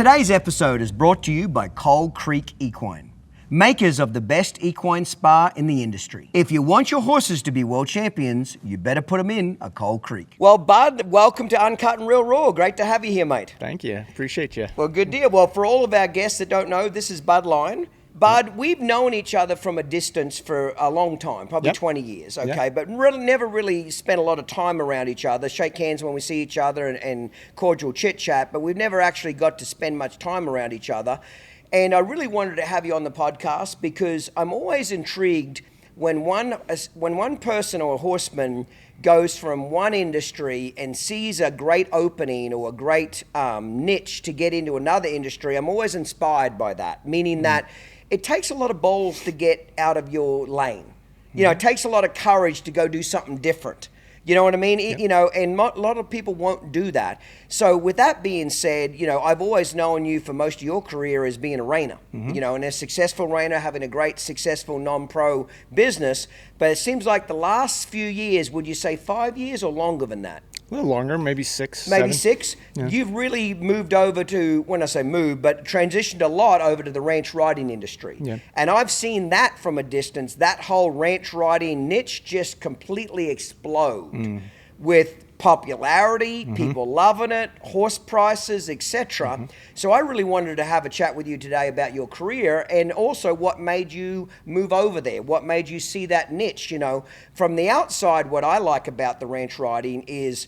Today's episode is brought to you by Coal Creek Equine, makers of the best equine spa in the industry. If you want your horses to be world champions, you better put them in a Coal Creek. Well, Bud, welcome to Uncut Real Raw. Great to have you here, mate. Thank you. Appreciate you. Well, good deal. Well, for all of our guests that don't know, this is Bud Lyon. Bud, we've known each other from a distance for a long time, probably 20 years, okay? But really, never really spent a lot of time around each other, shake hands when we see each other and cordial chit-chat, but we've never actually got to spend much time around each other. And I really wanted to have you on the podcast because I'm always intrigued when one person or a horseman goes from one industry and sees a great opening or a great niche to get into another industry. I'm always inspired by that, meaning that it takes a lot of balls to get out of your lane. You know, it takes a lot of courage to go do something different. You know what I mean? You know, and a lot of people won't do that. So with that being said, you know, I've always known you for most of your career as being a reiner, you know, and a successful reiner, having a great, successful non-pro business. But it seems like the last few years, would you say 5 years or longer than that? A little longer, maybe six. Maybe 7. 6? Yeah. You've really moved over to, when I say moved, but transitioned a lot over to the ranch riding industry. Yeah. And I've seen that from a distance, that whole ranch riding niche just completely explode with popularity, people loving it, horse prices, etc. So I really wanted to have a chat with you today about your career and also what made you move over there, what made you see that niche. You know, from the outside, what I like about the ranch riding is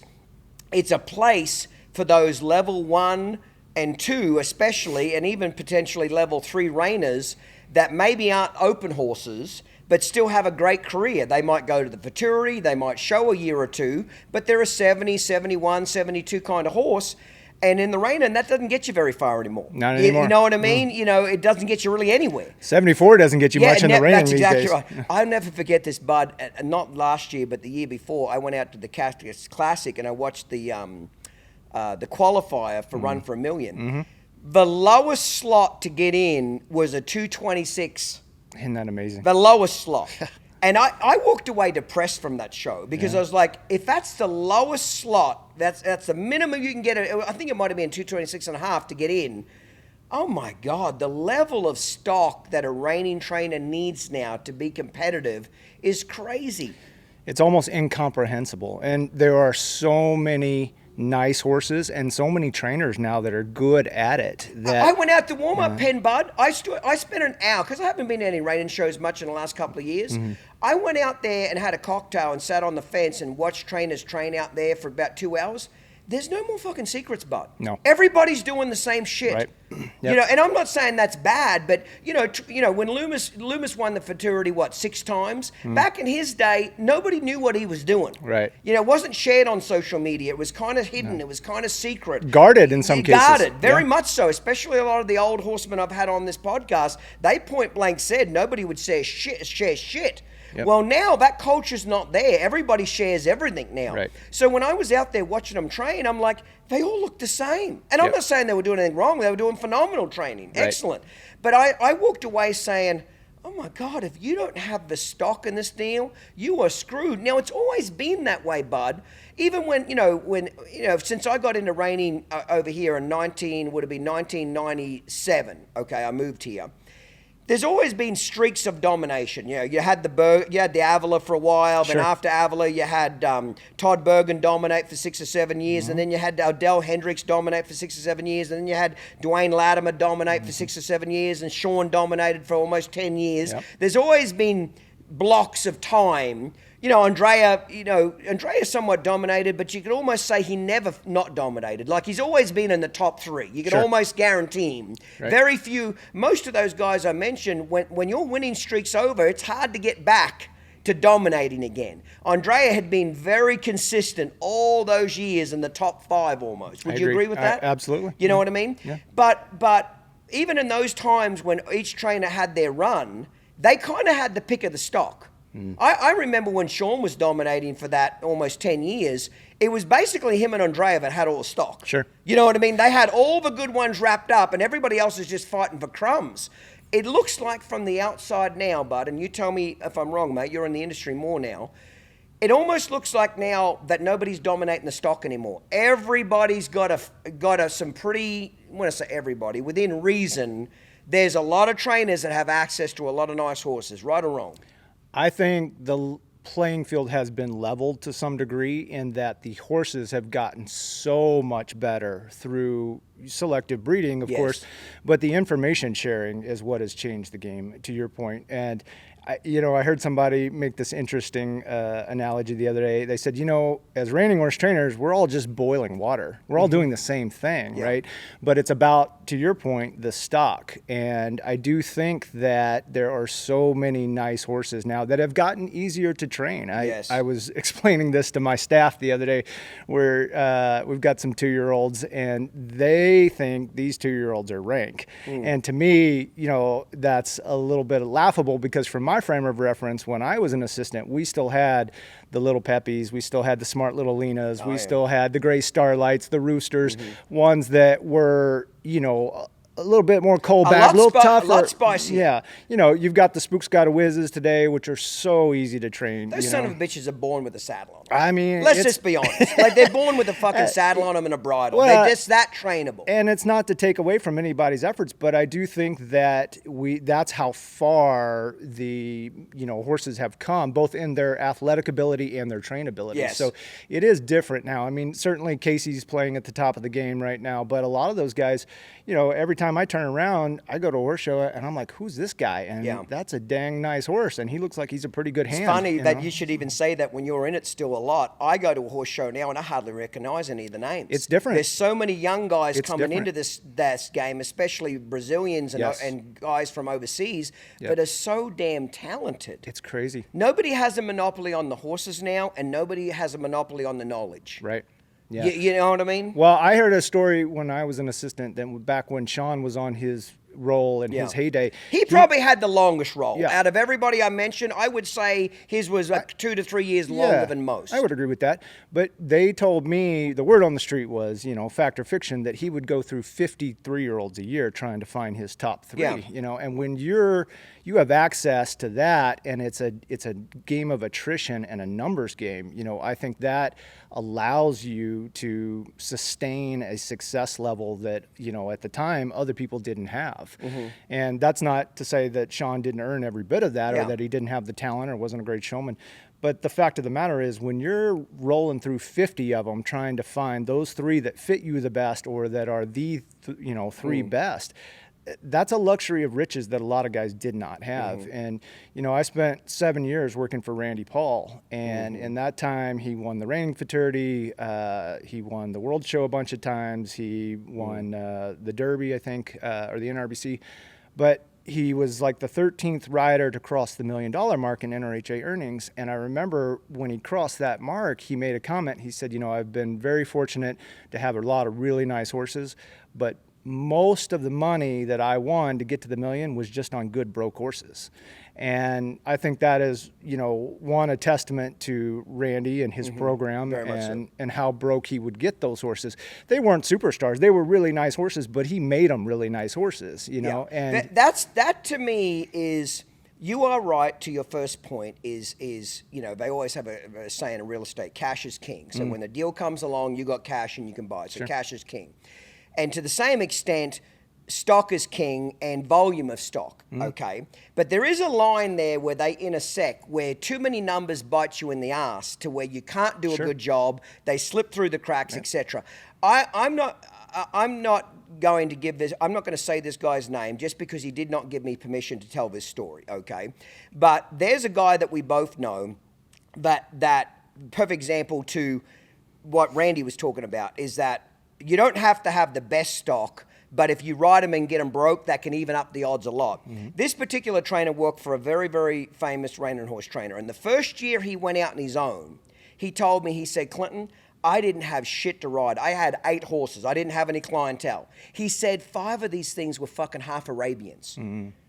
it's a place for those level 1 and 2 especially, and even potentially level 3 reiners that maybe aren't open horses, but still have a great career. They might go to the futurity, they might show a year or two, but they're a 70, 71, 72 kind of horse. And in the Reining, that doesn't get you very far anymore. Not anymore. You know what I mean? You know, it doesn't get you really anywhere. 74 doesn't get you much in the Reining these days. That's exactly right. I'll never forget this, Bud. Not last year, but the year before, I went out to the Classic and I watched the qualifier for Run for a Million. The lowest slot to get in was a 226. Isn't that amazing? The lowest slot. And I walked away depressed from that show because I was like, if that's the lowest slot, that's the minimum you can get. I think it might have been 226 and a half to get in. Oh my God, the level of stock that a reining trainer needs now to be competitive is crazy. It's almost incomprehensible. And there are so many nice horses and so many trainers now that are good at it. That I went out to warm-up pen, Bud. I spent an hour, because I haven't been to any reining shows much in the last couple of years. I went out there and had a cocktail and sat on the fence and watched trainers train out there for about 2 hours. There's no more fucking secrets, Bud. No. Everybody's doing the same shit. Right. You know, and I'm not saying that's bad, but you know, when Loomis won the futurity 6 times back in his day, nobody knew what he was doing. Right. You know, it wasn't shared on social media. It was kind of hidden. It was kind of secret. Guarded in some cases. Guarded, very much so. Especially a lot of the old horsemen I've had on this podcast. They point blank said nobody would share shit. Yep. Well, now that culture's not there. Everybody shares everything now. Right. So when I was out there watching them train, I'm like, they all look the same. And I'm not saying they were doing anything wrong. They were doing phenomenal training. Right. Excellent. But I walked away saying, oh my God, if you don't have the stock in this deal, you are screwed. Now, it's always been that way, Bud. Even when since I got into reining over here in 1997, okay, I moved here. There's always been streaks of domination. You know, you had the Avila for a while, then after Avila you had Todd Bergen dominate for 6 or 7 years, and then you had Odell Hendricks dominate for 6 or 7 years, and then you had Dwayne Latimer dominate for 6 or 7 years, and Sean dominated for almost 10 years. Yep. There's always been blocks of time. You know, Andrea somewhat dominated, but you could almost say he never not dominated. Like, he's always been in the top 3. You can almost guarantee him. Right. Very few, most of those guys I mentioned, when your winning streak's over, it's hard to get back to dominating again. Andrea had been very consistent all those years in the top 5 almost. Would you agree with that? Absolutely. You know what I mean? Yeah. But even in those times when each trainer had their run, they kind of had the pick of the stock. I remember when Sean was dominating for that almost 10 years, it was basically him and Andrea that had all the stock. Sure. You know what I mean? They had all the good ones wrapped up and everybody else is just fighting for crumbs. It looks like from the outside now, Bud, and you tell me if I'm wrong, mate, you're in the industry more now. It almost looks like now that nobody's dominating the stock anymore. Everybody's got some pretty want to say everybody, within reason, there's a lot of trainers that have access to a lot of nice horses, right or wrong? I think the playing field has been leveled to some degree in that the horses have gotten so much better through selective breeding, of course, but the information sharing is what has changed the game, to your point. And I heard somebody make this interesting analogy the other day. They said, as reining horse trainers, we're all just boiling water. We're all doing the same thing, right? But it's about, to your point, the stock. And I do think that there are so many nice horses now that have gotten easier to train. I was explaining this to my staff the other day, where we've got some 2-year-olds, and they think these 2-year-olds are rank. And to me, that's a little bit laughable, because from my frame of reference, when I was an assistant, we still had the little Peppies, we still had the smart little Lenas, we still had the gray Starlights, the Roosters, ones that were, a little bit more cold back, a little tougher. A lot spicy. Yeah. You've got the Spook Scotta Whizzes today, which are so easy to train. Those son of bitches are born with a saddle on them. I mean, let's just be honest. Like, they're born with a fucking saddle on them and a bridle. They're just that trainable. And it's not to take away from anybody's efforts, but I do think that that's how far the, horses have come, both in their athletic ability and their trainability. Yes. So it is different now. I mean, certainly Casey's playing at the top of the game right now, but a lot of those guys, every time I turn around, I go to a horse show and I'm like, who's this guy? And that's a dang nice horse, and he looks like he's a pretty good hand. It's funny that you should even say that when you're in it still a lot. I go to a horse show now and I hardly recognize any of the names. It's different. There's so many young guys coming into this game, especially Brazilians and guys from overseas, that are so damn talented. It's crazy. Nobody has a monopoly on the horses now, and nobody has a monopoly on the knowledge. Right. Yeah. You know what I mean? Well, I heard a story when I was an assistant, that back when Sean was on his role in his heyday. He probably had the longest role. Yeah. Out of everybody I mentioned, I would say his was like 2 to 3 years longer than most. I would agree with that. But they told me, the word on the street was, fact or fiction, that he would go through 53-year-olds a year trying to find his top 3. And when you have access to that, and it's a game of attrition and a numbers game, I think that allows you to sustain a success level that, at the time other people didn't have. And that's not to say that Sean didn't earn every bit of that, or that he didn't have the talent or wasn't a great showman. But the fact of the matter is, when you're rolling through 50 of them trying to find those 3 that fit you the best, or that are the 3 best, that's a luxury of riches that a lot of guys did not have. And, I spent 7 years working for Randy Paul, and in that time he won the Reining futurity, he won the World Show a bunch of times, he won the Derby, I think, or the NRBC, but he was like the 13th rider to cross the $1 million mark in NRHA earnings. And I remember when he crossed that mark, he made a comment. He said, I've been very fortunate to have a lot of really nice horses, but most of the money that I won to get to the $1 million was just on good broke horses. And I think that is, a testament to Randy and his program, and how broke he would get those horses. They weren't superstars. They were really nice horses, but he made them really nice horses, and that to me is, you are right to your first point is they always have a saying in real estate, cash is king. So when the deal comes along, you got cash and you can buy it. So cash is king. And to the same extent, stock is king and volume of stock, okay? But there is a line there where they intersect, where too many numbers bite you in the ass to where you can't do a good job, they slip through the cracks, etc. I'm not going to give this, I'm not going to say this guy's name just because he did not give me permission to tell this story, okay? But there's a guy that we both know that perfect example to what Randy was talking about is that you don't have to have the best stock, but if you ride them and get them broke, that can even up the odds a lot. This particular trainer worked for a very, very famous reining horse trainer. And the first year he went out on his own, he told me, he said, Clinton, I didn't have shit to ride. I had 8 horses. I didn't have any clientele. He said 5 of these things were fucking half Arabians.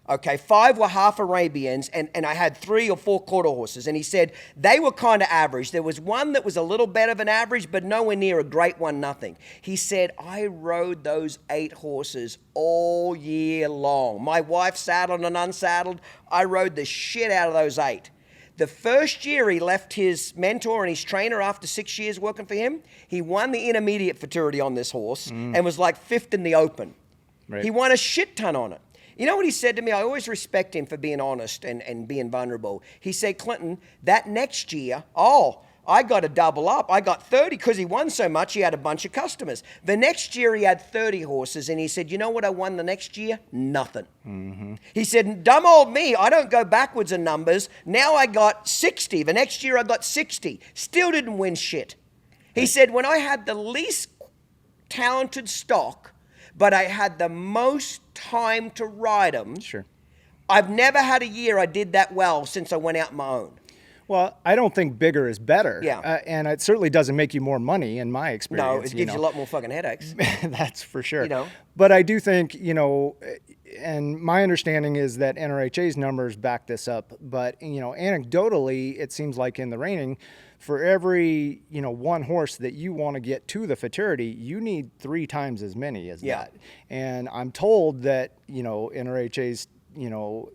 Okay, 5 were half Arabians, and I had 3 or 4 quarter horses. And he said they were kind of average. There was one that was a little better than average, but nowhere near a great one, nothing. He said, I rode those 8 horses all year long. My wife saddled and unsaddled. I rode the shit out of those 8. The first year he left his mentor and his trainer after 6 years working for him, he won the intermediate futurity on this horse and was like 5th in the open. Right. He won a shit ton on it. You know what he said to me? I always respect him for being honest and being vulnerable. He said, Clinton, that next year, I got to double up. I got 30 because he won so much, he had a bunch of customers. The next year he had 30 horses, and he said, you know what I won the next year? Nothing. Mm-hmm. He said, dumb old me, I don't go backwards in numbers. Now I got 60. The next year I got 60. Still didn't win shit. He said, when I had the least talented stock, but I had the most time to ride them, sure. I've never had a year I did that well since I went out on my own. Well, I don't think bigger is better. Yeah. And it certainly doesn't make you more money in my experience. No, it gives you a lot more fucking headaches. That's for sure. You know? But I do think, and my understanding is that NRHA's numbers back this up. But, anecdotally, it seems like in the reining, for every, one horse that you want to get to the futurity, you need 3 times as many as that. And I'm told that, NRHA's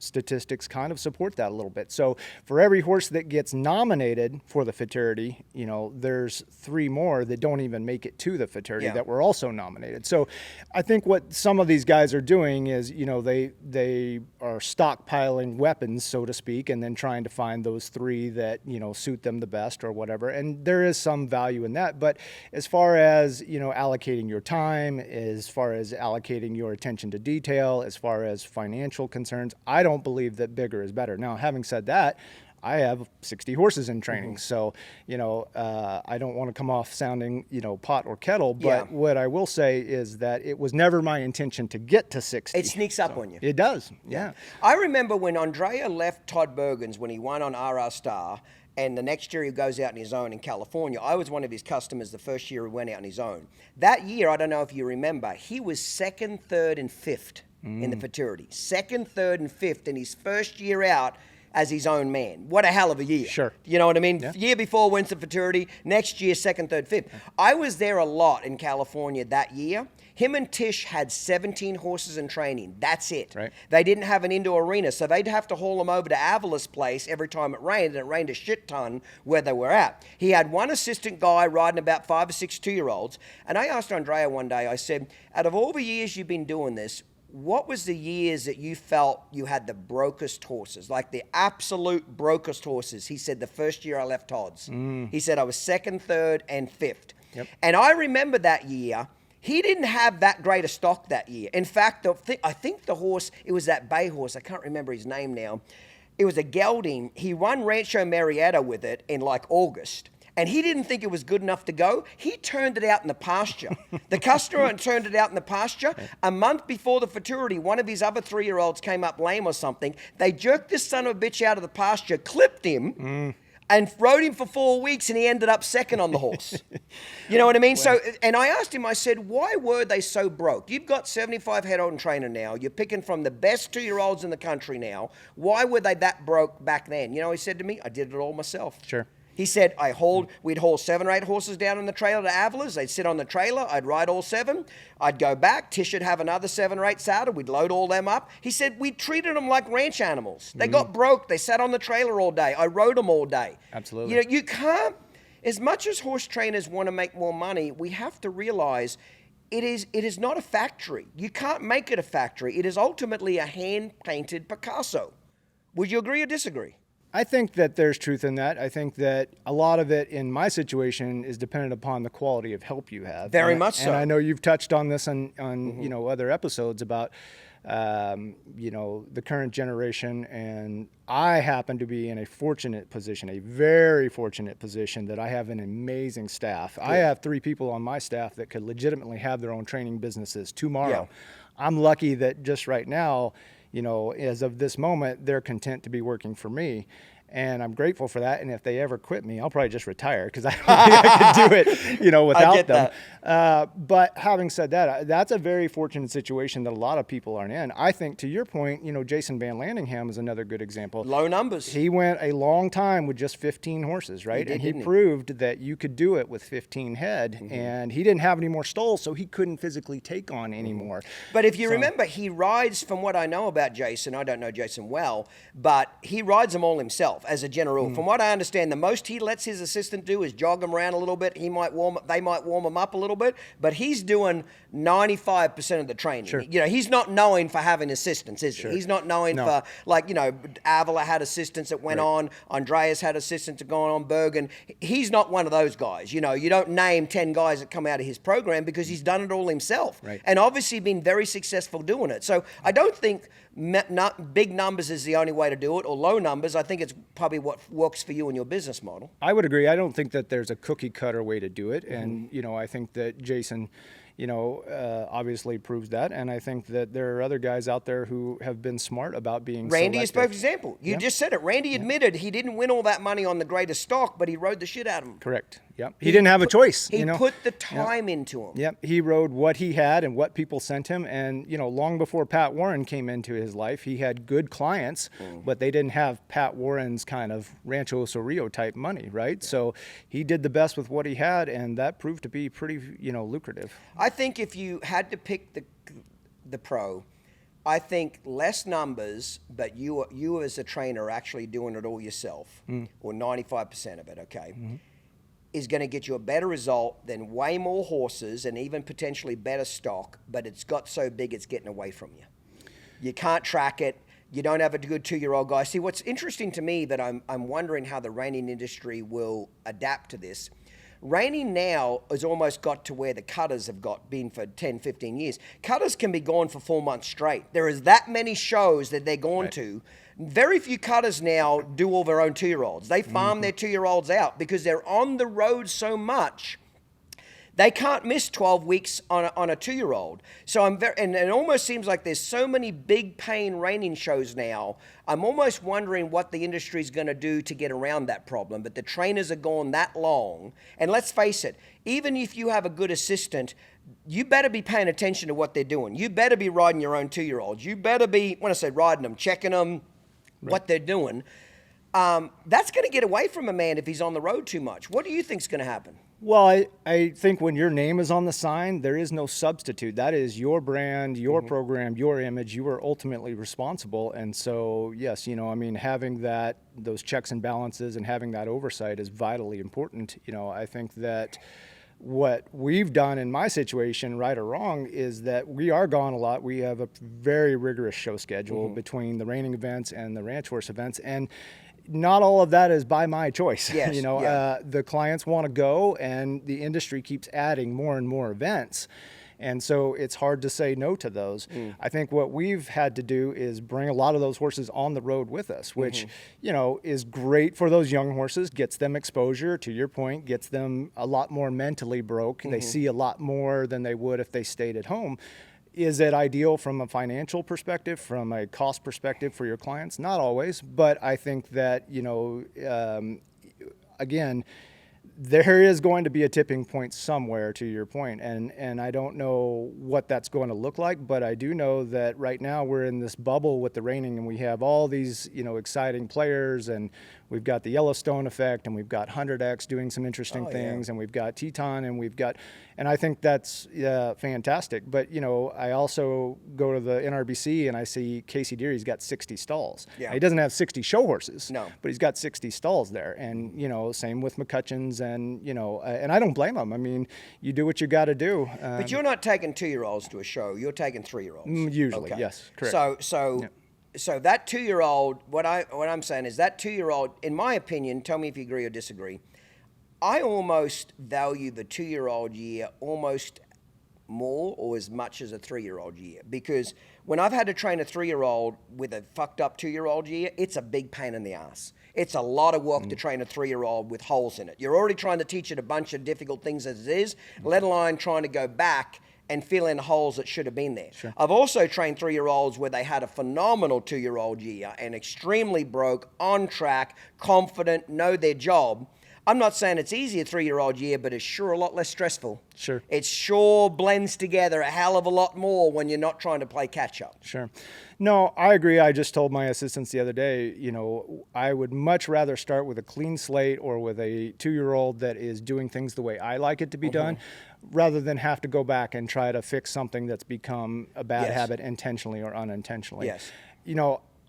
statistics kind of support that a little bit. So for every horse that gets nominated for the futurity, there's 3 more that don't even make it to the futurity that were also nominated. So I think what some of these guys are doing is, they are stockpiling weapons, so to speak, and then trying to find those 3 that, suit them the best or whatever. And there is some value in that. But as far as, allocating your time, as far as allocating your attention to detail, as far as financial concerns, I don't believe that bigger is better. Now, having said that, I have 60 horses in training, so I don't want to come off sounding pot or kettle. But what I will say is that it was never my intention to get to 60. It sneaks up on you. It does. Yeah. I remember when Andrea left Todd Bergen's when he won on RR Star, and the next year he goes out on his own in California. I was one of his customers the first year he went out on his own. That year, I don't know if you remember, he was 2nd, 3rd, and 5th. In the futurity. 2nd, 3rd, and 5th in his first year out as his own man. What a hell of a year. Sure. You know what I mean? Yeah. Year before wins the futurity, next year 2nd, 3rd, 5th. I was there a lot in California that year. Him and Tish had 17 horses in training. That's it. Right. They didn't have an indoor arena, so they'd have to haul them over to Avila's place every time it rained, and it rained a shit ton where they were at. He had one assistant guy riding about 5 or 6 2-year-olds, and I asked Andrea one day, I said, out of all the years you've been doing this, what was the years that you felt you had the brokest horses, like the absolute brokest horses? He said, the first year I left Todd's. He said, I was 2nd, 3rd, and 5th. Yep. And I remember that year, he didn't have that great a stock that year. In fact, I think the horse, it was that bay horse, I can't remember his name now. It was a gelding. He won Rancho Marietta with it in like August. And he didn't think it was good enough to go. He turned it out in the pasture. The customer turned it out in the pasture. A month before the futurity, one of his other 3-year-olds came up lame or something. They jerked this son of a bitch out of the pasture, clipped him, and rode him for 4 weeks, and he ended up 2nd on the horse. You know what I mean? Well, so, and I asked him, I said, why were they so broke? You've got 75 head-on trainer now. You're picking from the best 2-year-olds in the country now. Why were they that broke back then? You know, he said to me, I did it all myself. Sure. He said, we'd haul 7 or 8 horses down in the trailer to Avila's. They'd sit on the trailer. I'd ride all 7. I'd go back. Tish would have another 7 or 8 saddled. We'd load all them up. He said, we treated them like ranch animals. They got broke. They sat on the trailer all day. I rode them all day. Absolutely. You know, you can't, as much as horse trainers want to make more money, we have to realize it is not a factory. You can't make it a factory. It is ultimately a hand-painted Picasso. Would you agree or disagree? I think that there's truth in that. I think that a lot of it in my situation is dependent upon the quality of help you have. Very much so. And I know you've touched on this on other episodes about the current generation, and I happen to be in a fortunate position, a very fortunate position, that I have an amazing staff. Good. I have 3 people on my staff that could legitimately have their own training businesses tomorrow. Yeah. I'm lucky that just right now, as of this moment, they're content to be working for me. And I'm grateful for that. And if they ever quit me, I'll probably just retire because I don't think I could do it, without them. But having said that, that's a very fortunate situation that a lot of people aren't in. I think, to your point, Jason Van Landingham is another good example. Low numbers. He went a long time with just 15 horses, right? And he proved that you could do it with 15 head, and he didn't have any more stalls, so he couldn't physically take on anymore. But if you remember, he rides, from what I know about Jason, I don't know Jason well, but he rides them all himself as a general rule. From what I understand, the most he lets his assistant do is jog him around a little bit. They might warm him up a little bit, but he's doing 95% of the training. Sure. He's not known for having assistants, is Sure. he? He's not known for, Avila had assistants that went on, Andreas had assistants that gone on, Bergen. He's not one of those guys. You don't name 10 guys that come out of his program because he's done it all himself. Right. And obviously been very successful doing it. So I don't think big numbers is the only way to do it, or low numbers. I think it's probably what works for you and your business model. I would agree. I don't think that there's a cookie cutter way to do it. And, I think that Jason, obviously proves that. And I think that there are other guys out there who have been smart about being Randy is a selective. perfect example. You just said it. Randy admitted he didn't win all that money on the greatest stock, but he rode the shit out of him. Correct. Yep. He didn't have a choice. He put the time into him. Yep. He rode what he had and what people sent him. And, long before Pat Warren came into his life, he had good clients, but they didn't have Pat Warren's kind of Rancho Osorio type money, right? Yeah. So he did the best with what he had, and that proved to be pretty, lucrative. I think if you had to pick the pro, I think less numbers, but you as a trainer are actually doing it all yourself, or 95% of it, okay, is going to get you a better result than way more horses and even potentially better stock, but it's got so big it's getting away from you. You can't track it. You don't have a good 2-year-old guy. See, what's interesting to me that I'm wondering how the reining industry will adapt to this. Reining now has almost got to where the cutters have been for 10, 15 years. Cutters can be gone for 4 months straight. There is that many shows that they're going to. Very few cutters now do all their own 2-year-olds. They farm their 2-year-olds out because they're on the road so much. They can't miss 12 weeks on a 2-year-old. So and it almost seems like there's so many big paying reining shows now. I'm almost wondering what the industry is going to do to get around that problem. But the trainers are gone that long. And let's face it, even if you have a good assistant, you better be paying attention to what they're doing. You better be riding your own 2-year-olds. You better be, when I say riding them, checking them, what they're doing. That's going to get away from a man if he's on the road too much. What do you think is going to happen? Well, I think when your name is on the sign, there is no substitute. That is your brand, your program, your image. You are ultimately responsible. And so, yes, having those checks and balances and having that oversight is vitally important. I think that what we've done in my situation, right or wrong, is that we are gone a lot. We have a very rigorous show schedule between the reining events and the ranch horse events. And not all of that is by my choice. Yes, the clients want to go, and the industry keeps adding more and more events. And so it's hard to say no to those. I think what we've had to do is bring a lot of those horses on the road with us, which, is great for those young horses, gets them exposure, to your point, gets them a lot more mentally broke. They see a lot more than they would if they stayed at home. Is it ideal from a financial perspective, from a cost perspective for your clients? Not always, but I think that, again, there is going to be a tipping point somewhere, to your point, and I don't know what that's going to look like, but I do know that right now we're in this bubble with the reining, and we have all these, exciting players, and we've got the Yellowstone effect, and we've got 100X doing some interesting things, and we've got Teton, and I think that's fantastic. But, I also go to the NRBC and I see Casey Deary's got 60 stalls. Yeah. He doesn't have 60 show horses, but he's got 60 stalls there. And, same with McCutcheon's, and, and I don't blame him. I mean, you do what you got to do. But you're not taking 2-year-olds to a show. You're taking 3-year-olds. Usually, yes, correct. So that 2-year-old, what I'm saying is that 2-year-old, in my opinion, tell me if you agree or disagree, I almost value the 2-year-old year almost more or as much as a 3-year-old year, because when I've had to train a 3-year-old with a fucked up 2-year-old year, it's a big pain in the ass. It's a lot of work to train a 3-year-old with holes in it. You're already trying to teach it a bunch of difficult things as it is, let alone trying to go back and fill in holes that should have been there. Sure. I've also trained 3-year-olds where they had a phenomenal 2-year-old year and extremely broke, on track, confident, know their job. I'm not saying it's easy a 3-year-old year, but it's sure a lot less stressful. Sure. It sure blends together a hell of a lot more when you're not trying to play catch up. Sure. No, I agree. I just told my assistants the other day, I would much rather start with a clean slate or with a 2-year-old that is doing things the way I like it to be done, rather than have to go back and try to fix something that's become a bad habit intentionally or unintentionally. Yes.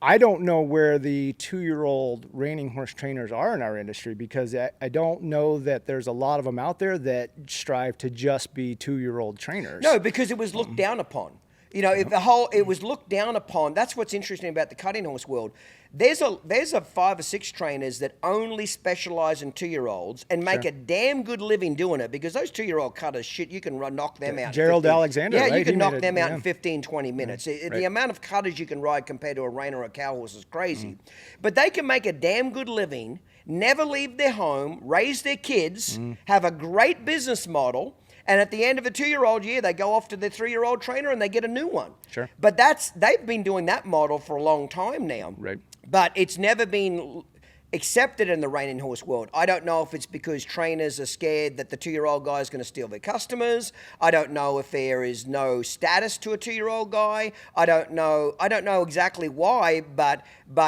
I don't know where the 2-year-old reining horse trainers are in our industry, because I don't know that there's a lot of them out there that strive to just be 2-year-old trainers. No, because it was looked down upon. It was looked down upon. That's what's interesting about the cutting horse world. There's a 5 or 6 trainers that only specialize in 2-year-olds and make a damn good living doing it, because those 2-year-old cutters, shit, you can knock them out. Gerald Alexander, yeah, right? you can knock them out in 15, 20 minutes. Right. The amount of cutters you can ride compared to a rein or a cow horse is crazy. But they can make a damn good living, never leave their home, raise their kids, have a great business model. And at the end of a 2-year-old year, they go off to their 3-year-old trainer and they get a new one. Sure. But they've been doing that model for a long time now. Right. But it's never been accepted in the reining horse world. I don't know if it's because trainers are scared that the 2-year-old guy is going to steal their customers. I don't know if there is no status to a 2-year-old guy. I don't know exactly why, but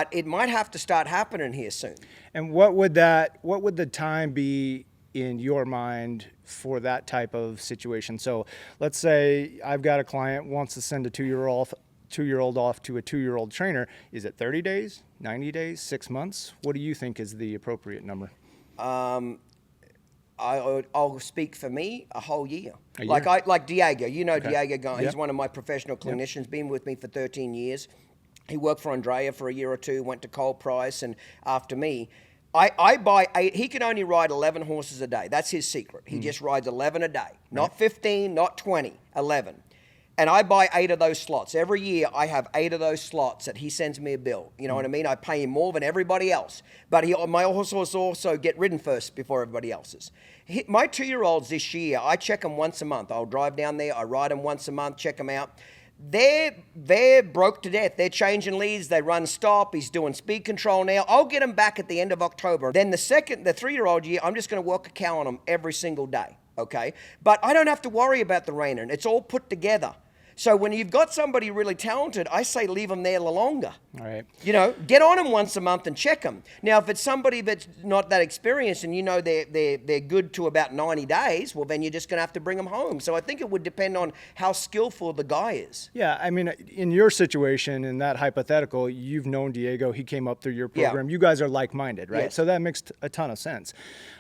it might have to start happening here soon. And what would the time be in your mind for that type of situation? So let's say I've got a client wants to send a 2-year-old off to a 2-year-old trainer. Is it 30 days, 90 days, 6 months? What do you think is the appropriate number? I'll speak for me, a whole year. A year? Like Diego. Okay. Diego. He's Yep. one of my professional clinicians, been with me for 13 years. He worked for Andrea for a year or two, went to Cole Price, and after me. I buy 8. He can only ride 11 horses a day. That's his secret. He just rides 11 a day. Not 15, not 20, 11. And I buy 8 of those slots. Every year I have 8 of those slots that he sends me a bill. You know what I mean? I pay him more than everybody else. But my horses also get ridden first before everybody else's. My 2-year-olds this year, I check them once a month. I'll drive down there, I ride them once a month, check them out. They're broke to death. They're changing leads. They run stop. He's doing speed control now. I'll get him back at the end of October. Then the 3-year-old year, I'm just going to work a cow on him every single day. Okay? But I don't have to worry about the reining. It's all put together. So when you've got somebody really talented, I say leave them there longer. All right. Get on them once a month and check them. Now, if it's somebody that's not that experienced and they're good to about 90 days, well, then you're just going to have to bring them home. So I think it would depend on how skillful the guy is. Yeah, I mean, in your situation, in that hypothetical, you've known Diego. He came up through your program. Yeah. You guys are like-minded, right? Yes. So that makes a ton of sense.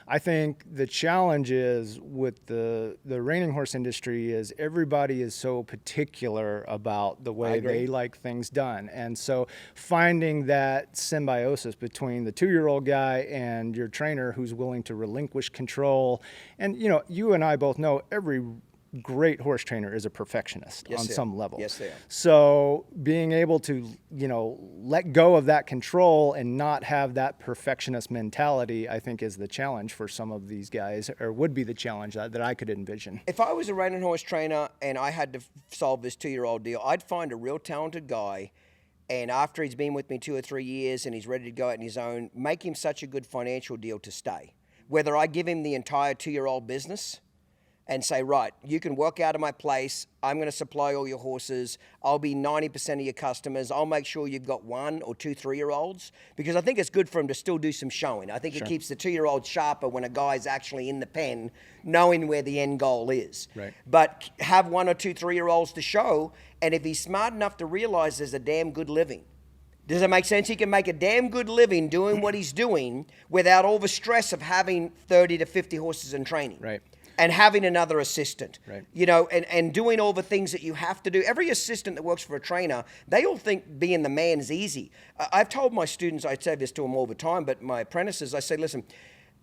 I think the challenge is with the reining horse industry is everybody is so particular about the way they like things done. And so finding that symbiosis between the 2-year-old guy and your trainer who's willing to relinquish control. And, you and I both know every great horse trainer is a perfectionist on some level. Yes, they are. So being able to, let go of that control and not have that perfectionist mentality, I think is the challenge for some of these guys, or would be the challenge that I could envision. If I was a reining horse trainer and I had to solve this 2-year-old deal, I'd find a real talented guy, and after he's been with me 2 or 3 years and he's ready to go out on his own, make him such a good financial deal to stay. Whether I give him the entire 2-year-old business and say, right, you can work out of my place. I'm going to supply all your horses. I'll be 90% of your customers. I'll make sure you've got 1 or 2 3-year-olds, because I think it's good for him to still do some showing. I think it keeps the 2-year-old sharper when a guy's actually in the pen, knowing where the end goal is. Right. But have 1 or 2 3-year-olds to show, and if he's smart enough to realize there's a damn good living. Does it make sense? He can make a damn good living doing what he's doing without all the stress of having 30 to 50 horses in training. Right. And having another assistant, right. And doing all the things that you have to do. Every assistant that works for a trainer, they all think being the man is easy. I've told my students, I say this to them all the time, but my apprentices, I say, listen,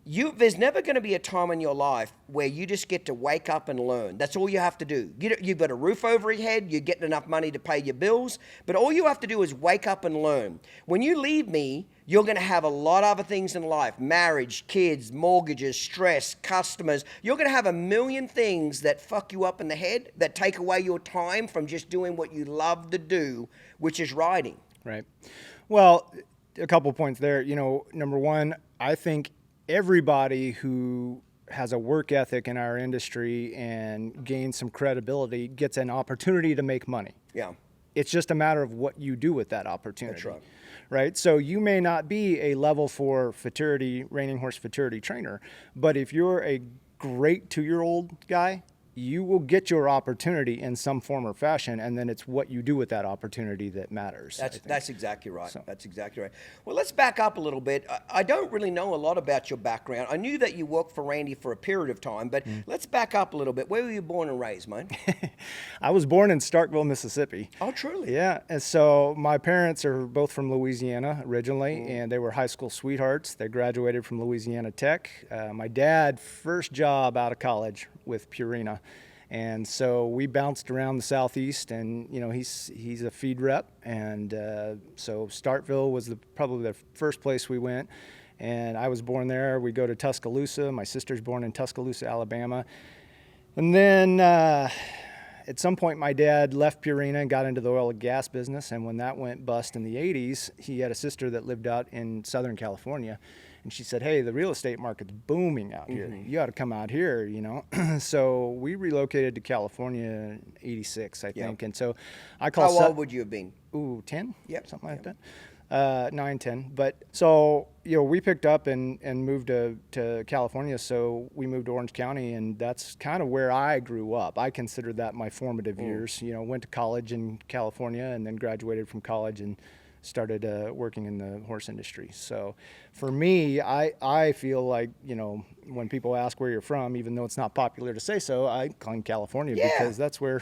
there's never going to be a time in your life where you just get to wake up and learn. That's all you have to do. You've got a roof over your head, you're getting enough money to pay your bills, but all you have to do is wake up and learn. When you leave me, you're going to have a lot of other things in life: marriage, kids, mortgages, stress, customers. You're going to have a million things that fuck you up in the head, that take away your time from just doing what you love to do, which is riding. Right. Well, a couple points there. Number one, I think everybody who has a work ethic in our industry and gains some credibility gets an opportunity to make money. Yeah. It's just a matter of what you do with that opportunity. That's right. Right? So you may not be a level 4 futurity, reining horse futurity trainer, but if you're a great 2-year-old guy, you will get your opportunity in some form or fashion, and then it's what you do with that opportunity that matters. That's exactly right. So. That's exactly right. Well, let's back up a little bit. I don't really know a lot about your background. I knew that you worked for Randy for a period of time, but let's back up a little bit. Where were you born and raised, mate? I was born in Starkville, Mississippi. Oh, truly? Yeah, and so my parents are both from Louisiana originally, and they were high school sweethearts. They graduated from Louisiana Tech. My dad, first job out of college with Purina. And so we bounced around the Southeast, and he's a feed rep, and so Starkville was probably the first place we went, and I was born there. We go to Tuscaloosa. My sister's born in Tuscaloosa, Alabama, and then at some point my dad left Purina and got into the oil and gas business, and when that went bust in the 80s, he had a sister that lived out in Southern California. And she said, hey, the real estate market's booming out here. You ought to come out here, So we relocated to California in 86, I think. And so I call... How old would you have been? 10? Yep. Something like that. 9, 10. But so, we picked up and moved to California. So we moved to Orange County, and that's kind of where I grew up. I consider that my formative years. Went to college in California and then graduated from college and started working in the horse industry. So for me, I feel like, when people ask where you're from, even though it's not popular to say so, I claim California because that's where,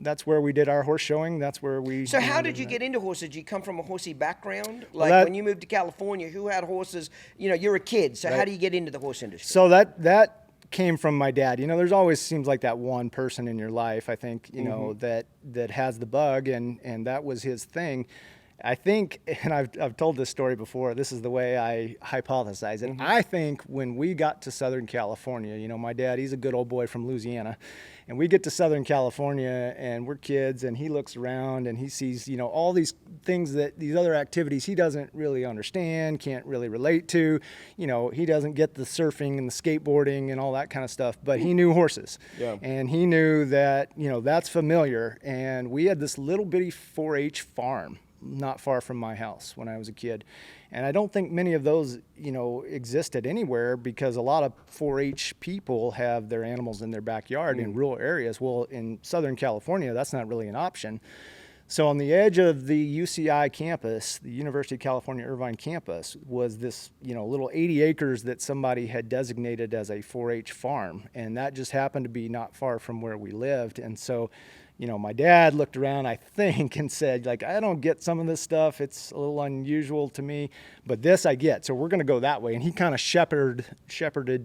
that's where we did our horse showing. That's where we... So how did you get into horses? Did you come from a horsey background? Like when you moved to California, who had horses? You're a kid, so how do you get into the horse industry? So that came from my dad. There's always seems like that one person in your life, I think, that has the bug, and that was his thing. I think, and I've told this story before, this is the way I hypothesize it. I think when we got to Southern California, my dad, he's a good old boy from Louisiana, and we get to Southern California and we're kids, and he looks around and he sees, all these things these other activities he doesn't really understand, can't really relate to. He doesn't get the surfing and the skateboarding and all that kind of stuff, but he knew horses. Yeah. And he knew that, that's familiar. And we had this little bitty 4-H farm not far from my house when I was a kid. And I don't think many of those, existed anywhere because a lot of 4-H people have their animals in their backyard in rural areas. Well, in Southern California, that's not really an option. So on the edge of the UCI campus, the University of California Irvine campus, was this, little 80 acres that somebody had designated as a 4-H farm. And that just happened to be not far from where we lived. And so, my dad looked around, I think, and said, I don't get some of this stuff. It's a little unusual to me, but this I get. So we're going to go that way. And he kind of shepherded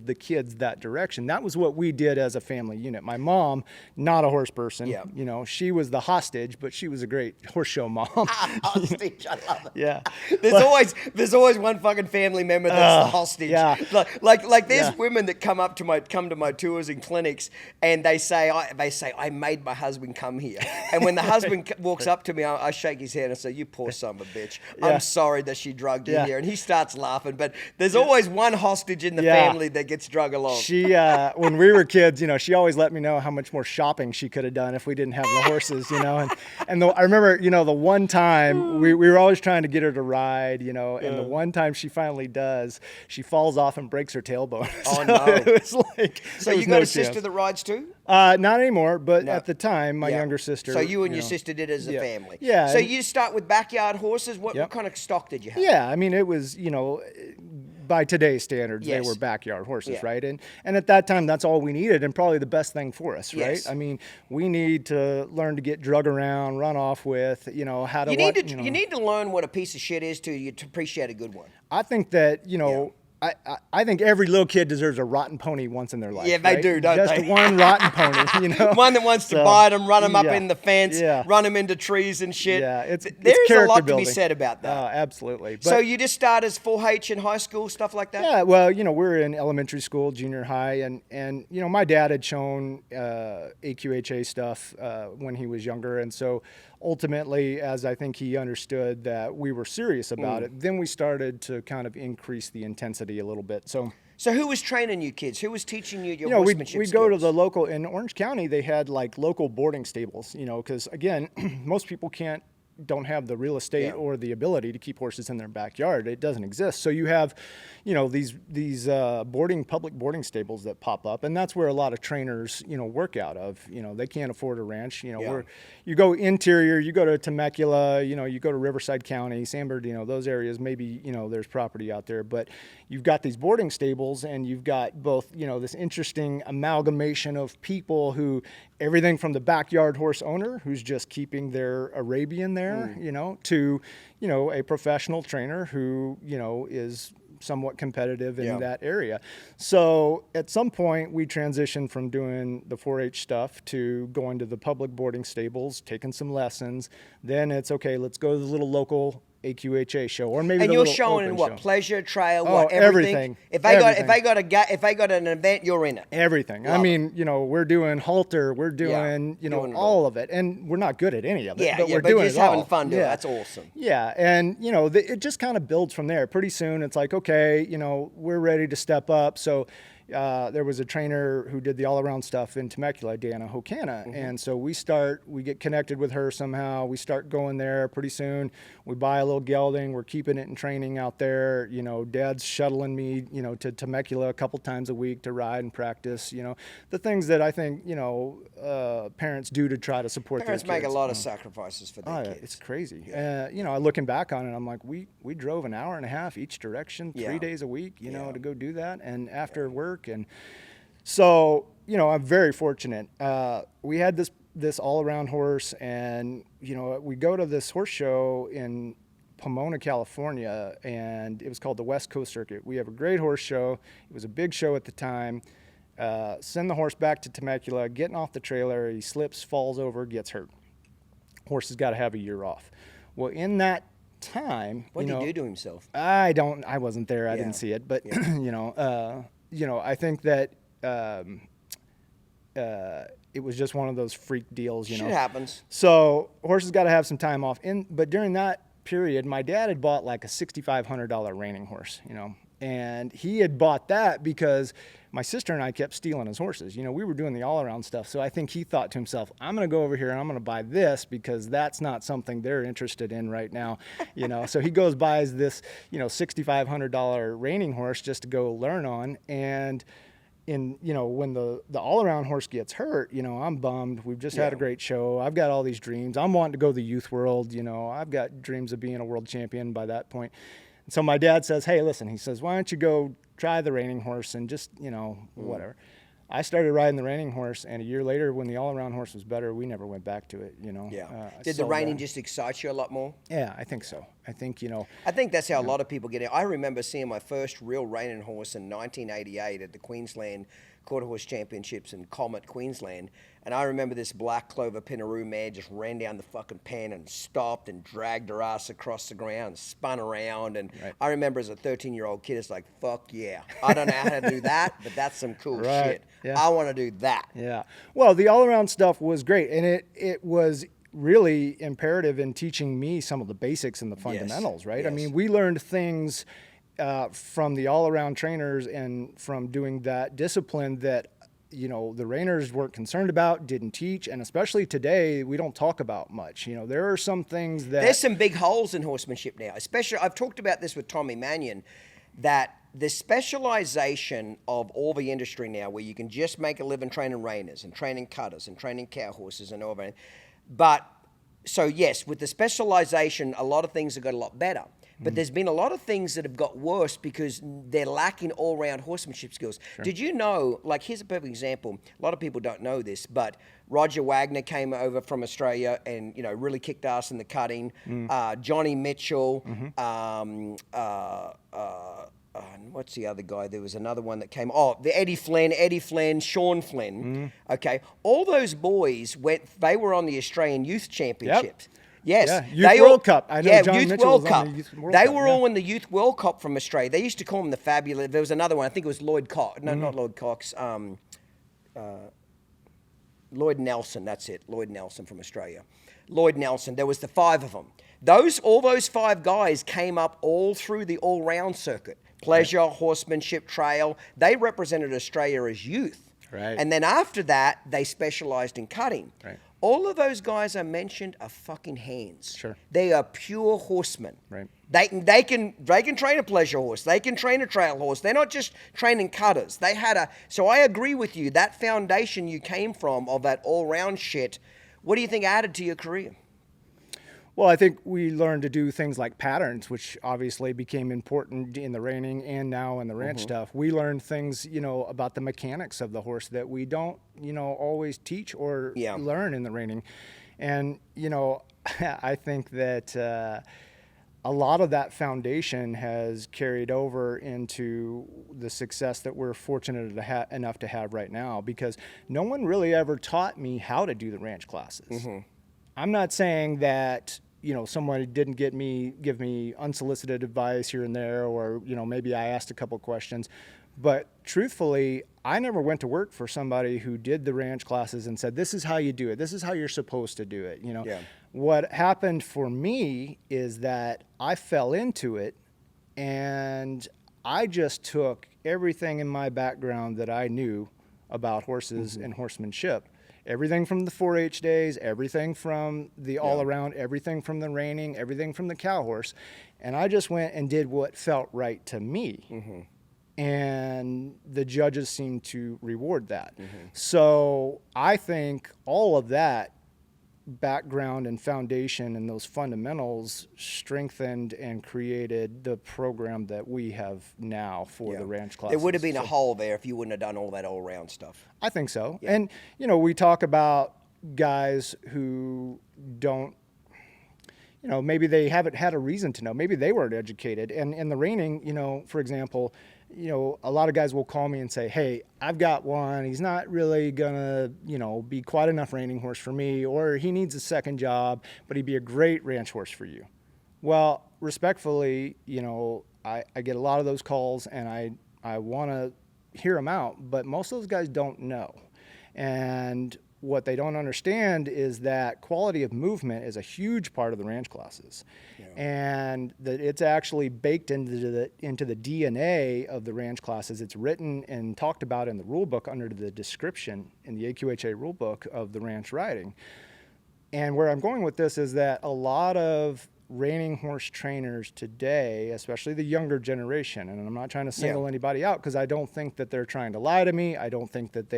the kids that direction. That was what we did as a family unit. My mom, not a horse person. Yeah. She was the hostage, but she was a great horse show mom. Hostage, I love it. Yeah. There's always one fucking family member that's the hostage. Yeah. Like there's women that come to my tours and clinics, and they say I made my husband come here. And when the husband walks up to me, I shake his hand and say, you poor son of a bitch. I'm sorry that she drugged you here. And he starts laughing. But there's always one hostage in the family that gets drug along. She, when we were kids, she always let me know how much more shopping she could have done if we didn't have the horses, And I remember, the one time we were always trying to get her to ride, and the one time she finally does, she falls off and breaks her tailbone. Oh, no. It was like... So you got a sister that rides too? Not anymore, but at the time, my younger sister. So you and your sister did as a family. Yeah. So you start with backyard horses. What kind of stock did you have? Yeah, I mean, it was, by today's standards, they were backyard horses, right? And at that time, that's all we needed, and probably the best thing for us, right? Yes. I mean, we need to learn to get drug around, run off with, how to... You need to learn what a piece of shit is to appreciate a good one. I think that, I think every little kid deserves a rotten pony once in their life. Yeah, they do, don't they? Just one rotten pony, One that wants to bite them, run them up in the fence, run them into trees and shit. Yeah, there's a lot to be said about that. Absolutely. But, so you just start as 4-H in high school, stuff like that? Yeah, well, we're in elementary school, junior high, and my dad had shown AQHA stuff when he was younger, and so ultimately, as I think he understood that we were serious about it, then we started to kind of increase the intensity mentality a little bit. So who was training you kids? Who was teaching you your we horsemanship go to skills? the local, in Orange County, they had like local boarding stables, because again, most people don't have the real estate or the ability to keep horses in their backyard. It doesn't exist. So you have, these public boarding stables that pop up, and that's where a lot of trainers, work out of. They can't afford a ranch. Where you go interior, you go to Temecula, you go to Riverside County, San Bernardino, those areas. Maybe there's property out there, but you've got these boarding stables, and you've got both this interesting amalgamation of people who, everything from the backyard horse owner who's just keeping their Arabian there, to a professional trainer who is somewhat competitive in that area. So at some point we transitioned from doing the 4-H stuff to going to the public boarding stables, taking some lessons. Then it's okay, let's go to the little local AQHA show, or maybe. And the you're little showing in what show. Pleasure, trail, Oh, everything. If I got an event, you're in it. Everything. Love we're doing halter, we're doing all of it, and we're not good at any of it. But we're doing just it all. having fun doing it. That's awesome. Yeah, and it just kind of builds from there. Pretty soon, it's like, okay, we're ready to step up. So. There was a trainer who did the all-around stuff in Temecula, Dana Hokana, and so we get connected with her somehow. We start going there pretty soon. We buy a little gelding. We're keeping it in training out there. Dad's shuttling me, to Temecula a couple times a week to ride and practice. The things that I think parents do to try to support their kids. Parents make a lot of sacrifices for their kids. It's crazy. Looking back on it, I'm like, we drove an hour and a half each direction, 3 days a week, to go do that, and after work. And so, I'm very fortunate. We had this all-around horse, and, we go to this horse show in Pomona, California, and it was called the West Coast Circuit. We have a great horse show. It was a big show at the time. Send the horse back to Temecula, getting off the trailer, he slips, falls over, gets hurt. Horse has got to have a year off. Well, in that time, what did he do to himself? I wasn't there. I didn't see it, but I think that it was just one of those freak deals. Shit happens. So horse has got to have some time off. But during that period, my dad had bought like a $6,500 reining horse, and he had bought that because my sister and I kept stealing his horses. We were doing the all-around stuff, so I think he thought to himself, I'm going to go over here and I'm going to buy this because that's not something they're interested in right now. So he buys this, $6,500 reining horse just to go learn on. And when the all-around horse gets hurt, I'm bummed. We've just had a great show. I've got all these dreams. I'm wanting to go to the youth world. I've got dreams of being a world champion by that point. And so my dad says, hey, listen, he says, why don't you go try the reining horse and just, whatever. I started riding the reining horse, and a year later, when the all-around horse was better, we never went back to it, Yeah. Did the reining just excite you a lot more? Yeah, I think so. I think, I think that's how a lot of people get it. I remember seeing my first real reining horse in 1988 at the Queensland Quarter Horse Championships in Comet, Queensland. And I remember this black clover Pinaroo mare just ran down the fucking pen and stopped and dragged her ass across the ground, spun around. And I remember as a 13-year-old kid, it's like, fuck yeah. I don't know how to do that, but that's some cool shit. Yeah. I want to do that. Yeah. Well, the all-around stuff was great. And it was really imperative in teaching me some of the basics and the fundamentals, right? Yes. I mean, we learned things from the all-around trainers and from doing that discipline that the reiners weren't concerned about, didn't teach, and especially today, we don't talk about much. There are some things that... There's some big holes in horsemanship now, especially, I've talked about this with Tommy Mannion, that the specialization of all the industry now, where you can just make a living training reiners and training cutters and training cow horses and all that. But, so yes, with the specialization, a lot of things have got a lot better. But there's been a lot of things that have got worse because they're lacking all-round horsemanship skills. Sure. Did you know, like, here's a perfect example. A lot of people don't know this, but Roger Wagner came over from Australia and, really kicked ass in the cutting. Johnny Mitchell, what's the other guy? There was another one that came. Oh, the Eddie Flynn, Sean Flynn. Okay. All those boys they were on the Australian Youth Championships. Yep. Yes. Yeah, Youth World Cup. I know John Youth Mitchell World was Cup. on the Youth World They Cup, were all in the Youth World Cup from Australia. They used to call them the Fabulous. There was another one. I think it was Lloyd Cox. No, not Lloyd Cox. Lloyd Nelson. That's it. Lloyd Nelson from Australia. Lloyd Nelson. There was the 5 of them. All those 5 guys came up all through the all-round circuit. pleasure, horsemanship, trail. They represented Australia as youth. Right. And then after that, they specialized in cutting. Right. All of those guys I mentioned are fucking hands. Sure. They are pure horsemen. Right. They can train a pleasure horse. They can train a trail horse. They're not just training cutters. So I agree with you. That foundation you came from of that all-round shit, what do you think added to your career? Well, I think we learned to do things like patterns, which obviously became important in the reining and now in the ranch stuff. We learned things, about the mechanics of the horse that we don't, always teach or learn in the reining. And, I think that a lot of that foundation has carried over into the success that we're fortunate enough to have right now, because no one really ever taught me how to do the ranch classes. I'm not saying that, somebody didn't give me unsolicited advice here and there, or, maybe I asked a couple questions. But truthfully, I never went to work for somebody who did the ranch classes and said, this is how you do it. This is how you're supposed to do it. What happened for me is that I fell into it, and I just took everything in my background that I knew about horses and horsemanship. Everything from the 4-H days, everything from the all-around, everything from the reining, everything from the cow horse. And I just went and did what felt right to me. And the judges seemed to reward that. So I think all of that background and foundation and those fundamentals strengthened and created the program that we have now for the ranch classes. There would have been a hole there if you wouldn't have done all that all-round stuff. I think so. And, we talk about guys who don't, maybe they haven't had a reason to know. Maybe they weren't educated. And in the reining, for example, a lot of guys will call me and say, hey, I've got one. He's not really going to, be quite enough reining horse for me, or he needs a second job, but he'd be a great ranch horse for you. Well, respectfully, I get a lot of those calls, and I want to hear them out, but most of those guys don't know. And what they don't understand is that quality of movement is a huge part of the ranch classes, and that it's actually baked into the DNA of the ranch classes. It's written and talked about in the rule book under the description in the AQHA rule book of the ranch riding. And where I'm going with this is that a lot of reining horse trainers today, especially the younger generation, and I'm not trying to single anybody out, because I don't think that they're trying to lie to me. I don't think that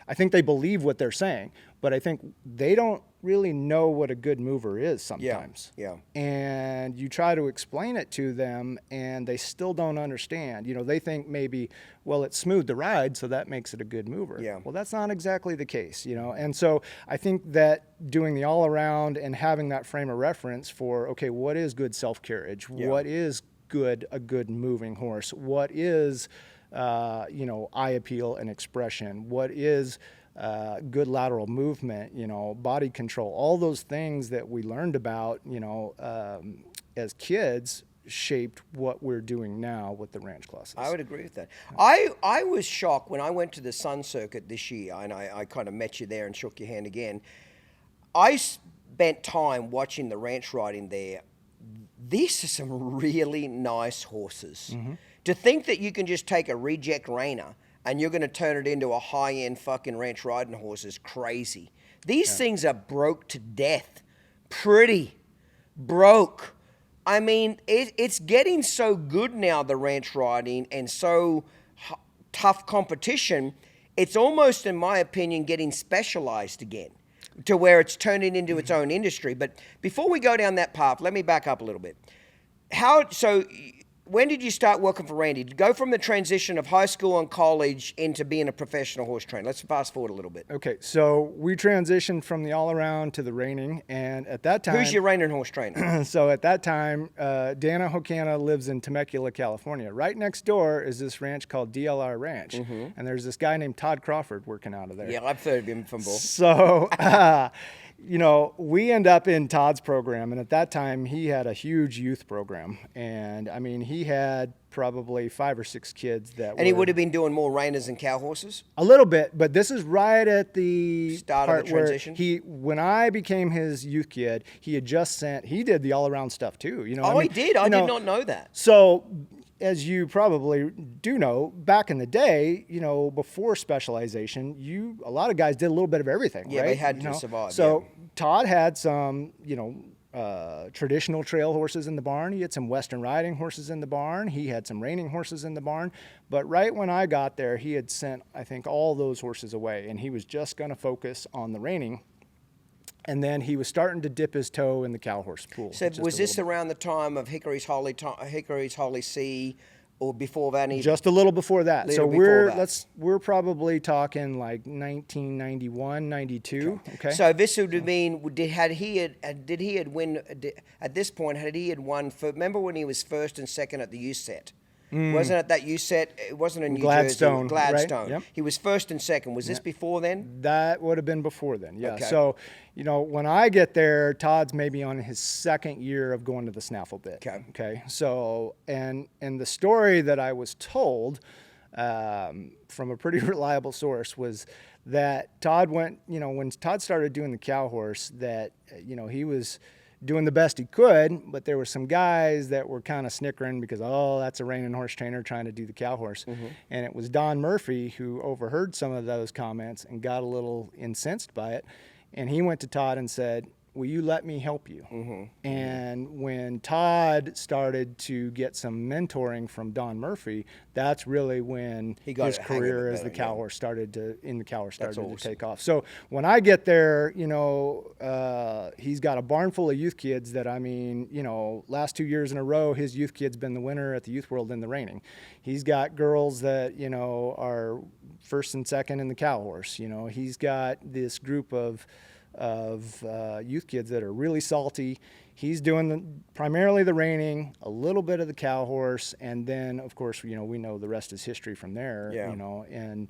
I think they believe what they're saying, but I think they don't really know what a good mover is sometimes. And you try to explain it to them, and they still don't understand. They think maybe, well, it's smooth to ride, so that makes it a good mover. Well, that's not exactly the case, And so I think that doing the all-around and having that frame of reference for, okay, what is good self-carriage? What is a good moving horse? What is eye appeal and expression? What is good lateral movement, body control, all those things that we learned about, as kids shaped what we're doing now with the ranch classes. I would agree with that. I was shocked when I went to the Sun Circuit this year, and I kind of met you there and shook your hand again. I spent time watching the ranch riding there. These are some really nice horses. To think that you can just take a reject reiner and you're going to turn it into a high-end fucking ranch riding horse is crazy. These things are broke to death. Pretty. Broke. I mean, it's getting so good now, the ranch riding, and so tough competition, it's almost, in my opinion, getting specialized again to where it's turning into its own industry. But before we go down that path, let me back up a little bit. When did you start working for Randy? Did you go from the transition of high school and college into being a professional horse trainer? Let's fast forward a little bit. Okay, so we transitioned from the all-around to the reining, and at that time... Who's your reining horse trainer? So at that time, Dana Hokana lives in Temecula, California. Right next door is this ranch called DLR Ranch, and there's this guy named Todd Crawford working out of there. Yeah, I've heard of him from both. So... we end up in Todd's program, and at that time he had a huge youth program, and I mean he had probably 5 or 6 kids that. And he would have been doing more reiners and cow horses. A little bit, but this is right at the start of the transition. When I became his youth kid, he had just he did the all around stuff too. He did. I did not know that. So. as you probably do know, back in the day, before specialization, a lot of guys did a little bit of everything. Yeah, right? they had to survive. So Todd had some, traditional trail horses in the barn. He had some Western riding horses in the barn. He had some reining horses in the barn. But right when I got there, he had sent, I think, all those horses away, and he was just going to focus on the reining. And then he was starting to dip his toe in the cow horse pool. So was this around the time of Hickory's Holy See, or before that? Just a little before that. So that. we're probably talking like 1991, 92. Okay. So this would have been had he won at this point? Had he had won? Remember when he was first and second at the USET? Wasn't it that USET? It wasn't in New Gladstone, Jersey. Gladstone. Right? Yep. He was first and second. Was this before then? That would have been before then. Yeah. Okay. So, when I get there, Todd's maybe on his second year of going to the Snaffle Bit. Okay. Okay. So, and the story that I was told from a pretty reliable source was that Todd went, when Todd started doing the cow horse, that, he was doing the best he could, but there were some guys that were kind of snickering because, that's a reining horse trainer trying to do the cow horse. Mm-hmm. And it was Don Murphy who overheard some of those comments and got a little incensed by it. And he went to Todd and said, will you let me help you? Mm-hmm. And when Todd started to get some mentoring from Don Murphy, that's really when his career as the cow horse started to take off. So when I get there, he's got a barn full of youth kids that, last 2 years in a row, his youth kid's been the winner at the Youth World in the reining. He's got girls that, are first and second in the cow horse. He's got this group of youth kids that are really salty. He's doing primarily the reining, a little bit of the cow horse, and then of course we know the rest is history from there. Yeah. And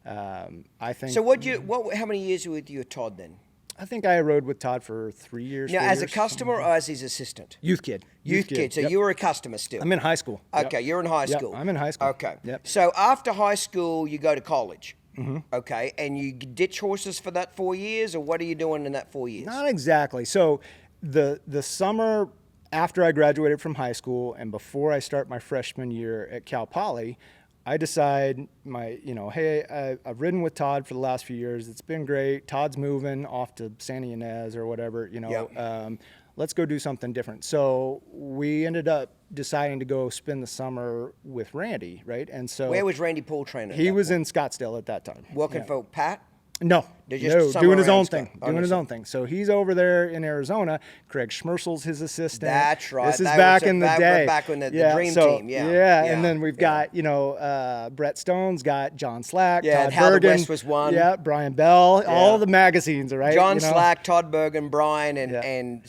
I think. So how many years were you with Todd then? I think I rode with Todd for 3 years. Now, as a customer or as his assistant? Youth kid. Youth kid. So yep. you were a customer still? I'm in high school. Okay, you're in high school. Yep, I'm in high school. Okay. Yep. So after high school, you go to college. Mm-hmm. Okay, and you ditch horses for that 4 years, or what are you doing in that 4 years? Not exactly. So the summer after I graduated from high school and before I start my freshman year at Cal Poly, I decide hey, I've ridden with Todd for the last few years. It's been great. Todd's moving off to Santa Ynez or whatever, Yep. Let's go do something different. So we ended up deciding to go spend the summer with Randy, right? And so where was Randy Poole training? He was in Scottsdale at that time. Working for Pat? No, They're just doing his own somewhere thing. around Doing his own thing. So he's over there in Arizona. Craig Schmersel's his assistant. That's right. This is back in the day. Back when the Dream Team, yeah. Yeah, and then we've got, Brett Stone's got John Slack, yeah, Todd How Bergen. the West was won. Yeah, Brian Bell, all the magazines, right? John Slack, Todd Bergen, Brian, and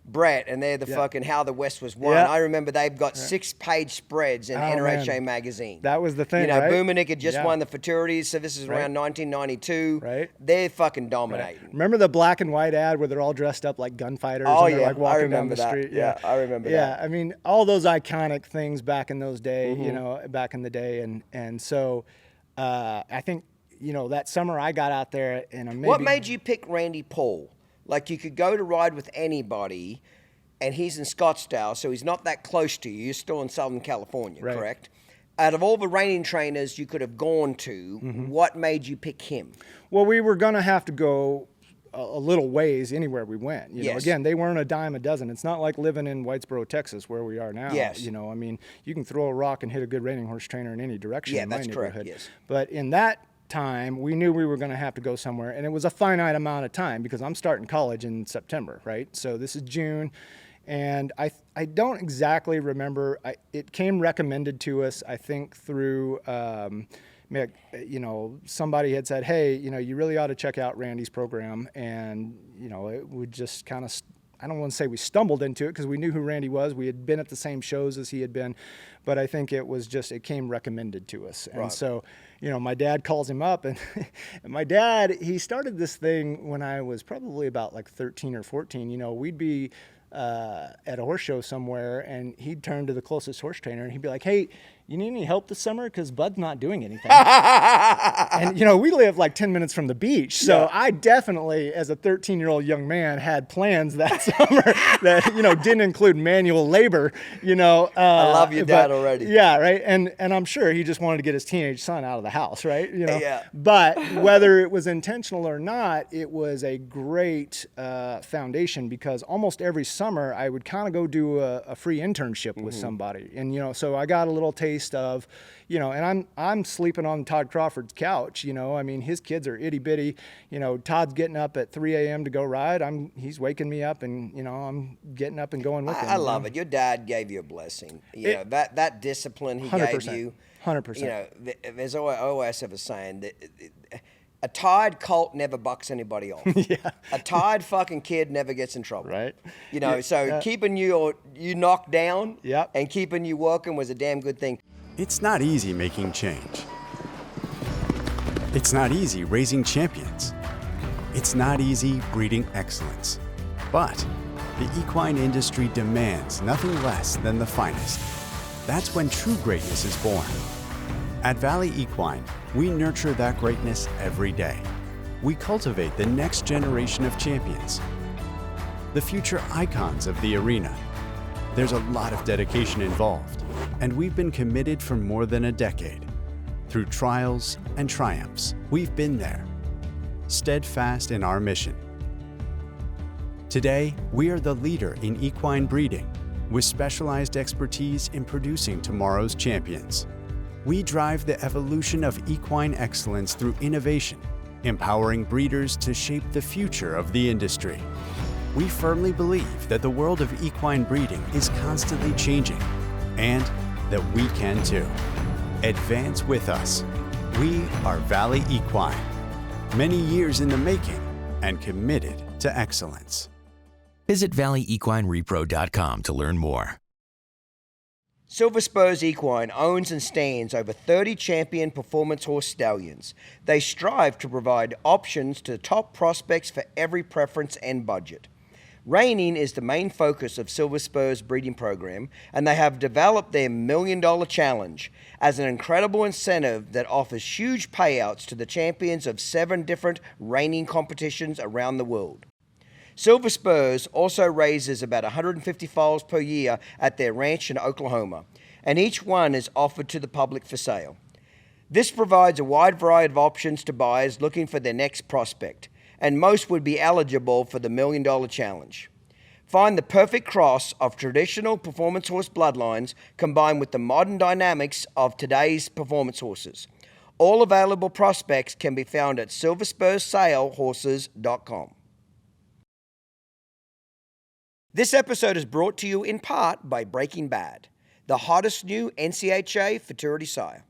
Brett, and they're the fucking How the West Was Won. Yeah. I remember they've got 6-page spreads in NRHA magazine. That was the thing, right? right? Bumenick had just won the futurities, so this is around 1992. Right. They're fucking dominating. Right. Remember the black and white ad where they're all dressed up like gunfighters and they're like walking I remember down the that. street? Yeah, I remember that. Yeah, I mean, all those iconic things back in those days, back in the day. And so I think, that summer I got out there and What made you pick Randy Poole? Like, you could go to ride with anybody, and he's in Scottsdale, so he's not that close to you. You're still in Southern California, right. Correct? Out of all the reining trainers you could have gone to, what made you pick him? Well, we were going to have to go a little ways anywhere we went. You know, again, they weren't a dime a dozen. It's not like living in Whitesboro, Texas, where we are now. Yes. I mean, you can throw a rock and hit a good reining horse trainer in any direction in my that's neighborhood. correct, yes. But in that time, we knew we were going to have to go somewhere, and it was a finite amount of time because I'm starting college in September, right? So this is June. And I don't exactly remember. It came recommended to us, I think, through, somebody had said, hey, you really ought to check out Randy's program. And, it would just kind of, I don't want to say we stumbled into it because we knew who Randy was. We had been at the same shows as he had been. But I think it was just, it came recommended to us. And so, my dad calls him up. And, and my dad, he started this thing when I was probably about like 13 or 14. We'd be at a horse show somewhere, and he'd turn to the closest horse trainer and he'd be like, hey, you need any help this summer? Because Bud's not doing anything. And, we live like 10 minutes from the beach. So I definitely, as a 13-year-old young man, had plans that summer that, didn't include manual labor, I love your dad already. Yeah, right. And I'm sure he just wanted to get his teenage son out of the house, right? Yeah. But whether it was intentional or not, it was a great foundation, because almost every summer I would kind of go do a free internship with somebody. And, so I got a little taste of, and I'm sleeping on Todd Crawford's couch, his kids are itty bitty, Todd's getting up at 3 a.m. to go ride. He's waking me up, and, I'm getting up and going with him. I love it. Your dad gave you a blessing. That discipline he 100%, gave you. 100%. There's always have a saying that a tired colt never bucks anybody off. A tired fucking kid never gets in trouble. Right. Keeping you knocked down Yep. and keeping you working was a damn good thing. It's not easy making change. It's not easy raising champions. It's not easy breeding excellence. But the equine industry demands nothing less than the finest. That's when true greatness is born. At Valley Equine, we nurture that greatness every day. We cultivate the next generation of champions, the future icons of the arena. There's a lot of dedication involved, and we've been committed for more than a decade. Through trials and triumphs, we've been there, steadfast in our mission. Today, we are the leader in equine breeding, with specialized expertise in producing tomorrow's champions. We drive the evolution of equine excellence through innovation, empowering breeders to shape the future of the industry. We firmly believe that the world of equine breeding is constantly changing, and that we can too. Advance with us. We are Valley Equine, many years in the making and committed to excellence. Visit valleyequinerepro.com to learn more. Silver Spurs Equine owns and stands over 30 champion performance horse stallions. They strive to provide options to top prospects for every preference and budget. Reining is the main focus of Silver Spurs breeding program, and they have developed their $1 Million Challenge as an incredible incentive that offers huge payouts to the champions of 7 different reining competitions around the world. Silver Spurs also raises about 150 foals per year at their ranch in Oklahoma, and each one is offered to the public for sale. This provides a wide variety of options to buyers looking for their next prospect, and most would be eligible for the $1 Million Challenge. Find the perfect cross of traditional performance horse bloodlines combined with the modern dynamics of today's performance horses. All available prospects can be found at silverspurssalehorses.com. This episode is brought to you in part by Breaking Bad, the hottest new NCHA futurity sire.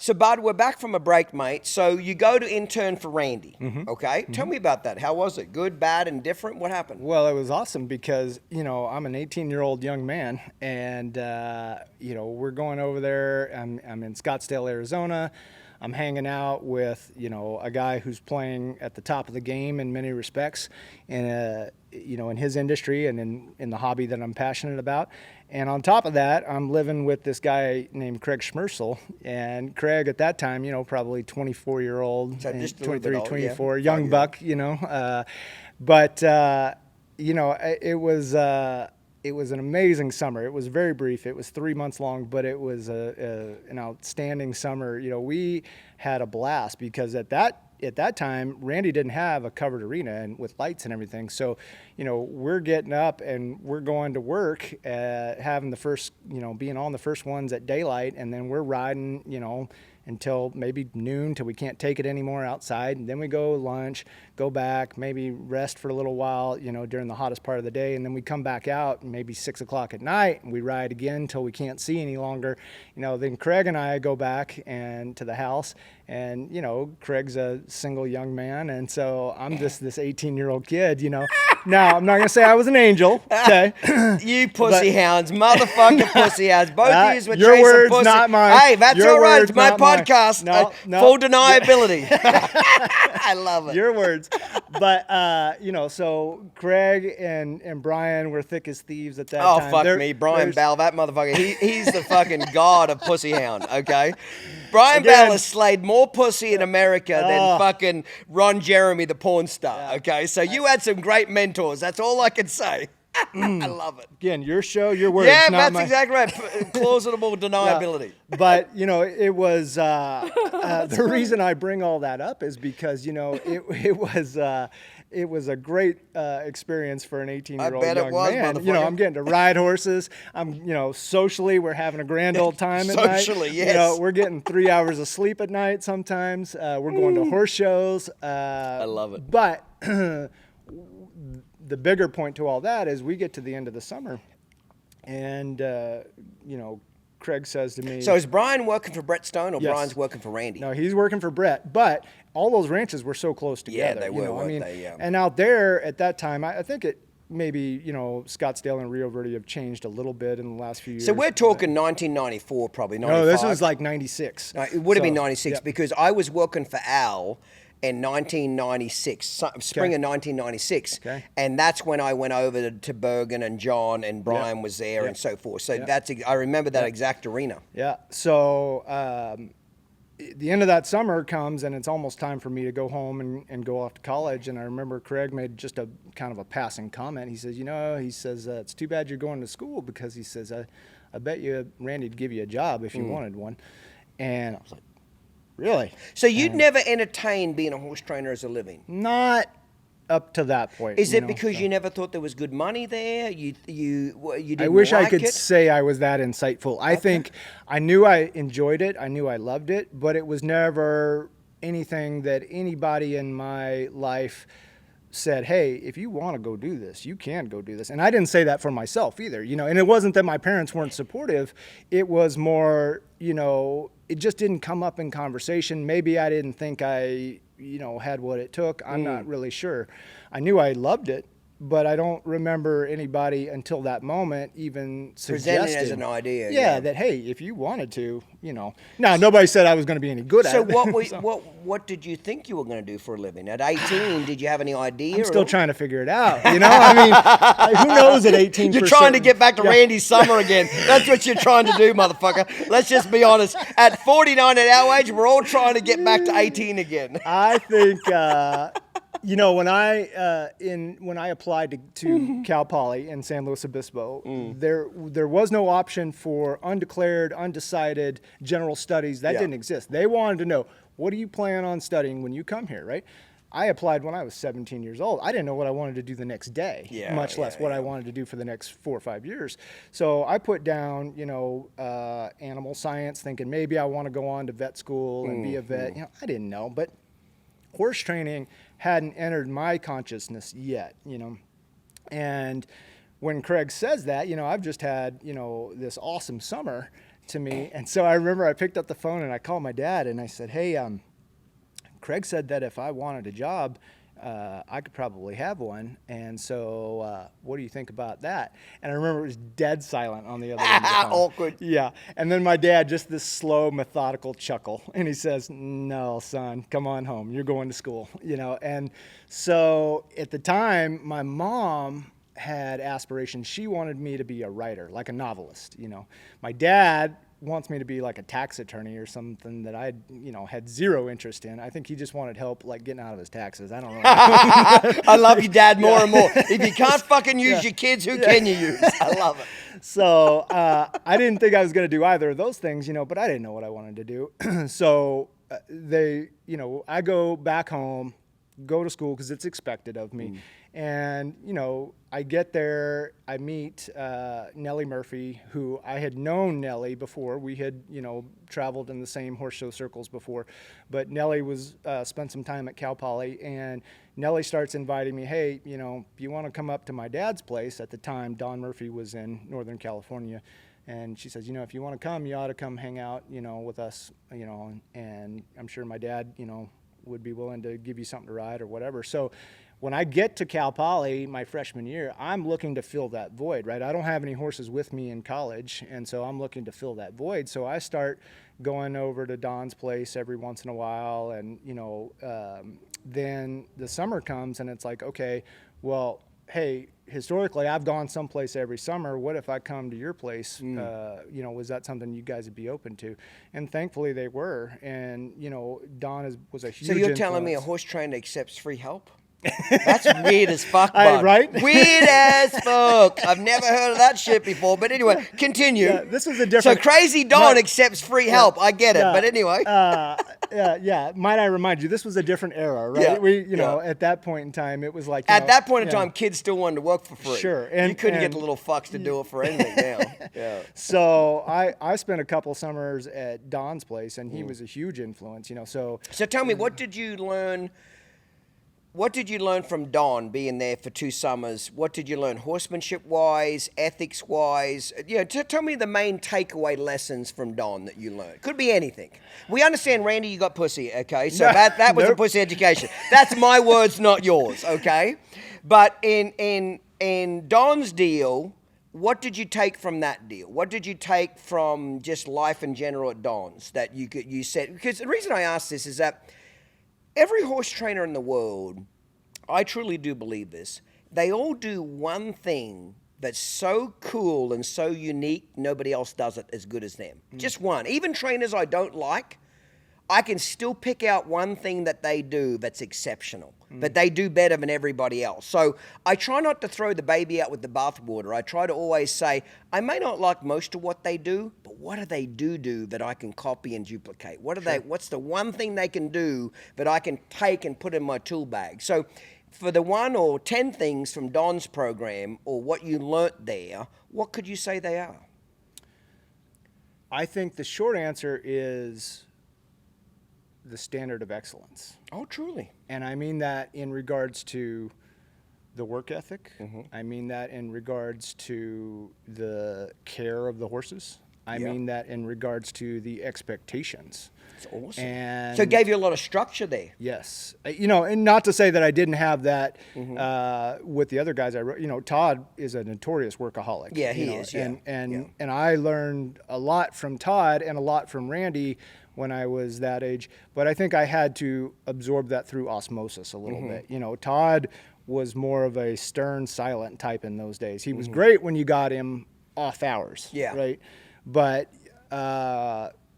So, Bud, we're back from a break, mate. So you go to intern for Randy, okay? Tell me about that. How was it? Good, bad, and different? What happened? Well, it was awesome because, I'm an 18-year-old young man, and, we're going over there. I'm in Scottsdale, Arizona. I'm hanging out with, a guy who's playing at the top of the game in many respects, in his industry and in the hobby that I'm passionate about. And on top of that, I'm living with this guy named Craig Schmersel. And Craig, at that time, probably 24-year-old, So just a 23, little bit old, 24, yeah. young buck, It was an amazing summer. It was very brief. It was 3 months long, but it was an outstanding summer. We had a blast because at that time, Randy didn't have a covered arena and with lights and everything. So, we're getting up and we're going to work, having the first, being on the first ones at daylight, and then we're riding, until maybe noon till we can't take it anymore outside. And then we go lunch, go back, maybe rest for a little while, during the hottest part of the day. And then we come back out maybe 6 o'clock at night and we ride again till we can't see any longer. Then Craig and I go back and to the house And, you know, Craig's a single young man, and so I'm just this 18-year-old kid, you know. Now, I'm not going to say I was an angel, okay? You pussy hounds, motherfucking pussy hounds. Both of you were your chasing words, pussy. not mine. Hey, that's Your all right. words, It's my not mine. podcast. No. Full deniability. I love it. Your words. But, you know, so Craig and Brian were thick as thieves at that time. Oh, fuck me. Brian Bell, that motherfucker. He's the fucking god of pussy hound, okay? Brian Bell has slayed more pussy in America than fucking Ron Jeremy, the porn star, okay? So you had some great mentors. That's all I can say. I love it. Again, your show, your words, Yeah, not that's mine. exactly right. Plausible deniability. Yeah. But, you know, it was, the reason I bring all that up is because, you know, it was a great experience for an 18-year-old I bet young it was, man. motherfucker. You know, I'm getting to ride horses. You know, socially, we're having a grand old time at night. Socially, yes. You know, we're getting 3 hours of sleep at night sometimes. We're going to horse shows. I love it. But the bigger point to all that is we get to the end of the summer, and, you know, Craig says to me... So is Brian working for Brett Stone or Yes. Brian's working for Randy? No, he's working for Brett, but all those ranches were so close together. Yeah, they were, you know? weren't they? Yeah. And out there at that time, I think it maybe, you know, Scottsdale and Rio Verde have changed a little bit in the last few years. So we're talking 1994, probably 95. No, this was like 96. No, it would have been So, 96 yeah. because I was working for Al in 1996, spring of 1996. Okay. And that's when I went over to Bergen and John and Brian was there and so forth. So I remember that exact arena. Yeah. So the end of that summer comes, and it's almost time for me to go home and go off to college. And I remember Craig made just a kind of a passing comment. He says, you know, it's too bad you're going to school because he says, I bet you Randy'd give you a job if you wanted one. And I was like, really? So you'd never entertained being a horse trainer as a living? Not up to that point. Is it because you never thought there was good money there? You didn't I wish like I could it? say I was that insightful. I think I knew I enjoyed it. I knew I loved it, but it was never anything that anybody in my life said, hey, if you want to go do this, you can go do this. And I didn't say that for myself either, you know, and it wasn't that my parents weren't supportive. It was more, you know, it just didn't come up in conversation. Maybe I didn't think I, you know, had what it took. I'm not really sure. I knew I loved it, but I don't remember anybody until that moment even suggesting. Presenting as an idea. Yeah, that, hey, if you wanted to, you know. Now, nobody said I was going to be any good at it. So what did you think you were going to do for a living? At 18, did you have any idea? I'm still trying to figure it out, you know? I mean, who knows at 18? You're trying to get back to Randy's summer again. That's what you're trying to do, motherfucker. Let's just be honest. At 49 at our age, we're all trying to get back to 18 again. I think, you know, when I applied to Cal Poly in San Luis Obispo, there was no option for undeclared, undecided general studies. That didn't exist. They wanted to know, what do you plan on studying when you come here, right? I applied when I was 17 years old. I didn't know what I wanted to do the next day, much less what I wanted to do for the next 4 or 5 years. So I put down, you know, animal science, thinking maybe I want to go on to vet school and be a vet. You know, I didn't know, but horse training hadn't entered my consciousness yet, you know. And when Craig says that, you know, I've just had, you know, this awesome summer to me. And so I remember I picked up the phone and I called my dad and I said, hey, Craig said that if I wanted a job, I could probably have one. And so what do you think about that? And I remember it was dead silent on the other end of the phone. Awkward. Yeah. And then my dad, just this slow, methodical chuckle. And he says, no, son, come on home. You're going to school, you know. And so at the time, my mom had aspirations. She wanted me to be a writer, like a novelist, you know. My dad wants me to be like a tax attorney or something that I, you know, had zero interest in. I think he just wanted help, like getting out of his taxes. I don't know. I love you, Dad, more and more. If you can't fucking use your kids, who can you use? I love it. So I didn't think I was going to do either of those things, you know, but I didn't know what I wanted to do. So they, you know, I go back home, go to school because it's expected of me. And, you know, I get there, I meet Nellie Murphy, who I had known Nellie before. We had, you know, traveled in the same horse show circles before. But Nellie was spent some time at Cal Poly, and Nellie starts inviting me, hey, you know, if you want to come up to my dad's place. At the time, Don Murphy was in Northern California. And she says, you know, if you want to come, you ought to come hang out, you know, with us, you know, and I'm sure my dad, you know, would be willing to give you something to ride or whatever. So when I get to Cal Poly my freshman year, I'm looking to fill that void, right? I don't have any horses with me in college, and so I'm looking to fill that void. So I start going over to Don's place every once in a while, and, you know, then the summer comes and it's like, okay, well, hey, historically I've gone someplace every summer. What if I come to your place? You know, was that something you guys would be open to? And thankfully they were. And, you know, Don was a huge So you're influence. telling me a horse trainer accepts free help? That's weird as fuck, Bud. Right? Weird as fuck. I've never heard of that shit before. But anyway, continue. Yeah, this was a different. So Crazy Don accepts free help. I get it. Yeah. But anyway. Yeah. Might I remind you, this was a different era, right? Yeah. We, you know, at that point in time, it was like. At that point in time, kids still wanted to work for free. Sure. And you couldn't get the little fucks to do it for anything now. Yeah. So I spent a couple summers at Don's place, and he was a huge influence, you know. So tell me, what did you learn? What did you learn from Don being there for 2 summers? What did you learn horsemanship-wise, ethics-wise? You know, tell me the main takeaway lessons from Don that you learned. Could be anything. We understand, Randy, you got pussy, okay? So that was a pussy education. That's my words, not yours, okay? But in Don's deal, what did you take from that deal? What did you take from just life in general at Don's that you said? Because the reason I ask this is that every horse trainer in the world, I truly do believe this, they all do one thing that's so cool and so unique, nobody else does it as good as them. Just one. Even trainers I don't like, I can still pick out one thing that they do that's exceptional, that they do better than everybody else. So I try not to throw the baby out with the bathwater. I try to always say, I may not like most of what they do, but what do they do that I can copy and duplicate? What's the one thing they can do that I can take and put in my tool bag? So for the 1 or 10 things from Don's program or what you learnt there, what could you say they are? I think the short answer is the standard of excellence. Oh, truly. And I mean that in regards to the work ethic. I mean that in regards to the care of the horses. I mean that in regards to the expectations. That's awesome. And so it gave you a lot of structure there. Yes. You know, and not to say that I didn't have that with the other guys I wrote. You know, Todd is a notorious workaholic. Yeah, he know, is. Yeah. And I learned a lot from Todd and a lot from Randy when I was that age. But I think I had to absorb that through osmosis a little bit. You know, Todd was more of a stern, silent type in those days. He was great when you got him off hours. Yeah. Right. But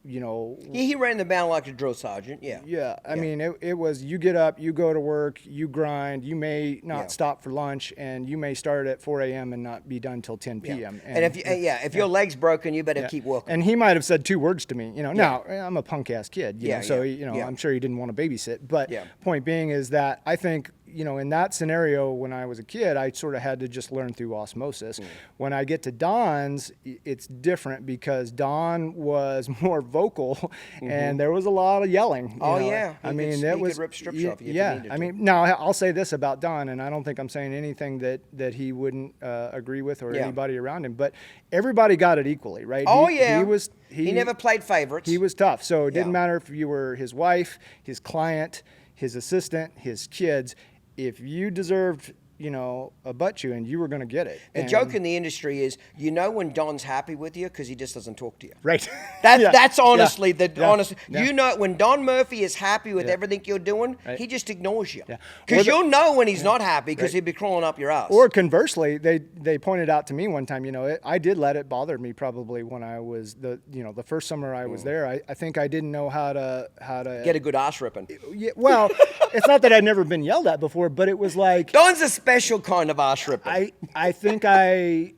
you know. He ran the band like a drill sergeant. Yeah. Yeah. I mean, it was you get up, you go to work, you grind. You may not stop for lunch, and you may start at 4 a.m. and not be done till 10 p.m. And if your leg's broken, you better keep working. And he might have said 2 words to me. You know, now I'm a punk ass kid. You know, so you know, I'm sure he didn't want to babysit. But point being is that I think, you know, in that scenario when I was a kid, I sort of had to just learn through osmosis. When I get to Don's, it's different because Don was more vocal, and there was a lot of yelling. Oh, know? yeah. I mean, it was rip strips off you. Yeah, I mean, now I'll say this about Don, and I don't think I'm saying anything that he wouldn't agree with or anybody around him, but everybody got it equally, right? Oh, He never played favorites. He was tough, so it didn't matter if you were his wife, his client, his assistant, his kids. If you deserved, you know, a butt chewing, you were going to get it. The joke in the industry is, you know, when Don's happy with you because he just doesn't talk to you. Right. That's honestly honest. Yeah. You know, when Don Murphy is happy with everything you're doing, he just ignores you. Yeah. Because you'll know when he's not happy because he'll be crawling up your ass. Or conversely, they pointed out to me one time, you know, I did let it bother me probably when I was the first summer I was there. I think I didn't know how to get a good ass ripping. Yeah, well, it's not that I'd never been yelled at before, but it was like Don's a special kind of ass ripping. I think I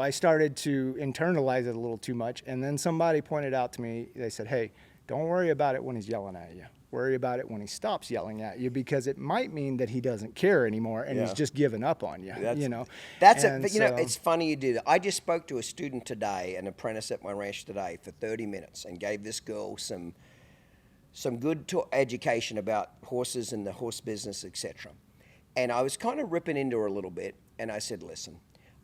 started to internalize it a little too much, and then somebody pointed out to me, they said, hey, don't worry about it when he's yelling at you. Worry about it when he stops yelling at you, because it might mean that he doesn't care anymore and he's just given up on you. You know, it's funny you do that. I just spoke to a student today, an apprentice at my ranch today, for 30 minutes, and gave this girl some good education about horses and the horse business, etc. And I was kind of ripping into her a little bit, and I said, listen,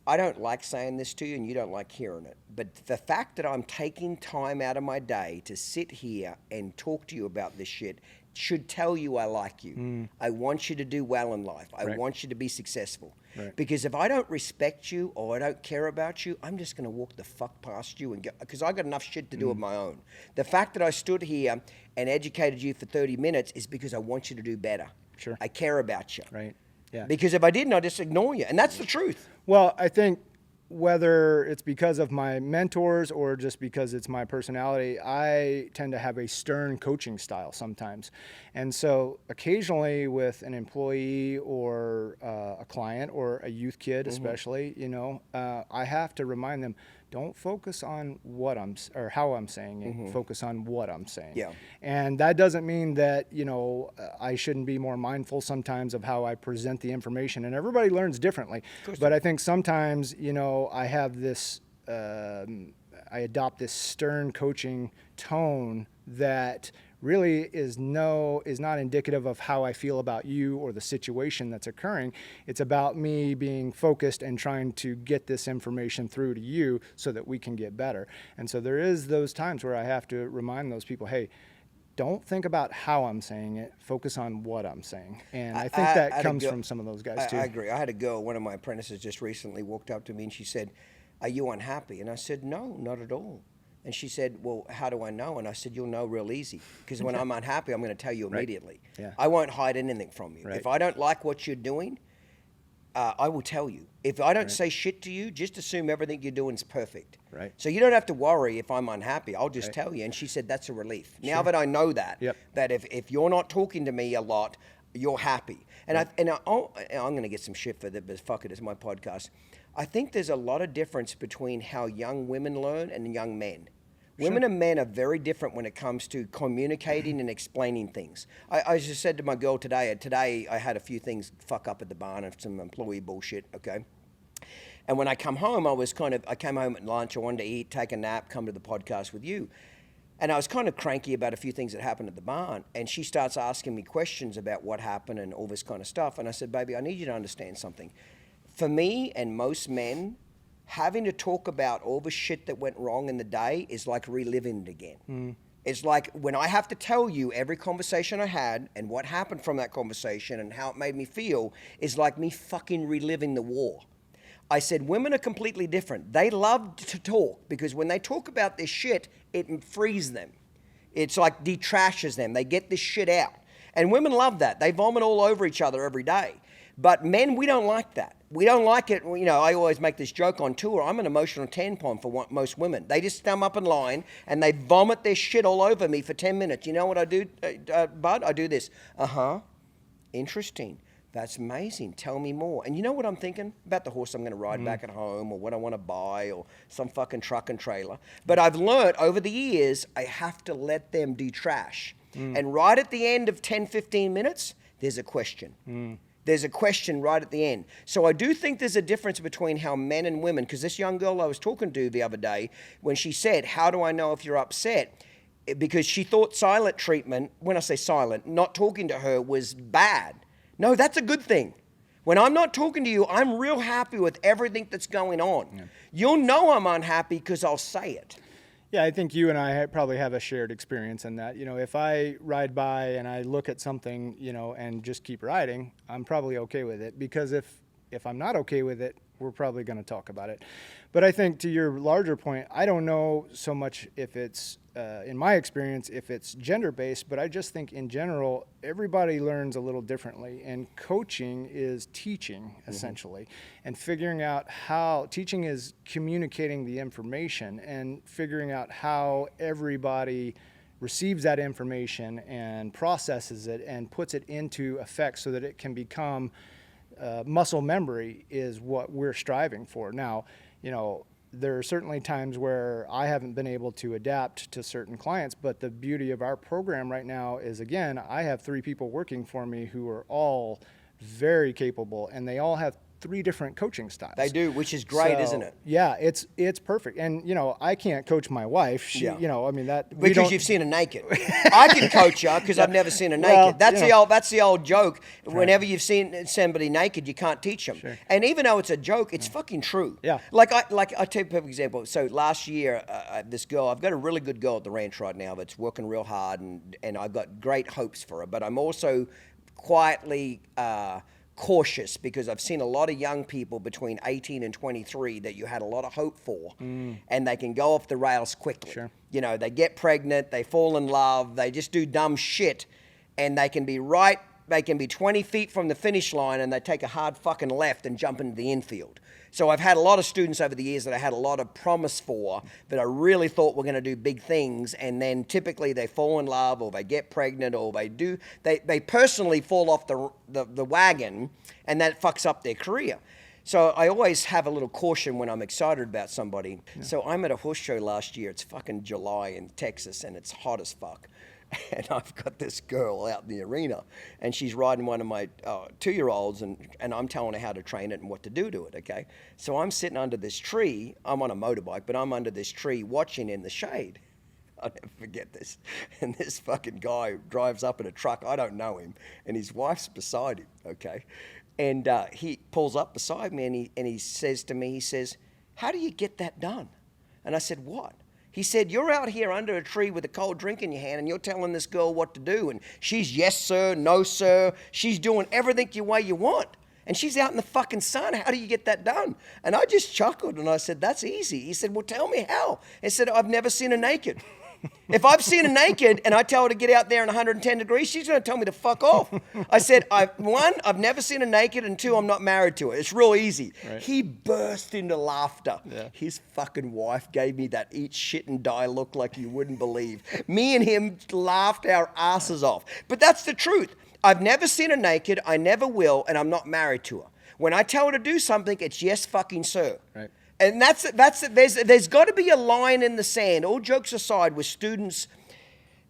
I don't like saying this to you and you don't like hearing it, but the fact that I'm taking time out of my day to sit here and talk to you about this shit should tell you I like you. I want you to do well in life. I want you to be successful. Right. Because if I don't respect you or I don't care about you, I'm just going to walk the fuck past you and go, because I got enough shit to do of my own. The fact that I stood here and educated you for 30 minutes is because I want you to do better. Sure. I care about you. Right. Yeah. Because if I didn't, I'd just ignore you. And that's the truth. Well, I think whether it's because of my mentors or just because it's my personality, I tend to have a stern coaching style sometimes. And so occasionally with an employee or a client or a youth kid especially, you know, I have to remind them, don't focus on what or how I'm saying it, focus on what I'm saying. Yeah. And that doesn't mean that, you know, I shouldn't be more mindful sometimes of how I present the information, and everybody learns differently. But I think sometimes, you know, I have this, I adopt this stern coaching tone that really is not indicative of how I feel about you or the situation that's occurring. It's about me being focused and trying to get this information through to you so that we can get better. And so there is those times where I have to remind those people, hey, don't think about how I'm saying it, focus on what I'm saying. And I think that comes from some of those guys too. I agree. I had a girl, one of my apprentices just recently walked up to me and she said, "Are you unhappy?" And I said, "No, not at all." And she said, "Well, how do I know?" And I said, "You'll know real easy. Because when I'm unhappy, I'm going to tell you immediately. Yeah. I won't hide anything from you. Right. If I don't like what you're doing, I will tell you. If I don't say shit to you, just assume everything you're doing is perfect. Right. So you don't have to worry if I'm unhappy. I'll just tell you." And she said, "That's a relief. Now that I know that, that if you're not talking to me a lot, you're happy." And I'm going to get some shit for that, but fuck it, it's my podcast. I think there's a lot of difference between how young women learn and young men. Women and men are very different when it comes to communicating and explaining things. I just said to my girl today I had a few things fuck up at the barn and some employee bullshit, okay? And when I come home, I came home at lunch, I wanted to eat, take a nap, come to the podcast with you. And I was kind of cranky about a few things that happened at the barn. And she starts asking me questions about what happened and all this kind of stuff. And I said, "Baby, I need you to understand something. For me and most men, having to talk about all the shit that went wrong in the day is like reliving it again. It's like when I have to tell you every conversation I had and what happened from that conversation and how it made me feel is like me fucking reliving the war." I said, women are completely different. They love to talk because when they talk about this shit, it frees them. It's like detrashes them. They get this shit out. And women love that. They vomit all over each other every day. But men, we don't like that. We don't like it. You know, I always make this joke on tour. I'm an emotional tampon for most women. They just stand up in line and they vomit their shit all over me for 10 minutes. You know what I do, Bud? I do this. Interesting. That's amazing. Tell me more. And you know what I'm thinking? About the horse I'm going to ride back at home or what I want to buy or some fucking truck and trailer. But I've learned over the years, I have to let them detrash. And right at the end of 10, 15 minutes, there's a question. There's a question right at the end. So I do think there's a difference between how men and women, because this young girl I was talking to the other day, when she said, "How do I know if you're upset?" Because she thought silent treatment, when I say silent, not talking to her was bad. No, that's a good thing. When I'm not talking to you, I'm real happy with everything that's going on. Yeah. You'll know I'm unhappy because I'll say it. Yeah, I think you and I probably have a shared experience in that. You know, if I ride by and I look at something, you know, and just keep riding, I'm probably okay with it. Because if I'm not okay with it, we're probably going to talk about it. But I think to your larger point, I don't know so much if it's, in my experience, if it's gender-based, but I just think in general, everybody learns a little differently. And coaching is teaching, essentially. And figuring out how, teaching is communicating the information and figuring out how everybody receives that information and processes it and puts it into effect so that it can become muscle memory is what we're striving for. Now, you know, there are certainly times where I haven't been able to adapt to certain clients, but the beauty of our program right now is, again, I have 3 people working for me who are all very capable, and they all have 3 different coaching styles. They do, which is great, isn't it? Yeah, it's perfect. And, you know, I can't coach my wife. She, you know, I mean, that... Because you've seen her naked. I can coach her because I've never seen her naked. Well, that's the old joke. Whenever you've seen somebody naked, you can't teach them. Sure. And even though it's a joke, it's fucking true. Yeah. Like I'll tell you a perfect example. So last year, this girl, I've got a really good girl at the ranch right now that's working real hard, and I've got great hopes for her. But I'm also quietly... cautious because I've seen a lot of young people between 18 and 23 that you had a lot of hope for, and they can go off the rails quickly. Sure. You know, they get pregnant, they fall in love, they just do dumb shit, and they can be 20 feet from the finish line and they take a hard fucking left and jump into the infield. So I've had a lot of students over the years that I had a lot of promise for that I really thought were going to do big things, and then typically they fall in love or they get pregnant or they personally fall off the wagon, and that fucks up their career. So I always have a little caution when I'm excited about somebody. Yeah. So I'm at a horse show last year. It's fucking July in Texas and it's hot as fuck. And I've got this girl out in the arena, and she's riding one of my 2-year-olds, and I'm telling her how to train it and what to do to it, okay? So I'm sitting under this tree. I'm on a motorbike, but I'm under this tree watching in the shade. I'll never forget this. And this fucking guy drives up in a truck. I don't know him, and his wife's beside him, okay? And he pulls up beside me, and he says to me, he says, "How do you get that done?" And I said, "What?" He said, "You're out here under a tree with a cold drink in your hand and you're telling this girl what to do. And she's yes, sir, no, sir. She's doing everything your way you want. And she's out in the fucking sun. How do you get that done?" And I just chuckled and I said, "That's easy." He said, "Well, tell me how." I said, "I've never seen her naked. If I've seen her naked and I tell her to get out there in 110 degrees, she's going to tell me to fuck off." I said, one, I've never seen her naked, and 2, I'm not married to her. It's real easy. Right. He burst into laughter. Yeah. His fucking wife gave me that eat shit and die look like you wouldn't believe. Me and him laughed our asses off. But that's the truth. I've never seen her naked, I never will, and I'm not married to her. When I tell her to do something, it's yes fucking sir. Right. And there's got to be a line in the sand. All jokes aside, with students,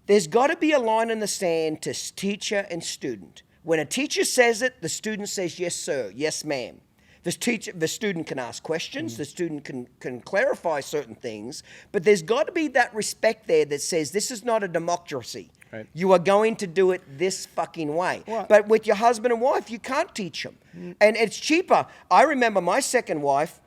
there's got to be a line in the sand to teacher and student. When a teacher says it, the student says yes, sir, yes, ma'am. The student can ask questions. The student can clarify certain things. But there's got to be that respect there that says this is not a democracy. Right. You are going to do it this fucking way. Well, but with your husband and wife, you can't teach them. And it's cheaper. I remember my second wife,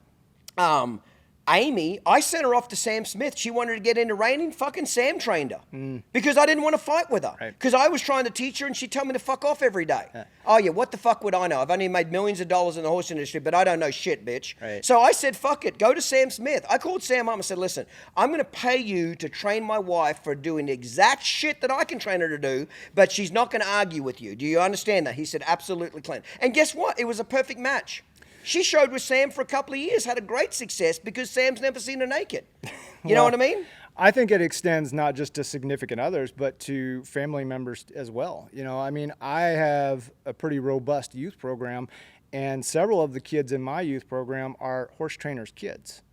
Amy, I sent her off to Sam Smith. She wanted to get into reining. Fucking Sam trained her because I didn't want to fight with her because I was trying to teach her and she'd tell me to fuck off every day. Oh yeah, what the fuck would I know? I've only made millions of dollars in the horse industry, but I don't know shit, bitch. Right. So I said, fuck it, go to Sam Smith. I called Sam up and said, "Listen, I'm going to pay you to train my wife for doing the exact shit that I can train her to do, but she's not going to argue with you. Do you understand that?" He said, "Absolutely, Clint." And guess what? It was a perfect match. She showed with Sam for a couple of years, had a great success because Sam's never seen her naked. You know what I mean? I think it extends not just to significant others, but to family members as well. You know, I mean, I have a pretty robust youth program, and several of the kids in my youth program are horse trainers' kids.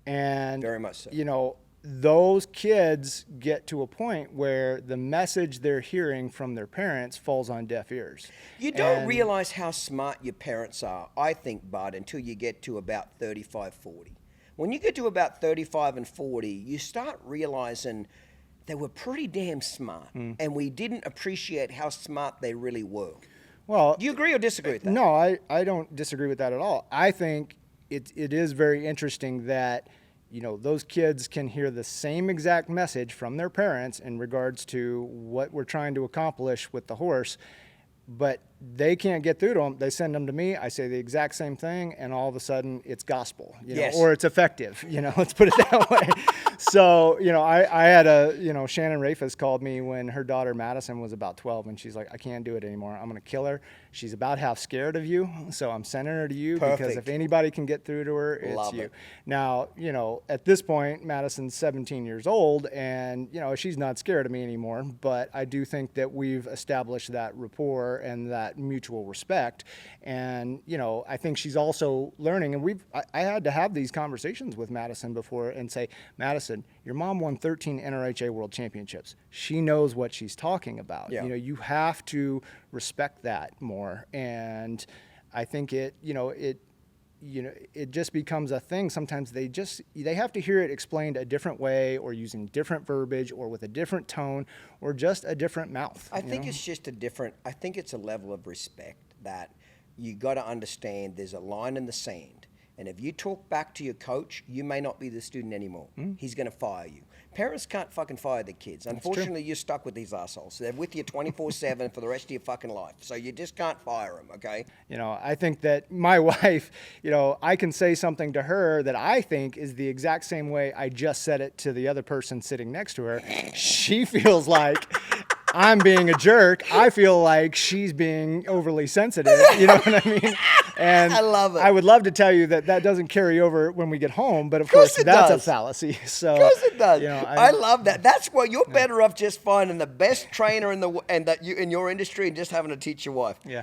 And, very much so. You know, those kids get to a point where the message they're hearing from their parents falls on deaf ears. You don't realize how smart your parents are, I think, Bud, until you get to about 35, 40. When you get to about 35 and 40, you start realizing they were pretty damn smart, and we didn't appreciate how smart they really were. Well, do you agree or disagree with that? No, I don't disagree with that at all. I think it is very interesting that, you know, those kids can hear the same exact message from their parents in regards to what we're trying to accomplish with the horse, but they can't get through to them. They send them to me. I say the exact same thing, and all of a sudden it's gospel, you know, or it's effective, you know, let's put it that way. So, you know, I had Shannon Rafus called me when her daughter Madison was about 12, and she's like, "I can't do it anymore. I'm going to kill her. She's about half scared of you, so I'm sending her to you." Perfect. Because if anybody can get through to her, it's you. Now, you know, at this point, Madison's 17 years old, and, you know, she's not scared of me anymore, but I do think that we've established that rapport and that mutual respect. And, you know, I think she's also learning, and I had to have these conversations with Madison before and say, "Madison, your mom won 13 NRHA World Championships. She knows what she's talking about. Yeah. You know, you have to respect that more." And I think it just becomes a thing. Sometimes they have to hear it explained a different way, or using different verbiage, or with a different tone, or just a different mouth. I think it's just I think it's a level of respect that you got to understand. There's a line in the sand. And if you talk back to your coach, you may not be the student anymore. He's going to fire you. Parents can't fucking fire their kids. Unfortunately, you're stuck with these assholes. They're with you 24/7 for the rest of your fucking life. So you just can't fire them, okay? I think that my wife, I can say something to her that I think is the exact same way I just said it to the other person sitting next to her. She feels like I'm being a jerk. I feel like she's being overly sensitive. You know what I mean? And I love it. I would love to tell you that doesn't carry over when we get home, but of course that's a fallacy. So, of course it does. I love that. That's why you're better off just finding the best trainer in your industry and just having to teach your wife. Yeah.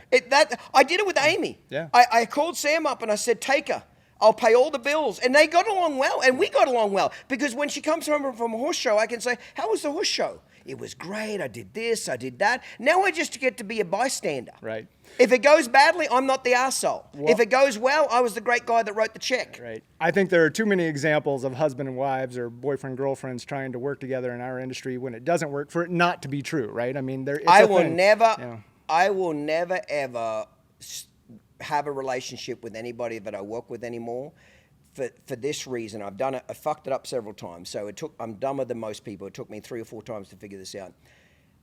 I did it with Amy. Yeah. I called Sam up and I said, take her. I'll pay all the bills. And they got along well, and we got along well. Because when she comes home from a horse show, I can say, how was the horse show? It was great. I did this. I did that. Now I just get to be a bystander. Right. If it goes badly, I'm not the arsehole. If it goes well, I was the great guy that wrote the check. Right. I think there are too many examples of husband and wives or boyfriend girlfriends trying to work together in our industry when it doesn't work, for it not to be true, right? I mean, I will never ever have a relationship with anybody that I work with anymore. For this reason, I've done it. I fucked it up several times. So I'm dumber than most people. It took me 3 or 4 times to figure this out.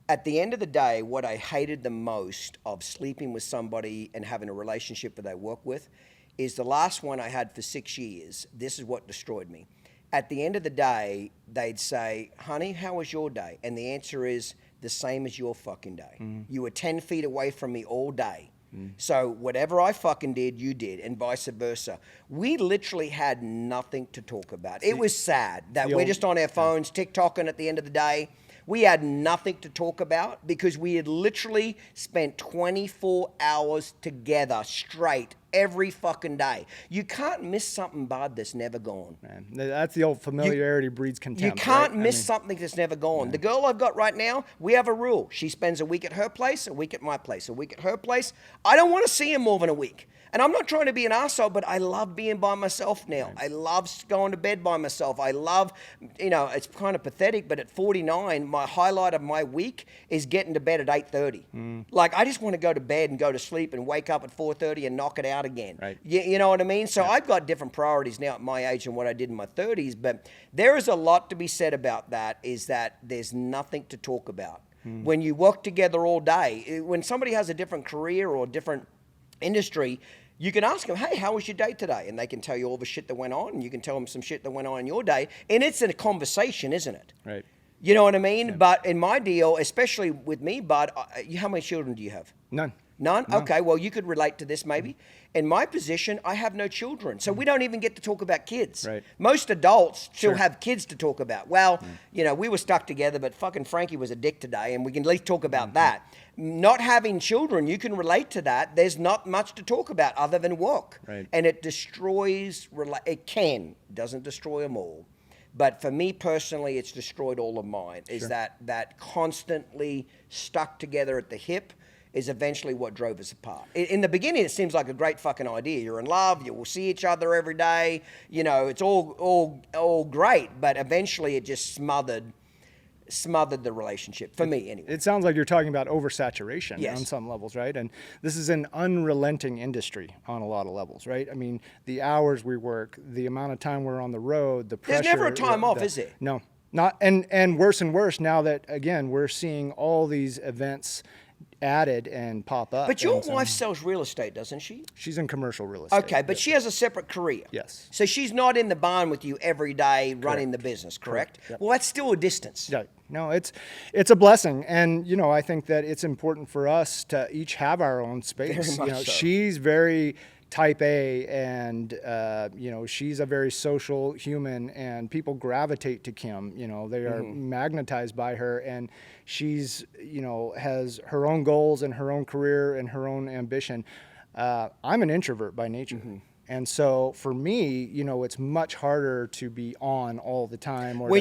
At the end of the day, what I hated the most of sleeping with somebody and having a relationship that I work with is the last one I had for 6 years. This is what destroyed me. At the end of the day, they'd say, honey, how was your day? And the answer is the same as your fucking day. You were 10 feet away from me all day. So whatever I fucking did, you did, and vice versa. We literally had nothing to talk about. It was sad that we're just on our phones, TikToking at the end of the day. We had nothing to talk about because we had literally spent 24 hours together straight every fucking day. You can't miss something, Bud, that's never gone. Man, that's the old familiarity breeds contempt. You can't miss something that's never gone. The girl I've got right now, we have a rule. She spends a week at her place, a week at my place, a week at her place. I don't want to see her more than a week. And I'm not trying to be an arsehole, but I love being by myself now. I love going to bed by myself. I love, it's kind of pathetic, but at 49, my highlight of my week is getting to bed at 8:30. Like, I just want to go to bed and go to sleep and wake up at 4:30 and knock it out again. Right. You know what I mean? So I've got different priorities now at my age than what I did in my 30s, but there is a lot to be said about that, is that there's nothing to talk about. When you work together all day, when somebody has a different career or a different industry, you can ask them, hey, how was your day today? And they can tell you all the shit that went on, and you can tell them some shit that went on in your day. And it's a conversation, isn't it? Right. You know what I mean? Yeah. But in my deal, especially with me, Bud, how many children do you have? None. None? No. Okay, well, you could relate to this maybe. In my position, I have no children. So we don't even get to talk about kids. Right. Most adults still have kids to talk about. Well, we were stuck together, but fucking Frankie was a dick today, and we can at least talk about that. Not having children, you can relate to that. There's not much to talk about other than work. Right. And it destroys, doesn't destroy them all. But for me personally, it's destroyed all of mine, is that constantly stuck together at the hip is eventually what drove us apart. In the beginning, it seems like a great fucking idea. You're in love, you will see each other every day, it's all great, but eventually it just smothered the relationship, for me anyway. It sounds like you're talking about oversaturation Yes. on some levels, right? And this is an unrelenting industry on a lot of levels, right? I mean, the hours we work, the amount of time we're on the road, the pressure. There's never a time off, is there? No, not, and worse and worse now that, again, we're seeing all these events added and pop up. But your wife sells real estate, doesn't she? She's in commercial real estate. Okay, but she has a separate career. Yes. So she's not in the barn with you every day running the business, correct? Yep. Well, that's still a distance. Yeah. No, it's a blessing, and I think that it's important for us to each have our own space. Very much so. She's very type A, and she's a very social human, and people gravitate to Kim. They are magnetized by her, and she's has her own goals and her own career and her own ambition. I'm an introvert by nature. And so for me, it's much harder to be on all the time. Or for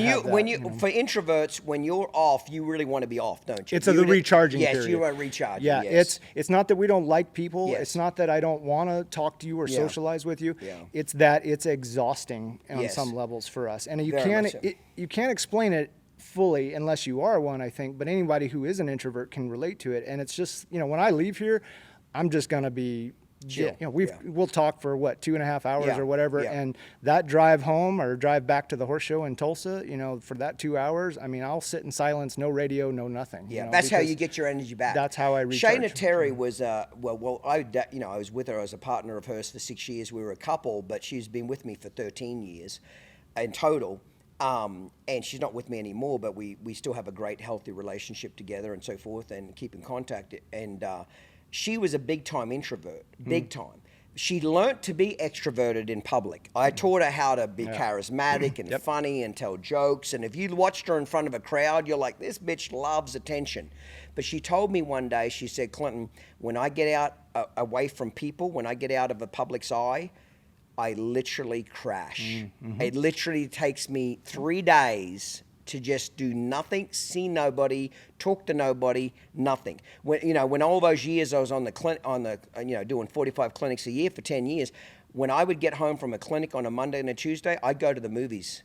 introverts, when you're off, you really want to be off, don't you? It's the recharging period. Yes, you are recharging. Yeah, yes. It's not that we don't like people. Yes. It's not that I don't want to talk to you or socialize with you. Yeah. It's that it's exhausting on some levels for us, and you can't explain it fully unless you are one, I think. But anybody who is an introvert can relate to it. And it's just, when I leave here, I'm just gonna be. Chill. We'll talk for 2.5 hours or whatever, and that drive home or drive back to the horse show in Tulsa, for that 2 hours, I mean, I'll sit in silence, no radio, no nothing. Yeah, that's how you get your energy back. That's how I recharge. Shayna Terry was I was with her as a partner of hers for 6 years. We were a couple, but she's been with me for 13 years in total. And she's not with me anymore, but we still have a great, healthy relationship together and so forth, and keep in contact. And she was a big-time introvert, big time. She learnt to be extroverted in public. I taught her how to be charismatic and funny and tell jokes. And if you watched her in front of a crowd, you're like, this bitch loves attention. But she told me one day, she said, Clinton, when I get out away from people, when I get out of the public's eye, I literally crash. It literally takes me 3 days to just do nothing, see nobody, talk to nobody, nothing. When all those years I was on the doing 45 clinics a year for 10 years, when I would get home from a clinic on a Monday and a Tuesday, I'd go to the movies.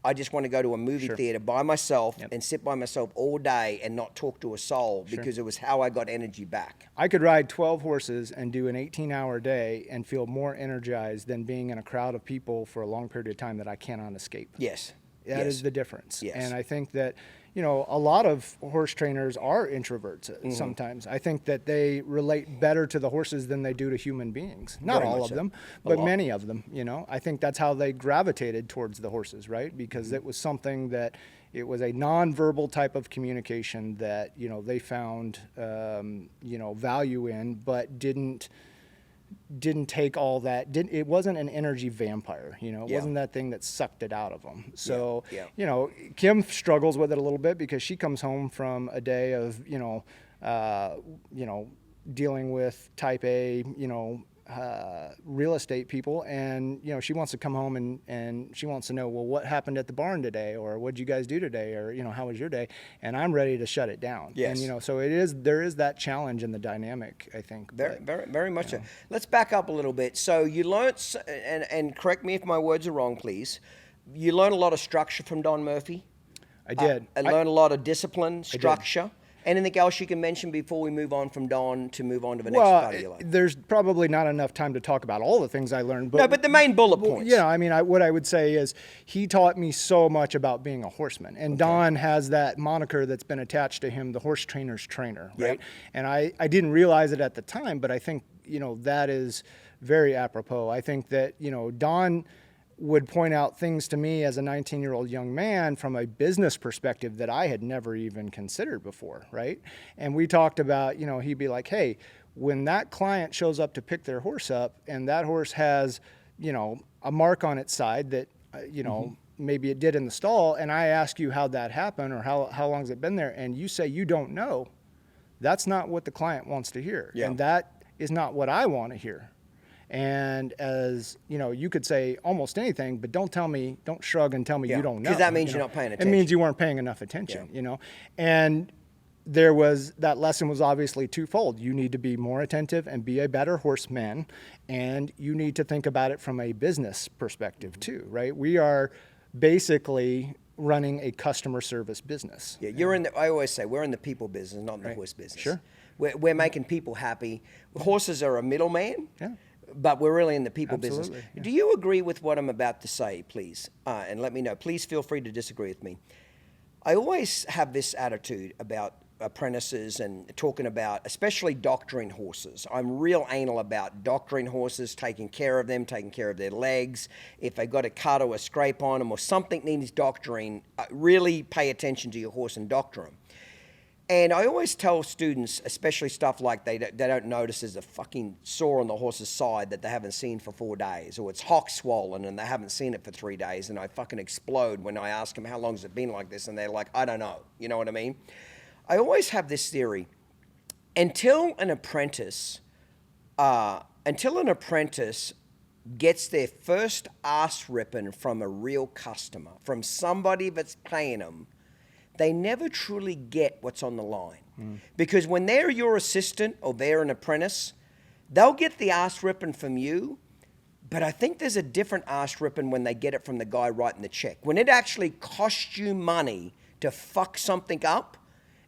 I just want to go to a movie theater by myself and sit by myself all day and not talk to a soul because it was how I got energy back. I could ride 12 horses and do an 18-hour day and feel more energized than being in a crowd of people for a long period of time that I cannot escape. Yes. That is the difference. Yes. And I think that, a lot of horse trainers are introverts sometimes. I think that they relate better to the horses than they do to human beings. Not all of them, but many of them, I think that's how they gravitated towards the horses, right? Because it was something that it was a nonverbal type of communication that, they found, value in, but didn't take all that. It wasn't an energy vampire, It wasn't that thing that sucked it out of them. So, Kim struggles with it a little bit because she comes home from a day of, dealing with type A, real estate people, and she wants to come home and she wants to know, well, what happened at the barn today, or what'd you guys do today, or how was your day? And I'm ready to shut it down. Yes. And so there is that challenge in the dynamic, I think. Very much so. Let's back up a little bit. So you learnt, and correct me if my words are wrong, please. You learned a lot of structure from Don Murphy. I did. I learned a lot of discipline, structure. Anything else you can mention before we move on from Don to move on to the next part of your life? There's probably not enough time to talk about all the things I learned. But the main bullet points. What I would say is he taught me so much about being a horseman. And Don has that moniker that's been attached to him, the horse trainer's trainer, right? Yep. And I didn't realize it at the time, but I think, that is very apropos. I think that, Don would point out things to me as a 19-year-old young man from a business perspective that I had never even considered before, right? And we talked about, he'd be like, hey, when that client shows up to pick their horse up and that horse has, a mark on its side that, maybe it did in the stall, and I ask you how'd that happen or how long has it been there, and you say you don't know, that's not what the client wants to hear. Yeah. And that is not what I want to hear. And as you could say almost anything, but don't shrug and tell me you don't know. Because that means you're not paying attention. It means you weren't paying enough attention, And that lesson was obviously twofold. You need to be more attentive and be a better horseman, and you need to think about it from a business perspective too, right? We are basically running a customer service business. Yeah, I always say we're in the people business, not in the horse business. Sure. We're making people happy. Horses are a middleman. Yeah. But we're really in the people business. Yeah. Do you agree with what I'm about to say, please? And let me know. Please feel free to disagree with me. I always have this attitude about apprentices and talking about, especially doctoring horses. I'm real anal about doctoring horses, taking care of them, taking care of their legs. If they got a cut or a scrape on them or something needs doctoring, really pay attention to your horse and doctor them. And I always tell students, especially stuff like they don't notice there's a fucking sore on the horse's side that they haven't seen for 4 days, or it's hock swollen and they haven't seen it for 3 days, and I fucking explode when I ask them how long has it been like this, and they're like, I don't know. You know what I mean? I always have this theory. Until an apprentice gets their first ass ripping from a real customer, from somebody that's paying them, they never truly get what's on the line. Because when they're your assistant or they're an apprentice, they'll get the ass ripping from you, but I think there's a different ass ripping when they get it from the guy writing the check. When it actually costs you money to fuck something up,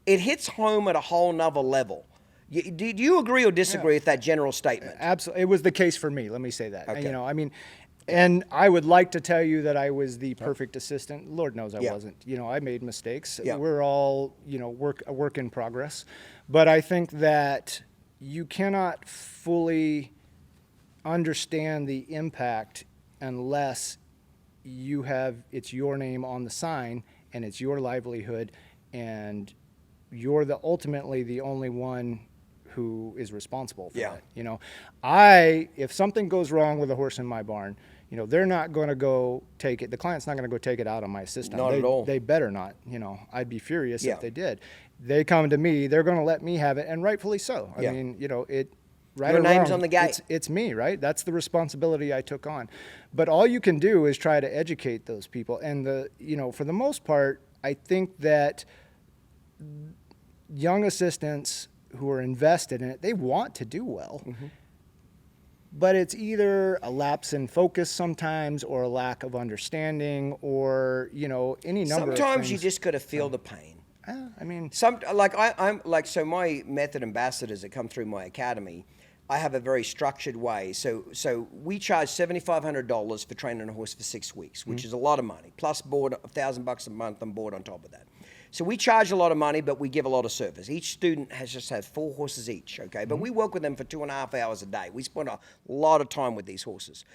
it hits home at a whole nother level. Do you agree or disagree with that general statement? Absolutely. It was the case for me, let me say that. Okay. You know, I mean, and I would like to tell you that I was the perfect assistant. Lord knows I wasn't. You know, I made mistakes. We're all, you know, a work in progress. But I think that you cannot fully understand the impact unless you have, it's your name on the sign and it's your livelihood and you're ultimately the only one who is responsible for it. You know, if something goes wrong with a horse in my barn, you know, they're not going to go take it. The client's not going to go take it out on my assistant. Not at all. They better not. You know, I'd be furious if they did. They come to me. They're going to let me have it, and rightfully so. I mean, you know, right Your or name's wrong, on the gate. It's me, right? That's the responsibility I took on. But all you can do is try to educate those people. And you know, for the most part, I think that young assistants who are invested in it, they want to do well. But it's either a lapse in focus sometimes or a lack of understanding or, you know, any number of things. Sometimes you just got to feel the pain. I mean, So my method ambassadors that come through my academy, I have a very structured way. So we charge $7,500 for training a horse for 6 weeks, which is a lot of money. Plus board $1,000 a month and board on top of that. So we charge a lot of money, but we give a lot of service. Each student has 4 horses each, okay? But we work with them for 2.5 hours a day. We spend a lot of time with these horses.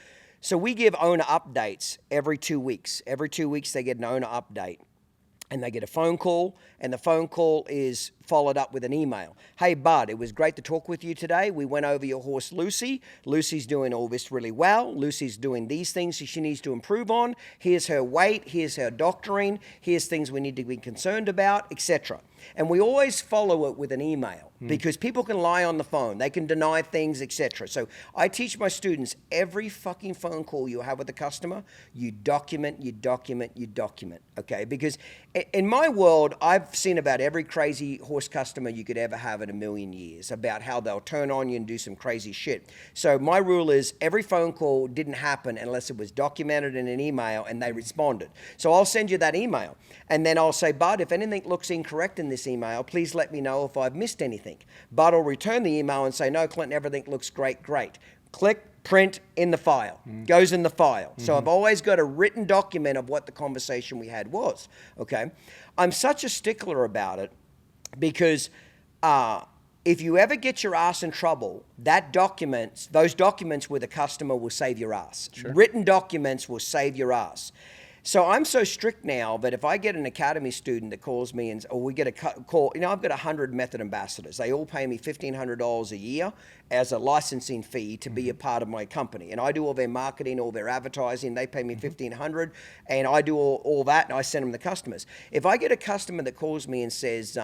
So we give owner updates every 2 weeks. Every 2 weeks they get an owner update. And they get a phone call, and the phone call is followed up with an email. Hey, Bud, it was great to talk with you today. We went over your horse, Lucy. Lucy's doing all this really well. Lucy's doing these things she needs to improve on. Here's her weight. Here's her doctoring. Here's things we need to be concerned about, etc. And we always follow it with an email because people can lie on the phone. They can deny things, etc. So I teach my students every fucking phone call you have with a customer, you document, okay? Because in my world, I've seen about every crazy horse customer you could ever have in a million years, about how they'll turn on you and do some crazy shit. So my rule is every phone call didn't happen unless it was documented in an email and they responded. So I'll send you that email and then I'll say, Bud, if anything looks incorrect in this email, please let me know if I've missed anything. Bud will return the email and say, no, Clinton, everything looks great. Click, print, in the file. Goes in the file. So I've always got a written document of what the conversation we had was, okay? I'm such a stickler about it because if you ever get your ass in trouble, those documents with a customer will save your ass. Sure. Written documents will save your ass. So I'm so strict now that if I get an academy student that calls me or we get a call, you know, I've got 100 method ambassadors. They all pay me $1,500 a year as a licensing fee to be a part of my company. And I do all their marketing, all their advertising. They pay me $1,500 and I do all that and I send them the customers. If I get a customer that calls me and says,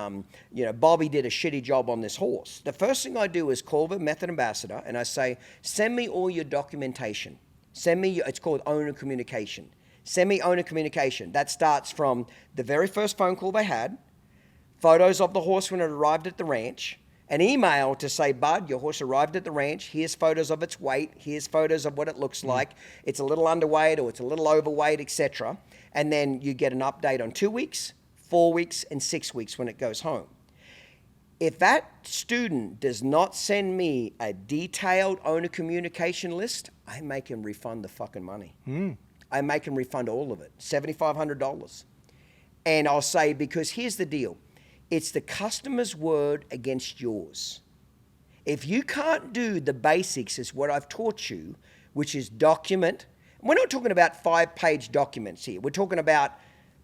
you know, Bobby did a shitty job on this horse, the first thing I do is call the method ambassador and I say, send me all your documentation. It's called owner communication. Send me owner communication. That starts from the very first phone call they had, photos of the horse when it arrived at the ranch, an email to say, Bud, your horse arrived at the ranch. Here's photos of its weight. Here's photos of what it looks like. It's a little underweight or it's a little overweight, etc. And then you get an update on 2 weeks, 4 weeks, and 6 weeks when it goes home. If that student does not send me a detailed owner communication list, I make him refund the fucking money. I make them refund all of it, $7,500. And I'll say, because here's the deal. It's the customer's word against yours. If you can't do the basics as what I've taught you, which is document, we're not talking about 5-page documents here. We're talking about,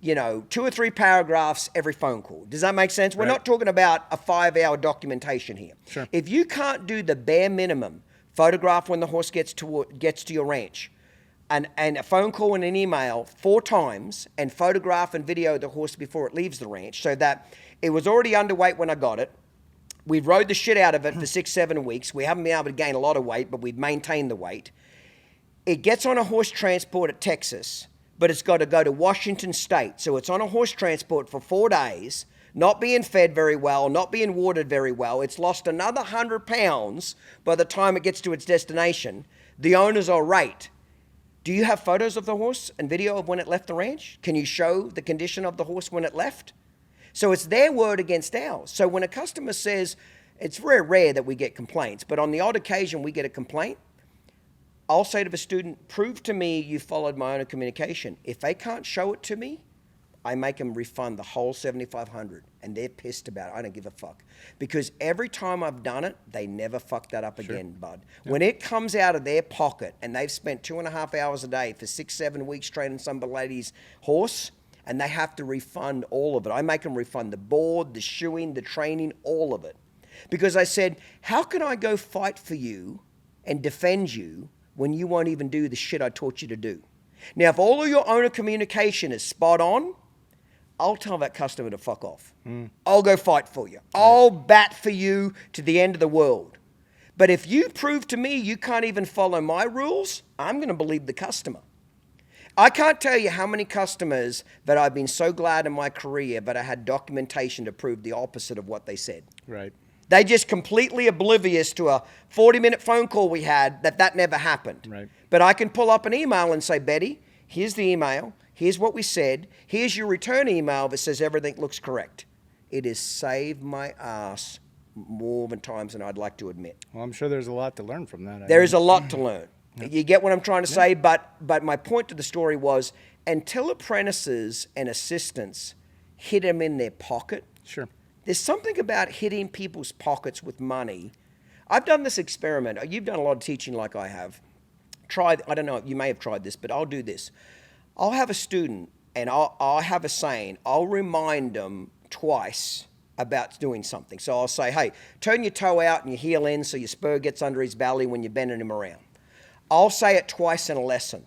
you know, 2 or 3 paragraphs every phone call. Does that make sense? We're not talking about a 5-hour documentation here. Sure. If you can't do the bare minimum, photograph when the horse gets to your ranch, and a phone call and an email 4 times, and photograph and video the horse before it leaves the ranch so that it was already underweight when I got it. We've rode the shit out of it for 6-7 weeks. We haven't been able to gain a lot of weight, but we've maintained the weight. It gets on a horse transport at Texas, but it's got to go to Washington State. So it's on a horse transport for 4 days, not being fed very well, not being watered very well. It's lost another 100 pounds by the time it gets to its destination. The owners are right. Do you have photos of the horse and video of when it left the ranch? Can you show the condition of the horse when it left? So it's their word against ours. So when a customer says, it's very rare that we get complaints, but on the odd occasion we get a complaint, I'll say to the student, prove to me you followed my owner communication. If they can't show it to me, I make them refund the whole $7,500, and they're pissed about it. I don't give a fuck. Because every time I've done it, they never fuck that up again, Bud. Yep. When it comes out of their pocket and they've spent 2.5 hours a day for 6-7 weeks training some lady's horse, and they have to refund all of it. I make them refund the board, the shoeing, the training, all of it. Because I said, how can I go fight for you and defend you when you won't even do the shit I taught you to do? Now, if all of your owner communication is spot on, I'll tell that customer to fuck off. I'll go fight for you. I'll bat for you to the end of the world. But if you prove to me you can't even follow my rules, I'm going to believe the customer. I can't tell you how many customers that I've been so glad in my career that I had documentation to prove the opposite of what they said. Right. They just completely oblivious to a 40-minute phone call we had that never happened. Right. But I can pull up an email and say, Betty, here's the email. Here's what we said. Here's your return email that says everything looks correct. It has saved my ass more than times than I'd like to admit. Well, I'm sure there's a lot to learn from that. There is a lot to learn. You get what I'm trying to say? But my point to the story was, until apprentices and assistants hit them in their pocket, Sure. There's something about hitting people's pockets with money. I've done this experiment. You've done a lot of teaching like I have. I don't know, you may have tried this, but I'll do this. I'll have a student and I'll have a saying. I'll remind them twice about doing something. So I'll say, hey, turn your toe out and your heel in so your spur gets under his belly when you're bending him around. I'll say it twice in a lesson.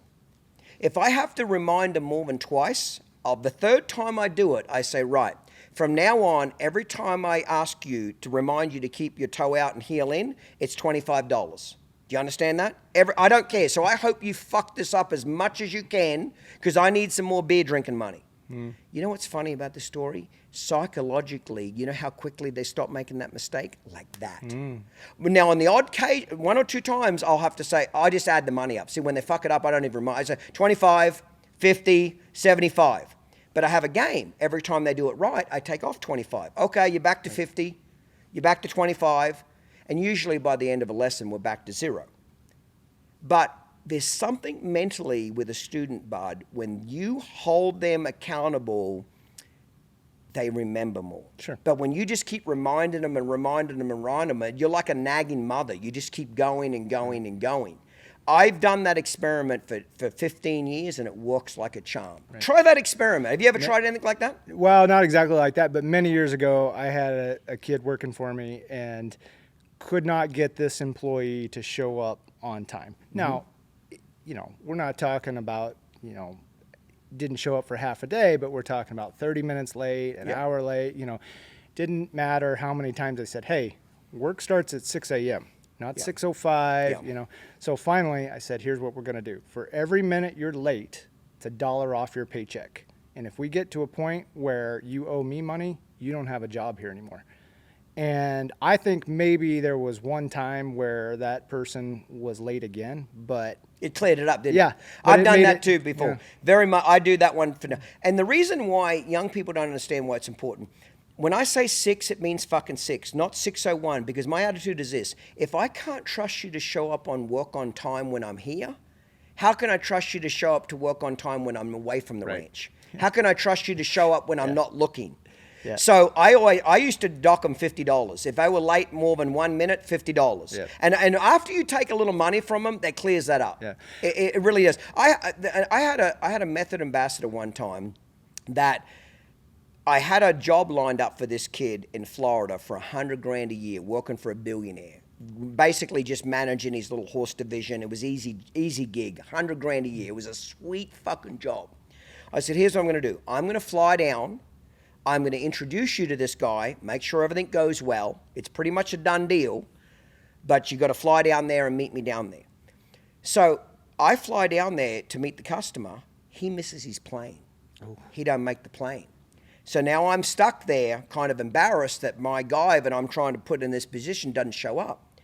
If I have to remind them more than twice, the third time I do it, I say, right, from now on, every time I ask you to remind you to keep your toe out and heel in, it's $25. Do you understand that? I don't care. So I hope you fuck this up as much as you can because I need some more beer drinking money. You know what's funny about the story? Psychologically, you know how quickly they stop making that mistake? Like that. Now, on the odd case, 1 or 2 times, I'll have to say, I just add the money up. See, when they fuck it up, I don't even remind. I say 25, 50, 75. But I have a game. Every time they do it right, I take off 25. Okay, you're back to 50. You're back to 25. And usually by the end of a lesson, we're back to 0. But there's something mentally with a student, Bud, when you hold them accountable, they remember more. Sure. But when you just keep reminding them, you're like a nagging mother. You just keep going and going and going. I've done that experiment for 15 years, and it works like a charm. Right. Try that experiment. Have you ever tried anything like that? Well, not exactly like that, but many years ago, I had a kid working for me and could not get this employee to show up on time. Now, you know, we're not talking about, you know, didn't show up for half a day, but we're talking about 30 minutes late, an hour late, you know. Didn't matter how many times I said, hey, work starts at 6 a.m., not 6:05, you know. So finally, I said, here's what we're going to do. For every minute you're late, it's $1 off your paycheck. And if we get to a point where you owe me money, you don't have a job here anymore. And I think maybe there was one time where that person was late again, but it cleared it up, didn't it? Yeah. I've done that too before. Yeah. Very much. I do that one for now. And the reason why young people don't understand why it's important, when I say 6, it means fucking 6, not 6:01, because my attitude is this. If I can't trust you to show up on work on time when I'm here, how can I trust you to show up to work on time when I'm away from the ranch? How can I trust you to show up when I'm not looking? Yeah. So I used to dock them $50. If they were late more than 1 minute, $50. Yeah. And after you take a little money from them, that clears that up. Yeah. It really does. I had a method ambassador one time that I had a job lined up for this kid in Florida for $100,000 a year, working for a billionaire. Basically just managing his little horse division. It was easy gig, $100,000 a year. It was a sweet fucking job. I said, here's what I'm going to do. I'm going to fly down. I'm going to introduce you to this guy, make sure everything goes well. It's pretty much a done deal, but you got to fly down there and meet me down there. So I fly down there to meet the customer. He misses his plane. Oh. He don't make the plane. So now I'm stuck there, kind of embarrassed that my guy that I'm trying to put in this position doesn't show up.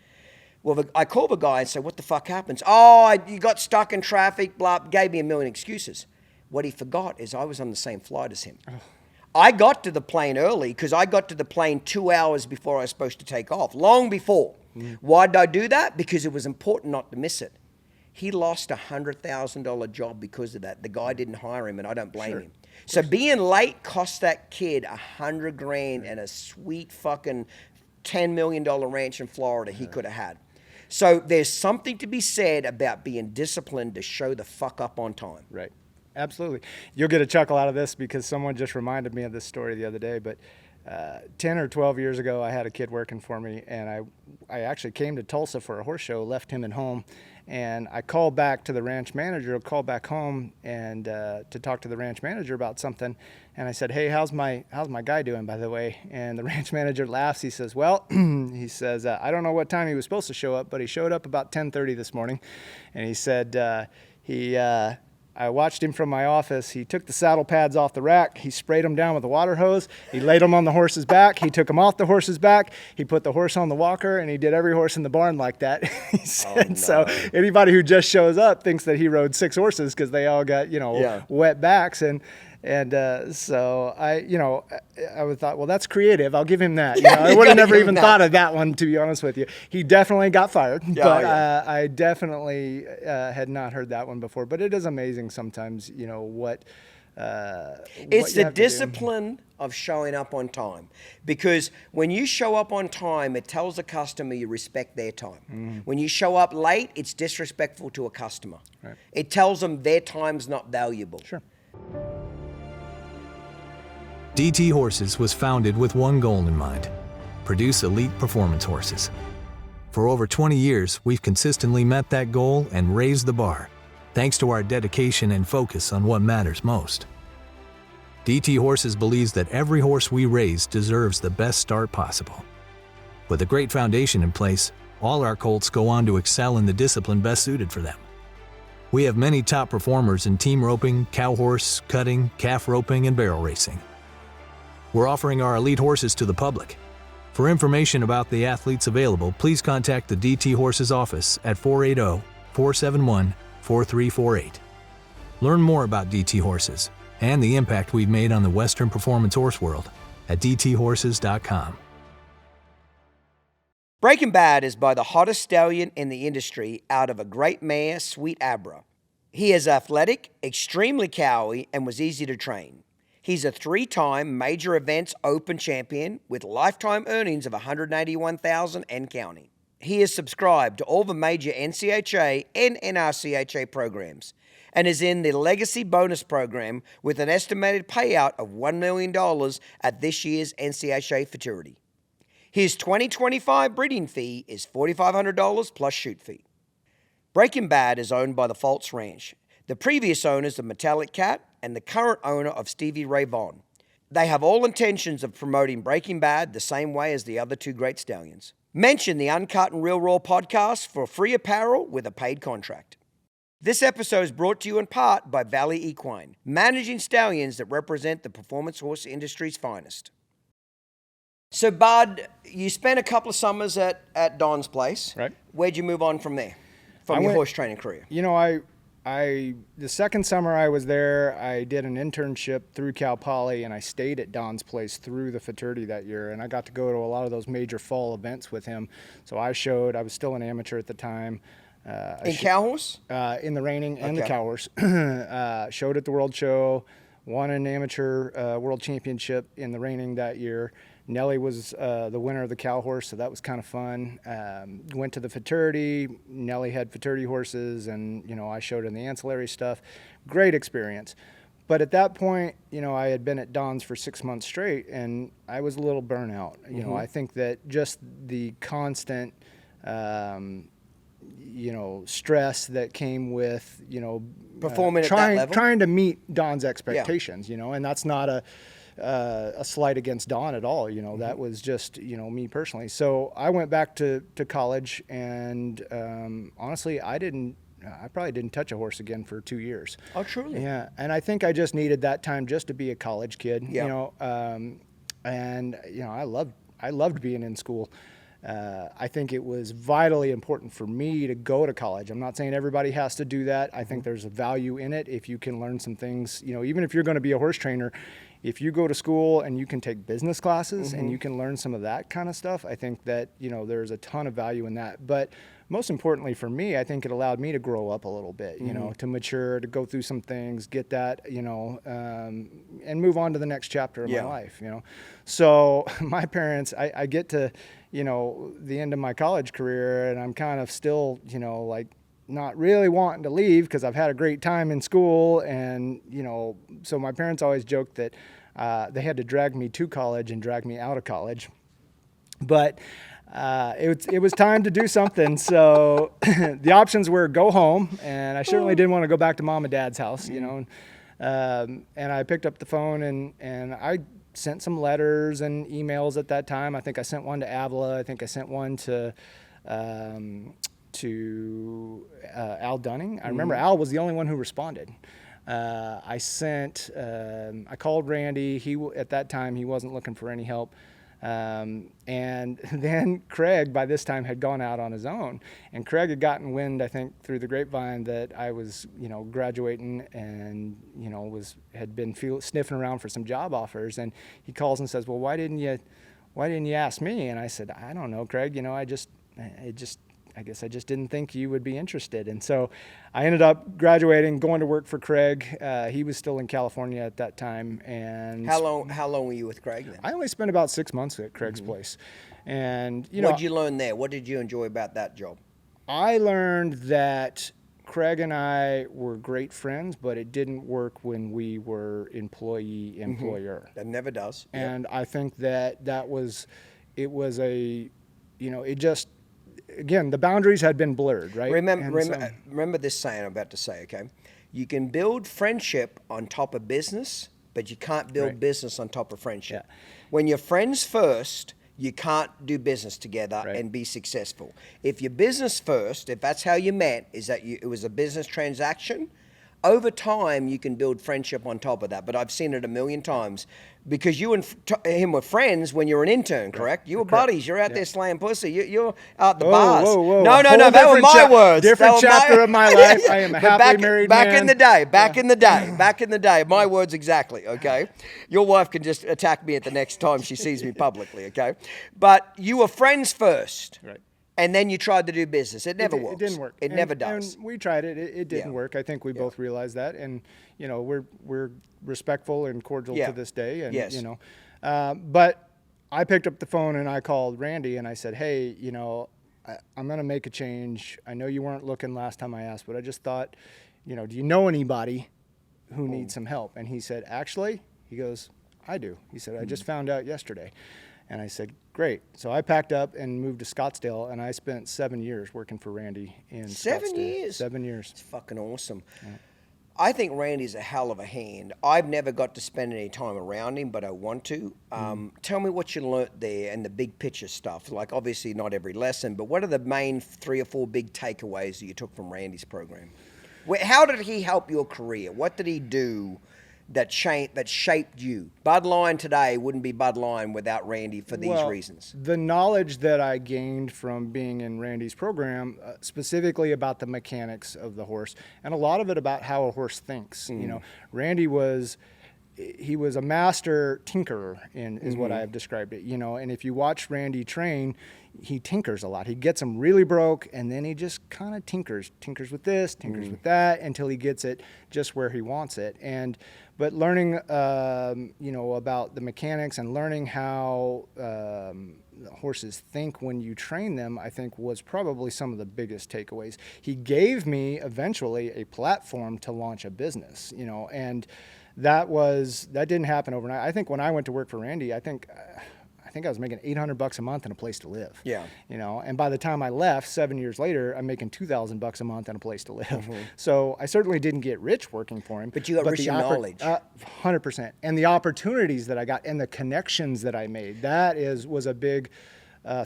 Well, I call the guy and say, what the fuck happens? Oh, you got stuck in traffic, blah, gave me a million excuses. What he forgot is I was on the same flight as him. Oh. I got to the plane early because I got to the plane 2 hours before I was supposed to take off, long before. Why did I do that? Because it was important not to miss it. He lost $100,000 job because of that. The guy didn't hire him, and I don't blame him. So being late cost that kid $100,000 and a sweet fucking $10 million ranch in Florida he could have had. So there's something to be said about being disciplined to show the fuck up on time. Right. Absolutely. You'll get a chuckle out of this because someone just reminded me of this story the other day, but 10 or 12 years ago, I had a kid working for me, and I actually came to Tulsa for a horse show, left him at home, and I called back to the ranch manager, called back home and to talk to the ranch manager about something, and I said, hey, how's my guy doing, by the way? And the ranch manager laughs. He says, well, he says, I don't know what time he was supposed to show up, but he showed up about 10:30 this morning, and he said I watched him from my office. He took the saddle pads off the rack. He sprayed them down with a water hose. He laid them on the horse's back. He took them off the horse's back. He put the horse on the walker, and he did every horse in the barn like that. He said, so anybody who just shows up thinks that he rode 6 horses because they all got, wet backs. And so I would thought, well, that's creative. I'll give him that. I would have never even thought of that one, to be honest with you. He definitely got fired, but I definitely had not heard that one before. But it is amazing sometimes, what. It's the discipline of showing up on time, because when you show up on time, it tells the customer you respect their time. Mm. When you show up late, it's disrespectful to a customer. Right. It tells them their time's not valuable. Sure. DT Horses was founded with one goal in mind: produce elite performance horses. For over 20 years, we've consistently met that goal and raised the bar, thanks to our dedication and focus on what matters most. DT Horses believes that every horse we raise deserves the best start possible. With a great foundation in place, all our colts go on to excel in the discipline best suited for them. We have many top performers in team roping, cow horse, cutting, calf roping, and barrel racing. We're offering our elite horses to the public. For information about the athletes available, please contact the DT Horses office at 480-471-4348. Learn more about DT Horses and the impact we've made on the Western performance horse world at dthorses.com. Breaking Bad is by the hottest stallion in the industry out of a great mare, Sweet Abra. He is athletic, extremely cowy, and was easy to train. He's a 3-time major events open champion with lifetime earnings of $181,000 and counting. He is subscribed to all the major NCHA and NRCHA programs and is in the Legacy Bonus Program with an estimated payout of $1 million at this year's NCHA futurity. His 2025 breeding fee is $4,500 plus shoot fee. Breaking Bad is owned by the Fultz Ranch, the previous owners of Metallic Cat, and the current owner of Stevie Ray Vaughan. They have all intentions of promoting Breaking Bad the same way as the other 2 great stallions. Mention the Uncut and Real Raw podcast for free apparel with a paid contract. This episode is brought to you in part by Valley Equine, managing stallions that represent the performance horse industry's finest. So, Bud, you spent a couple of summers at Don's place. Right. Where'd you move on from there, from your horse training career? The second summer I was there, I did an internship through Cal Poly, and I stayed at Don's place through the futurity that year, and I got to go to a lot of those major fall events with him. So I was still an amateur at the time. In cow horse? In the reining and the cow horse. Showed at the World Show, won an amateur world championship in the reining that year. Nellie was the winner of the cow horse, so that was kind of fun. Went to the futurity. Nellie had futurity horses, and I showed in the ancillary stuff. Great experience. But at that point, I had been at Don's for 6 months straight, and I was a little burnout. I think that just the constant, stress that came with, performing at that level, trying to meet Don's expectations, and that's not a slight against Don at all. That was just, me personally. So I went back to college, and honestly, I didn't I probably didn't touch a horse again for 2 years. Oh, truly? Yeah, and I think I just needed that time just to be a college kid. Yeah. You know, and you know, I loved being in school. I think it was vitally important for me to go to college. I'm not saying everybody has to do that. I think there's a value in it if you can learn some things. You know, even if you're going to be a horse trainer, if you go to school and you can take business classes and you can learn some of that kind of stuff, I think that, you know, there's a ton of value in that. But most importantly for me, I think it allowed me to grow up a little bit, you know, to mature, to go through some things, get that, you know, and move on to the next chapter of my life, you know. So my parents, I get to, you know, the end of my college career, and I'm kind of still, you know, like not really wanting to leave because I've had a great time in school. And, you know, so my parents always joked that they had to drag me to college and drag me out of college. But it was time to do something. So the options were go home, and I certainly didn't want to go back to mom and dad's house, you know. And I picked up the phone and I sent some letters and emails at that time. I think I sent one to Avila. I think I sent one to Al Dunning. I remember Al was the only one who responded. I called Randy. At that time, he wasn't looking for any help. And then Craig, by this time, had gone out on his own. And Craig had gotten wind, I think, through the grapevine that I was, you know, graduating and, you know, had been sniffing around for some job offers. And he calls and says, well, why didn't you ask me? And I said, I don't know, Craig. You know, I guess I just didn't think you would be interested. And so I ended up graduating, going to work for Craig. He was still in California at that time. And How long were you with Craig then? I only spent about 6 months at Craig's place. And, you know, what did you learn there? What did you enjoy about that job? I learned that Craig and I were great friends, but it didn't work when we were employee-employer. That never does. And I think it was again, the boundaries had been blurred, right? Remember this saying I'm about to say, okay? You can build friendship on top of business, but you can't build business on top of friendship. Yeah. When you're friends first, you can't do business together and be successful. If you're business first, if that's how you met, it was a business transaction, over time you can build friendship on top of that. But I've seen it a million times because you and him were friends when you were an intern, correct? You were buddies. You're out there slaying pussy. You're out the bars. Whoa. No, that were my words. Different chapter of my life. I am a happily married man. Back in the day. My words exactly, okay? Your wife can just attack me at the next time she sees me publicly, okay? But you were friends first. Right. And then you tried to do business. It never works. It didn't work. It never does. And we tried it. It didn't work. I think we both realized that. And, you know, we're respectful and cordial to this day. And, you know, but I picked up the phone and I called Randy and I said, hey, you know, I'm going to make a change. I know you weren't looking last time I asked, but I just thought, you know, do you know anybody who needs some help? And he said, actually, he goes, I do. He said, I just found out yesterday. And I said, great. So I packed up and moved to Scottsdale, and I spent 7 years working for Randy in Scottsdale. 7 years? 7 years. It's fucking awesome. Yeah. I think Randy's a hell of a hand. I've never got to spend any time around him, but I want to. Tell me what you learnt there and the big picture stuff. Like, obviously not every lesson, but what are the main 3 or 4 big takeaways that you took from Randy's program? How did he help your career? What did he do that shaped you? Bud Lyon today wouldn't be Bud Lyon without Randy for these reasons. The knowledge that I gained from being in Randy's program, specifically about the mechanics of the horse, and a lot of it about how a horse thinks. You know, Randy was a master tinkerer, is what I have described it. You know, and if you watch Randy train, he tinkers a lot. He gets them really broke, and then he just kind of tinkers with this, tinkers with that, until he gets it just where he wants it. But learning, you know, about the mechanics and learning how horses think when you train them, I think was probably some of the biggest takeaways. He gave me eventually a platform to launch a business, you know, and that didn't happen overnight. I think when I went to work for Randy, I think I was making $800 a month and a place to live. Yeah. You know, and by the time I left 7 years later, I'm making $2,000 a month and a place to live. So I certainly didn't get rich working for him. But you got rich in knowledge. 100%. And the opportunities that I got and the connections that I made, was a big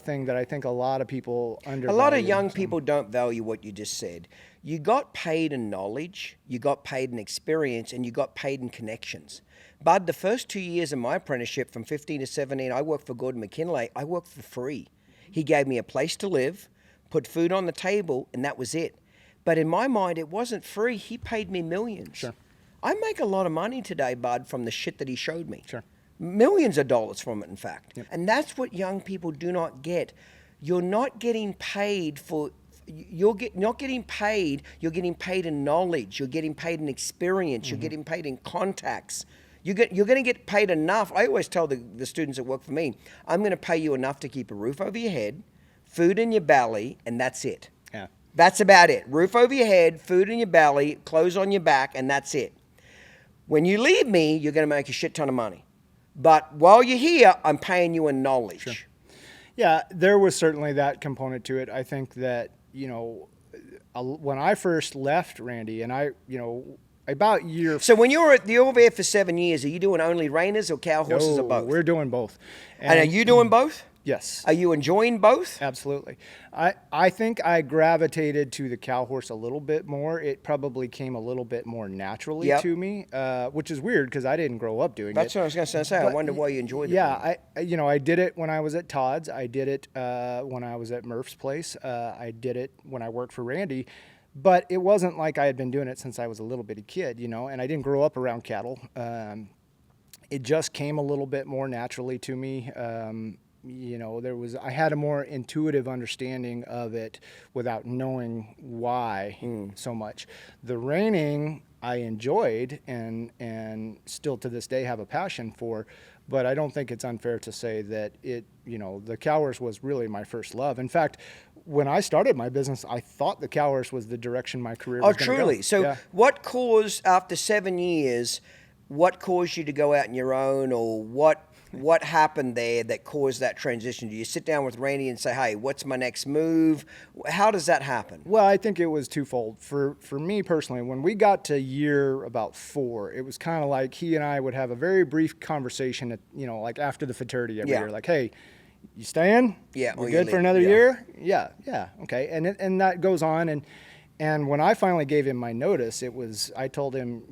thing that I think a lot of people undervalue. A lot of young people don't value what you just said. You got paid in knowledge, you got paid in experience, and you got paid in connections. Bud, the first 2 years of my apprenticeship from 15 to 17, I worked for Gordon McKinley. I worked for free. He gave me a place to live, put food on the table, and that was it. But in my mind, it wasn't free. He paid me millions. Sure. I make a lot of money today, Bud, from the shit that he showed me. Sure. Millions of dollars from it, in fact. Yep. And that's what young people do not get. You're not getting paid for... not getting paid, you're getting paid in knowledge, you're getting paid in experience, you're getting paid in contacts. You're going to get paid enough. I always tell the students that work for me, I'm going to pay you enough to keep a roof over your head, food in your belly, and that's it. Yeah. That's about it. Roof over your head, food in your belly, clothes on your back, and that's it. When you leave me, you're going to make a shit ton of money. But while you're here, I'm paying you in knowledge. Sure. Yeah, there was certainly that component to it. I think that, when I first left Randy, and about year... So when you're there for 7 years, are you doing only reiners or cow horses or both? We're doing both. And are you doing both? Yes. Are you enjoying both? Absolutely. I think I gravitated to the cow horse a little bit more. It probably came a little bit more naturally to me, which is weird because I didn't grow up doing That's it. what I was going to say. I wonder why you enjoyed it. Yeah, I did it when I was at Todd's. I did it when I was at Murph's place. I did it when I worked for Randy. But it wasn't like I had been doing it since I was a little bitty kid, and I didn't grow up around cattle. It just came a little bit more naturally to me. I had a more intuitive understanding of it without knowing why so much. The reining I enjoyed and still to this day have a passion for, but I don't think it's unfair to say that the cow horse was really my first love. In fact, when I started my business, I thought the cow horse was the direction my career was going to go. Oh, truly? So what caused, after 7 years, what caused you to go out on your own, or what happened there that caused that transition? Do you sit down with Randy and say, hey, what's my next move? How does that happen? Well, I think it was twofold. For me personally, when we got to year about 4, it was kind of like he and I would have a very brief conversation, like after the futurity every year. Like, hey, you staying? Yeah. You good for another year? Yeah. Okay. And that goes on. And when I finally gave him my notice, I told him,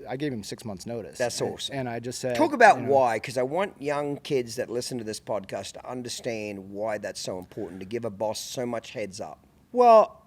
I gave him 6 months notice. That's awesome. And I just said, talk about why, because I want young kids that listen to this podcast to understand why that's so important, to give a boss so much heads up. Well,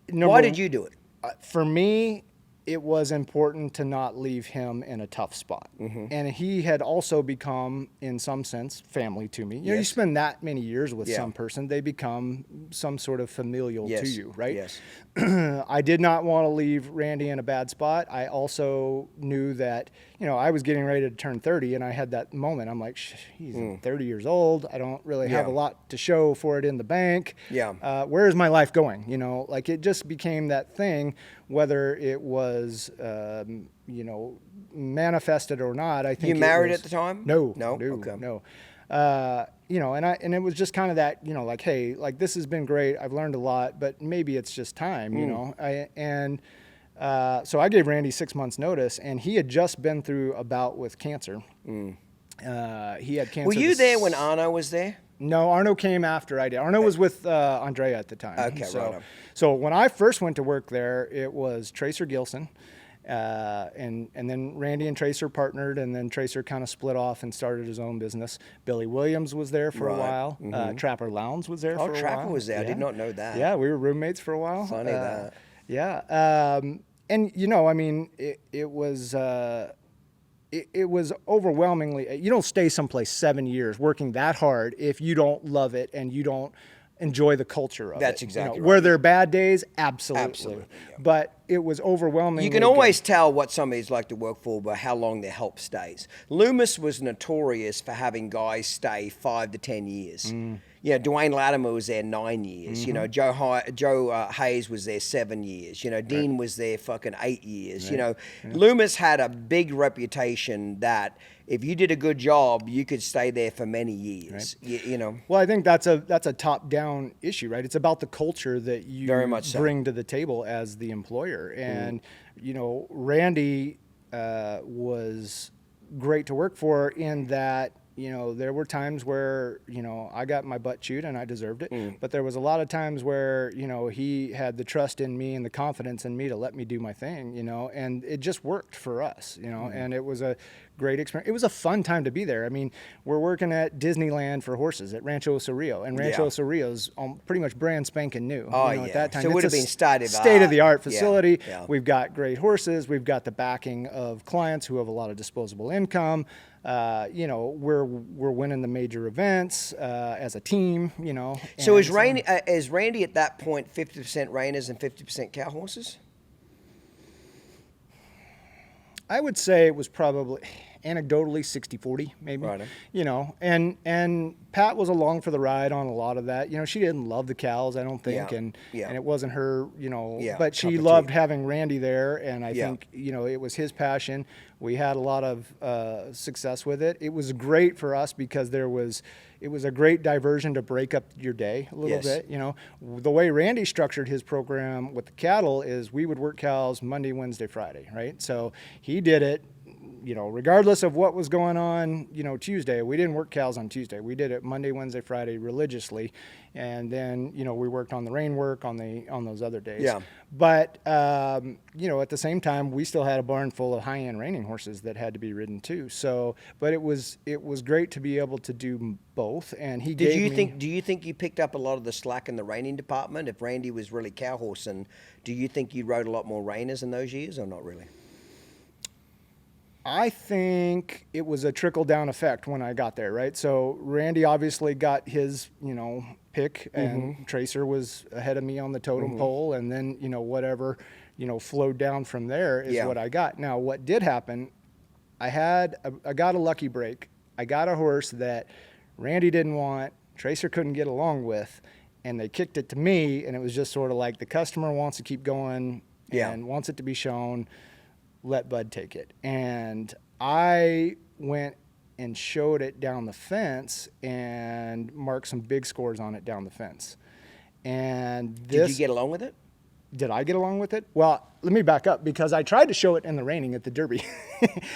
why did you do it? For me, it was important to not leave him in a tough spot. And he had also become, in some sense, family to me. You spend that many years with some person, they become some sort of familial to you, right? Yes. I did not want to leave Randy in a bad spot. I also knew that, I was getting ready to turn 30, and I had that moment. I'm like, he's 30 years old. I don't really have a lot to show for it in the bank. Yeah. Where is my life going? Like it just became that thing, whether it was, manifested or not. I think you married at the time? No. Okay. No. And it was just kind of that, like, hey, like this has been great. I've learned a lot, but maybe it's just time, So I gave Randy 6 months notice, and he had just been through a bout with cancer. He had cancer. Were you there when Arno was there? No, Arno came after I did. Arno was with Andrea at the time. Okay, right on. So when I first went to work there, it was Tracer Gilson. And then Randy and Tracer partnered, and then Tracer kind of split off and started his own business. Billy Williams was there for a while. Trapper Lowndes was there for a while. Oh, Trapper was there. I did not know that. Yeah, we were roommates for a while. Funny that. Yeah. And, it was... It was overwhelmingly, you don't stay someplace 7 years working that hard if you don't love it and you don't enjoy the culture of it. That's exactly right. Were there bad days? Absolutely. Absolutely, yeah. But it was overwhelmingly You can always tell what somebody's like to work for by how long their help stays. Loomis was notorious for having guys stay 5 to 10 years. Dwayne Latimer was there 9 years. Joe Hayes was there 7 years. Dean was there fucking 8 years. Loomis had a big reputation that if you did a good job, you could stay there for many years. Right. Well, I think that's a top-down issue, right? It's about the culture that you Very much so. bring to the table as the employer. And Randy was great to work for in that you know, there were times where, you know, I got my butt chewed and I deserved it. But there was a lot of times where, you know, he had the trust in me and the confidence in me to let me do my thing, you know, and it just worked for us, you know, and it was a great experience. It was a fun time to be there. I mean, we're working at Disneyland for horses at Rancho Cerrillo, and Rancho Cerrillo's pretty much brand spanking new. Oh, you know, at that time. So it would have been state-of-the-art facility. Yeah. We've got great horses. We've got the backing of clients who have a lot of disposable income. You know, we're winning the major events as a team, you know. So is Randy at that point 50% reiners and 50% cow horses? I would say it was probably anecdotally 60-40 maybe. Right. You know, and Pat was along for the ride on a lot of that. You know, she didn't love the cows, I don't think, and it wasn't her, you know, but she loved having Randy there, and I think, you know, it was his passion. We had a lot of success with it. It was great for us because it was a great diversion to break up your day a little bit. You know, the way Randy structured his program with the cattle is we would work cows Monday, Wednesday, Friday, right? So he did it, you know, regardless of what was going on, you know, Tuesday. We didn't work cows on Tuesday. We did it Monday, Wednesday, Friday religiously. And then, you know, we worked on the rein work on those other days. Yeah. But, you know, at the same time, we still had a barn full of high-end reining horses that had to be ridden too. So, but it was great to be able to do both. And he do you think you picked up a lot of the slack in the reining department? If Randy was really cow horsing, do you think you rode a lot more reiners in those years or not really? I think it was a trickle-down effect when I got there, right? So Randy obviously got his, you know, pick, and Tracer was ahead of me on the totem pole, and then, you know, whatever, you know, flowed down from there is what I got. Now, what did happen, I got a lucky break. I got a horse that Randy didn't want, Tracer couldn't get along with, and they kicked it to me, and it was just sort of like the customer wants to keep going and wants it to be shown. Let Bud take it. And I went and showed it down the fence and marked some big scores on it down the fence. And did you get along with it? Did I get along with it? Well, let me back up, because I tried to show it in the reining at the Derby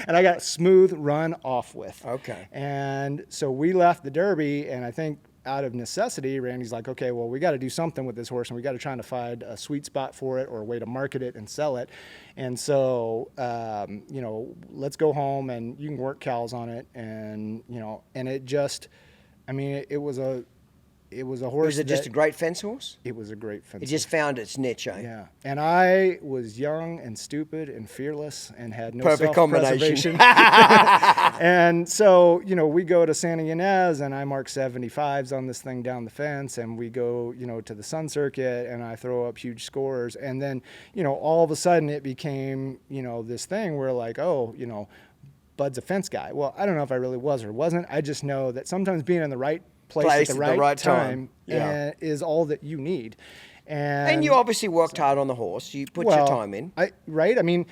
and I got a smooth run off with. Okay. And so we left the Derby, and I think out of necessity, Randy's like, okay, well, we got to do something with this horse, and we got to try to find a sweet spot for it or a way to market it and sell it. And so, you know, let's go home and you can work cows on it. And, you know, and it just, I mean, it was a horse. Was it just a great fence horse? It was a great fence horse. It just found its niche, eh? Yeah. And I was young and stupid and fearless and had no perfect self-preservation. And so, you know, we go to Santa Ynez, and I mark 75s on this thing down the fence, and we go, you know, to the Sun Circuit, and I throw up huge scores. And then, you know, all of a sudden it became, you know, this thing where like, oh, you know, Bud's a fence guy. Well, I don't know if I really was or wasn't. I just know that sometimes being in the right place at the right time is all that you need. And you obviously worked hard on the horse. You put your time in. Right? I mean,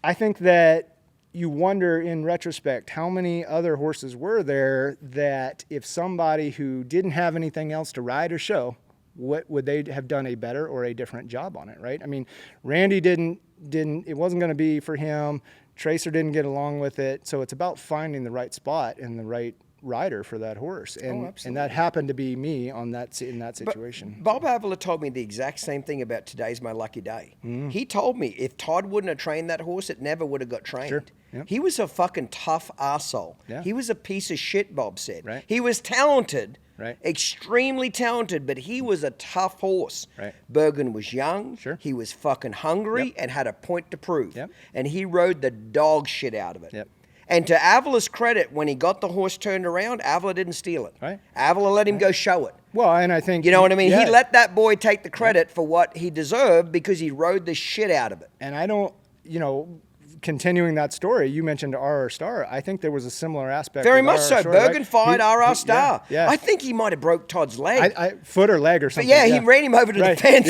I think that you wonder in retrospect how many other horses were there that if somebody who didn't have anything else to ride or show, what would they have done a better or a different job on it, right? I mean, Randy didn't it wasn't going to be for him. Tracer didn't get along with it. So it's about finding the right spot and the right rider for that horse, and that happened to be me in that situation. But Bob Avila told me the exact same thing about Today's My Lucky Day. He told me if Todd wouldn't have trained that horse, it never would have got trained. Sure. Yep. He was a fucking tough arsehole. Yeah. He was a piece of shit, Bob said. Right. He was talented, right. Extremely talented, but he was a tough horse. Right. Bergen was young. Sure. He was fucking hungry, yep. and had a point to prove. Yep. And he rode the dog shit out of it. Yep. And to Avila's credit, when he got the horse turned around, Avila didn't steal it. Right. Avila let him go show it. Well, and I think... You know what I mean? Yeah. He let that boy take the credit for what he deserved because he rode the shit out of it. And I don't, you know, continuing that story, you mentioned RR Star. I think there was a similar aspect. Very much so. Star, Bergen right? fired RR Star. Yeah. I think he might have broke Todd's leg. Foot or leg or something. But yeah, he ran him over to the fence.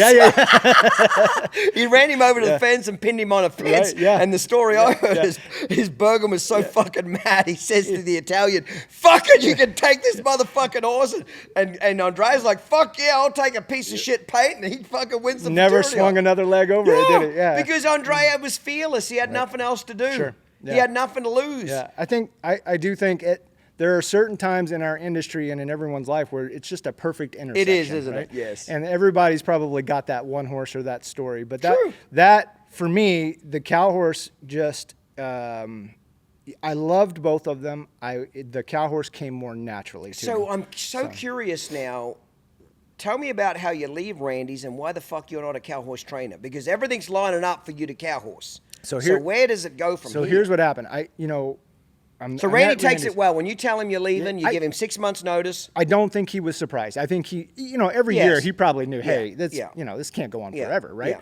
He ran him over to the fence and pinned him on a fence. Right, yeah. And the story I heard is his Bergen was so fucking mad, he says to the Italian, fuck it, you can take this motherfucking horse. And Andrea's like, fuck yeah, I'll take a piece of shit paint. And he fucking wins the Never futurity swung another leg over it, did it? Yeah. Because Andrea was fearless. He had nothing else to do. Sure. Yeah. He had nothing to lose. Yeah, I do think there are certain times in our industry and in everyone's life where it's just a perfect intersection. It is, isn't right? it? Yes. And everybody's probably got that one horse or that story. But that for me, the cow horse just, I loved both of them. The cow horse came more naturally to me. So I'm so curious now. Tell me about how you leave Randy's and why the fuck you're not a cow horse trainer, because everything's lining up for you to cow horse. So where does it go from here? So here's what happened. Randy takes it well. When you tell him you're leaving, you give him 6 months notice. I don't think he was surprised. I think he, every year he probably knew, hey, this can't go on forever, right? Yeah.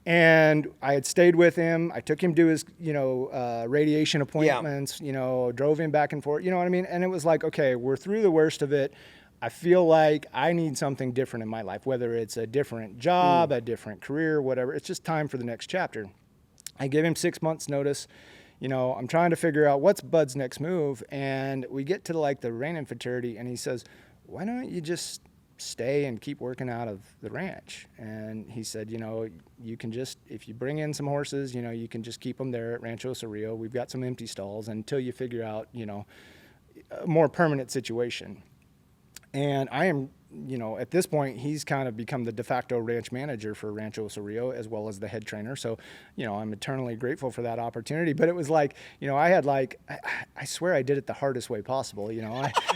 And I had stayed with him. I took him to his, radiation appointments, drove him back and forth, you know what I mean? And it was like, okay, we're through the worst of it. I feel like I need something different in my life, whether it's a different job, a different career, whatever. It's just time for the next chapter. I gave him 6 months notice. I'm trying to figure out what's Bud's next move. And we get to the Reining futurity, and he says, why don't you just stay and keep working out of the ranch? And he said, you can just, if you bring in some horses, you can just keep them there at Rancho Cerrillo. We've got some empty stalls until you figure out, a more permanent situation. And I am, at this point, he's kind of become the de facto ranch manager for Rancho Cerrillo as well as the head trainer. So, I'm eternally grateful for that opportunity. But it was like, I had I swear I did it the hardest way possible. It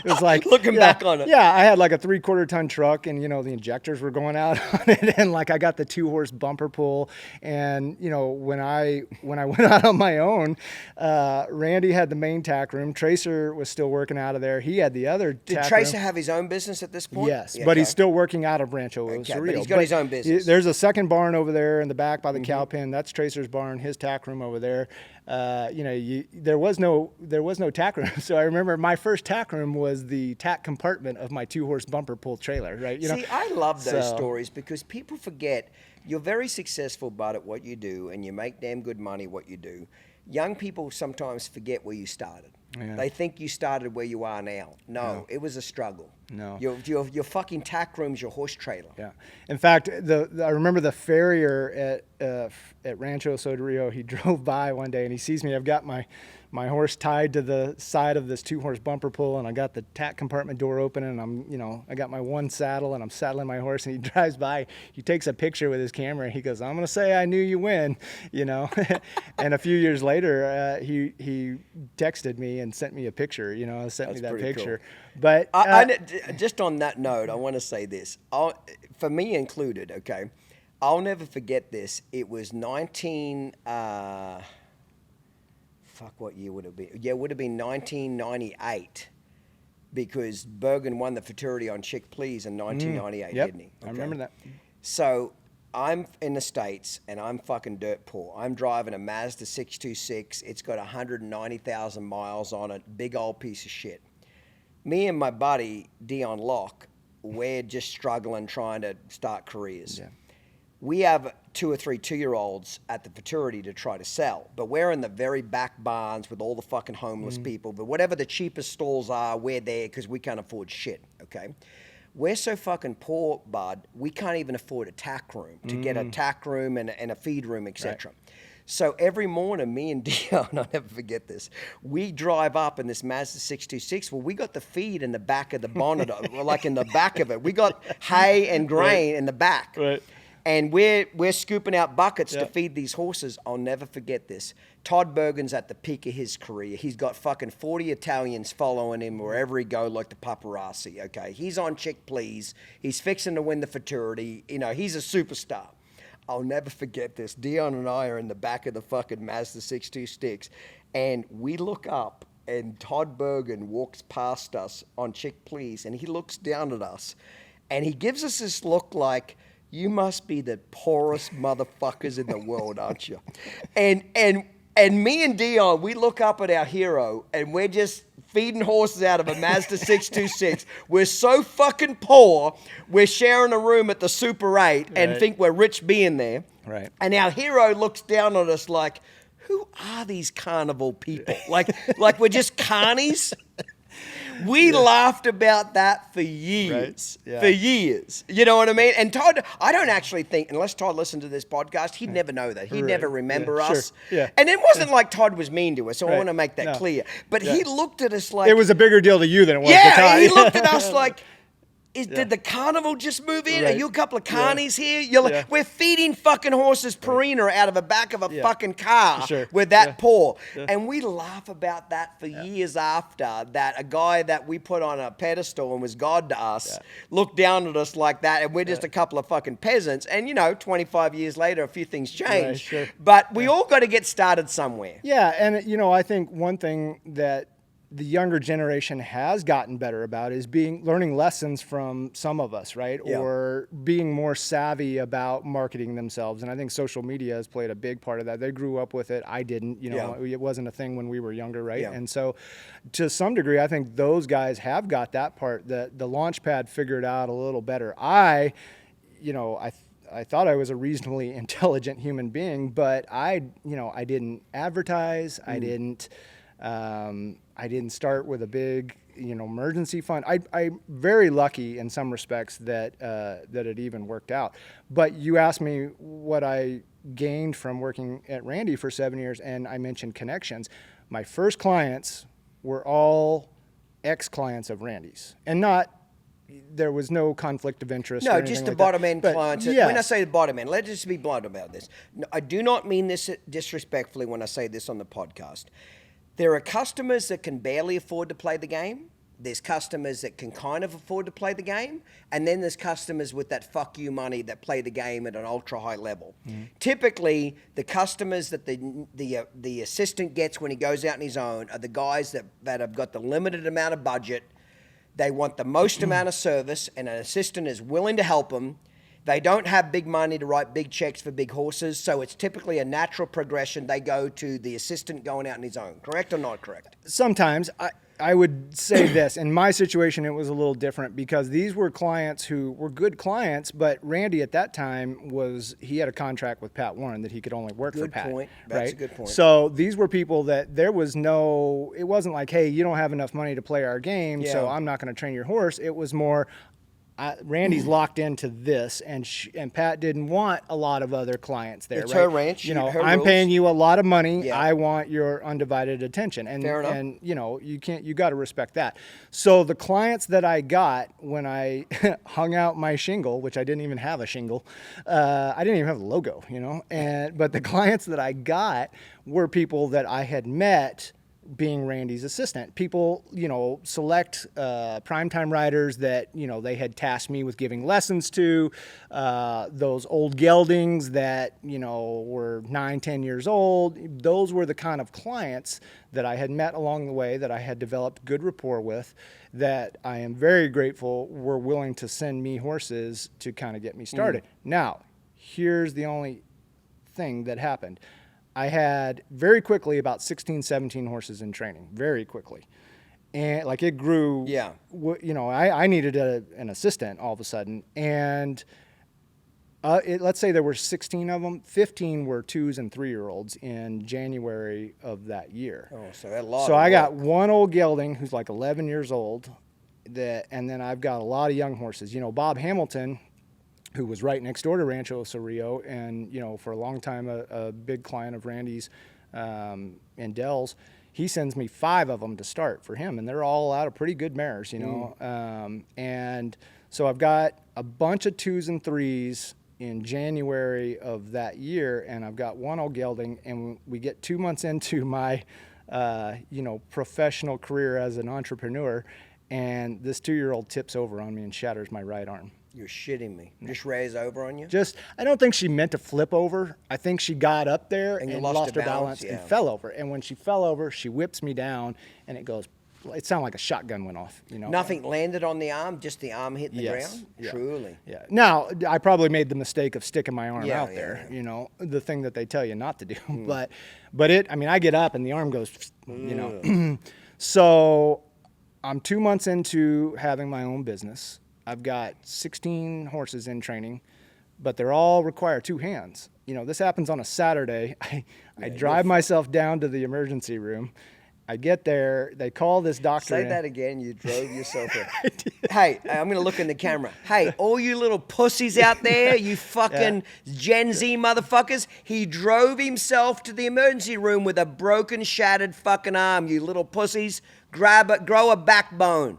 was like looking back on it. Yeah, I had a 3/4 ton truck, and the injectors were going out on it, and I got the 2-horse bumper pull. And when I went out on my own, Randy had the main tack room. Tracer was still working out of there. He had the other. Did Tracer have his own business at this point? Yes, but he's still working out of Rancho Cerrillo. But he's got his own business. There's a second barn over there in the back by the cow pen. That's Tracer's barn. His tack room over there. There was no tack room. So I remember my first tack room was the tack compartment of my 2-horse bumper pull trailer. Right? See, I love those stories because people forget you're very successful, Bud, at what you do, and you make damn good money what you do. Young people sometimes forget where you started. Yeah. They think you started where you are now. No, it was a struggle. No. Your fucking tack room's your horse trailer. Yeah. In fact, I remember the farrier at Rancho Cerrillo, he drove by one day and he sees me. I've got my horse tied to the side of this 2-horse bumper pull, and I got the tack compartment door open, and I got my one saddle, and I'm saddling my horse, and he drives by. He takes a picture with his camera, and he goes, I'm going to say I knew you win, And a few years later, he texted me and sent me a picture, sent me that picture. Cool. But just on that note, I want to say this. For me included, okay, I'll never forget this. It was what year would it be? Yeah, it would have been 1998 because Bergen won the futurity on Chick Please in 1998, didn't he? Okay. I remember that. So I'm in the States and I'm fucking dirt poor. I'm driving a Mazda 626. It's got 190,000 miles on it. Big old piece of shit. Me and my buddy, Dion Locke, we're just struggling trying to start careers. Yeah. We have 2 or 3 2-year-olds at the futurity to try to sell, but we're in the very back barns with all the fucking homeless people. But whatever the cheapest stalls are, we're there because we can't afford shit, okay? We're so fucking poor, Bud, we can't even afford a tack room to get a tack room and a feed room, etc. Right. So every morning, me and Dion, I'll never forget this, we drive up in this Mazda 626. Well, we got the feed in the back of the bonnet, like in the back of it. We got hay and grain in the back. Right. And we're scooping out buckets to feed these horses. I'll never forget this. Todd Bergen's at the peak of his career. He's got fucking 40 Italians following him wherever he goes, like the paparazzi, okay? He's on Chick Please. He's fixing to win the futurity. He's a superstar. I'll never forget this. Dion and I are in the back of the fucking Mazda 626, and we look up, and Todd Bergen walks past us on Chick Please, and he looks down at us, and he gives us this look like, you must be the poorest motherfuckers in the world, aren't you? And me and Dion, we look up at our hero, and we're just feeding horses out of a Mazda 626. We're so fucking poor, we're sharing a room at the Super 8 and think we're rich being there. Right. And our hero looks down on us like, who are these carnival people? Like we're just carnies? We laughed about that for years. Right. Yeah. For years. You know what I mean? And Todd, I don't actually think, unless Todd listened to this podcast, he'd never know that. He'd never remember us. Sure. Yeah. And it wasn't like Todd was mean to us, so I Right. want to make that No. clear. But he looked at us like... It was a bigger deal to you than it was to Yeah, Todd. he looked at us like... Did the carnival just move in? Right. Are you a couple of carnies here? You're like, we're feeding fucking horses Purina out of the back of a fucking car. Sure. We're that poor. And we laugh about that for years after, that a guy that we put on a pedestal and was God to us looked down at us like that, and we're just a couple of fucking peasants. And, 25 years later, a few things change. Right, sure. But we all got to get started somewhere. Yeah, and I think one thing that the younger generation has gotten better about is learning lessons from some of us, right? Yeah. Or being more savvy about marketing themselves. And I think social media has played a big part of that. They grew up with it. I didn't, it wasn't a thing when we were younger, right? Yeah. And so to some degree, I think those guys have got that part, that the launch pad figured out a little better. I thought I was a reasonably intelligent human being, but I didn't advertise. I didn't start with a big, emergency fund. I'm very lucky in some respects that it even worked out. But you asked me what I gained from working at Randy for 7 years, and I mentioned connections. My first clients were all ex-clients of Randy's, and there was no conflict of interest. No, or just anything the like bottom that. end But clients. yes. When I say the bottom end, let's just be blunt about this. No, I do not mean this disrespectfully when I say this on the podcast. There are customers that can barely afford to play the game. There's customers that can kind of afford to play the game. And then there's customers with that fuck you money that play the game at an ultra high level. Mm-hmm. Typically, the customers that the assistant gets when he goes out on his own are the guys that have got the limited amount of budget. They want the most amount of service, and an assistant is willing to help them. They don't have big money to write big checks for big horses, so it's typically a natural progression. They go to the assistant going out on his own. Correct or not correct? Sometimes. I would say this. In my situation, it was a little different because these were clients who were good clients, but Randy at that time he had a contract with Pat Warren that he could only work for Pat. Good point. That's a good point. So these were people that it wasn't like, hey, you don't have enough money to play our game, so I'm not going to train your horse. It was more, Randy's locked into this, and Pat didn't want a lot of other clients there. It's right? her ranch. Her I'm rules. paying you a lot of money. Yeah. I want your undivided attention, and Fair enough. and you got to respect that. So the clients that I got when I hung out my shingle, which I didn't even have a shingle, I didn't even have a logo, but the clients that I got were people that I had met being Randy's assistant. People, select primetime riders that, they had tasked me with giving lessons to, those old geldings that, were 9-10 years old. Those were the kind of clients that I had met along the way, that I had developed good rapport with, that I am very grateful were willing to send me horses to kind of get me started. Now, here's the only thing that happened. I had very quickly about 16, 17 horses in training, very quickly. And it grew, I needed an assistant all of a sudden. And let's say there were 16 of them, 15 were 2s and 3-year-olds in January of that year. Oh, so a lot. So I got one old gelding who's 11 years old, and then I've got a lot of young horses. Bob Hamilton, who was right next door to Rancho Cerrillo, and for a long time a big client of Randy's in Dells, he sends me 5 of them to start for him, and they're all out of pretty good mares, and so I've got a bunch of 2s and 3s in January of that year, and I've got one old gelding, and we get 2 months into my professional career as an entrepreneur, and this 2-year-old tips over on me and shatters my right arm. You're shitting me. Just raise over on you? I don't think she meant to flip over. I think she got up there and lost her balance yeah. and fell over. And when she fell over, she whips me down, and it sounded like a shotgun went off. Nothing landed on the arm, just the arm hit the ground? Yeah. Truly. Yeah. Now, I probably made the mistake of sticking my arm out there, yeah. The thing that they tell you not to do. But I get up and the arm goes, So I'm 2 months into having my own business. I've got 16 horses in training, but they're all require 2 hands. This happens on a Saturday. I drive myself down to the emergency room. I get there, they call this doctor Say in. that again. You drove yourself in. Hey, I'm going to look in the camera. Hey, all you little pussies out there, you fucking Gen Z motherfuckers, he drove himself to the emergency room with a broken, shattered fucking arm, you little pussies. Grow a backbone.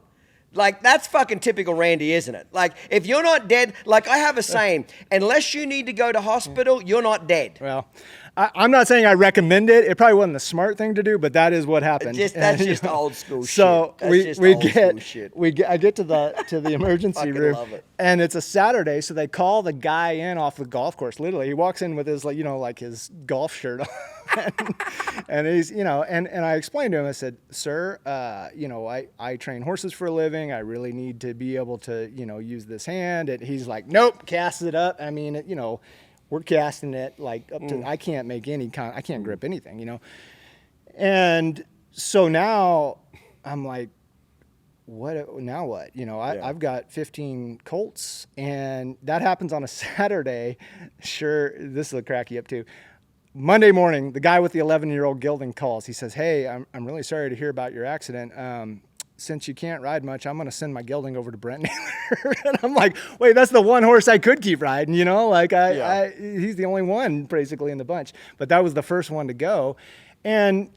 Like, that's fucking typical Randy, isn't it? Like, if you're not dead, like I have a saying, unless you need to go to hospital, you're not dead. Well, I'm not saying I recommend it. It probably wasn't the smart thing to do, but that is what happened. That's just old school shit. So I get to the emergency room, love it. and it's a Saturday, so they call the guy in off the golf course. Literally, he walks in with his like his golf shirt on, and he's and I explained to him. I said, "Sir, I train horses for a living. I really need to be able to use this hand." And he's like, "Nope," casts it up. I mean, we're casting it like up to, I can't make I can't grip anything, And so now I'm like, now what? I've got 15 colts, and that happens on a Saturday. Sure, this will crack you up too. Monday morning, the guy with the 11-year-old gelding calls. He says, "Hey, I'm really sorry to hear about your accident. Since you can't ride much, I'm going to send my gelding over to Brent Naylor." And I'm like, wait, that's the one horse I could keep riding, Like he's the only one basically in the bunch. But that was the first one to go. And,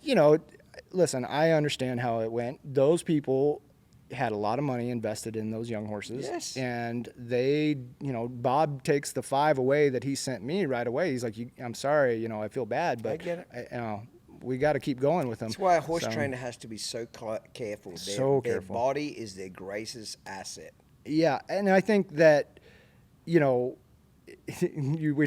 listen, I understand how it went. Those people had a lot of money invested in those young horses. Yes. And they, Bob takes the 5 away that he sent me right away. He's like, I'm sorry, I feel bad, but I get it. We got to keep going with them. That's why a horse trainer has to be so careful. Their body is their greatest asset. Yeah, and I think that, we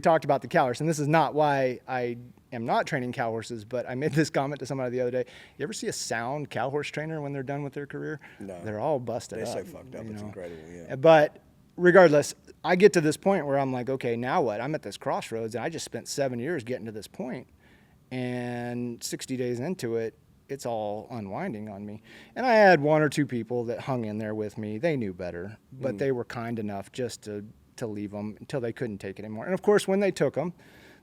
talked about the cow horse, and this is not why I am not training cow horses, but I made this comment to somebody the other day. You ever see a sound cow horse trainer when they're done with their career? No. They're all busted up. They're so fucked up. It's incredible, yeah. But regardless, I get to this point where I'm like, okay, now what? I'm at this crossroads, and I just spent 7 years getting to this point. And 60 days into it, it's all unwinding on me. And I had 1 or 2 people that hung in there with me. They knew better, but they were kind enough just to leave them until they couldn't take it anymore. And of course, when they took them,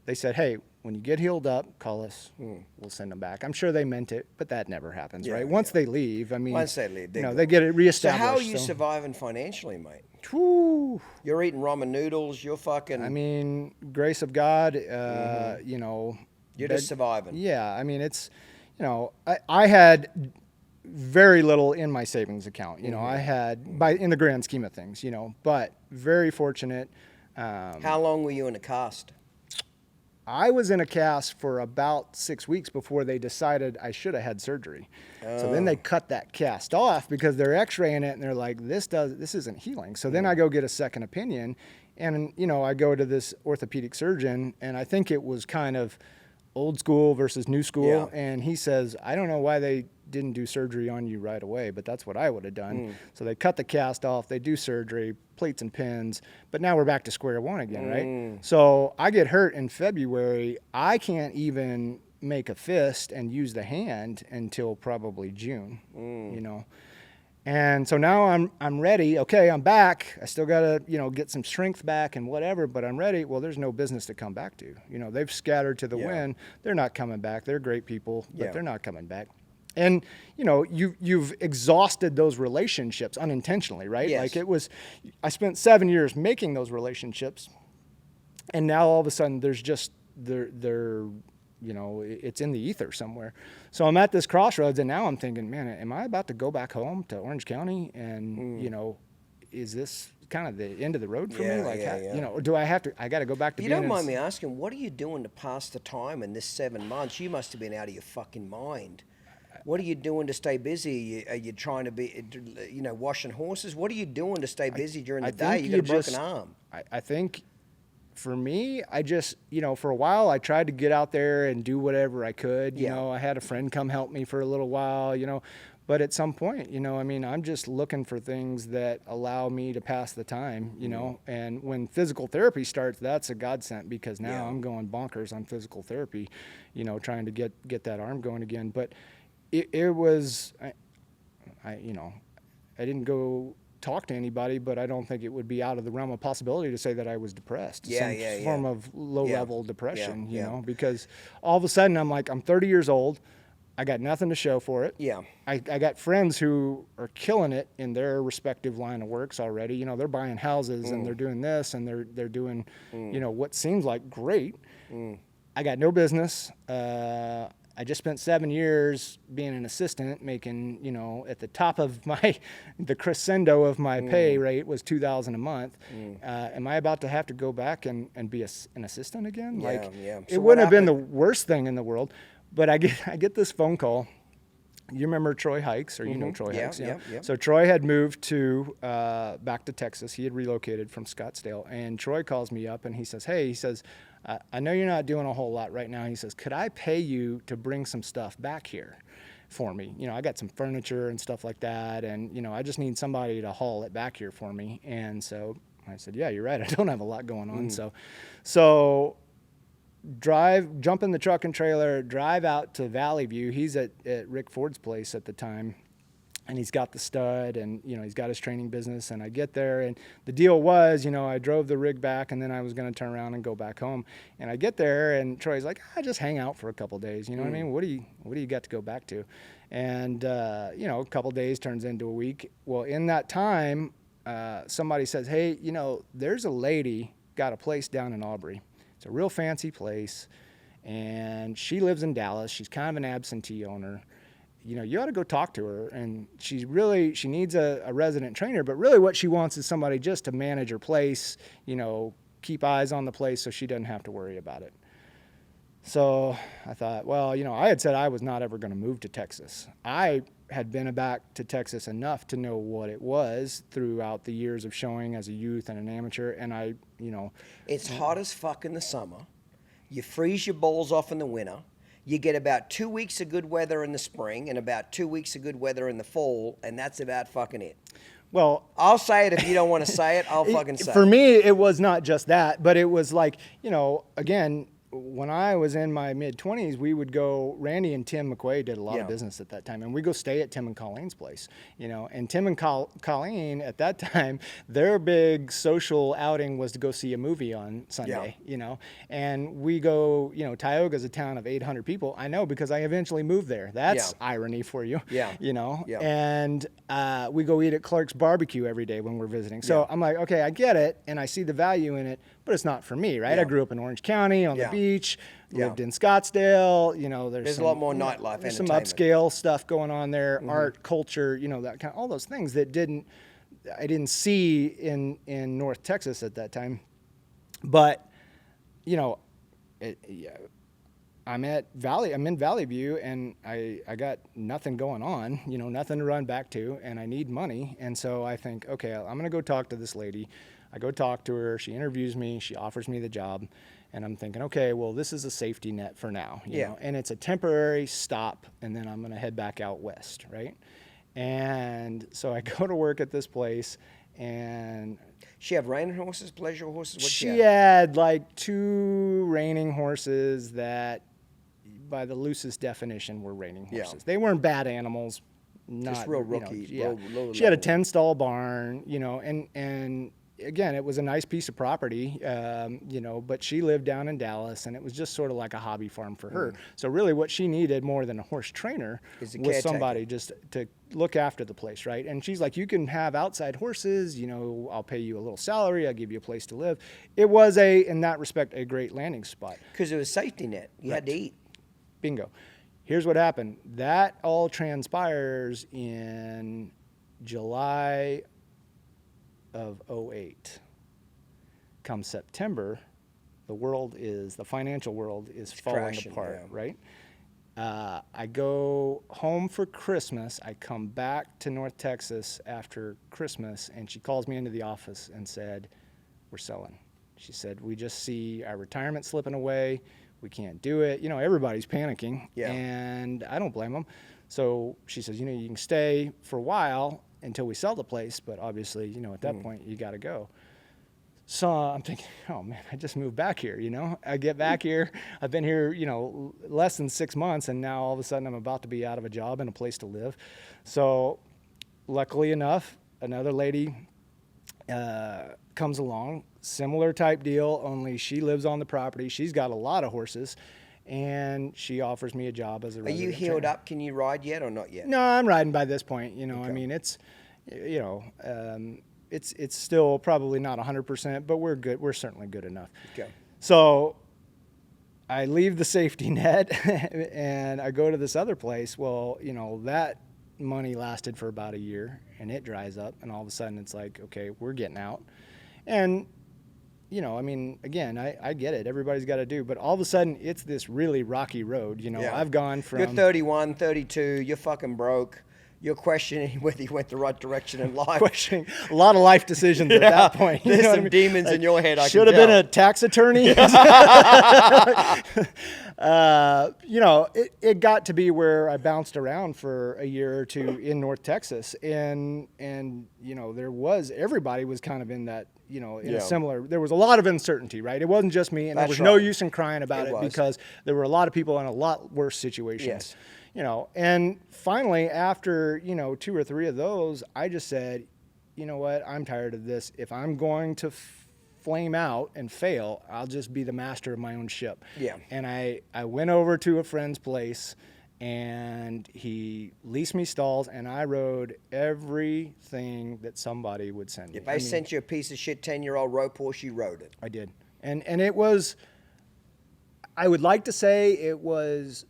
they said, "Hey, when you get healed up, call us. We'll send them back." I'm sure they meant it, but that never happens, right? Once they leave, once they leave, they get it reestablished. So how are you surviving financially, mate? Whew. You're eating ramen noodles. You're fucking. I mean, grace of God, You're just surviving. Yeah, I mean, it's, I had very little in my savings account. I had, in the grand scheme of things, but very fortunate. How long were you in a cast? I was in a cast for about 6 weeks before they decided I should have had surgery. So then they cut that cast off because they're x-raying it and they're like, this isn't healing. So then I go get a second opinion, and, I go to this orthopedic surgeon, and I think it was kind of old school versus new school. Yeah. And he says, "I don't know why they didn't do surgery on you right away, but that's what I would have done." So they cut the cast off, they do surgery, plates and pins, but now we're back to square one again, right? So I get hurt in February. I can't even make a fist and use the hand until probably June, And so now I'm ready. Okay, I'm back. I still got to, get some strength back and whatever, but I'm ready. Well, there's no business to come back to. They've scattered to the wind. They're not coming back. They're great people, but they're not coming back. And, you've exhausted those relationships unintentionally, right? Yes. Like I spent 7 years making those relationships, and now all of a sudden there's just, they're it's in the ether somewhere. So I'm at this crossroads, and now I'm thinking, man, am I about to go back home to Orange County? And, is this kind of the end of the road for me? Like, or do I got to go back to You don't mind me asking, what are you doing to pass the time in this 7 months? You must have been out of your fucking mind. What are you doing to stay busy? Are you trying to be, washing horses? What are you doing to stay busy during the day? You got a broken arm. I think for me, I just, for a while, I tried to get out there and do whatever I could. I had a friend come help me for a little while, but at some point, I'm just looking for things that allow me to pass the time, and when physical therapy starts, that's a godsend, because now I'm going bonkers on physical therapy, trying to get that arm going again. But it was, I didn't go talk to anybody, but I don't think it would be out of the realm of possibility to say that I was depressed. Some form of low-level depression, because all of a sudden I'm like, I'm 30 years old. I got nothing to show for it. Yeah. I got friends who are killing it in their respective line of works already. You know, they're buying houses and they're doing this and they're doing, you know, what seems like great. I got no business. I just spent 7 years being an assistant, making, you know, at the top of the crescendo of my pay rate was $2,000 a month. Am I about to have to go back and be an assistant again? Yeah, yeah. So it what wouldn't have been the happened? worst thing in the world, but I get this phone call. You remember Troy Hikes, or you know Troy Hikes? Yeah. So Troy had moved to back to Texas. He had relocated from Scottsdale, and Troy calls me up and he says, "Hey," he says, "I know you're not doing a whole lot right now." He says, "Could I pay you to bring some stuff back here for me? You know, I got some furniture and stuff like that, and you know, I just need somebody to haul it back here for me." And so I said, "Yeah, you're right. I don't have a lot going on." So jump in the truck and trailer, drive out to Valley View. He's at Rick Ford's place at the time, and he's got the stud, and you know, he's got his training business. And I get there, and the deal was, you know, I drove the rig back, and then I was going to turn around and go back home. And I get there, and Troy's like, "I just hang out for a couple days. You know what I mean? What do you got to go back to?" And you know, a couple days turns into a week. Well, in that time, somebody says, "Hey, you know, there's a lady got a place down in Aubrey. It's a real fancy place, and she lives in Dallas. She's kind of an absentee owner. You know, you ought to go talk to her. And she needs a resident trainer, but really what she wants is somebody just to manage her place, you know, keep eyes on the place so she doesn't have to worry about it." So I thought, well, you know, I had said I was not ever going to move to Texas. I had been back to Texas enough to know what it was throughout the years of showing as a youth and an amateur. And I, you know, It's hot as fuck in the summer. You freeze your balls off in the winter. You get about 2 weeks of good weather in the spring and about 2 weeks of good weather in the fall, and that's about fucking it. well, I'll say it if you don't want to say it. I'll fucking say for it. me, it was not just that, but it was like, you know, again, when I was in my mid-20s, we would go, Randy and Tim McQuaid did a lot of business at that time, and we go stay at Tim and Colleen's place, you know, and Tim and Colleen at that time, their big social outing was to go see a movie on Sunday, you know, and we go, you know, Tioga's a town of 800 people. I know because I eventually moved there. That's irony for you, you know, and we go eat at Clark's Barbecue every day when we're visiting. So I'm like, okay, I get it, and I see the value in it, but it's not for me, right? I grew up in Orange County on the beach, lived in Scottsdale. You know, there's a lot more nightlife, there's some entertainment. upscale stuff going on there, art, culture, you know, that kind of, all those things that I didn't see in North Texas at that time. But, you know, I'm in Valley View, and I got nothing going on, you know, nothing to run back to, and I need money. And so I think, okay, I'm going to go talk to this lady. I go talk to her. She interviews me. She offers me the job. And I'm thinking, okay, well, this is a safety net for now, you know, and it's a temporary stop, and then I'm going to head back out west, right? And so I go to work at this place, and She have reining horses, pleasure horses? What'd she had like 2 reining horses that, by the loosest definition, were reining horses. They weren't bad animals. Just real rookie. You know, low she had a level. 10-stall barn, you know, and again, it was a nice piece of property, you know, but she lived down in Dallas, and it was just sort of like a hobby farm for her. So really what she needed more than a horse trainer was somebody just to look after the place, right? And she's like, you can have outside horses, you know, I'll pay you a little salary, I'll give you a place to live. It was in that respect, a great landing spot. Because it was a safety net. You had to eat. Bingo. Here's what happened. That all transpires in July of 2008. Come September, the financial world is falling crashing, apart, right? I go home for Christmas. I come back to North Texas after Christmas, and she calls me into the office and said, "We're selling." She said, "We just see our retirement slipping away. We can't do it." You know, everybody's panicking, and I don't blame them. So she says, "You know, you can stay for a while until we sell the place, but obviously, you know, at that point, you got to go." So I'm thinking, oh man, I just moved back here, you know? I get back here, I've been here, you know, less than 6 months, and now all of a sudden I'm about to be out of a job and a place to live. So luckily enough, another lady comes along, similar type deal, only she lives on the property. She's got a lot of horses, and she offers me a job as a Are you resident healed trainer. up? Can you ride yet or not yet? No, I'm riding by this point. You know, I mean, it's, you know, it's still probably not 100%, but we're good. We're certainly good enough. Okay. So I leave the safety net and I go to this other place. Well, you know, that money lasted for about a year and it dries up, and all of a sudden it's like, okay, we're getting out. And you know, I mean, again, I get it. Everybody's got to do, but all of a sudden it's this really rocky road. You know, I've gone from... You're 31, 32, you're fucking broke. You're questioning whether you went the right direction in life. Questioning a lot of life decisions at that point. There's some demons in your head, I should can have been tell. a tax attorney. You know, it got to be where I bounced around for a year or two in North Texas. And you know, everybody was kind of in that, you know, in a similar, there was a lot of uncertainty, right? It wasn't just me, and there was no use in crying about it because there were a lot of people in a lot worse situations. Yes. You know, and finally, after, you know, 2 or 3 of those, I just said, you know what, I'm tired of this. If I'm going to flame out and fail, I'll just be the master of my own ship. Yeah. And I went over to a friend's place, and he leased me stalls, and I rode everything that somebody would send me. If I sent you a piece of shit 10-year-old rope horse, you rode it. I did. And it was, I would like to say it was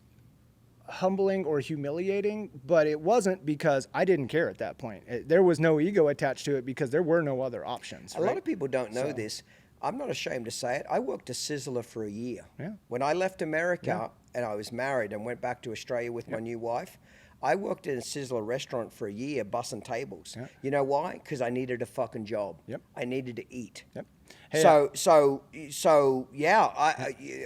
humbling or humiliating, but it wasn't, because I didn't care at that point. There was no ego attached to it because there were no other options. A lot of people don't know this. I'm not ashamed to say it. I worked a sizzler for a year. Yeah. When I left America and I was married and went back to Australia with my new wife, I worked in a sizzler restaurant for a year, bussing tables. Yeah. You know why? Because I needed a fucking job. Yep. I needed to eat. Yep. Hey, so yeah,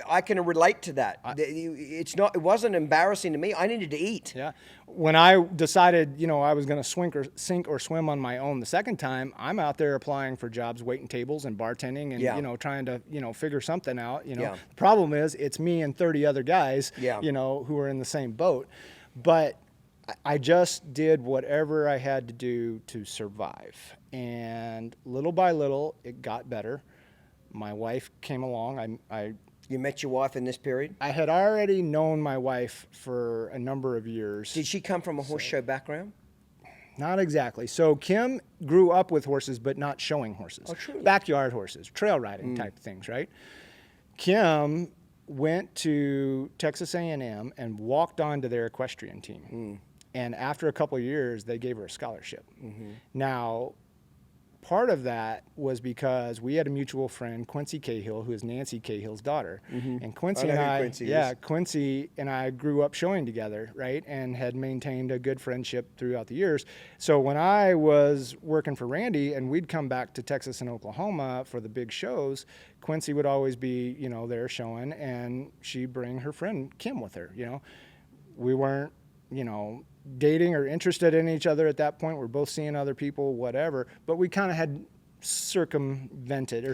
I can relate to that. It wasn't embarrassing to me. I needed to eat. Yeah. When I decided, you know, I was going to sink or swim on my own the second time, I'm out there applying for jobs, waiting tables and bartending, and you know, trying to, you know, figure something out. You know, the problem is it's me and 30 other guys, you know, who are in the same boat. But I just did whatever I had to do to survive, and little by little, it got better. My wife came along. You met your wife in this period? I had already known my wife for a number of years. Did she come from a horse show background? Not exactly. So Kim grew up with horses, but not showing horses. Oh, truly? Backyard horses, trail riding type things, right? Kim went to Texas A&M and walked onto their equestrian team. And after a couple of years, they gave her a scholarship. Now, part of that was because we had a mutual friend, Quincy Cahill, who is Nancy Cahill's daughter. And Quincy Quincy and I grew up showing together, right? And had maintained a good friendship throughout the years. So when I was working for Randy and we'd come back to Texas and Oklahoma for the big shows, Quincy would always be, you know, there showing, and she'd bring her friend Kim with her, you know. We weren't, you know, dating or interested in each other at that point. We're both seeing other people, whatever, but we kind of had circumnavigated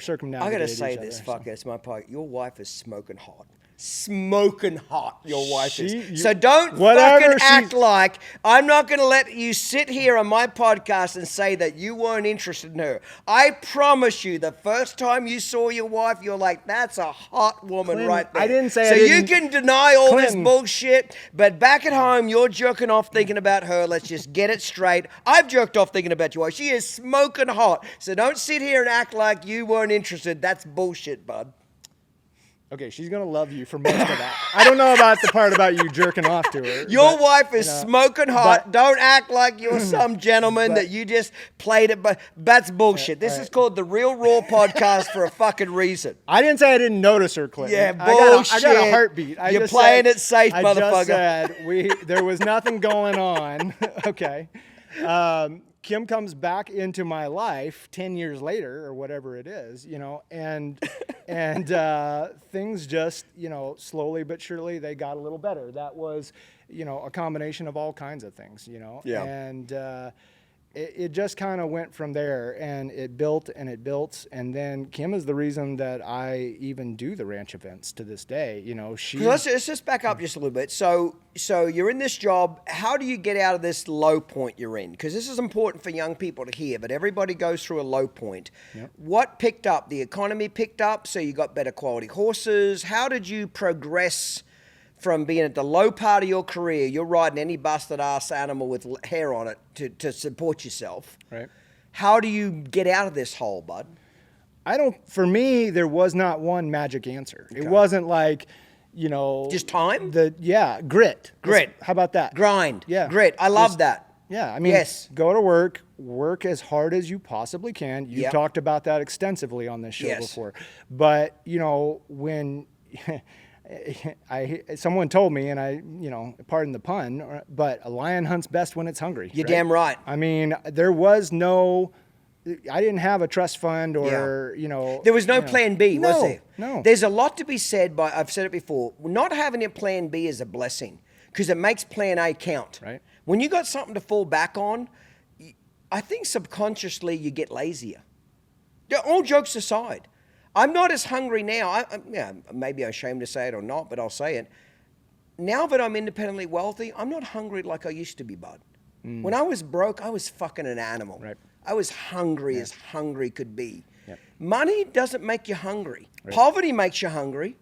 I gotta say this, fuck it, it's my part. Your wife is smoking hot. Smoking hot, your wife is. So don't fucking act like I'm not going to let you sit here on my podcast and say that you weren't interested in her. I promise you, the first time you saw your wife, you're like, that's a hot woman right there. I didn't say so you can deny all this bullshit, but back at home, you're jerking off thinking about her. Let's just get it straight. I've jerked off thinking about your wife. She is smoking hot. So don't sit here and act like you weren't interested. That's bullshit, bud. Okay, she's going to love you for most of that. I don't know about the part about you jerking off to her. Your wife is smoking hot. Don't act like you're some gentleman that you just played it. But that's bullshit. This is called the Real Raw podcast for a fucking reason. I didn't say I didn't notice her, Clinton. Yeah, bullshit. I got a heartbeat. You're playing it safe, motherfucker. I just said there was nothing going on. Okay. Kim comes back into my life 10 years later, or whatever it is, you know, and things just, you know, slowly but surely they got a little better. That was, you know, a combination of all kinds of things, you know, and it just kind of went from there, and it built, and then Kim is the reason that I even do the ranch events to this day. You know, let's just back up just a little bit. So you're in this job. How do you get out of this low point you're in? Because this is important for young people to hear, but everybody goes through a low point. Yep. What picked up? The economy picked up, so you got better quality horses. How did you progress from being at the low part of your career, you're riding any busted ass animal with hair on it to support yourself. Right. How do you get out of this hole, Bud? For me, there was not one magic answer. Okay. It wasn't like, just time? Grit. How about that? Grind. Yeah. Grit. I love that. Yeah. I mean, yes. Go to work as hard as you possibly can. You've talked about that extensively on this show before. But, when someone told me, and I, pardon the pun, but a lion hunts best when it's hungry. You're damn right. I mean, there was no, I didn't have a trust fund or, There was no plan B, was there? No. There's a lot to be said by, I've said it before, not having a plan B is a blessing because it makes plan A count. Right. When you got something to fall back on, I think subconsciously you get lazier. All jokes aside, I'm not as hungry now. Maybe I'm ashamed to say it or not, but I'll say it. Now that I'm independently wealthy, I'm not hungry like I used to be, Bud. When I was broke, I was fucking an animal. Right. I was hungry as hungry could be. Yep. Money doesn't make you hungry. Right. Poverty makes you hungry.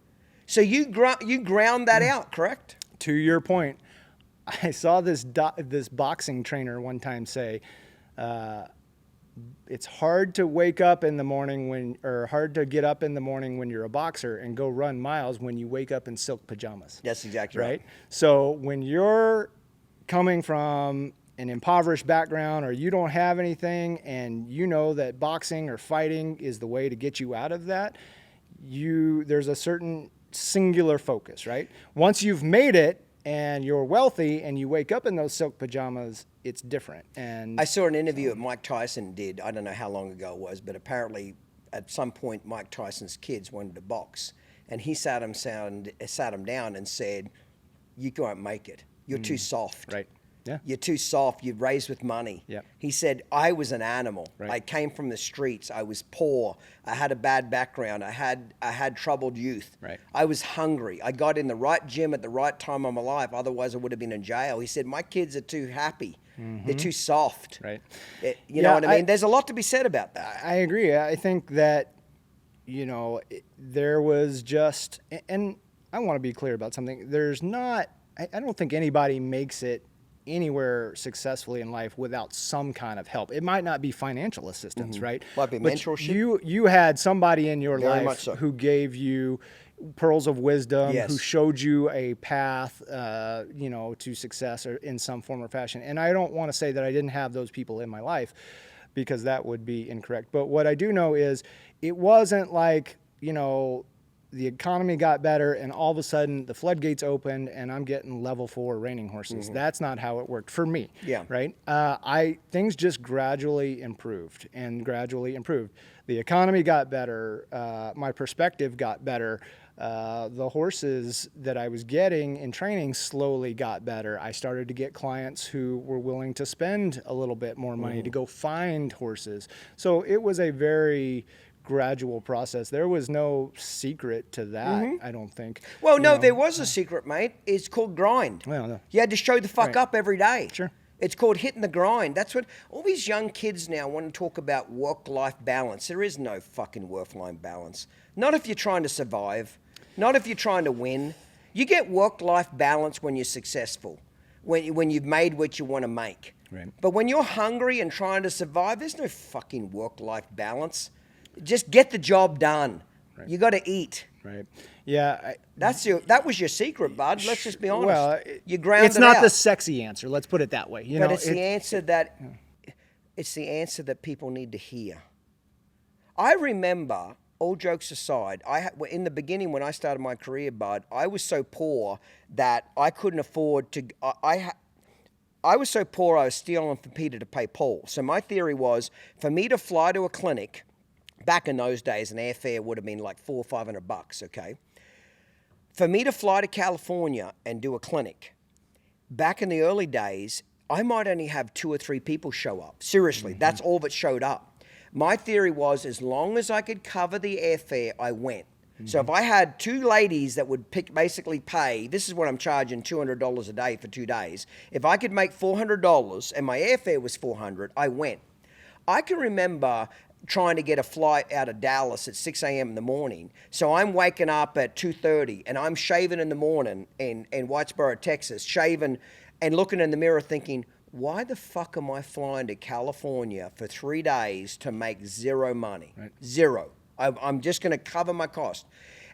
So you ground that out, correct? To your point, I saw this boxing trainer one time say, it's hard to wake up in the morning hard to get up in the morning when you're a boxer and go run miles when you wake up in silk pajamas. That's exactly right. So when you're coming from an impoverished background or you don't have anything and you know that boxing or fighting is the way to get you out of that, there's a certain singular focus, right? Once you've made it and you're wealthy and you wake up in those silk pajamas, it's different. And I saw an interview that Mike Tyson did. I don't know how long ago it was, but apparently at some point Mike Tyson's kids wanted to box, and he sat him down and said, "You won't make it. You're too soft. Right. Yeah. You're too soft. You're raised with money." Yep. He said, "I was an animal. Right. I came from the streets. I was poor. I had a bad background. I had troubled youth. Right. I was hungry. I got in the right gym at the right time of my life. Otherwise, I would have been in jail." He said, "My kids are too happy. Mm-hmm. They're too soft." Right. You know what I mean? There's a lot to be said about that. I agree. I think that, there was just, and I want to be clear about something. I don't think anybody makes it anywhere successfully in life without some kind of help. It might not be financial assistance, right? Might be mentorship. You had somebody in your Very life much so. who gave you pearls of wisdom, Yes. who showed you a path, to success or in some form or fashion. And I don't want to say that I didn't have those people in my life because that would be incorrect. But what I do know is it wasn't like, the economy got better and all of a sudden the floodgates opened and I'm getting level 4 reining horses. Mm-hmm. That's not how it worked for me. Yeah. Right. Things just gradually improved. The economy got better. My perspective got better. The horses that I was getting in training slowly got better. I started to get clients who were willing to spend a little bit more money to go find horses. So it was a very gradual process. There was no secret to that, I don't think. Well, no, there was a secret, mate. It's called grind. Well, no. You had to show the fuck up every day. Sure. It's called hitting the grind. That's what all these young kids now want to talk about, work-life balance. There is no fucking work-life balance. Not if you're trying to survive. Not if you're trying to win. You get work-life balance when you're successful, when you've made what you want to make. Right. But when you're hungry and trying to survive, there's no fucking work-life balance. Just get the job done. Right. You got to eat. Right. Yeah. That was your secret, Bud. Let's just be honest. Well, you ground it's not the sexy answer. Let's put it that way. It's the answer that people need to hear. I remember, all jokes aside, in the beginning when I started my career, Bud, I was so poor that I couldn't afford to. I was so poor I was stealing from Peter to pay Paul. So my theory was for me to fly to a clinic. Back in those days, an airfare would have been like $400 or $500, okay? For me to fly to California and do a clinic, back in the early days, I might only have 2 or 3 people show up. Seriously, that's all that showed up. My theory was as long as I could cover the airfare, I went. So if I had 2 ladies that would basically pay, this is what I'm charging, $200 a day for 2 days. If I could make $400 and my airfare was $400, I went. I can remember trying to get a flight out of Dallas at 6 a.m. in the morning. So I'm waking up at 2:30 and I'm shaving in the morning in Whitesboro, Texas, shaving and looking in the mirror thinking, why the fuck am I flying to California for 3 days to make zero money? Right. Zero. I'm just going to cover my cost.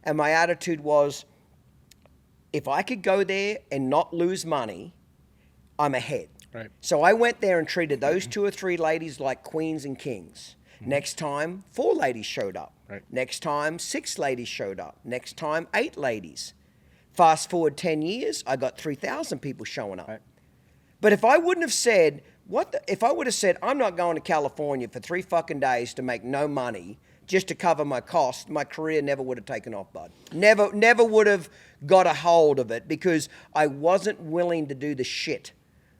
And my attitude was, if I could go there and not lose money, I'm ahead. Right. So I went there and treated those 2 or 3 ladies like queens and kings. Next time, 4 ladies showed up. Right. Next time, 6 ladies showed up. Next time, 8 ladies. Fast forward 10 years, I got 3,000 people showing up. Right. But if I wouldn't have said, if I would have said, I'm not going to California for 3 fucking days to make no money just to cover my costs, my career never would have taken off, Bud. Never would have got a hold of it because I wasn't willing to do the shit.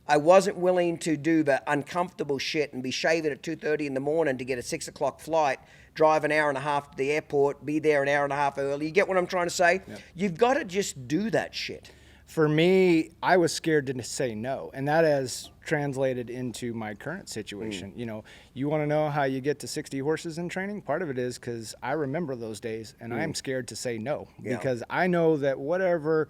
I wasn't willing to do the uncomfortable shit and be shaving at 2:30 in the morning to get a 6 o'clock flight, drive an hour and a half to the airport, be there an hour and a half early. You get what I'm trying to say? Yeah. You've got to just do that shit. For me, I was scared to say no, and that has translated into my current situation. You know, you want to know how you get to 60 horses in training? Part of it is because I remember those days, and I'm scared to say no because I know that whatever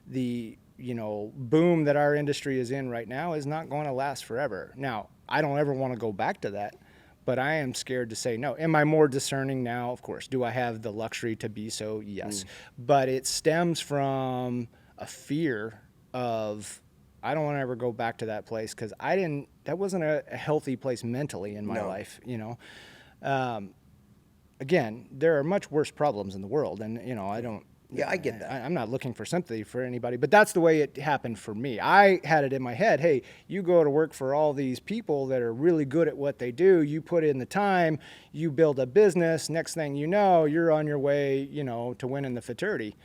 the boom that our industry is in right now is not going to last forever. Now, I don't ever want to go back to that, but I am scared to say no. Am I more discerning now? Of course. Do I have the luxury to be so? Yes. But it stems from a fear of, I don't want to ever go back to that place because that wasn't a healthy place mentally in my life, Again, there are much worse problems in the world, and, I don't. Yeah, I get that. I'm not looking for sympathy for anybody, but that's the way it happened for me. I had it in my head, hey, you go to work for all these people that are really good at what they do. You put in the time, you build a business. Next thing you know, you're on your way, to winning the futurity.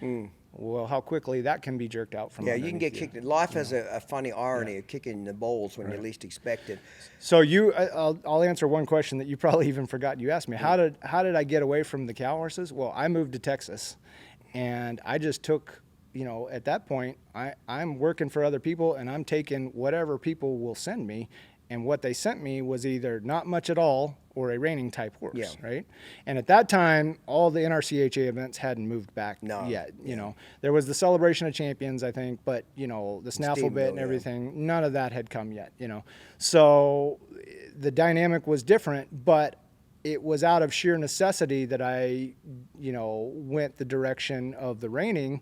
Well, how quickly that can be jerked out from you can get kicked. Life has a funny irony of kicking the balls when you least expect it. So I'll answer one question that you probably even forgot you asked me. How did I get away from the cow horses? Well, I moved to Texas. And I just took, at that point, I'm working for other people and I'm taking whatever people will send me. And what they sent me was either not much at all or a reining type horse, right? And at that time, all the NRCHA events hadn't moved back yet. There was the Celebration of Champions, I think, but, the Snaffle Bit and everything, none of that had come yet, So the dynamic was different, but it was out of sheer necessity that I, went the direction of the reining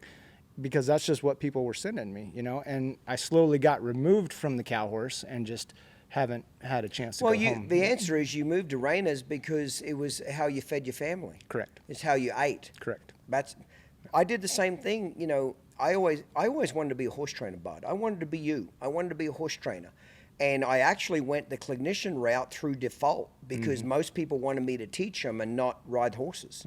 because that's just what people were sending me, and I slowly got removed from the cow horse and just haven't had a chance to go home. The answer is you moved to reiners because it was how you fed your family. Correct. It's how you ate. Correct. I did the same thing, I always wanted to be a horse trainer, Bud. I wanted to be you. I wanted to be a horse trainer. And I actually went the clinician route through default because most people wanted me to teach them and not ride horses.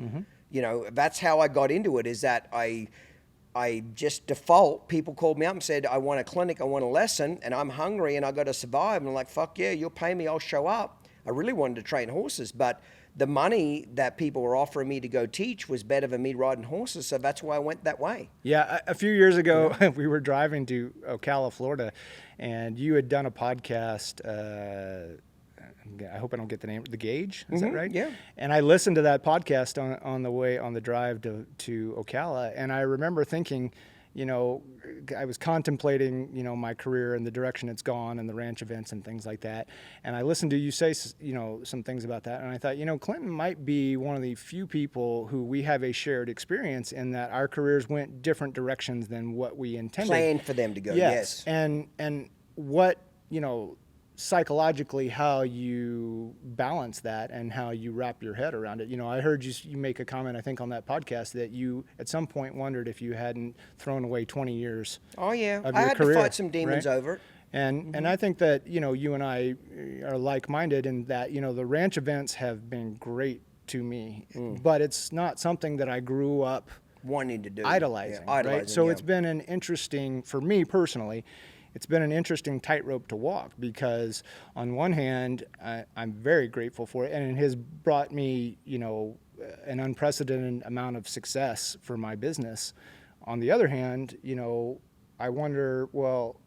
That's how I got into it, is that I just default, people called me up and said, I want a clinic, I want a lesson, and I'm hungry and I got to survive. And I'm like, fuck yeah, you'll pay me, I'll show up. I really wanted to train horses, but the money that people were offering me to go teach was better than me riding horses, so that's why I went that way. Yeah, a few years ago, we were driving to Ocala, Florida, and you had done a podcast, I hope I don't get the name, The Gauge, is that right? Yeah. And I listened to that podcast on the drive to Ocala, and I remember thinking, I was contemplating, my career and the direction it's gone and the ranch events and things like that. And I listened to you say, some things about that. And I thought, Clinton might be one of the few people who we have a shared experience in that our careers went different directions than what we intended. Planned for them to go, yes. And what, psychologically how you balance that and how you wrap your head around it. I heard you make a comment, I think, on that podcast that you at some point wondered if you hadn't thrown away 20 years of your career. I had to fight some demons over it. And I think that, you and I are like-minded in that, the ranch events have been great to me, but it's not something that I grew up wanting to do. Idolizing, right? So it's been an interesting, for me personally, it's been an interesting tightrope to walk because on one hand, I'm very grateful for it, and it has brought me, an unprecedented amount of success for my business. On the other hand, I wonder, well,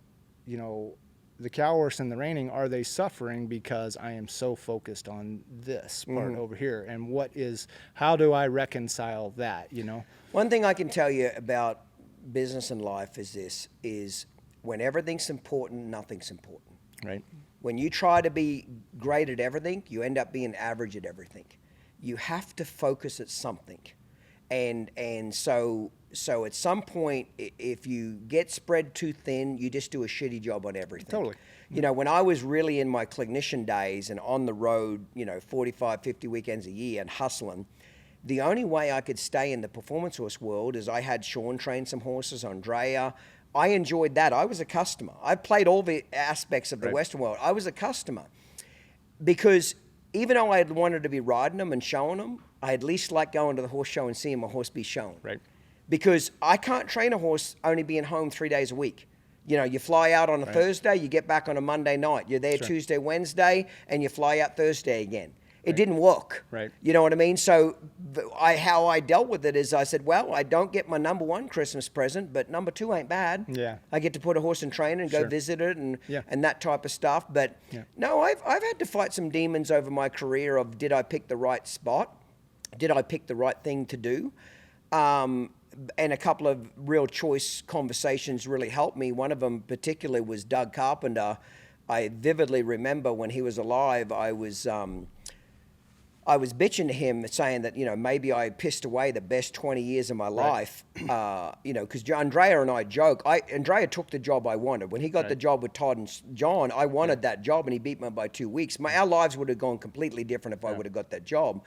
the cow horse and the reining, are they suffering because I am so focused on this part over here? And how do I reconcile that, you know? One thing I can tell you about business and life is when everything's important, nothing's important. Right. When you try to be great at everything, you end up being average at everything. You have to focus at something. And so at some point, if you get spread too thin, you just do a shitty job on everything. Totally. You know, when I was really in my clinician days and on the road, 45, 50 weekends a year and hustling, the only way I could stay in the performance horse world is I had Sean train some horses, Andrea. I enjoyed that. I was a customer. I played all the aspects of the Western world. I was a customer because even though I had wanted to be riding them and showing them, I at least like going to the horse show and seeing my horse be shown. Right. Because I can't train a horse only being home 3 days a week. You fly out on a Thursday, you get back on a Monday night. You're there Tuesday, Wednesday, and you fly out Thursday again. It didn't work. Right. You know what I mean? So how I dealt with it is I said, well, I don't get my number one Christmas present, but number two ain't bad. Yeah. I get to put a horse in training and go visit it and that type of stuff. But no, I've had to fight some demons over my career of did I pick the right spot? Did I pick the right thing to do? And a couple of real choice conversations really helped me. One of them particularly was Doug Carpenter. I vividly remember when he was alive, I was bitching to him saying that, maybe I pissed away the best 20 years of my life, because Andrea and I joke. Andrea took the job I wanted. When he got the job with Todd and John, I wanted that job, and he beat me by 2 weeks. Our lives would have gone completely different if I would have got that job.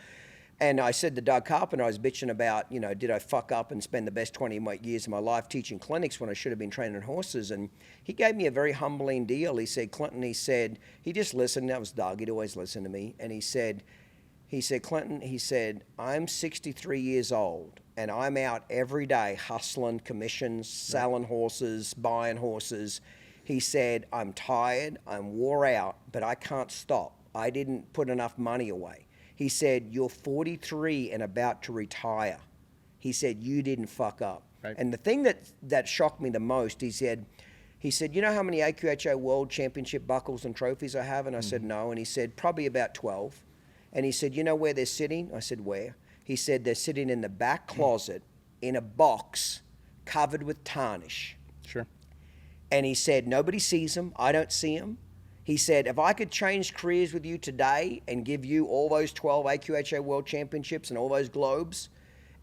And I said to Doug Carpenter, I was bitching about, did I fuck up and spend the best 20 years of my life teaching clinics when I should have been training horses? And he gave me a very humbling deal. He said, Clinton, he just listened. That was Doug. He'd always listen to me. And he said, Clinton, I'm 63 years old, and I'm out every day hustling commissions, selling horses, buying horses. He said, I'm tired, I'm wore out, but I can't stop. I didn't put enough money away. He said, you're 43 and about to retire. He said, you didn't fuck up. Right. And the thing that shocked me the most, he said, you know how many AQHA World Championship buckles and trophies I have? And I said, no. And he said, probably about 12. And he said, you know where they're sitting? I said, where? He said, they're sitting in the back closet in a box covered with tarnish. Sure. And he said, nobody sees them. I don't see them. He said, if I could change careers with you today and give you all those 12 AQHA World Championships and all those globes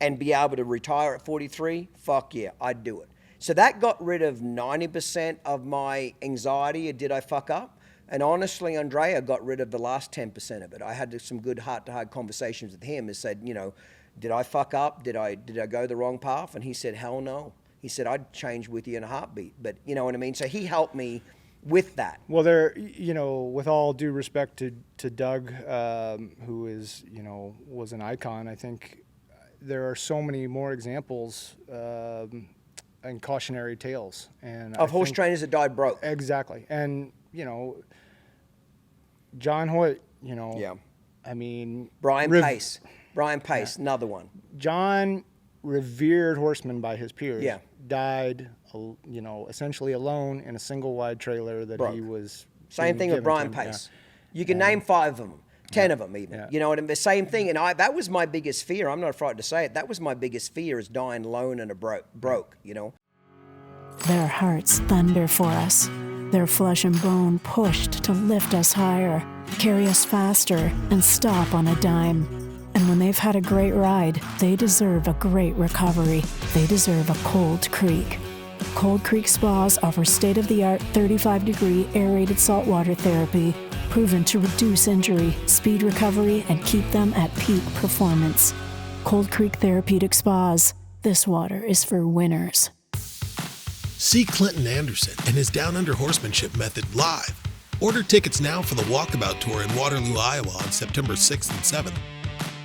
and be able to retire at 43, fuck yeah, I'd do it. So that got rid of 90% of my anxiety. Did I fuck up? And honestly, Andrea got rid of the last 10% of it. I had some good heart-to-heart conversations with him and said, did I fuck up? Did I go the wrong path? And he said, hell no. He said, I'd change with you in a heartbeat. But you know what I mean? So he helped me with that. Well, with all due respect to Doug, who is, was an icon, I think there are so many more examples and cautionary tales. Of horse trainers that died broke. Exactly. And, John Hoyt, I mean... Brian Pace, another one. John, revered horseman by his peers, died, essentially alone in a single wide trailer that he was... Same thing with Brian Pace. You can name 5 of them, 10 of them even. You know what I mean? The same thing. And that was my biggest fear. I'm not afraid to say it. That was my biggest fear, is dying alone and broke, Their hearts thunder for us. Their flesh and bone pushed to lift us higher, carry us faster, and stop on a dime. And when they've had a great ride, they deserve a great recovery. They deserve a Cold Creek. Cold Creek Spas offer state-of-the-art 35-degree aerated saltwater therapy, proven to reduce injury, speed recovery, and keep them at peak performance. Cold Creek Therapeutic Spas. This water is for winners. See Clinton Anderson and his Down Under Horsemanship method live. Order tickets now for the Walkabout Tour in Waterloo, Iowa on September 6th and 7th.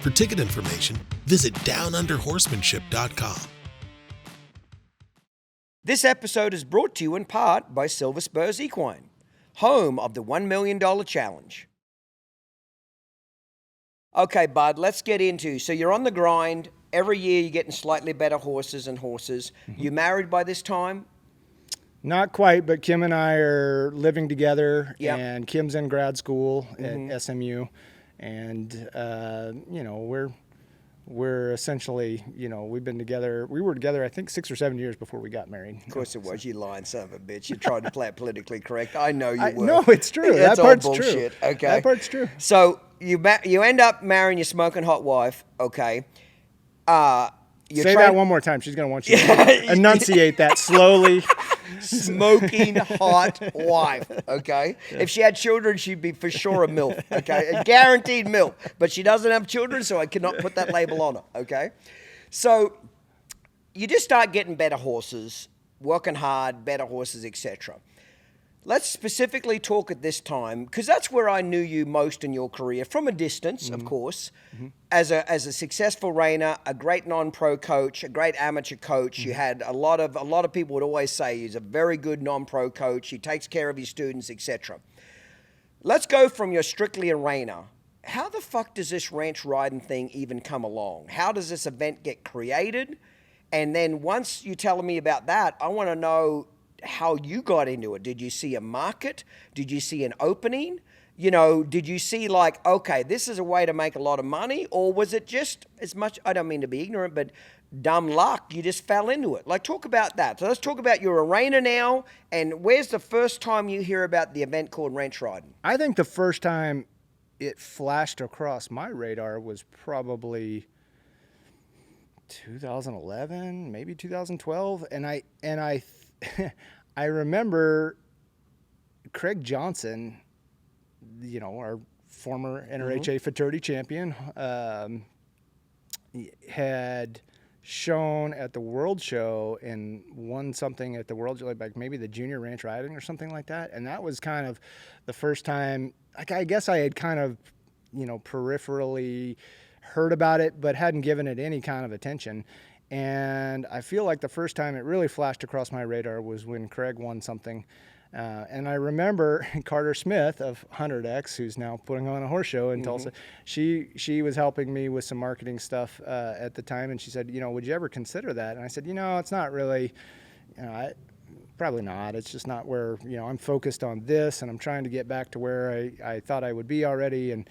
For ticket information, visit downunderhorsemanship.com. This episode is brought to you in part by Silver Spurs Equine, home of the $1 Million Challenge. Okay, Bud, let's get into, so you're on the grind. Every year you're getting slightly better horses and horses. Mm-hmm. You married by this time? Not quite, but Kim and I are living together, Yep. and Kim's in grad school at SMU, and you know, we're essentially, you know, we've been together. We were together, I think, 6 or 7 years before we got married. Of course it was. You lying son of a bitch. You tried to play it politically correct. I know you were. No, it's true. That's That part's all true. bullshit. Okay. That part's true. So you end up marrying your smoking hot wife. Okay. Say that one more time. She's gonna want you to enunciate that slowly. Smoking hot wife. Okay. Yeah. If she had children, she'd be for sure a MILF. Okay. A guaranteed MILF. But she doesn't have children, so I cannot put that label on her. Okay. So you just start getting better horses, working hard, better horses, etc. Let's specifically talk at this time, because that's where I knew you most in your career, from a distance, of course, as a successful reiner, a great non-pro coach, a great amateur coach. You had a lot of people would always say he's a very good non-pro coach. He takes care of his students, etc. Let's go from you're strictly a reiner. How the fuck does this ranch riding thing even come along? How does this event get created? And then once you tell me about that, I want to know how you got into it. Did you see a market? Did you see an opening? You know, did you see like, okay, this is a way to make a lot of money? Or was it just as much, I don't mean to be ignorant, but dumb luck, you just fell into it? Like, talk about that. So let's talk about you're a reiner now, and where's the first time you hear about the event called ranch riding? I think the first time it flashed across my radar was probably 2011, maybe 2012, and I I remember Craig Johnson, you know, our former NRHA futurity champion, had shown at the World Show and won something at the World Show, like maybe the junior ranch riding or something like that. And that was kind of the first time, like, I guess I had kind of, you know, peripherally heard about it, but hadn't given it any kind of attention. And I feel like the first time it really flashed across my radar was when Craig won something. And I remember Carter Smith of 100X, who's now putting on a horse show in Tulsa, she was helping me with some marketing stuff at the time. And she said, you know, would you ever consider that? And I said, you know, it's not really, you know, probably not. It's just not where, you know, I'm focused on this and I'm trying to get back to where I thought I would be already. And,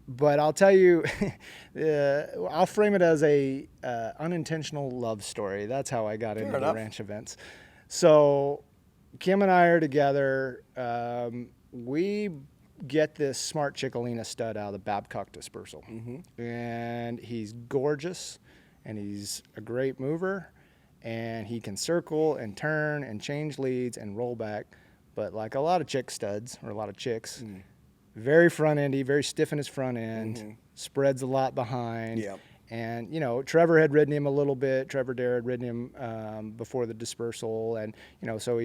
but I'll tell you, I'll frame it as a unintentional love story. That's how I got into the ranch events. So Kim and I are together. We get this smart Chickalina stud out of the Babcock dispersal. And he's gorgeous, and he's a great mover, and he can circle and turn and change leads and roll back. But like a lot of chick studs, or a lot of chicks, very front-endy, very stiff in his front end, spreads a lot behind. And, you know, Trevor had ridden him a little bit. Trevor Dare had ridden him before the dispersal. And, you know, so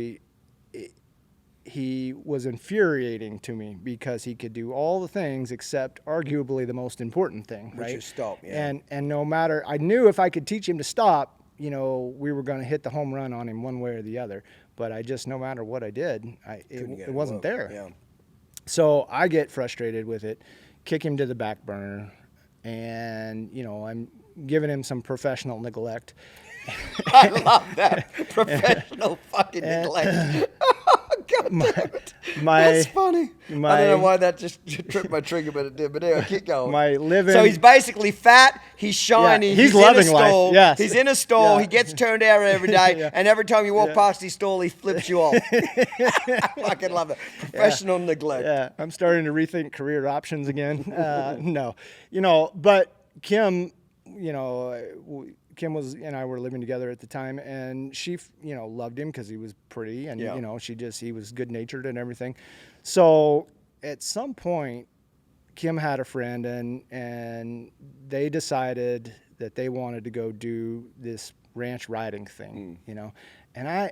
he was infuriating to me because he could do all the things except arguably the most important thing, right? Which is stop, And no matter, I knew if I could teach him to stop, you know, we were going to hit the home run on him one way or the other. But I just, no matter what I did, it wasn't there. So I get frustrated with it, kick him to the back burner, and, you know, I'm giving him some professional neglect. I love that. Professional fucking neglect. God damn it. That's funny. I don't know why that just tripped my trigger, but it did. But anyway, keep going. So he's basically fat, he's shiny, he's loving in a stall. Life. Yes. He's in a stall, he gets turned out every day, and every time you walk past his stall, he flips you off. I fucking love it. Professional neglect. Yeah, I'm starting to rethink career options again. No. You know, but Kim, you know, Kim and I were living together at the time, and she, you know, loved him because he was pretty, and you know, he was good-natured and everything. So at some point, Kim had a friend, and they decided that they wanted to go do this ranch riding thing, you know. And I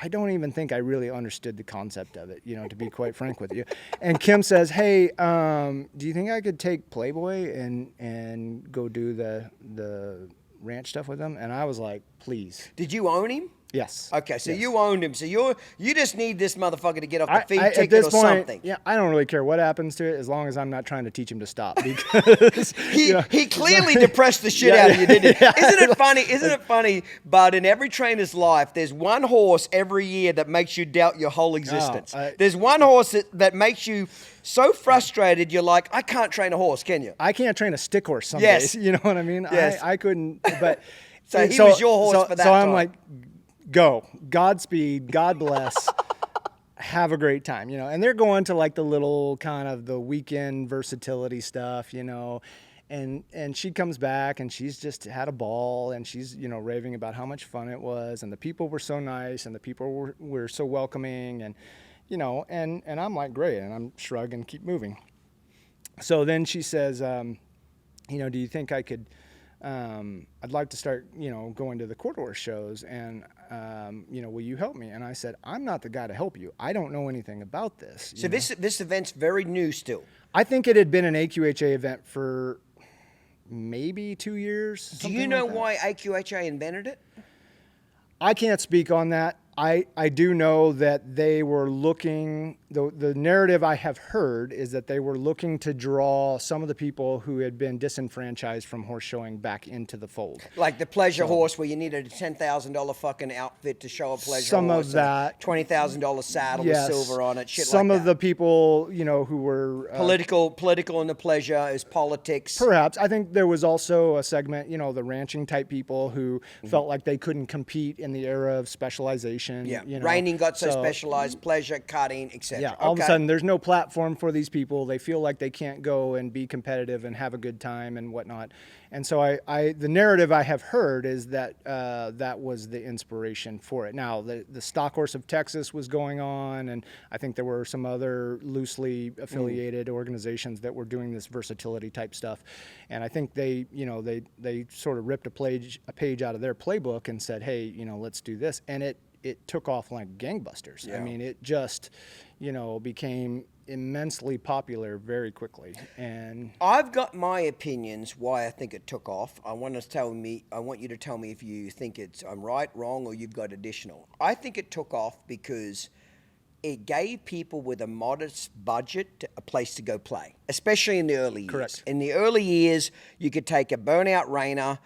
don't even think I really understood the concept of it, you know, to be quite frank with you. And Kim says, hey, do you think I could take Playboy and go do the ranch stuff with him? And I was like, please. Did you own him? Yes. Okay, so yes. you owned him. So you just need this motherfucker to get off the feed at ticket this or point, something. Yeah, I don't really care what happens to it as long as I'm not trying to teach him to stop. Because he clearly depressed the shit out of you, didn't he? Isn't it funny? Isn't it funny? But in every trainer's life, there's one horse every year that makes you doubt your whole existence. There's one horse that makes you so frustrated you're like, I can't train a horse, can you? I can't train a stick horse some Yes. days. You know what I mean? Yes. I couldn't. But so he was your horse for that So time. I'm like, go. Godspeed. God bless. Have a great time, you know. And they're going to like the little kind of the weekend versatility stuff, you know. And she comes back and she's just had a ball and she's, you know, raving about how much fun it was and the people were so nice and the people were so welcoming and, you know, and I'm like, great. And I'm shrug and keep moving. So then she says, you know, do you think I could, I'd like to start, you know, going to the quarter horse shows and, you know, will you help me? And I said, I'm not the guy to help you. I don't know anything about this. So this event's very new still. I think it had been an AQHA event for maybe 2 years. Do you know why AQHA invented it? I can't speak on that. I do know that they were looking, the narrative I have heard is that they were looking to draw some of the people who had been disenfranchised from horse showing back into the fold. Like the pleasure horse where you needed a $10,000 fucking outfit to show a pleasure some horse. Some of that. $20,000 saddle with silver on it, shit some like of that. the people, you know, who were... Political in the pleasure is politics. Perhaps. I think there was also a segment, you know, the ranching type people who felt like they couldn't compete in the era of specialization. Yeah, you know? Reining got so specialized, pleasure, cutting, etc. Yeah, all of a sudden there's no platform for these people. They feel like they can't go and be competitive and have a good time and whatnot. And so the narrative I have heard is that that was the inspiration for it. Now, the Stock Horse of Texas was going on, and I think there were some other loosely affiliated organizations that were doing this versatility type stuff. And I think they, you know, they sort of ripped a page out of their playbook and said, hey, you know, let's do this. And it took off like gangbusters. Yeah. I mean, it just, you know, became immensely popular very quickly. And I've got my opinions why I think it took off. I want you to tell me if you think I'm right, wrong, or you've got additional. I think it took off because it gave people with a modest budget a place to go play, especially in the early years. Correct. In the early years, you could take a burnout reiner,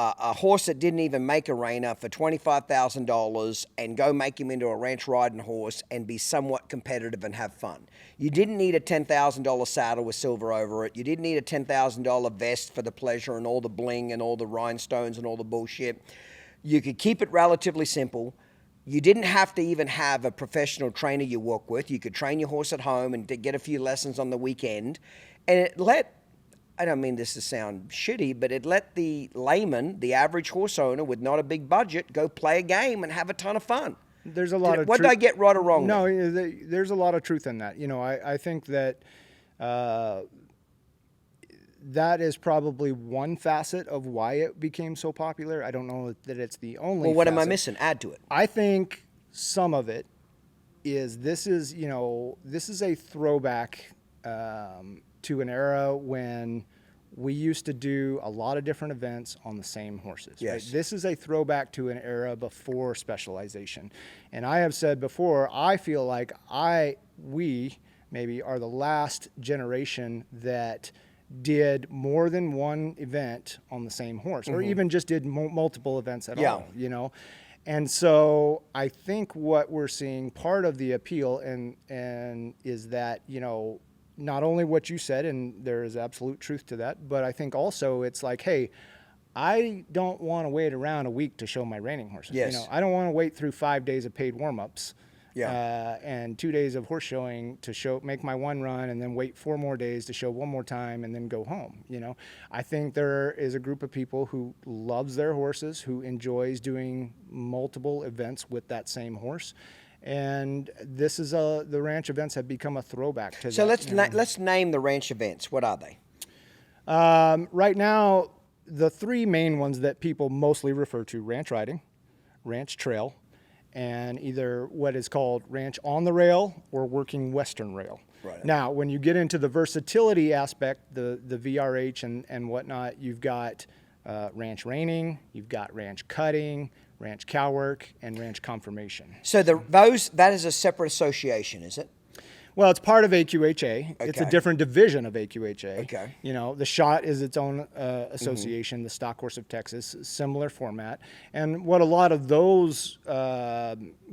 a horse that didn't even make a reiner for $25,000 and go make him into a ranch riding horse and be somewhat competitive and have fun. You didn't need a $10,000 saddle with silver over it. You didn't need a $10,000 vest for the pleasure and all the bling and all the rhinestones and all the bullshit. You could keep it relatively simple. You didn't have to even have a professional trainer you work with. You could train your horse at home and get a few lessons on the weekend. And it let, I don't mean this to sound shitty, but it let the layman, the average horse owner with not a big budget, go play a game and have a ton of fun. There's a lot of what did I get right or wrong? No, there's a lot of truth in that. You know, I think that that is probably one facet of why it became so popular. I don't know that it's the only. Well, what facet. am I missing? Add to it. I think some of it is this is a throwback to an era when we used to do a lot of different events on the same horses. Yes. Right? This is a throwback to an era before specialization. And I have said before, I feel like we maybe are the last generation that did more than one event on the same horse, or even just did multiple events at all, you know? And so I think what we're seeing, part of the appeal and is that, you know, not only what you said, and there is absolute truth to that, but I think also it's like, hey, I don't want to wait around a week to show my reining horses. Yes. You know, I don't want to wait through 5 days of paid warm-ups. Yeah. And 2 days of horse showing to make my one run and then wait 4 more days to show one more time and then go home. You know, I think there is a group of people who loves their horses, who enjoys doing multiple events with that same horse. And this is the ranch events have become a throwback to that. So let's name the ranch events. What are they? Right now, the 3 main ones that people mostly refer to: ranch riding, ranch trail, and either what is called ranch on the rail or working western rail. Right. Now, when you get into the versatility aspect, the VRH and whatnot, you've got ranch reining, you've got ranch cutting, ranch cow work, and ranch conformation. So that is a separate association, is it? Well, it's part of AQHA. It's a Okay. different division of AQHA. Okay. You know, the SHOT is its own association, the Stock Horse of Texas, similar format. And what a lot of those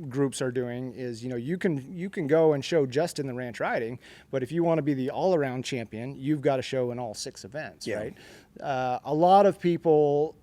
groups are doing is, you know, you can go and show just in the ranch riding, but if you want to be the all-around champion, you've got to show in all 6 events, right? A lot of people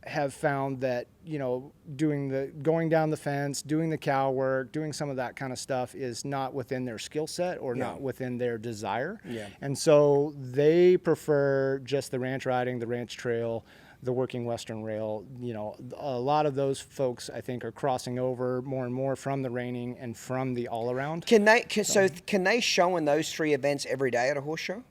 have found that, you know, going down the fence, doing the cow work, doing some of that kind of stuff is not within their skill set or not within their desire. Yeah. And so they prefer just the ranch riding, the ranch trail, the working Western rail. You know, a lot of those folks, I think, are crossing over more and more from the reining and from the all around. Can they show in those 3 events every day at a horse show?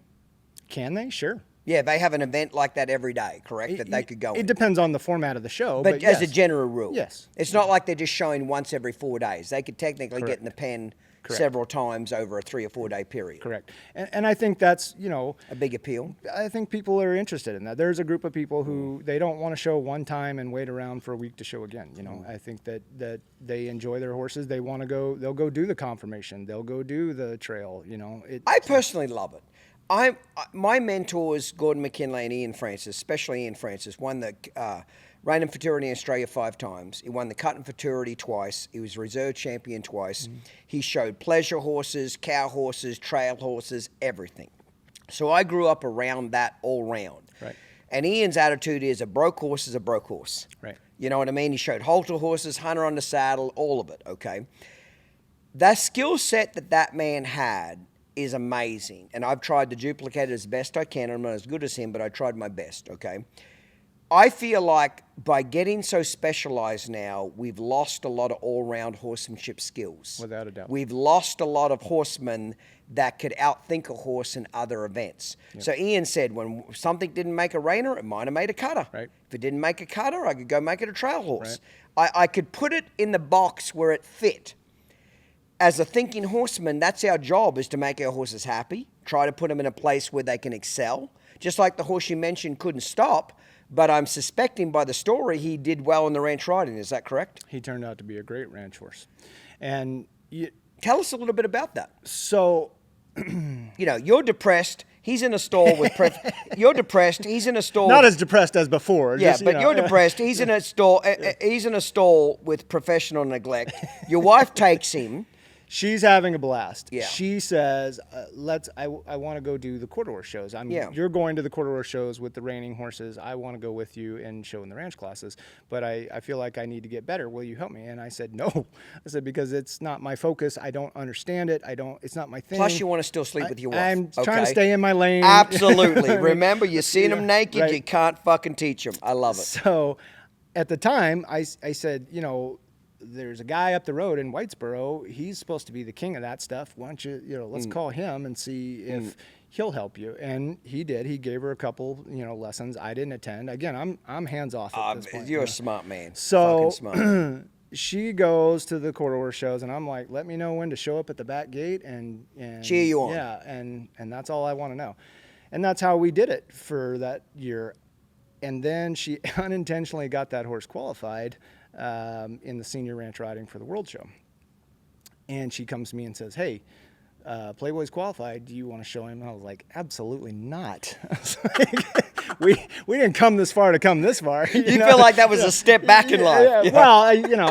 Can they? Sure. Yeah, they have an event like that every day, correct? That they could go in. It depends on the format of the show. But as a general rule. Yes. It's not like they're just showing once every 4 days. They could technically get in the pen several times over a 3 or 4 day period. Correct. And I think that's, you know, a big appeal. I think people are interested in that. There's a group of people who they don't want to show one time and wait around for a week to show again. You know, I think that they enjoy their horses. They want to go, they'll go do the conformation. They'll go do the trail, you know. I personally love it. My mentors, Gordon McKinley and Ian Francis, especially Ian Francis, won the Reign and Futurity in Australia 5 times. He won the Cut and Futurity twice. He was reserve champion twice. He showed pleasure horses, cow horses, trail horses, everything. So I grew up around that all round. Right. And Ian's attitude is a broke horse is a broke horse. Right. You know what I mean? He showed halter horses, hunter on the saddle, all of it, okay? That skill set that man had is amazing, and I've tried to duplicate it as best I can. I'm not as good as him, but I tried my best, okay? I feel like by getting so specialized now, we've lost a lot of all-round horsemanship skills. Without a doubt. We've lost a lot of horsemen that could outthink a horse in other events. Yep. So Ian said when something didn't make a reiner, it might have made a cutter. Right. If it didn't make a cutter, I could go make it a trail horse. Right. I could put it in the box where it fit. As a thinking horseman, that's our job, is to make our horses happy, try to put them in a place where they can excel. Just like the horse you mentioned couldn't stop, but I'm suspecting by the story he did well in the ranch riding. Is that correct? He turned out to be a great ranch horse. And tell us a little bit about that. So, you know, you're depressed. He's in a stall with you're depressed. He's in a stall. Not as depressed as before. Yeah, just, but you're depressed. He's in a stall. He's in a stall with professional neglect. Your wife takes him. She's having a blast. Yeah. She says, I want to go do the quarter horse shows. You're going to the quarter horse shows with the reining horses. I want to go with you and show in the ranch classes, but I feel like I need to get better. Will you help me? And I said, no. I said, because it's not my focus. I don't understand it. It's not my thing. Plus you want to still sleep with your wife. I'm trying to stay in my lane. Absolutely. Remember, you're seeing them naked. Right. You can't fucking teach them. I love it. So at the time I said, you know, there's a guy up the road in Whitesboro. He's supposed to be the king of that stuff. Why don't you, let's call him and see if he'll help you. And he did. He gave her a couple, lessons. I didn't attend. Again, I'm hands off at this point. You're a smart man. So fucking smart. She goes to the quarter horse shows, and I'm like, let me know when to show up at the back gate and cheer you on. Yeah, and that's all I want to know. And that's how we did it for that year. And then she unintentionally got that horse qualified in the senior ranch riding for the World Show. And she comes to me and says, hey, Playboy's qualified. Do you want to show him? And I was like, absolutely not. we didn't come this far to come this far. You feel like that was a step back in life. Yeah. Well,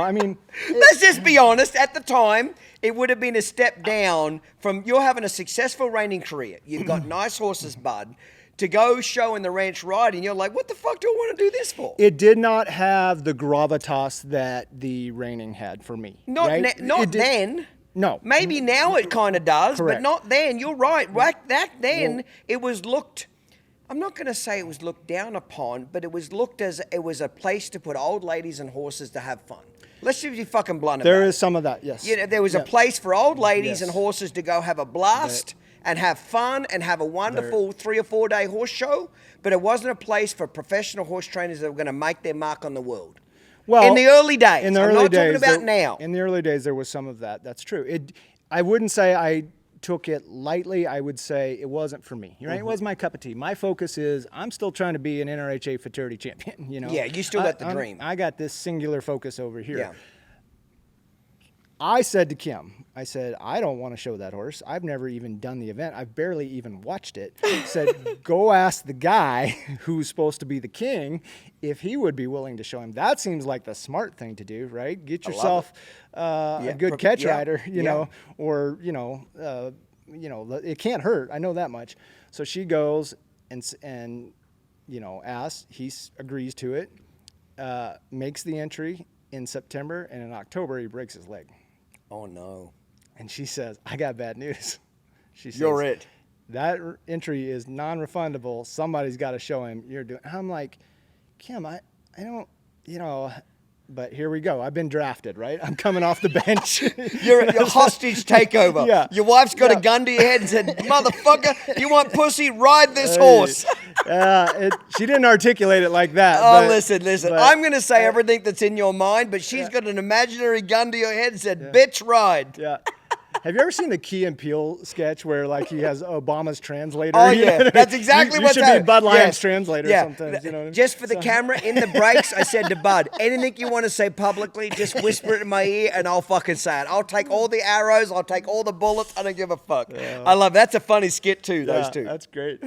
I mean. Let's just be honest. At the time, it would have been a step down from you're having a successful reining career. You've got nice horses, Bud. To go show in the ranch riding, you're like, what the fuck do I want to do this for? It did not have the gravitas that the reining had for me. Not right? then. No. Maybe now it kind of does, Correct. but not then. You're right. Back then, it was looked, I'm not going to say it was looked down upon, but it was looked as it was a place to put old ladies and horses to have fun. Let's just be fucking blunt about it. There is some of that, yes. There was a place for old ladies and horses to go have a blast. And have fun and have a wonderful 3 or 4 day horse show, but it wasn't a place for professional horse trainers that were going to make their mark on the world. Well, in the early days, I'm not talking about now. In the early days, there was some of that. That's true. I wouldn't say I took it lightly, I would say it wasn't for me. Right? It wasn't my cup of tea. My focus is I'm still trying to be an NRHA futurity champion. You know? Yeah, you still got the dream. I got this singular focus over here. Yeah. I said to Kim, I said, I don't want to show that horse. I've never even done the event. I've barely even watched it. Said, go ask the guy who's supposed to be the king if he would be willing to show him. That seems like the smart thing to do, right? Get yourself a good catch rider, you know, or, it can't hurt. I know that much. So she goes and asks. He agrees to it, makes the entry in September, and in October he breaks his leg. Oh, no. And she says, I got bad news. She says, You're it. That entry is non-refundable. Somebody's got to show him you're doing. I'm like, Kim, I don't, but here we go. I've been drafted, right? I'm coming off the bench. You're hostage takeover. Yeah. Your wife's got a gun to your head and said, motherfucker, you want pussy? Ride this horse. She didn't articulate it like that. Oh, listen. I'm going to say everything that's in your mind, but she's got an imaginary gun to your head and said, bitch, ride. Yeah. Have you ever seen the Key and Peele sketch where like he has Obama's translator? Oh yeah, that's exactly what's happening. You should be Bud Lyon's translator sometimes. You know what I mean? Just for the camera, in the breaks, I said to Bud, anything you want to say publicly, just whisper it in my ear and I'll fucking say it. I'll take all the arrows, I'll take all the bullets, I don't give a fuck. I love that's a funny skit too, those two. That's great.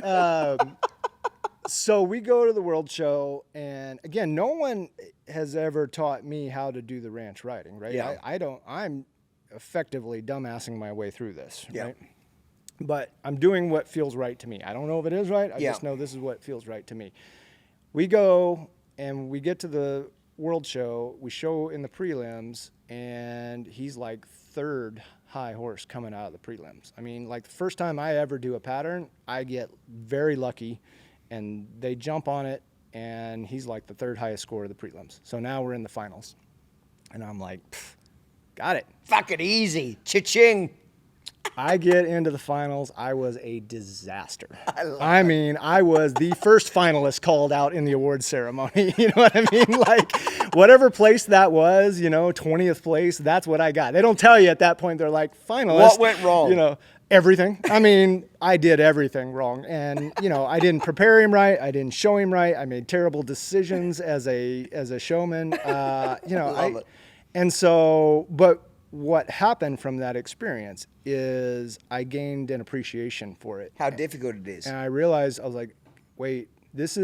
So we go to the World Show, and again, no one has ever taught me how to do the ranch riding, right? Yeah. I'm effectively dumbassing my way through this, right? But I'm doing what feels right to me. I don't know if it is right. I just know this is what feels right to me. We go and we get to the World Show. We show in the prelims, and he's like third high horse coming out of the prelims. I mean, like the first time I ever do a pattern, I get very lucky, and they jump on it, and he's like the third highest score of the prelims. So now we're in the finals, and I'm like, got it. Fuck it, easy. Cha-ching. I get into the finals. I was a disaster. I mean, I was the first finalist called out in the awards ceremony. You know what I mean? Like, whatever place that was, 20th place, that's what I got. They don't tell you at that point. They're like, finalist. What went wrong? Everything. I mean, I did everything wrong. And, I didn't prepare him right. I didn't show him right. I made terrible decisions as a showman. Love it. And so, but what happened from that experience is I gained an appreciation for it. How difficult it is. And I realized, I was like, wait, this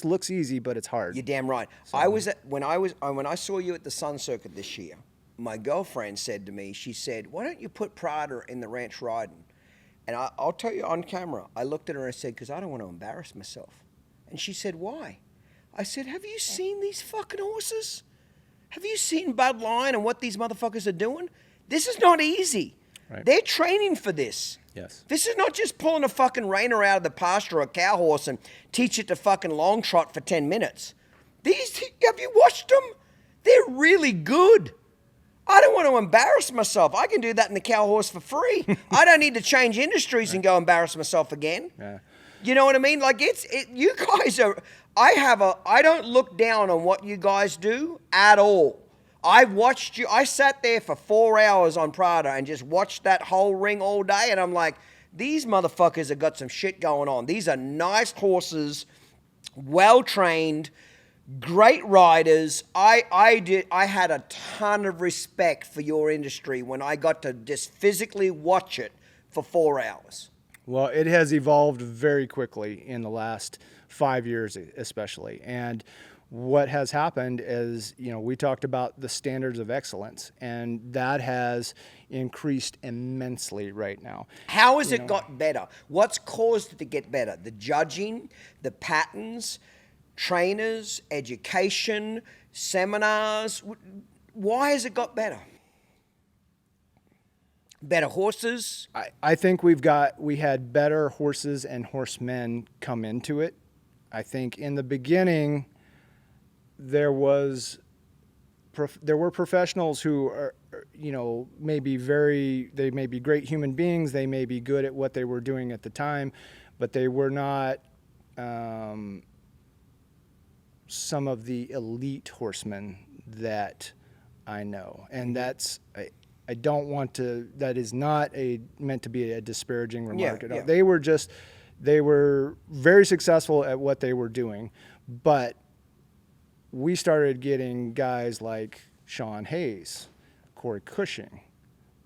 looks easy, but it's hard. You're damn right. So, when I saw you at the Sun Circuit this year, my girlfriend said to me, she said, why don't you put Prada in the ranch riding? And I'll tell you on camera, I looked at her and I said, because I don't want to embarrass myself. And she said, why? I said, have you seen these fucking horses? Have you seen Bud Lyon and what these motherfuckers are doing? This is not easy. Right. They're training for this. Yes. This is not just pulling a fucking reiner out of the pasture or a cow horse and teach it to fucking long trot for 10 minutes. Have you watched them? They're really good. I don't want to embarrass myself. I can do that in the cow horse for free. I don't need to change industries and go embarrass myself again. Yeah. You know what I mean? Like you guys are, I don't look down on what you guys do at all. I watched you, I sat there for 4 hours on Prada and just watched that whole ring all day, and I'm like, these motherfuckers have got some shit going on. These are nice horses, well-trained, great riders. I had a ton of respect for your industry when I got to just physically watch it for 4 hours. Well, it has evolved very quickly in the last 5 years, especially. And what has happened is, we talked about the standards of excellence, and that has increased immensely right now. How has it got better? What's caused it to get better? The judging, the patterns, trainers, education, seminars. Why has it got better? Better horses? I think we had better horses and horsemen come into it. I think in the beginning there were professionals who are, may be great human beings, they may be good at what they were doing at the time, but they were not some of the elite horsemen that I know. And that's I don't want to. That is not meant to be a disparaging remark. Yeah. They were very successful at what they were doing, but we started getting guys like Sean Hayes, Corey Cushing,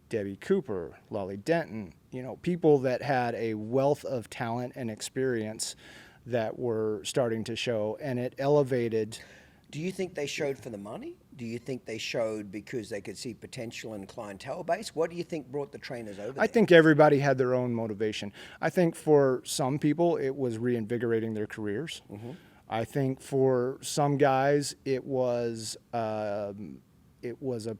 Debbie Cooper, Lolly Denton, people that had a wealth of talent and experience that were starting to show, and it elevated. Do you think they showed for the money? Do you think they showed because they could see potential in clientele base? What do you think brought the trainers over there? I think everybody had their own motivation. I think for some people it was reinvigorating their careers. Mm-hmm. I think for some guys it was a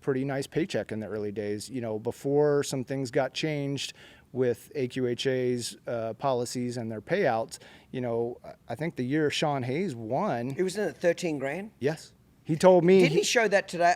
pretty nice paycheck in the early days. Before some things got changed with AQHA's policies and their payouts. I think the year Sean Hayes won, it was in at $13,000. Yes. He told me. Didn't he show that today?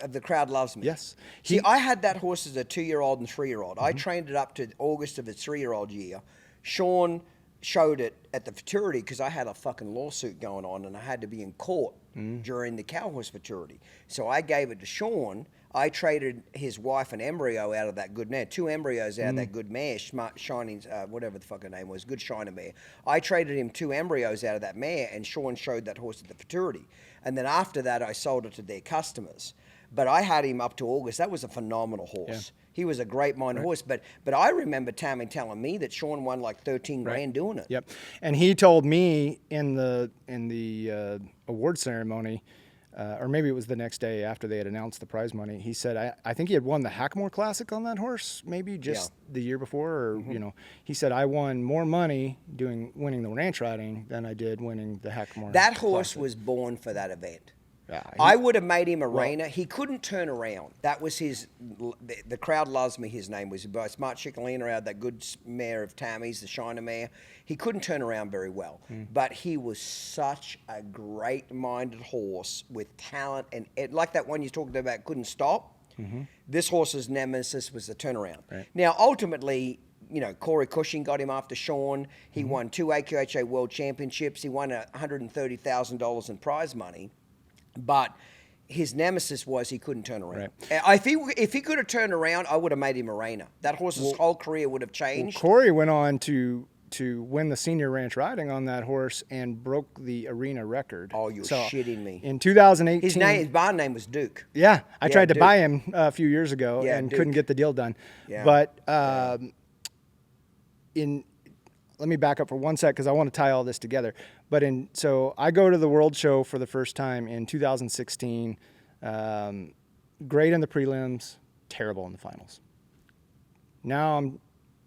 The Crowd Loves Me. Yes. See, I had that horse as a 2-year-old and 3-year-old. Mm-hmm. I trained it up to August of its 3-year-old year. Sean showed it at the futurity because I had a fucking lawsuit going on and I had to be in court during the cow horse futurity. So I gave it to Sean. I traded his wife an embryo out of that good mare, 2 embryos out of that good mare, Shining, whatever the fuck her name was, good shiner mare. I traded him 2 embryos out of that mare, and Sean showed that horse at the futurity. And then after that, I sold it to their customers. But I had him up to August. That was a phenomenal horse. Yeah. He was a great minded horse. But I remember Tammy telling me that Sean won like $13,000 doing it. Yep. And he told me in the award ceremony, or maybe it was the next day after they had announced the prize money, he said, I think he had won the Hackamore Classic on that horse, maybe just the year before, or, he said, I won more money winning the ranch riding than I did winning the Hackamore That horse Classic. was born for that event. Yeah, I would have made him a reiner. He couldn't turn around. That was the Crowd Loves Me, his name was. By Smart Chickalina had that good mare of Tammy's, the Shiner mare. He couldn't turn around very well. But he was such a great-minded horse with talent. And like that one you talked about, couldn't stop. Mm-hmm. This horse's nemesis was the turnaround. Right. Now, ultimately, Corey Cushing got him after Sean. He won 2 AQHA World Championships. He won $130,000 in prize money. But his nemesis was he couldn't turn around. Right. If he could have turned around, I would have made him a reiner. That horse's whole career would have changed. Corey went on to win the senior ranch riding on that horse and broke the arena record. Oh, you're shitting me. In 2018. His barn name was Duke. Yeah, I tried to buy him a few years ago and Duke. couldn't get the deal done. Yeah. But let me back up for one sec because I want to tie all this together. So I go to the World Show for the first time in 2016. Great in the prelims, terrible in the finals. Now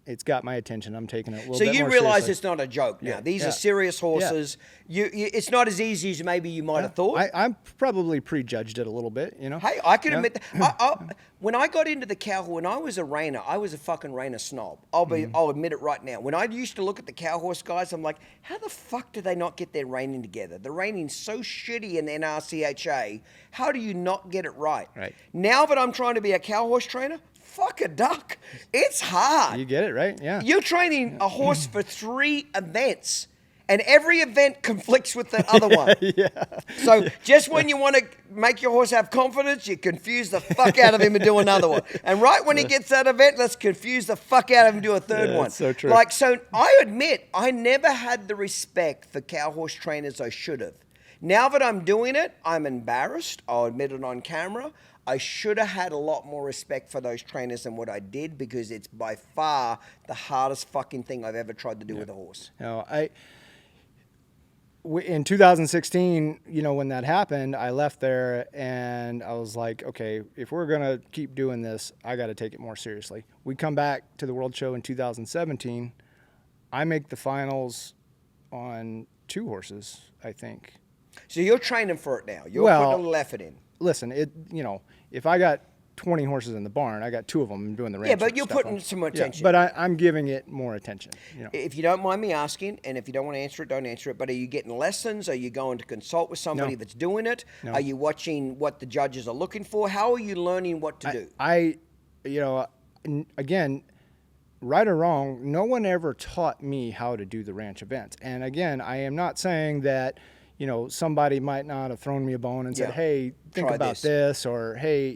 it's got my attention. I'm taking it a little bit more seriously. So you realize it's not a joke now. These are serious horses. Yeah. It's not as easy as maybe you might have thought. I probably prejudged it a little bit, Hey, I can admit that. When I got into the cow, when I was a reiner, I was a fucking reiner snob. I'll admit it right now. When I used to look at the cow horse guys, I'm like, how the fuck do they not get their reining together? The reining's so shitty in NRCHA. How do you not get it right? Right. Now that I'm trying to be a cow horse trainer, fuck a duck. It's hard. You get it, right? Yeah. You're training a horse for 3 events, and every event conflicts with the other one. So just when you want to make your horse have confidence, you confuse the fuck out of him and do another one. And right when he gets that event, let's confuse the fuck out of him and do a third one. That's so true. So I admit, I never had the respect for cow horse trainers I should have. Now that I'm doing it, I'm embarrassed. I'll admit it on camera. I should have had a lot more respect for those trainers than what I did because it's by far the hardest fucking thing I've ever tried to do with a horse. In 2016, when that happened, I left there and I was like, okay, if we're going to keep doing this, I got to take it more seriously. We come back to the World Show in 2017. I make the finals on 2 horses, I think. So you're training for it now. You're putting a little effort in. Listen, if I got 20 horses in the barn, I got 2 of them doing the ranch. Yeah, but you're putting some attention. But I'm giving it more attention. If you don't mind me asking, and if you don't want to answer it, don't answer it, but are you getting lessons? Are you going to consult with somebody that's doing it? No. Are you watching what the judges are looking for? How are you learning what to do? Again, right or wrong, no one ever taught me how to do the ranch events. And again, I am not saying that somebody might not have thrown me a bone and said, hey, think about this, or hey,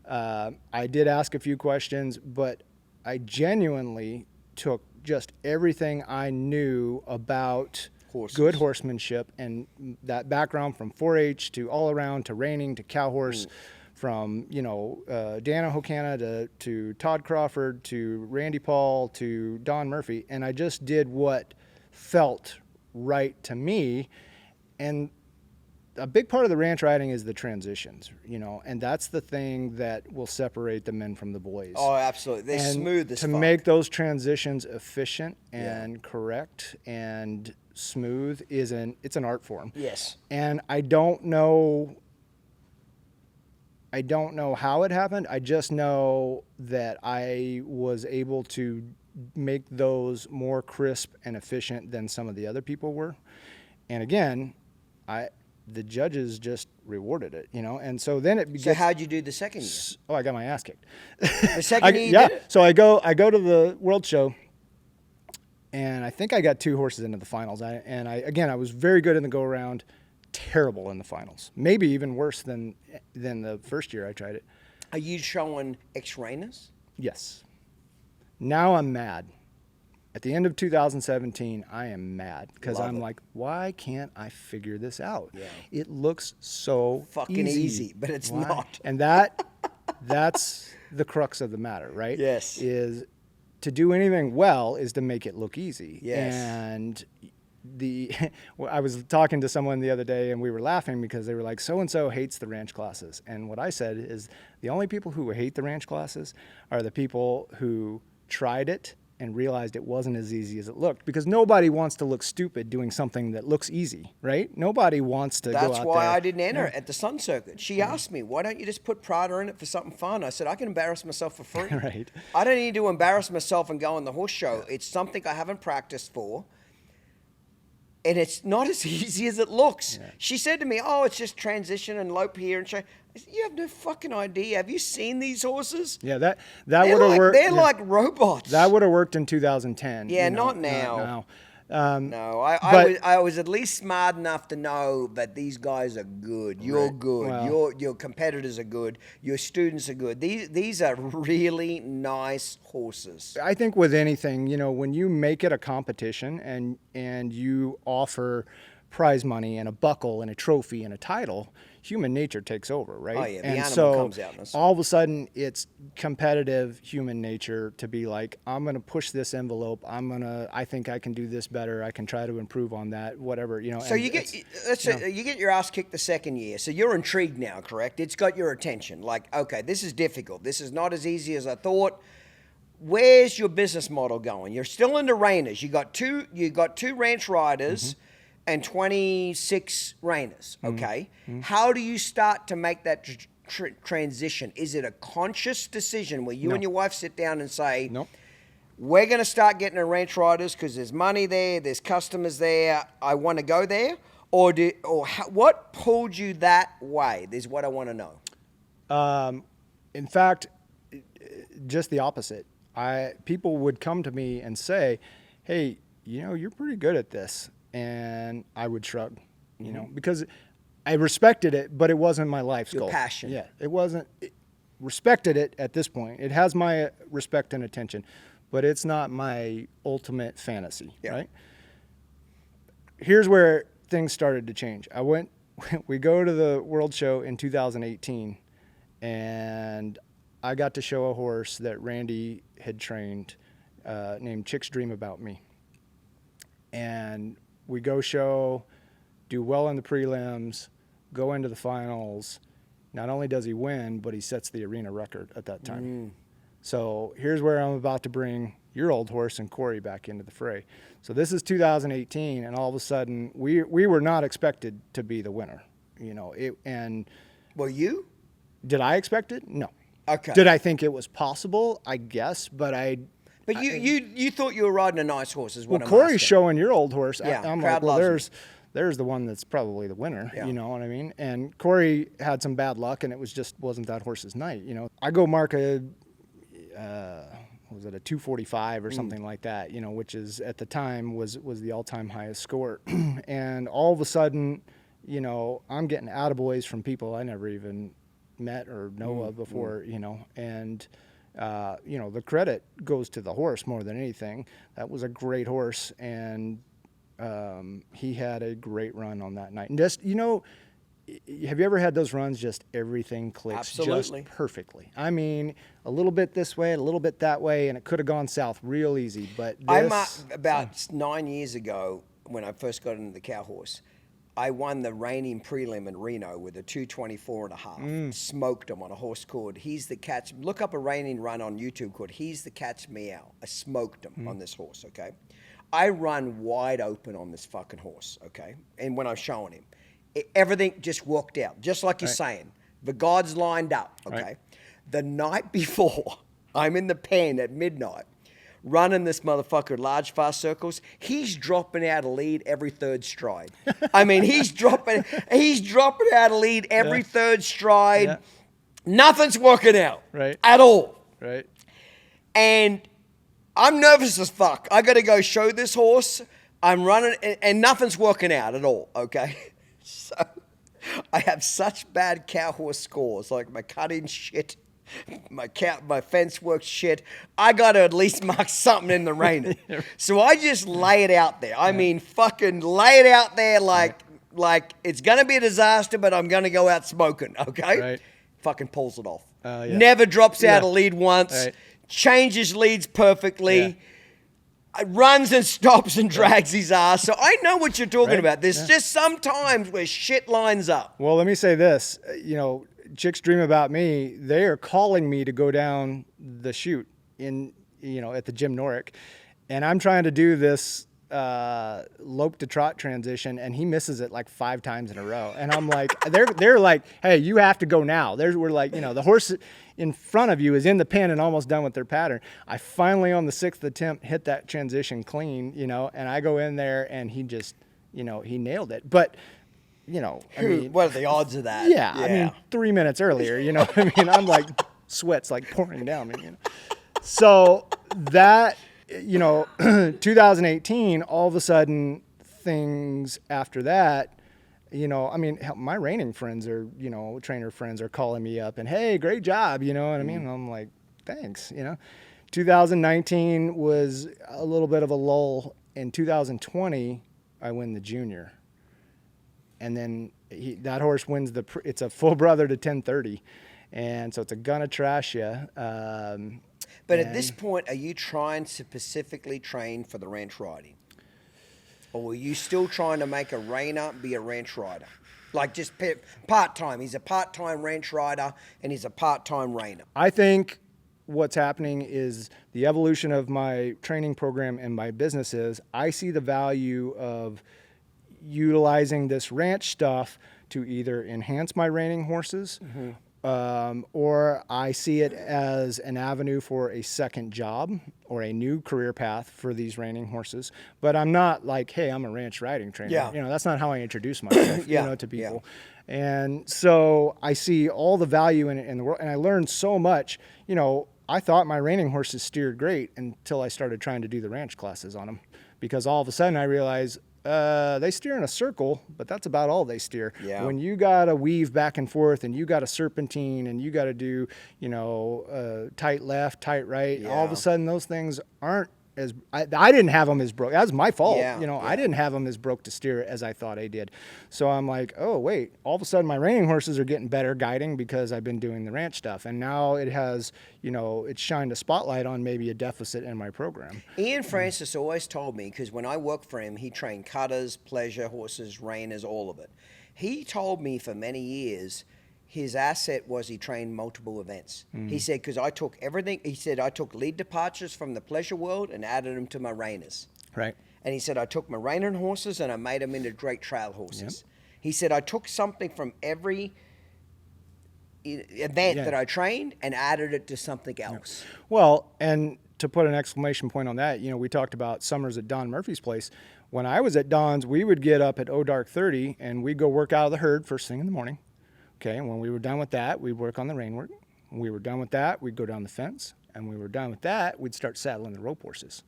I did ask a few questions, but I genuinely took just everything I knew about good horsemanship and that background from 4-H to all around to reining to cow horse, from Dana Hokana to Todd Crawford to Randy Paul to Don Murphy, and I just did what felt right to me. And a big part of the ranch riding is the transitions, and that's the thing that will separate the men from the boys. Oh, absolutely. They're smooth as fuck. To make those transitions efficient and correct and smooth it's an art form. Yes. And I don't know how it happened. I just know that I was able to make those more crisp and efficient than some of the other people were. And again, the judges just rewarded it, and so then it begins. So how'd you do the second year? Oh, I got my ass kicked. The second year you did it? So I go to the World Show, and I think I got 2 horses into the finals. I was very good in the go-around, terrible in the finals. Maybe even worse than the first year I tried it. Are you showing ex-reiners? Yes. Now I'm mad. At the end of 2017, I am mad because I'm like, why can't I figure this out? Yeah. It looks so fucking easy, but it's not. And that's the crux of the matter, right? Yes. Is to do anything well is to make it look easy. Yes. And I was talking to someone the other day and we were laughing because they were like, so-and-so hates the ranch classes. And what I said is the only people who hate the ranch classes are the people who tried it and realized it wasn't as easy as it looked, because nobody wants to look stupid doing something that looks easy, right? Nobody wants to go out there. That's why I didn't enter at the Sun Circuit. She asked me, why don't you just put Prada in it for something fun? I said, I can embarrass myself for free. Right. I don't need to embarrass myself and go on the horse show. It's something I haven't practiced for. And it's not as easy as it looks. Yeah. She said to me, oh, it's just transition and lope here and show. I said, you have no fucking idea. Have you seen these horses? Yeah, that would have worked. They're like robots. That would have worked in 2010. Yeah, not now. No, I was at least smart enough to know that these guys are good. You're good. Well, your competitors are good. Your students are good. These are really nice horses. I think with anything, when you make it a competition and you offer prize money and a buckle and a trophy and a title, human nature takes over, right? Oh yeah, the and animal so comes out in us. All of a sudden it's competitive human nature to be like, I'm going to push this envelope. I think I can do this better. I can try to improve on that, whatever, So you get your ass kicked the second year. So you're intrigued now, correct? It's got your attention. Like, okay, this is difficult. This is not as easy as I thought. Where's your business model going? You're still into reiners. You got two ranch riders. Mm-hmm. And 26 reiners, okay? Mm-hmm. How do you start to make that transition? Is it a conscious decision where you and your wife sit down and say, nope, we're going to start getting a ranch riders because there's money there, there's customers there, I want to go there? What pulled you that way is what I want to know. In fact, just the opposite. People would come to me and say, hey, you're pretty good at this. And I would shrug, because I respected it, but it wasn't my life's goal. Your passion. Yeah, it wasn't. Respected it at this point. It has my respect and attention, but it's not my ultimate fantasy, right? Here's where things started to change. We go to the World Show in 2018, and I got to show a horse that Randy had trained named Chick's Dream About Me. And we go show, do well in the prelims, go into the finals. Not only does he win, but he sets the arena record at that time. Mm. So here's where I'm about to bring your old horse and Corey back into the fray. So this is 2018, and all of a sudden we were not expected to be the winner. Were you? Did I expect it? No. Okay. Did I think it was possible? I guess, but But you thought you were riding a nice horse, is what I'm Corey's asking. showing your old horse. Yeah, I'm crowd like, well, loves there's the one that's probably the winner. Yeah. You know what I mean? And Corey had some bad luck, and it wasn't that horse's night. I go mark a 245 or something like that. Which is at the time was the all-time highest score. And all of a sudden, I'm getting attaboys from people I never even met or know of before, you know, and, you know, the credit goes to the horse more than anything. That was a great horse, and he had a great run on that night. And just, you know, have you ever had those runs just everything clicks Absolutely. just perfectly? I mean, a little bit this way, a little bit that way, and it could have gone south real easy. But this, about 9 years ago, when I first got into the cow horse, I won the Reining prelim in Reno with a 224.5. Smoked him on a horse called He's the Catch. Look up a Reining run on YouTube called He's the Catch Meow. I smoked him on this horse, okay? I run wide open on this fucking horse, okay? And when I was showing him, everything just walked out, just like you're saying. The gods lined up, okay? Right. The night before, I'm in the pen at midnight, running this motherfucker large, fast circles. He's dropping out a lead every third stride. I mean, he's dropping out a lead every third stride. Yeah. Nothing's working out Right. at all. right? And I'm nervous as fuck. I got to go show this horse. I'm running, and nothing's working out at all, okay? So I have such bad cow horse scores, like my cutting shit, my fence work shit. I got to at least mark something in the Reining. So I just lay it out there. I mean, fucking lay it out there like it's going to be a disaster, but I'm going to go out smoking, okay? Right. Fucking pulls it off. Yeah. Never drops out a Yeah. lead once. Right. Changes leads perfectly. Runs and stops and drags his ass. So I know what you're talking about. There's just some times where shit lines up. Well, let me say this. You know, chicks dream about me. They are calling me to go down the chute in, you know, at the Jim Norick. And I'm trying to do this lope to trot transition, and he misses it like 5 times in a row. And I'm like, they're like, hey, you have to go now. We're like, you know, the horse in front of you is in the pen and almost done with their pattern. I finally, on the 6th attempt, hit that transition clean, you know, and I go in there and he just, you know, he nailed it. But, you know, I mean, What are the odds of that? yeah, I mean, 3 minutes earlier, you know, I mean, I'm like, sweat's like pouring down me, you know. So that, you know, 2018, all of a sudden, things after that, you know, I mean, hell, my reining friends are, you know, trainer friends are calling me up and, hey, great job, you know what I mean? And I'm like, thanks, you know. 2019 was a little bit of a lull. In 2020, I win the junior. And then that horse wins it's a full brother to 1030. And so it's a gonna trash you. But at this point, are you trying to specifically train for the ranch riding? Or are you still trying to make a reiner be a ranch rider? Like just part-time. He's a part-time ranch rider and he's a part-time reiner. I think what's happening is the evolution of my training program and my business is I see the value of utilizing this ranch stuff to either enhance my reining horses, or I see it as an avenue for a second job or a new career path for these reining horses. But I'm not like, hey, I'm a ranch riding trainer. Yeah. You know, that's not how I introduce myself, Yeah. you know, to people. Yeah. And so I see all the value in it in the world, and I learned so much. You know, I thought my reining horses steered great until I started trying to do the ranch classes on them, because all of a sudden I realized they steer in a circle, but that's about all they steer. Yeah. When you got to weave back and forth and you got to serpentine and you got to do, you know, tight left, tight right, all of a sudden those things aren't as, I didn't have them as broke. That was my fault. You know, I didn't have them as broke to steer as I thought I did. So I'm like, oh, wait, all of a sudden my reining horses are getting better guiding because I've been doing the ranch stuff. And now it has, you know, it's shined a spotlight on maybe a deficit in my program. Ian Francis always told me, because when I worked for him, he trained cutters, pleasure horses, reiners, all of it. He told me for many years his asset was he trained multiple events. He said, because I took everything, he said, I took lead departures from the pleasure world and added them to my reiners. Right. And he said, I took my reiner horses and I made them into great trail horses. He said, I took something from every event that I trained and added it to something else. Well, and to put an exclamation point on that, you know, we talked about summers at Don Murphy's place. When I was at Don's, we would get up at dark 30 and we'd go work out of the herd first thing in the morning. Okay, and when we were done with that, we'd work on the rein work. When we were done with that, we'd go down the fence. And when we were done with that, we'd start saddling the rope horses.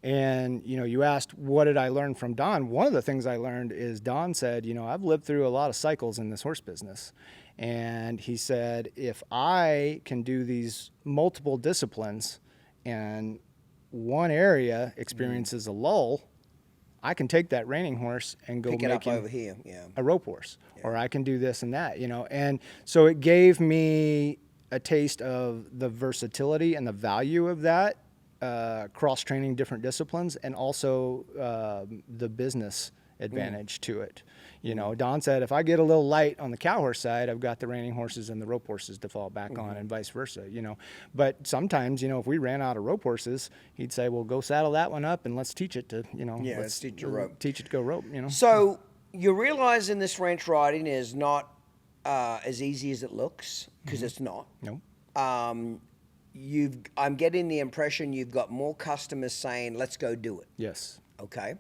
And, you know, you asked, what did I learn from Don? One of the things I learned is Don said, you know, I've lived through a lot of cycles in this horse business. And he said, if I can do these multiple disciplines and one area experiences a lull, I can take that reining horse and go pick it make up him over here. Yeah. a rope horse, or I can do this and that, And so it gave me a taste of the versatility and the value of that, cross-training different disciplines, and also the business advantage to it. Don said, if I get a little light on the cow horse side, I've got the reining horses and the rope horses to fall back on, and vice versa, But sometimes, if we ran out of rope horses, he'd say, well, go saddle that one up and let's teach it to, let's teach it rope. Teach it to go rope, So you're realizing this ranch riding is not as easy as it looks, because it's not. No. I'm getting the impression you've got more customers saying, let's go do it. Yes. Okay.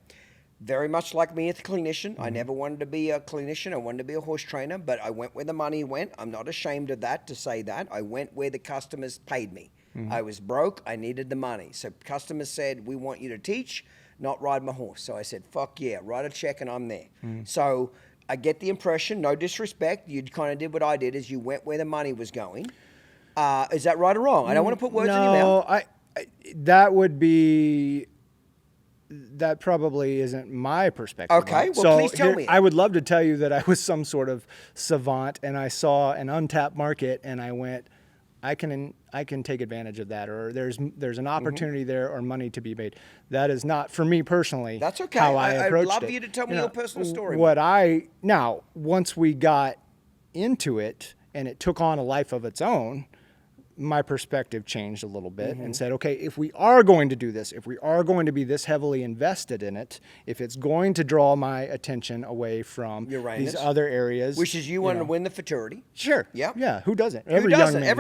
Very much like me as a clinician. I never wanted to be a clinician. I wanted to be a horse trainer, but I went where the money went. I'm not ashamed of that, to say that. I went where the customers paid me. I was broke. I needed the money. So customers said, we want you to teach, not ride my horse. So I said, fuck yeah, write a check and I'm there. So I get the impression, no disrespect, you kind of did what I did, is you went where the money was going. Is that right or wrong? I don't want to put words in your mouth. No, that would be... That probably isn't my perspective. Okay, well, please tell me. I would love to tell you that I was some sort of savant and I saw an untapped market and I went, I can take advantage of that, or there's an opportunity there or money to be made. That is not, for me personally, that's okay. how I approached it. I'd love you to tell me your personal story. Now, once we got into it and it took on a life of its own, my perspective changed a little bit and said, okay, if we are going to do this, if we are going to be this heavily invested in it, if it's going to draw my attention away from these other areas. Which is you want to win the futurity. Sure. Yeah. Yeah. Who doesn't? Every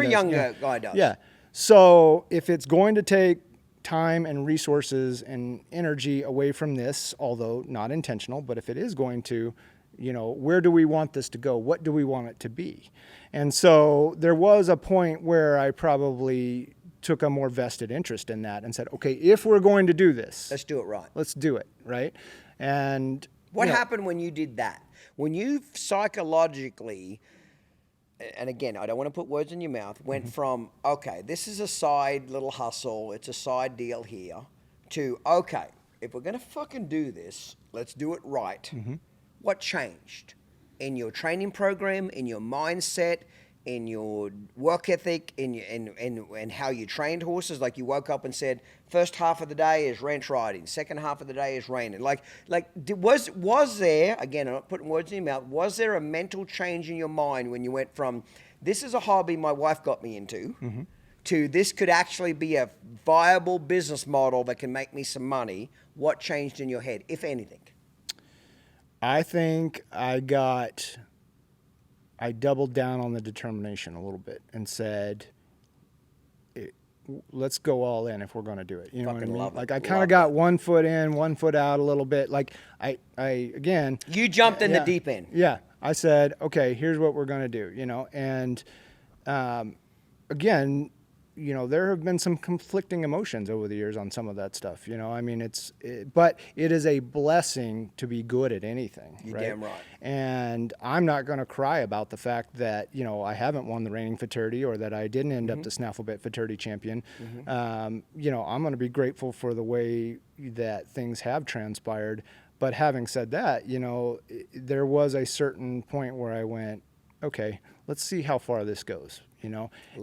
young guy does. Yeah. So if it's going to take time and resources and energy away from this, although not intentional, but if it is going to, where do we want this to go? What do we want it to be? And so there was a point where I probably took a more vested interest in that and said, okay, if we're going to do this, let's do it right. Let's do it, right? And what happened when you did that? When you psychologically, and again, I don't want to put words in your mouth, went from, okay, this is a side little hustle, it's a side deal here, to, okay, if we're going to fucking do this, let's do it right. What changed in your training program, in your mindset, in your work ethic, in how you trained horses? Like you woke up and said, first half of the day is ranch riding, second half of the day is reining. Was there, again, I'm not putting words in your mouth, was there a mental change in your mind when you went from, this is a hobby my wife got me into, to this could actually be a viable business model that can make me some money? What changed in your head, if anything? I think I doubled down on the determination a little bit and said, let's go all in if we're going to do it. You know what I mean? Like I kind of got 1 foot in, 1 foot out a little bit. Like again. You jumped in the deep end. Yeah. I said, okay, here's what we're going to do, and again, there have been some conflicting emotions over the years on some of that stuff. I mean, but it is a blessing to be good at anything. You're right? damn right. And I'm not going to cry about the fact that, I haven't won the reining futurity or that I didn't end up the Snaffle Bit futurity champion. I'm going to be grateful for the way that things have transpired. But having said that, there was a certain point where I went, okay, let's see how far this goes.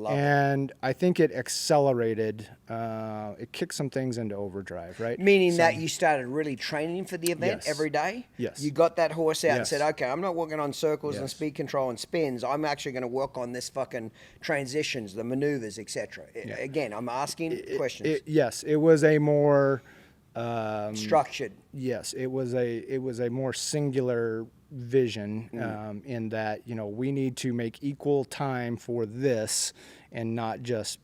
And I think it accelerated, it kicked some things into overdrive, right? Meaning that you started really training for the event every day? Yes. You got that horse out and said, okay, I'm not working on circles and speed control and spins. I'm actually going to work on this fucking transitions, the maneuvers, etc. Again, I'm asking questions. Yes, it was a more... structured. Yes, it was a more singular vision in that we need to make equal time for this and not just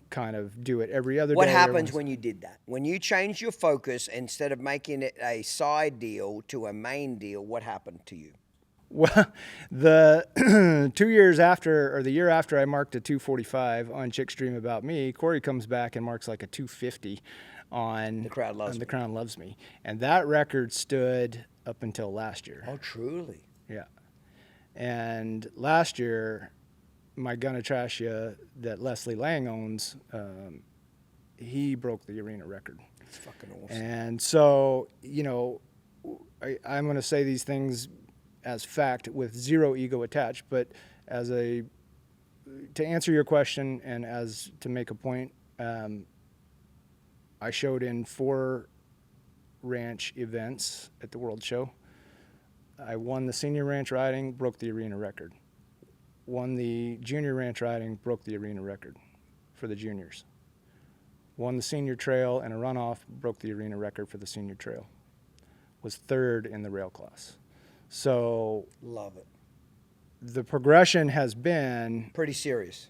kind of do it every other day. What happens when you did that? When you changed your focus, instead of making it a side deal to a main deal, what happened to you? Well, the 2 years after, or the year after I marked a 245 on Chick's Dream About Me, Corey comes back and marks like a 250 on The Crowd Loves Me. The Crowd Loves Me. And that record stood up until last year. Oh, truly? Yeah. And last year, my Gunatrashia that Leslie Lang owns, he broke the arena record. It's fucking awesome. And so, I'm going to say these things as fact with zero ego attached, but to answer your question and as to make a point, I showed in 4 ranch events at the World Show. I won the senior ranch riding, broke the arena record. Won the junior ranch riding, broke the arena record for the juniors. Won the senior trail and a runoff, broke the arena record for the senior trail. Was 3rd in the rail class. So love it. The progression has been pretty serious.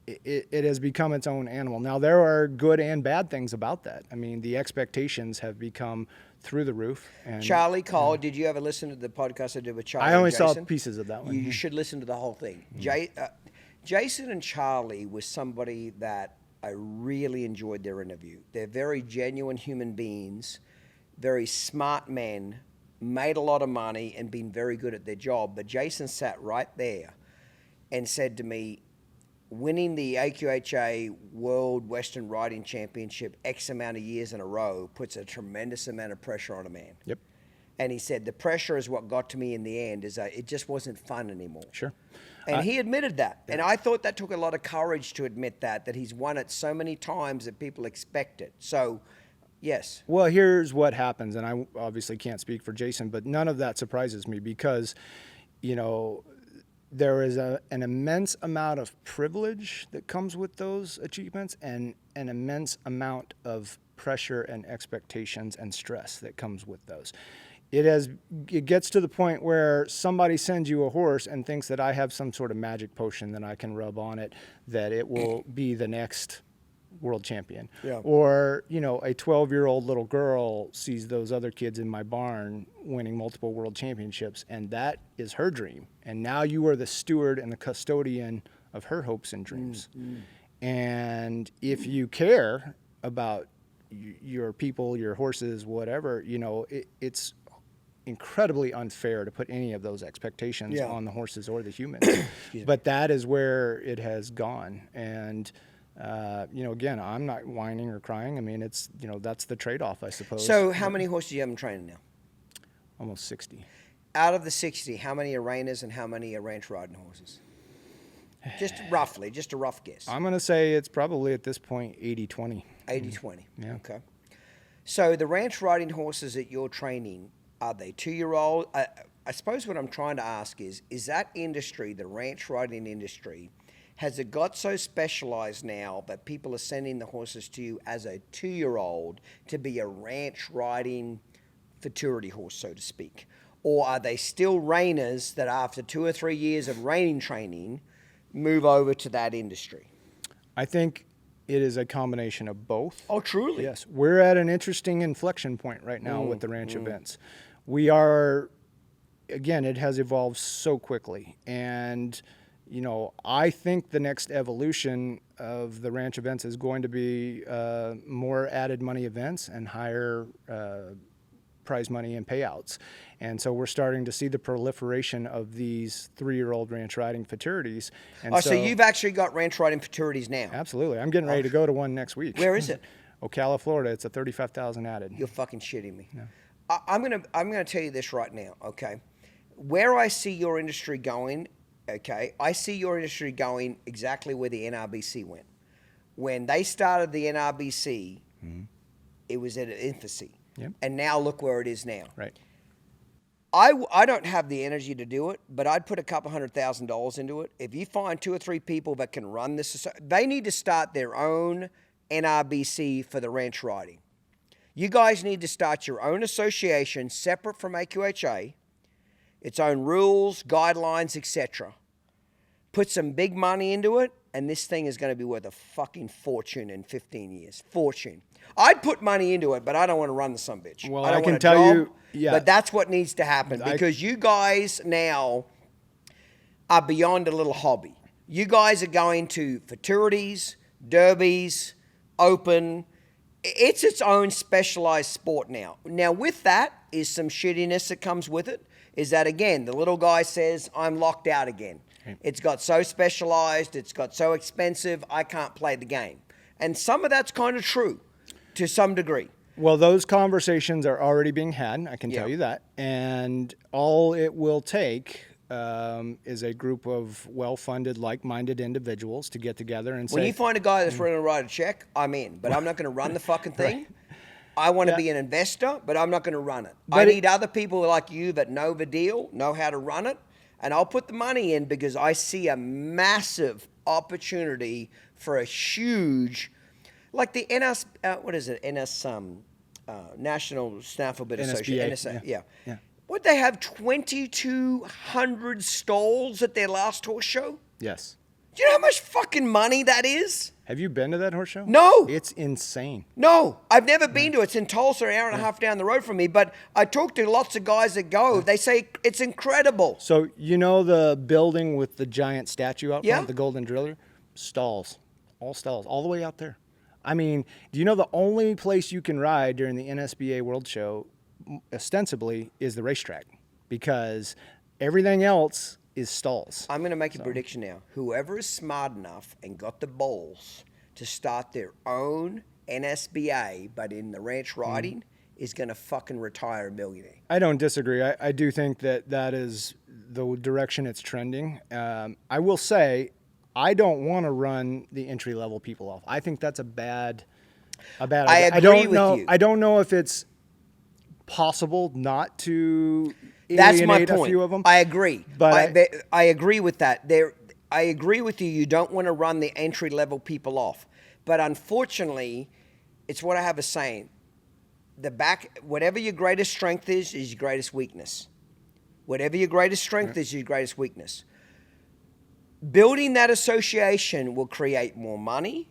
It has become its own animal. Now, there are good and bad things about that. I mean, the expectations have become through the roof. And Charlie Cole, did you ever listen to the podcast I did with Charlie? I only and Jason? saw pieces of that one. You should listen to the whole thing. Jason and Charlie was somebody that I really enjoyed their interview. They're very genuine human beings, very smart men, made a lot of money and been very good at their job. But Jason sat right there and said to me, winning the AQHA World Western Riding Championship X amount of years in a row puts a tremendous amount of pressure on a man. Yep. And he said, the pressure is what got to me in the end, is it just wasn't fun anymore. Sure. And he admitted that. Yeah. And I thought that took a lot of courage to admit that he's won it so many times that people expect it. So, yes. Well, here's what happens, and I obviously can't speak for Jason, but none of that surprises me because, there is an immense amount of privilege that comes with those achievements and an immense amount of pressure and expectations and stress that comes with those. It gets to the point where somebody sends you a horse and thinks that I have some sort of magic potion that I can rub on it, that it will be the next world champion. Yeah. Or, a 12-year-old little girl sees those other kids in my barn winning multiple world championships, and that is her dream. And now you are the steward and the custodian of her hopes and dreams. And if you care about your people, your horses, whatever, it's incredibly unfair to put any of those expectations on the horses or the humans. But that is where it has gone. And again, I'm not whining or crying. I mean, it's, that's the trade-off, I suppose. So how many horses do you have in training now? Almost 60. Out of the 60, how many are reiners and how many are ranch riding horses? Just roughly, just a rough guess. I'm going to say it's probably at this point 80-20. 80-20. Yeah. Okay. So the ranch riding horses that you're training, are they 2-year-old? I suppose what I'm trying to ask is that industry, the ranch riding industry, has it got so specialized now that people are sending the horses to you as a 2-year-old to be a ranch riding futurity horse, so to speak? Or are they still reiners that after 2 or 3 years of reining training move over to that industry? I think it is a combination of both. Oh, truly? Yes. We're at an interesting inflection point right now with the ranch events. We are, again, it has evolved so quickly. And, I think the next evolution of the ranch events is going to be more added money events and higher prize money and payouts. And so we're starting to see the proliferation of these 3-year-old ranch riding futurities. And so you've actually got ranch riding futurities now? Absolutely. I'm getting ready to go to one next week. Where is it? Ocala, Florida. It's a 35,000 added. You're fucking shitting me. No. I'm gonna tell you this right now, okay? Where I see your industry going, okay, I see your industry going exactly where the NRBC went. When they started the NRBC, it was at infancy. Yep. And now look where it is now. Right. I don't have the energy to do it, but I'd put $200,000 into it. If you find 2 or 3 people that can run this, they need to start their own NRBC for the ranch riding. You guys need to start your own association separate from AQHA, its own rules, guidelines, etc. Put some big money into it, and this thing is going to be worth a fucking fortune in 15 years. Fortune. I'd put money into it, but I don't want to run the sumbitch. Well, I can want a tell job, you, yeah. But that's what needs to happen because you guys now are beyond a little hobby. You guys are going to futurities, derbies, open. It's its own specialized sport now. Now, with that is some shittiness that comes with it is that, again, the little guy says, I'm locked out again. Right. It's got so specialized, it's got so expensive, I can't play the game. And some of that's kind of true to some degree. Well, those conversations are already being had, I can tell you that. And all it will take is a group of well-funded, like-minded individuals to get together and say... When you find a guy that's ready to write a check, I'm in. But I'm not going to run the fucking thing. Right. I want to be an investor, but I'm not going to run it. But I need other people like you that know the deal, know how to run it, and I'll put the money in because I see a massive opportunity for a huge... Like the NS... National Snaffle Bit Association. Yeah. Would they have 2,200 stalls at their last horse show? Yes. Do you know how much fucking money that is? Have you been to that horse show? No. It's insane. No, I've never been to it. It's in Tulsa, an hour and a half down the road from me. But I talked to lots of guys that go. They say it's incredible. So you know the building with the giant statue out front, the Golden Driller? Stalls. All stalls. All the way out there. I mean, do you know the only place you can ride during the NSBA World Show, ostensibly, is the racetrack? Because everything else is stalls. I'm going to make a prediction now. Whoever is smart enough and got the balls to start their own NSBA, but in the ranch riding, is going to fucking retire a millionaire. I don't disagree. I do think that is the direction it's trending. I will say... I don't want to run the entry-level people off. I think that's a bad idea. I agree with you. I don't know if it's possible not to That's my alienate point. a few of them. I agree. But I agree with that. I agree with you. You don't want to run the entry-level people off. But unfortunately, it's what I have a saying. Whatever your greatest strength is your greatest weakness. Whatever your greatest strength is your greatest weakness. Building that association will create more money,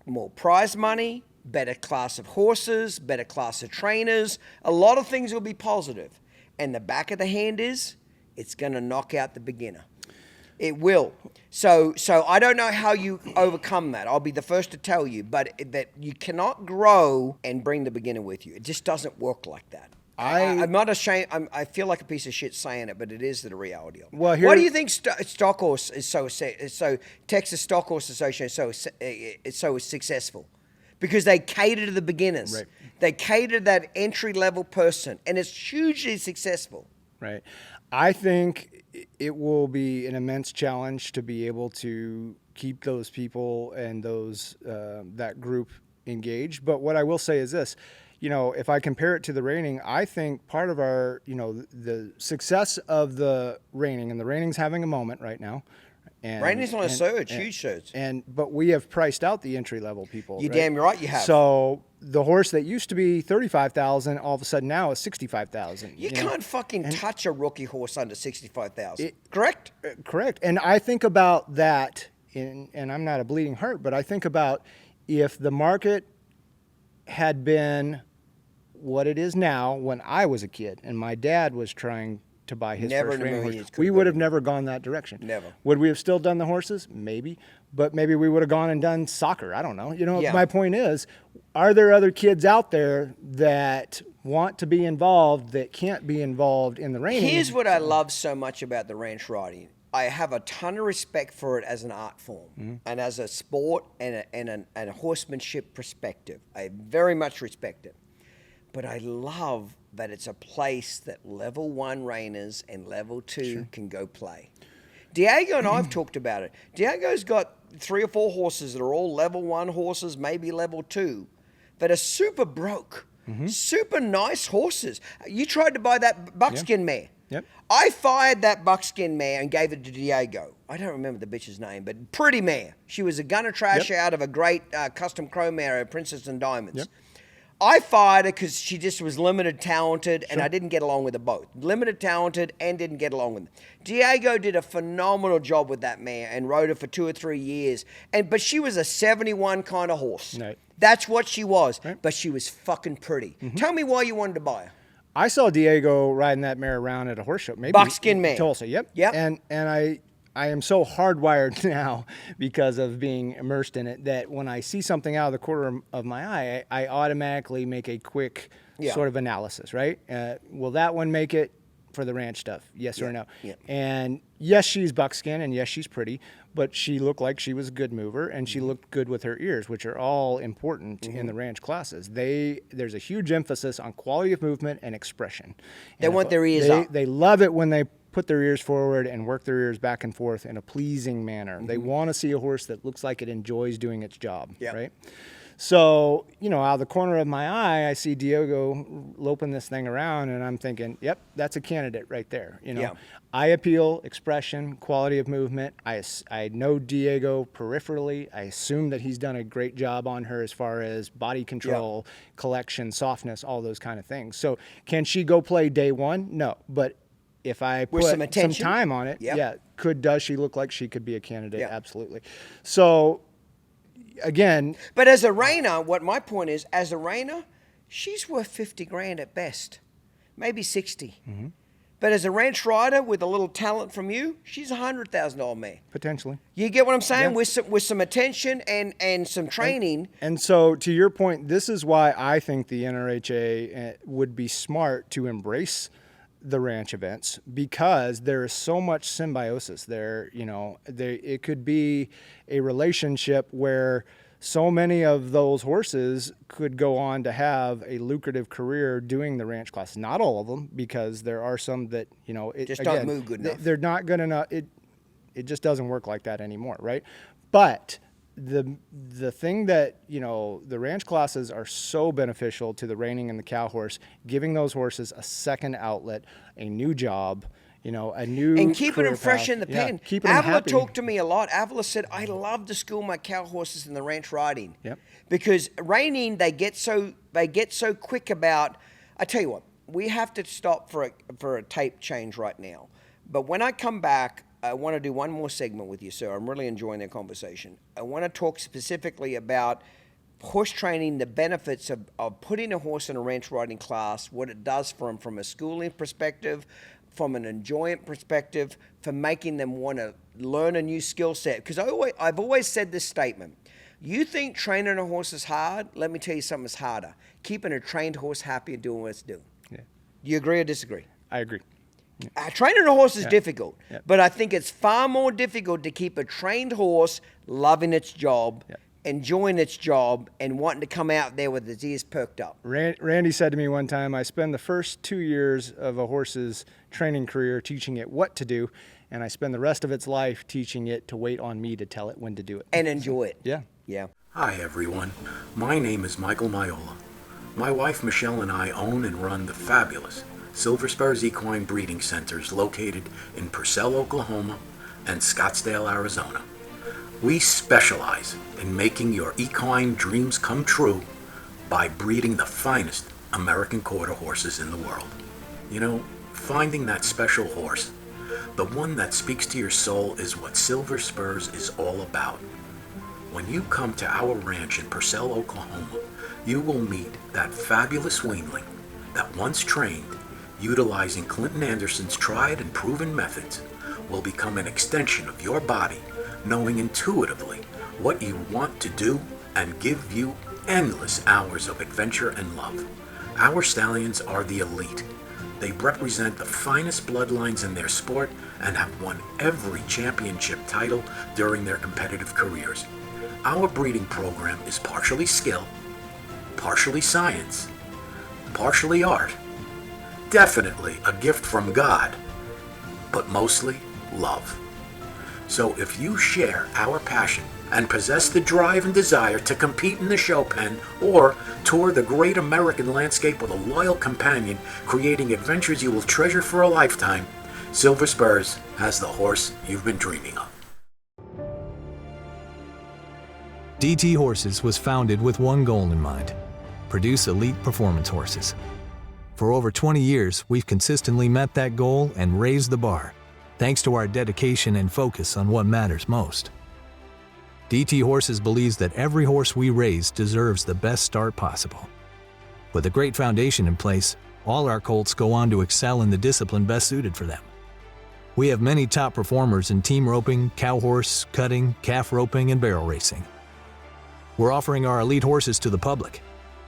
more prize money, better class of horses, better class of trainers. A lot of things will be positive. And the back of the hand is, it's going to knock out the beginner. It will. So I don't know how you overcome that. I'll be the first to tell you, but that you cannot grow and bring the beginner with you. It just doesn't work like that. I'm not ashamed. I feel like a piece of shit saying it, but it is the reality of it. Well, why do you think Stock Horse is so Texas Stock Horse Association is so successful? Because they cater to the beginners. Right. They cater to that entry level person, and it's hugely successful. Right. I think it will be an immense challenge to be able to keep those people and those that group engaged. But what I will say is this. You know, if I compare it to the Reining, I think part of our, the success of the Reining, and the Reining's having a moment right now. And Reining's on a surge, huge surge. But we have priced out the entry level people. You're damn right you have. So the horse that used to be $35,000, all of a sudden now is $65,000. You can't fucking touch a rookie horse under $65,000. Correct? Correct. And I think about that, and I'm not a bleeding heart, but I think about if the market had been what it is now when I was a kid and my dad was trying to buy his first reining horse, we would have never gone that direction. Never. Would we have still done the horses? Maybe. But maybe we would have gone and done soccer. I don't know. My point is, are there other kids out there that want to be involved that can't be involved in the reining? Here's what I love so much about the ranch riding. I have a ton of respect for it as an art form and as a sport and a horsemanship perspective. I very much respect it. But I love that it's a place that level 1 reiners and level 2 can go play. Diego and I've talked about it. Diego's got 3 or 4 horses that are all level 1 horses, maybe level 2, that are super broke, super nice horses. You tried to buy that buckskin mare. Yep. I fired that buckskin mare and gave it to Diego. I don't remember the bitch's name, but pretty mare. She was a gunner trash out of a great custom chrome mare at Princess and Diamonds. Yep. I fired her because she just was limited talented, and I didn't get along with her both. Limited talented and didn't get along with her. Diego did a phenomenal job with that mare and rode her for 2 or 3 years. But she was a 71 kind of horse. Right. That's what she was. Right. But she was fucking pretty. Tell me why you wanted to buy her. I saw Diego riding that mare around at a horse show. Maybe Buckskin mare. Tulsa. Yep. And I am so hardwired now because of being immersed in it that when I see something out of the corner of my eye, I automatically make a quick sort of analysis, right? Will that one make it for the ranch stuff? Yes or no? Yeah. And yes, she's buckskin, and yes, she's pretty, but she looked like she was a good mover, and she looked good with her ears, which are all important in the ranch classes. There's a huge emphasis on quality of movement and expression. They want their ears up. They love it when they put their ears forward and work their ears back and forth in a pleasing manner. They want to see a horse that looks like it enjoys doing its job, right? So, out of the corner of my eye, I see Diego loping this thing around, and I'm thinking, yep, that's a candidate right there. Eye appeal, expression, quality of movement. I know Diego peripherally. I assume that he's done a great job on her as far as body control, collection, softness, all those kind of things. So can she go play day one? No, but if I put some time on it, does she look like she could be a candidate? Absolutely. So again, but as a reiner, what my point is, as a reiner, she's worth 50 grand at best, maybe 60. But as a ranch rider with a little talent from you, she's $100,000 mare. Potentially. You get what I'm saying? With some attention and some training. And so to your point, this is why I think the NRHA would be smart to embrace the ranch events, because there is so much symbiosis there. It could be a relationship where so many of those horses could go on to have a lucrative career doing the ranch class. Not all of them, because there are some that just don't move good enough. They're not good enough. It just doesn't work like that anymore, right? But the thing that the ranch classes are so beneficial to the reining and the cow horse, giving those horses a second outlet, a new job, a new and keeping them fresh path. in the pen. Keeping them Avila happy. talked to me a lot. Avila said, I love to school my cow horses in the ranch riding. Yep. Because reining, they get so quick about. I tell you what, we have to stop for a tape change right now. But when I come back, I want to do one more segment with you, sir. I'm really enjoying the conversation. I want to talk specifically about horse training, the benefits of putting a horse in a ranch riding class, what it does for them from a schooling perspective, from an enjoyment perspective, for making them want to learn a new skill set. Because I've always said this statement. You think training a horse is hard? Let me tell you something that's harder. Keeping a trained horse happy and doing what it's doing. Yeah. Do you agree or disagree? I agree. Training a horse is difficult, but I think it's far more difficult to keep a trained horse loving its job, enjoying its job, and wanting to come out there with its ears perked up. Randy said to me one time, I spend the first 2 years of a horse's training career teaching it what to do, and I spend the rest of its life teaching it to wait on me to tell it when to do it. And enjoy it. Yeah. Hi everyone, my name is Michael Miola. My wife Michelle and I own and run the fabulous Silver Spurs Equine Breeding Centers located in Purcell, Oklahoma and Scottsdale, Arizona. We specialize in making your equine dreams come true by breeding the finest American quarter horses in the world. Finding that special horse, the one that speaks to your soul, is what Silver Spurs is all about. When you come to our ranch in Purcell, Oklahoma, you will meet that fabulous weanling that, once trained, utilizing Clinton Anderson's tried and proven methods, will become an extension of your body, knowing intuitively what you want to do and give you endless hours of adventure and love. Our stallions are the elite. They represent the finest bloodlines in their sport and have won every championship title during their competitive careers. Our breeding program is partially skill, partially science, partially art, definitely a gift from God, but mostly love. So if you share our passion and possess the drive and desire to compete in the show pen or tour the great American landscape with a loyal companion, creating adventures you will treasure for a lifetime, Silver Spurs has the horse you've been dreaming of. DT Horses was founded with one goal in mind: produce elite performance horses. For over 20 years, we've consistently met that goal and raised the bar, thanks to our dedication and focus on what matters most. DT Horses believes that every horse we raise deserves the best start possible. With a great foundation in place, all our colts go on to excel in the discipline best suited for them. We have many top performers in team roping, cow horse, cutting, calf roping, and barrel racing. We're offering our elite horses to the public.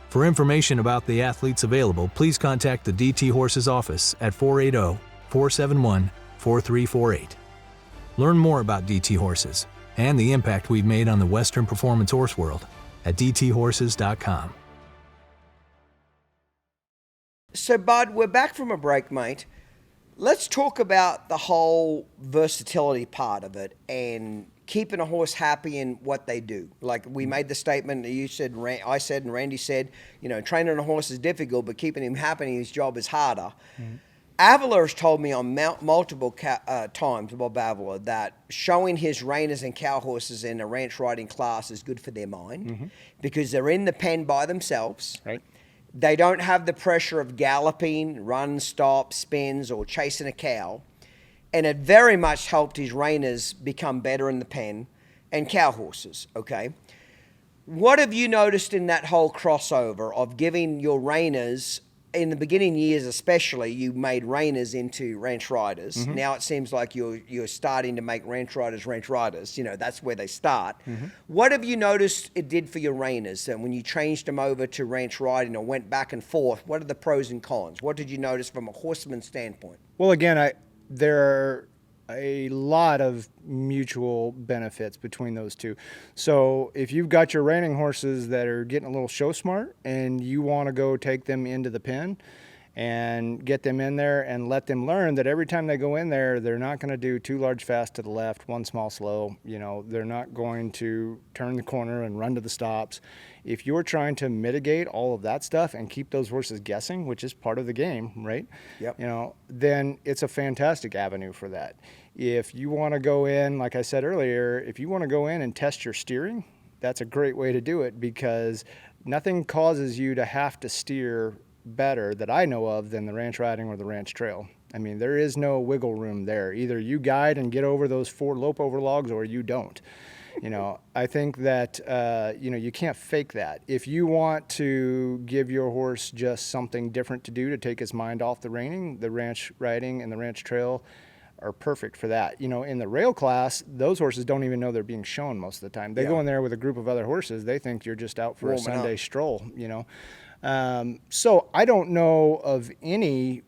For information about the athletes available, please contact the DT Horses office at 471-4348. Learn more about DT Horses and the impact we've made on the Western performance horse world at dthorses.com. So, Bud, we're back from a break, mate. Let's talk about the whole versatility part of it and keeping a horse happy in what they do. Like we made the statement that you said, I said, and Randy said, training a horse is difficult, but keeping him happy in his job is harder. Mm-hmm. Avila has told me on multiple times, Bob Avila, that showing his reiners and cow horses in a ranch riding class is good for their mind because they're in the pen by themselves. Right. They don't have the pressure of galloping, run, stop, spins, or chasing a cow. And it very much helped his reiners become better in the pen and cow horses, okay? What have you noticed in that whole crossover of giving your reiners, in the beginning years especially, you made reiners into ranch riders. Mm-hmm. Now it seems like you're starting to make ranch riders. That's where they start. Mm-hmm. What have you noticed it did for your reiners? And when you changed them over to ranch riding or went back and forth, what are the pros and cons? What did you notice from a horseman standpoint? Well, again, there are a lot of mutual benefits between those two. So if you've got your reining horses that are getting a little show smart and you want to go take them into the pen and get them in there and let them learn that every time they go in there, they're not going to do 2 large fast to the left, 1 small slow. They're not going to turn the corner and run to the stops. If you're trying to mitigate all of that stuff and keep those horses guessing, which is part of the game, right? Yep. Then it's a fantastic avenue for that. If you want to go in, like I said earlier, if you want to go in and test your steering, that's a great way to do it because nothing causes you to have to steer better that I know of than the ranch riding or the ranch trail. I mean, there is no wiggle room there. Either you guide and get over those 4 lope over logs or you don't. I think that, you can't fake that. If you want to give your horse just something different to do to take his mind off the reining, the ranch riding and the ranch trail are perfect for that. In the rail class, those horses don't even know they're being shown most of the time. They go in there with a group of other horses. They think you're just out for a Sunday stroll, So I don't know of any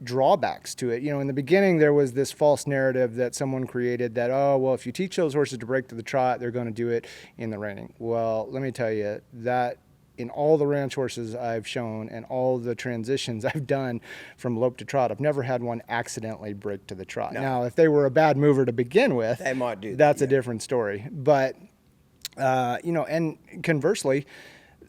drawbacks to it. In the beginning, there was this false narrative that someone created that, if you teach those horses to break to the trot, they're going to do it in the reining. Well, let me tell you that in all the ranch horses I've shown and all the transitions I've done from lope to trot, I've never had one accidentally break to the trot. No. Now, if they were a bad mover to begin with, they might do that. That's a different story. But, and conversely,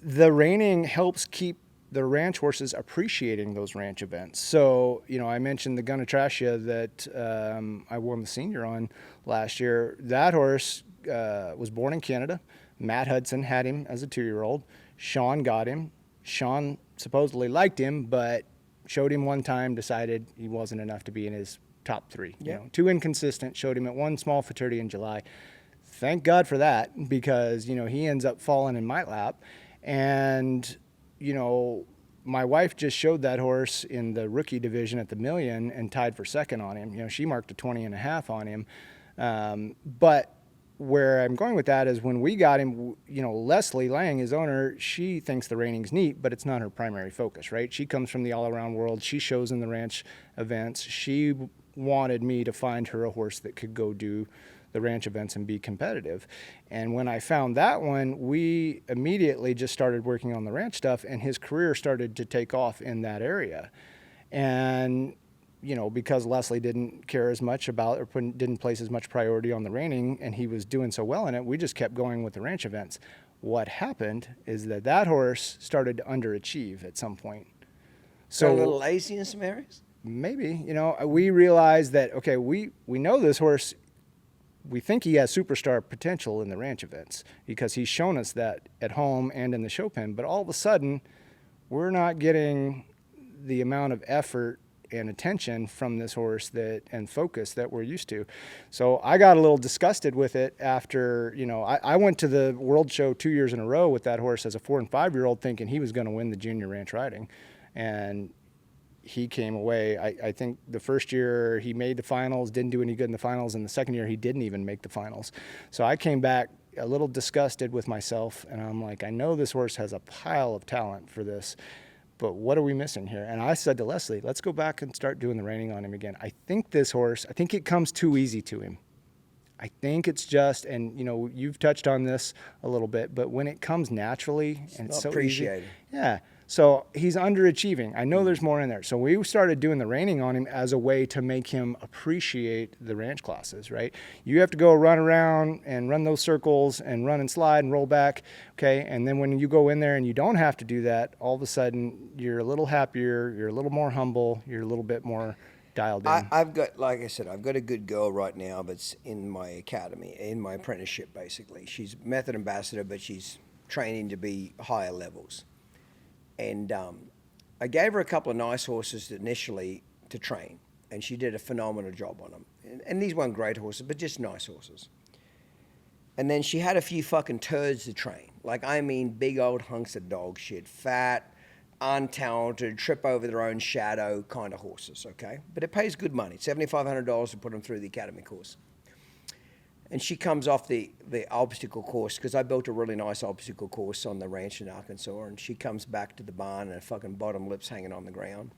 the reining helps keep the ranch horses appreciating those ranch events. So, I mentioned the Gunatrasha that I won the senior on last year. That horse was born in Canada. Matt Hudson had him as a 2-year-old. Sean got him. Sean supposedly liked him, but showed him one time, decided he wasn't enough to be in his top 3. Yeah. Too inconsistent, showed him at 1 small futurity in July. Thank God for that because, he ends up falling in my lap. And my wife just showed that horse in the rookie division at the Million and tied for second on him. She marked a 20.5 on him. But where I'm going with that is when we got him, Leslie Lang, his owner, she thinks the reining's neat, but it's not her primary focus, right? She comes from the all-around world. She shows in the ranch events. She wanted me to find her a horse that could go do the ranch events and be competitive. And when I found that one, we immediately just started working on the ranch stuff, and his career started to take off in that area. And, because Leslie didn't care as much about or didn't place as much priority on the reining, and he was doing so well in it, we just kept going with the ranch events. What happened is that horse started to underachieve at some point. So a little lazy in some areas? Maybe. We realized that, okay, we know this horse. We think he has superstar potential in the ranch events because he's shown us that at home and in the show pen. But all of a sudden, we're not getting the amount of effort and attention from this horse and focus that we're used to. So I got a little disgusted with it after, I went to the World Show 2 years in a row with that horse as a 4- and 5-year-old thinking he was going to win the junior ranch riding. And he came away, I think the first year he made the finals, didn't do any good in the finals, and the second year he didn't even make the finals. So I came back a little disgusted with myself, and I'm like, I know this horse has a pile of talent for this, but what are we missing here? And I said to Leslie, let's go back and start doing the reining on him again. I think this horse, I think it comes too easy to him. I think it's just, and you know, you've touched on this a little bit, but when it comes naturally and it's so appreciated. easy, yeah. So he's underachieving. I know there's more in there. So we started doing the reining on him as a way to make him appreciate the ranch classes, right? You have to go run around and run those circles and run and slide and roll back, okay? And then when you go in there and you don't have to do that, all of a sudden you're a little happier, you're a little more humble, you're a little bit more dialed in. I've got, like I said, I've got a good girl right now that's in my academy, in my apprenticeship, basically. She's method ambassador, but she's training to be higher levels. And I gave her a couple of nice horses initially to train, and she did a phenomenal job on them. And these weren't great horses, but just nice horses. And then she had a few fucking turds to train. Like, I mean, big old hunks of dog shit, fat, untalented, trip over their own shadow kind of horses, okay? But it pays good money, $7,500 to put them through the academy course. And she comes off the obstacle course, because I built a really nice obstacle course on the ranch in Arkansas, and she comes back to the barn and her fucking bottom lip's hanging on the ground.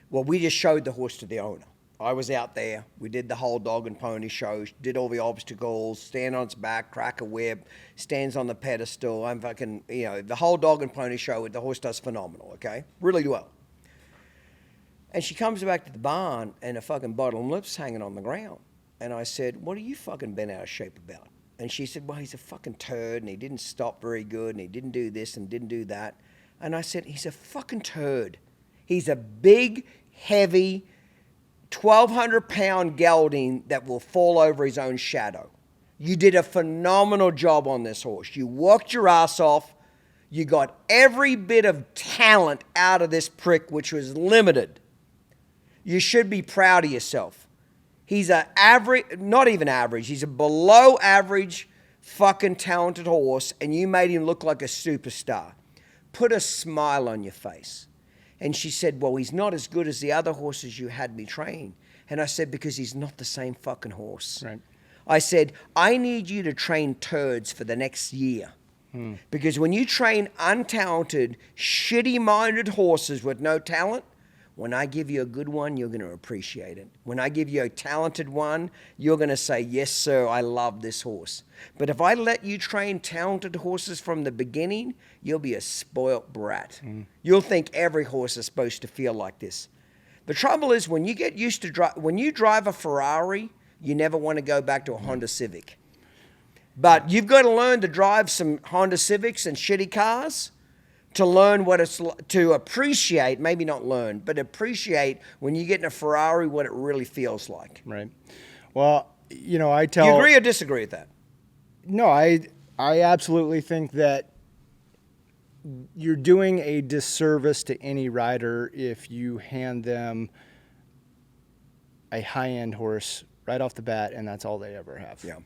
Well, we just showed the horse to the owner. I was out there. We did the whole dog and pony show, did all the obstacles, stand on its back, crack a whip, stands on the pedestal. I'm fucking, you know, the whole dog and pony show, the horse does phenomenal, okay? Really well. And she comes back to the barn, and her fucking bottom lip's hanging on the ground. And I said, what are you fucking bent out of shape about? And she said, well, he's a fucking turd, and he didn't stop very good, and he didn't do this and didn't do that. And I said, he's a fucking turd. He's a big, heavy, 1,200-pound gelding that will fall over his own shadow. You did a phenomenal job on this horse. You worked your ass off. You got every bit of talent out of this prick, which was limited. You should be proud of yourself. He's an average, not even average, he's a below average fucking talented horse, and you made him look like a superstar. Put a smile on your face. And she said, well, he's not as good as the other horses you had me train. And I said, because he's not the same fucking horse. Right. I said, I need you to train turds for the next year. Because when you train untalented, shitty-minded horses with no talent, when I give you a good one, you're going to appreciate it. When I give you a talented one, you're going to say, yes, sir, I love this horse. But if I let you train talented horses from the beginning, you'll be a spoilt brat. You'll think every horse is supposed to feel like this. The trouble is, when you get used to when you drive a Ferrari, you never want to go back to a Honda Civic. But you've got to learn to drive some Honda Civics and shitty cars to learn what it's, to appreciate, maybe not learn, but appreciate when you get in a Ferrari what it really feels like. Right. Well, you know, I tell... Do you agree or disagree with that? No, I absolutely think that you're doing a disservice to any rider if you hand them a high-end horse right off the bat and that's all they ever have. Yeah.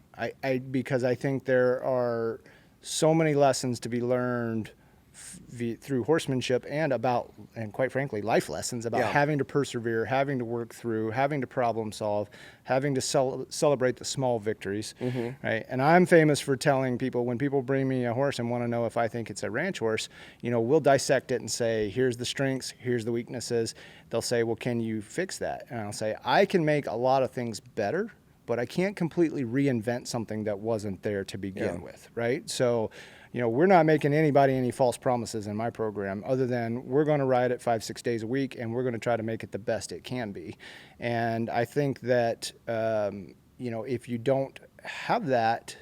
Because I think there are so many lessons to be learned through horsemanship and quite frankly, life lessons about having to persevere, having to work through, having to problem solve, having to celebrate the small victories, right? And I'm famous for telling people, when people bring me a horse and want to know if I think it's a ranch horse, you know, we'll dissect it and say, here's the strengths, here's the weaknesses. They'll say, well, can you fix that? And I'll say, I can make a lot of things better, but I can't completely reinvent something that wasn't there to begin with, right? So, you know, we're not making anybody any false promises in my program other than we're going to ride it 5-6 days a week and we're going to try to make it the best it can be. And I think that, you know, if you don't have that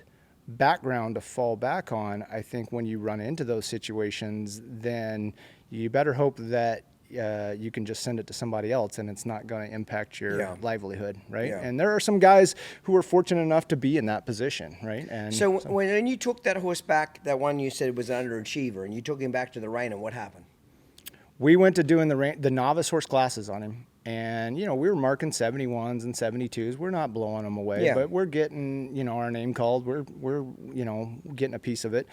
background to fall back on, I think when you run into those situations, then you better hope that you can just send it to somebody else and it's not going to impact your livelihood, right? And there are some guys who are fortunate enough to be in that position, right? And so when you took that horse back, that one you said was an underachiever, and you took him back to the Reining, what happened? We went to doing the novice horse classes on him, and you know, we were marking 71s and 72s. We're not blowing them away, but we're getting, you know, our name called. We're you know, getting a piece of it.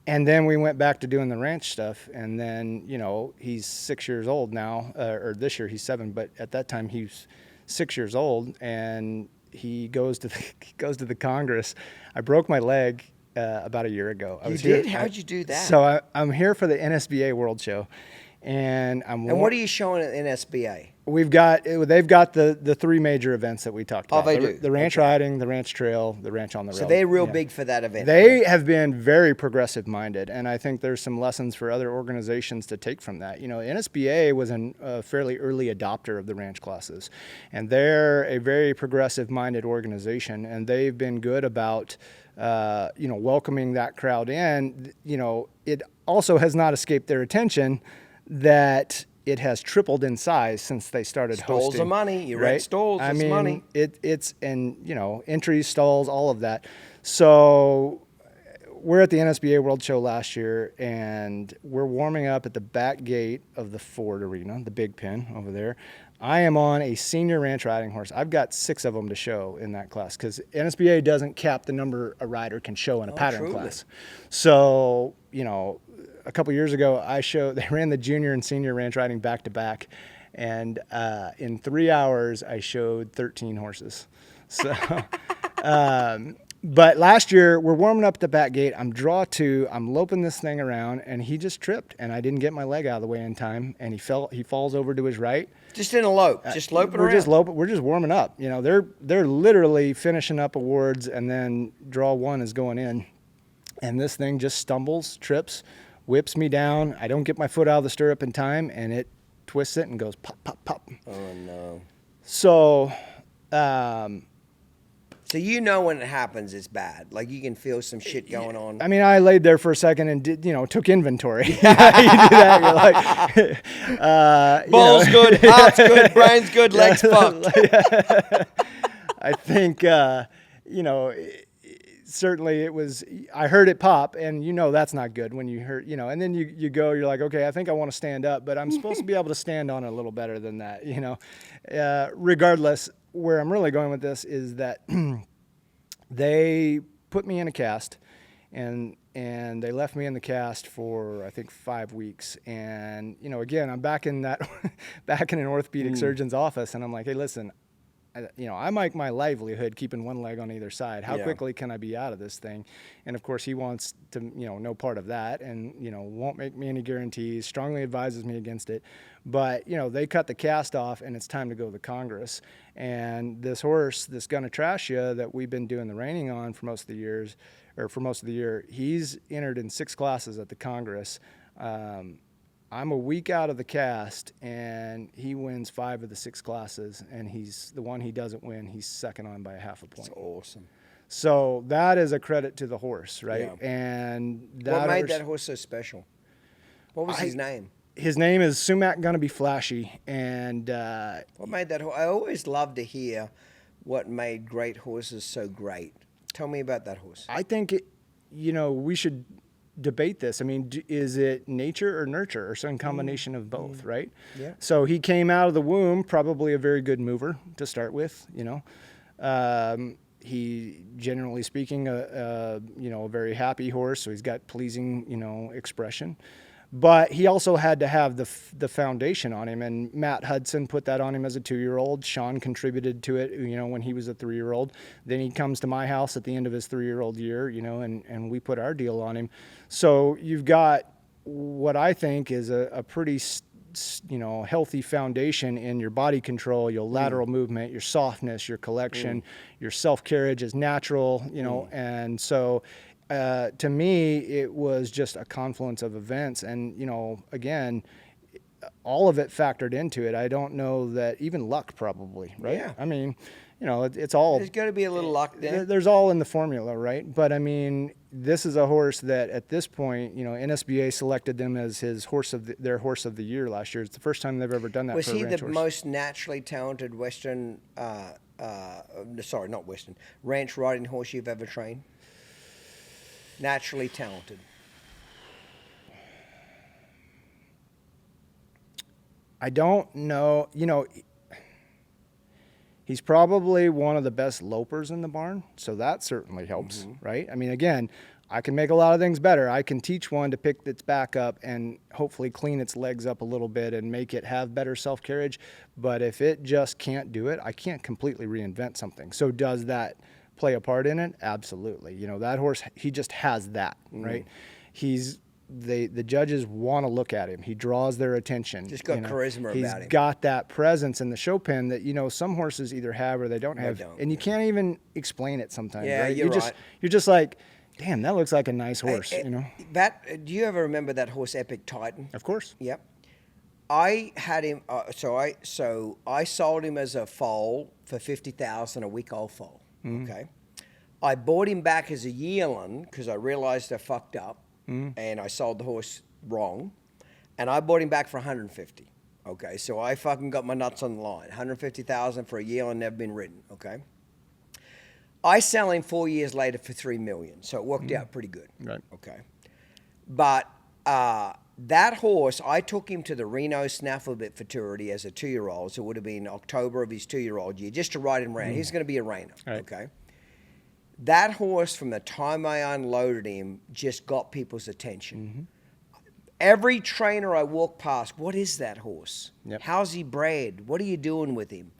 And then we went back to doing the ranch stuff, and then, you know, he's 6 years old now, or this year he's 7, but at that time he was 6 years old, and he goes to the Congress. I broke my leg about a year ago. You did? How'd you do that? So I'm here for the NSBA World Show, and what are you showing at NSBA? They've got the three major events that we talked about. Oh, they do. The ranch riding, the ranch trail, the ranch on the rail. So they're real big for that event. They have been very progressive minded, and I think there's some lessons for other organizations to take from that. NSBA was a fairly early adopter of the ranch classes, and they're a very progressive minded organization, and they've been good about welcoming that crowd in. It also has not escaped their attention that it has tripled in size since they started hosting. Stalls of money. You rent stalls, it's money. It's entries, stalls, all of that. So we're at the NSBA World Show last year, and we're warming up at the back gate of the Ford Arena, the big pen over there. I am on a senior ranch riding horse. I've got 6 of them to show in that class because NSBA doesn't cap the number a rider can show in a pattern class. So, a couple years ago, they ran the junior and senior ranch riding back to back, and in 3 hours, I showed 13 horses. So, but last year, we're warming up at the back gate. I'm draw 2. I'm loping this thing around, and he just tripped, and I didn't get my leg out of the way in time, and he falls over to his right. Just in a lope, just loping around. We're just warming up. They're literally finishing up awards, and then draw 1 is going in, and this thing just stumbles, trips, whips me down. I don't get my foot out of the stirrup in time, and it twists it and goes pop, pop, pop. Oh, no. So, so when it happens, it's bad. Like, you can feel some shit going on. I mean, I laid there for a second and took inventory. You do that, you're like, ball's good, heart's good, brain's good, legs fucked. I think, certainly it was, I heard it pop, and that's not good when you heard, and then you go, you're like, okay, I think I want to stand up, but I'm supposed to be able to stand on it a little better than that, regardless. Where I'm really going with this is that they put me in a cast, and they left me in the cast for, I think, 5 weeks. And, again, I'm back in an orthopedic surgeon's office, and I'm like, hey, listen, I make my livelihood keeping one leg on either side. How quickly can I be out of this thing? And of course, he wants to, no part of that, and won't make me any guarantees. Strongly advises me against it. But they cut the cast off, and it's time to go to the Congress. And this horse, this Gonna Trash Ya that we've been doing the reining on for most of the year, he's entered in 6 classes at the Congress. I'm a week out of the cast, and he wins 5 of the 6 classes, and he's the one he doesn't win, he's second on by a half a point. That's awesome. So that is a credit to the horse, right? Yeah. And what made that horse so special? What was his name? His name is Sumac Gonna Be Flashy, and what made that horse? I always love to hear what made great horses so great. Tell me about that horse. I think we should debate this. I mean, is it nature or nurture, or some combination of both, right? Yeah. So he came out of the womb probably a very good mover to start with. He, generally speaking, a very happy horse. So he's got pleasing, expression. But he also had to have the foundation on him, and Matt Hudson put that on him as a 2-year-old. Sean contributed to it, when he was a 3-year-old. Then he comes to my house at the end of his 3-year-old year, and we put our deal on him. So you've got what I think is a pretty, healthy foundation in your body control, your lateral movement, your softness, your collection, your self-carriage is natural, and so. To me, it was just a confluence of events, and again, all of it factored into it. I don't know that even luck, probably, right? Yeah. I mean, it's all. There's got to be a little luck there. There's all in the formula, right? But I mean, this is a horse that at this point, NSBA selected them as their horse of the year last year. It's the first time they've ever done that. Was for a he ranch the horse. most naturally talented ranch riding horse you've ever trained? Naturally talented. I don't know. He's probably one of the best lopers in the barn, so that certainly helps, right? I mean, again, I can make a lot of things better. I can teach one to pick its back up and hopefully clean its legs up a little bit and make it have better self-carriage. But if it just can't do it, I can't completely reinvent something. So does that play a part in it? Absolutely. You know, that horse, he just has that, right? The judges want to look at him. He draws their attention. Just got charisma about him. He's got that presence in the show pen that, you know, some horses either have or they don't have. And you can't even explain it sometimes, right? You're right. You're just like, damn, that looks like a nice horse, you know? Do you ever remember that horse, Epic Titan? Of course. Yep. I had him, so I sold him as a foal for $50,000, a week-old foal, okay? I bought him back as a yearling because I realized I fucked up. And I sold the horse wrong, and I bought him back for $150,000. Okay, so I fucking got my nuts on the line. $150,000 for a yearling, never been ridden. Okay, I sell him 4 years later for $3 million, so it worked out pretty good. Right. Okay, but that horse, I took him to the National Snaffle Bit Futurity as a 2-year-old. So it would have been October of his 2-year-old year, just to ride him around. He's going to be a reiner. Right. Okay. That horse, from the time I unloaded him, just got people's attention. Every trainer I walk past, what is that horse? Yep. How's he bred? What are you doing with him?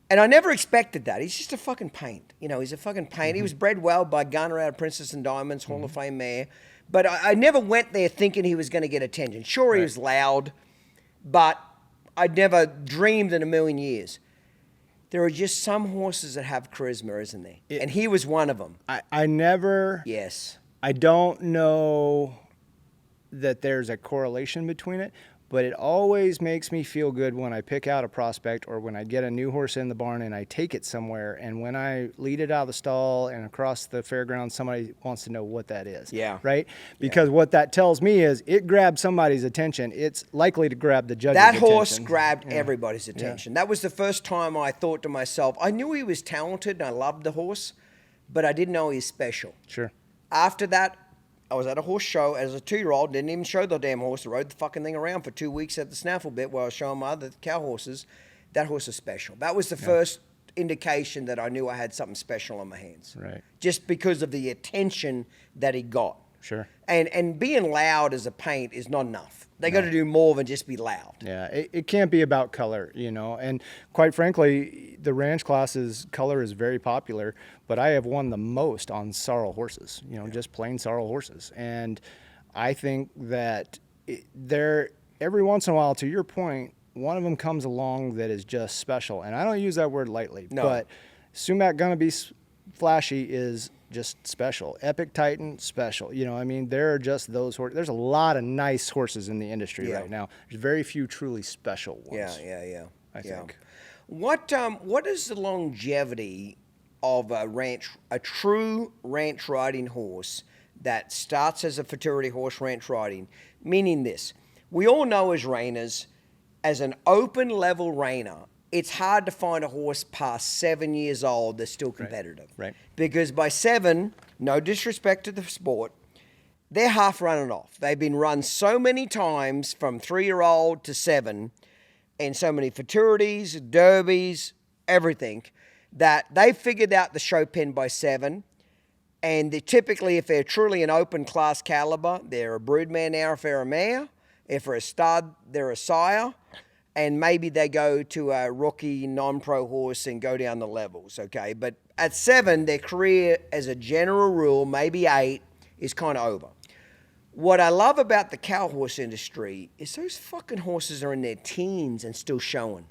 And I never expected that. He's just a fucking paint. You know, he's a fucking paint. He was bred well by Gunner out of Princess and Diamonds, Hall of Fame mare. But I never went there thinking he was going to get attention. Sure, he was loud, but I never dreamed in a million years. There are just some horses that have charisma, isn't there? And he was one of them. I never... Yes. I don't know that there's a correlation between it, but it always makes me feel good when I pick out a prospect or when I get a new horse in the barn and I take it somewhere, and when I lead it out of the stall and across the fairground, somebody wants to know what that is. Yeah. Right? Because what that tells me is it grabbed somebody's attention. It's likely to grab the judge's attention. That horse grabbed everybody's attention. That was the first time I thought to myself, I knew he was talented and I loved the horse, but I didn't know he was special. Sure. After that, I was at a horse show as a 2-year-old, didn't even show the damn horse. I rode the fucking thing around for 2 weeks at the Snaffle Bit while I was showing my other cow horses. That horse is special. That was the first indication that I knew I had something special on my hands. Right. Just because of the attention that he got. Sure. And being loud as a paint is not enough. They got to do more than just be loud. Yeah, it can't be about color, you know. And quite frankly, the ranch class's color is very popular, but I have won the most on sorrel horses, you know, just plain sorrel horses. And I think that every once in a while, to your point, one of them comes along that is just special. And I don't use that word lightly, but Sumac Gonna Be Flashy is just special. Epic Titan, special. You know, I mean, there are just those horses. There's a lot of nice horses in the industry right now. There's very few truly special ones. Yeah. I think. What is the longevity of a true ranch riding horse that starts as a futurity horse ranch riding? Meaning this, we all know as reiners, as an open level reiner, it's hard to find a horse past 7 years old that's still competitive. Right. Because by 7, no disrespect to the sport, they're half running off. They've been run so many times from 3-year-old to 7, and so many futurities, derbies, everything, that they figured out the show pen by 7. And they typically, if they're truly an open class caliber, they're a broodmare now if they're a mare. If they're a stud, they're a sire. And maybe they go to a rookie non-pro horse and go down the levels, okay? But at 7, their career as a general rule, maybe 8, is kind of over. What I love about the cow horse industry is those fucking horses are in their teens and still showing.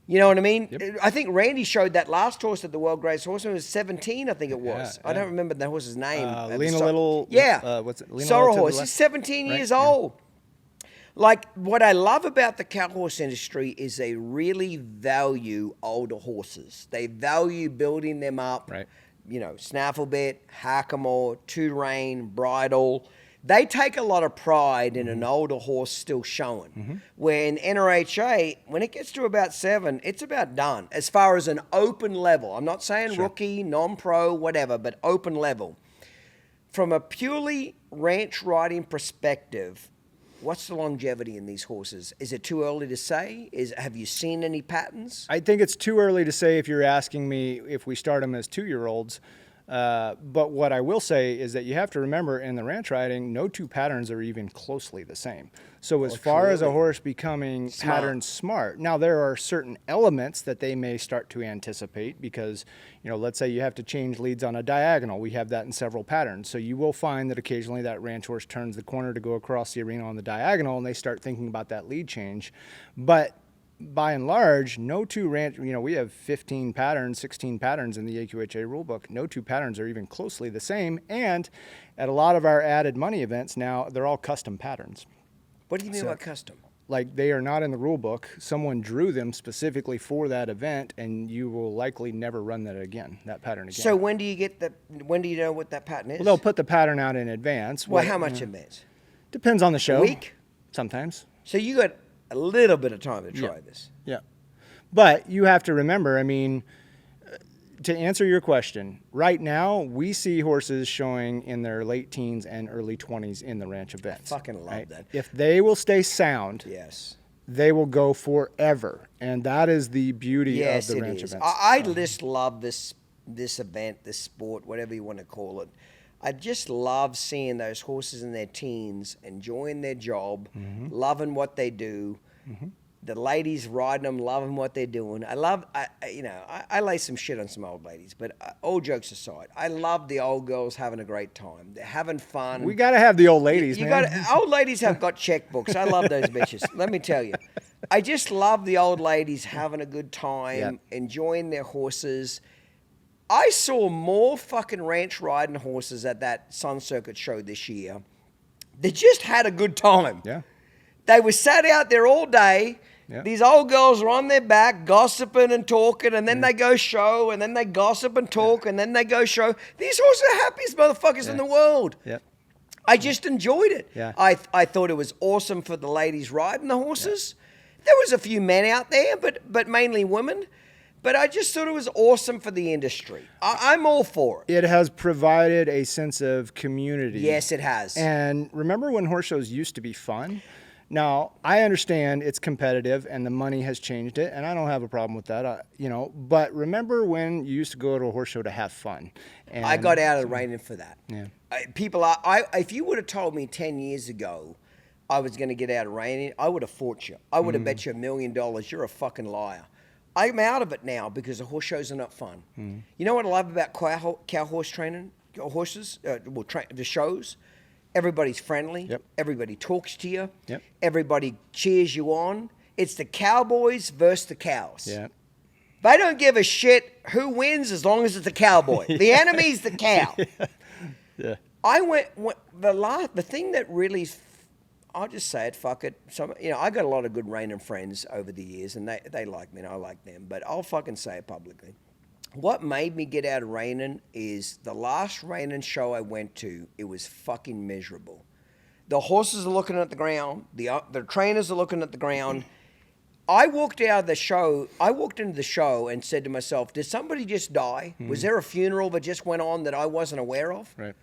You know what I mean? Yep. I think Randy showed that last horse at the World Greatest Horseman was 17, I think it was. I don't remember the horse's name. Lean a Little. What's it? Sorrel horse. He's 17 years old. Like, what I love about the cow horse industry is they really value older horses. They value building them up. Right. You know, snaffle bit, hackamore, 2-rein, bridle. They take a lot of pride in an older horse still showing. Where in NRHA, when it gets to about 7, it's about done. As far as an open level. I'm not saying rookie, non-pro, whatever, but open level. From a purely ranch riding perspective, what's the longevity in these horses? Is it too early to say? Have you seen any patterns? I think it's too early to say if you're asking me if we start them as 2-year-olds. But what I will say is that you have to remember in the ranch riding, no two patterns are even closely the same. So as far as a horse becoming pattern smart, now there are certain elements that they may start to anticipate because, let's say you have to change leads on a diagonal. We have that in several patterns. So you will find that occasionally that ranch horse turns the corner to go across the arena on the diagonal and they start thinking about that lead change. But by and large, no two ranch, we have 15 patterns, 16 patterns in the AQHA rulebook. No two patterns are even closely the same. And at a lot of our added money events now, they're all custom patterns. What do you mean by custom? Like they are not in the rule book. Someone drew them specifically for that event, and you will likely never run that pattern again. So when do you know what that pattern is? Well, they'll put the pattern out in advance. Well, how much in advance? Depends on the show. A week? Sometimes. So you got a little bit of time to try this. Yeah. But you have to remember, to answer your question, right now we see horses showing in their late teens and early 20s in the ranch events. I fucking love that. If they will stay sound, yes, they will go forever. And that is the beauty of the ranch events. I just love this event, this sport, whatever you want to call it. I just love seeing those horses in their teens, enjoying their job, loving what they do. The ladies riding them, loving what they're doing. I lay some shit on some old ladies, but all jokes aside, I love the old girls having a great time. They're having fun. We got to have the old ladies, man. Old ladies have got checkbooks. I love those bitches. Let me tell you. I just love the old ladies having a good time, enjoying their horses. I saw more fucking ranch riding horses at that Sun Circuit show this year. They just had a good time. Yeah. They were sat out there all day. Yep. These old girls are on their back gossiping and talking, and then they go show, and then they gossip and talk, and then they go show. These horses are the happiest motherfuckers in the world. Yep. I just enjoyed it. Yeah. I thought it was awesome for the ladies riding the horses. Yeah. There was a few men out there, but mainly women. But I just thought it was awesome for the industry. I'm all for it. It has provided a sense of community. Yes, it has. And remember when horse shows used to be fun? Now, I understand it's competitive and the money has changed it, and I don't have a problem with that, but remember when you used to go to a horse show to have fun? And I got out of reining for that. Yeah. If you would have told me 10 years ago I was going to get out of reining, I would have fought you. I would have bet you $1 million. You're a fucking liar. I'm out of it now because the horse shows are not fun. You know what I love about cow horse training, horses, the shows? Everybody's friendly. Yep. Everybody talks to you. Yep. Everybody cheers you on. It's the cowboys versus the cows. Yeah. They don't give a shit who wins as long as it's a cowboy. The enemy's the cow. Yeah. The thing that really, I'll just say it, fuck it. I got a lot of good reining friends over the years, and they like me and I like them, but I'll fucking say it publicly. What made me get out of reining is the last reining show I went to, it was fucking miserable. The horses are looking at the ground. The trainers are looking at the ground. I walked into the show and said to myself, did somebody just die? Was there a funeral that just went on that I wasn't aware of? Right.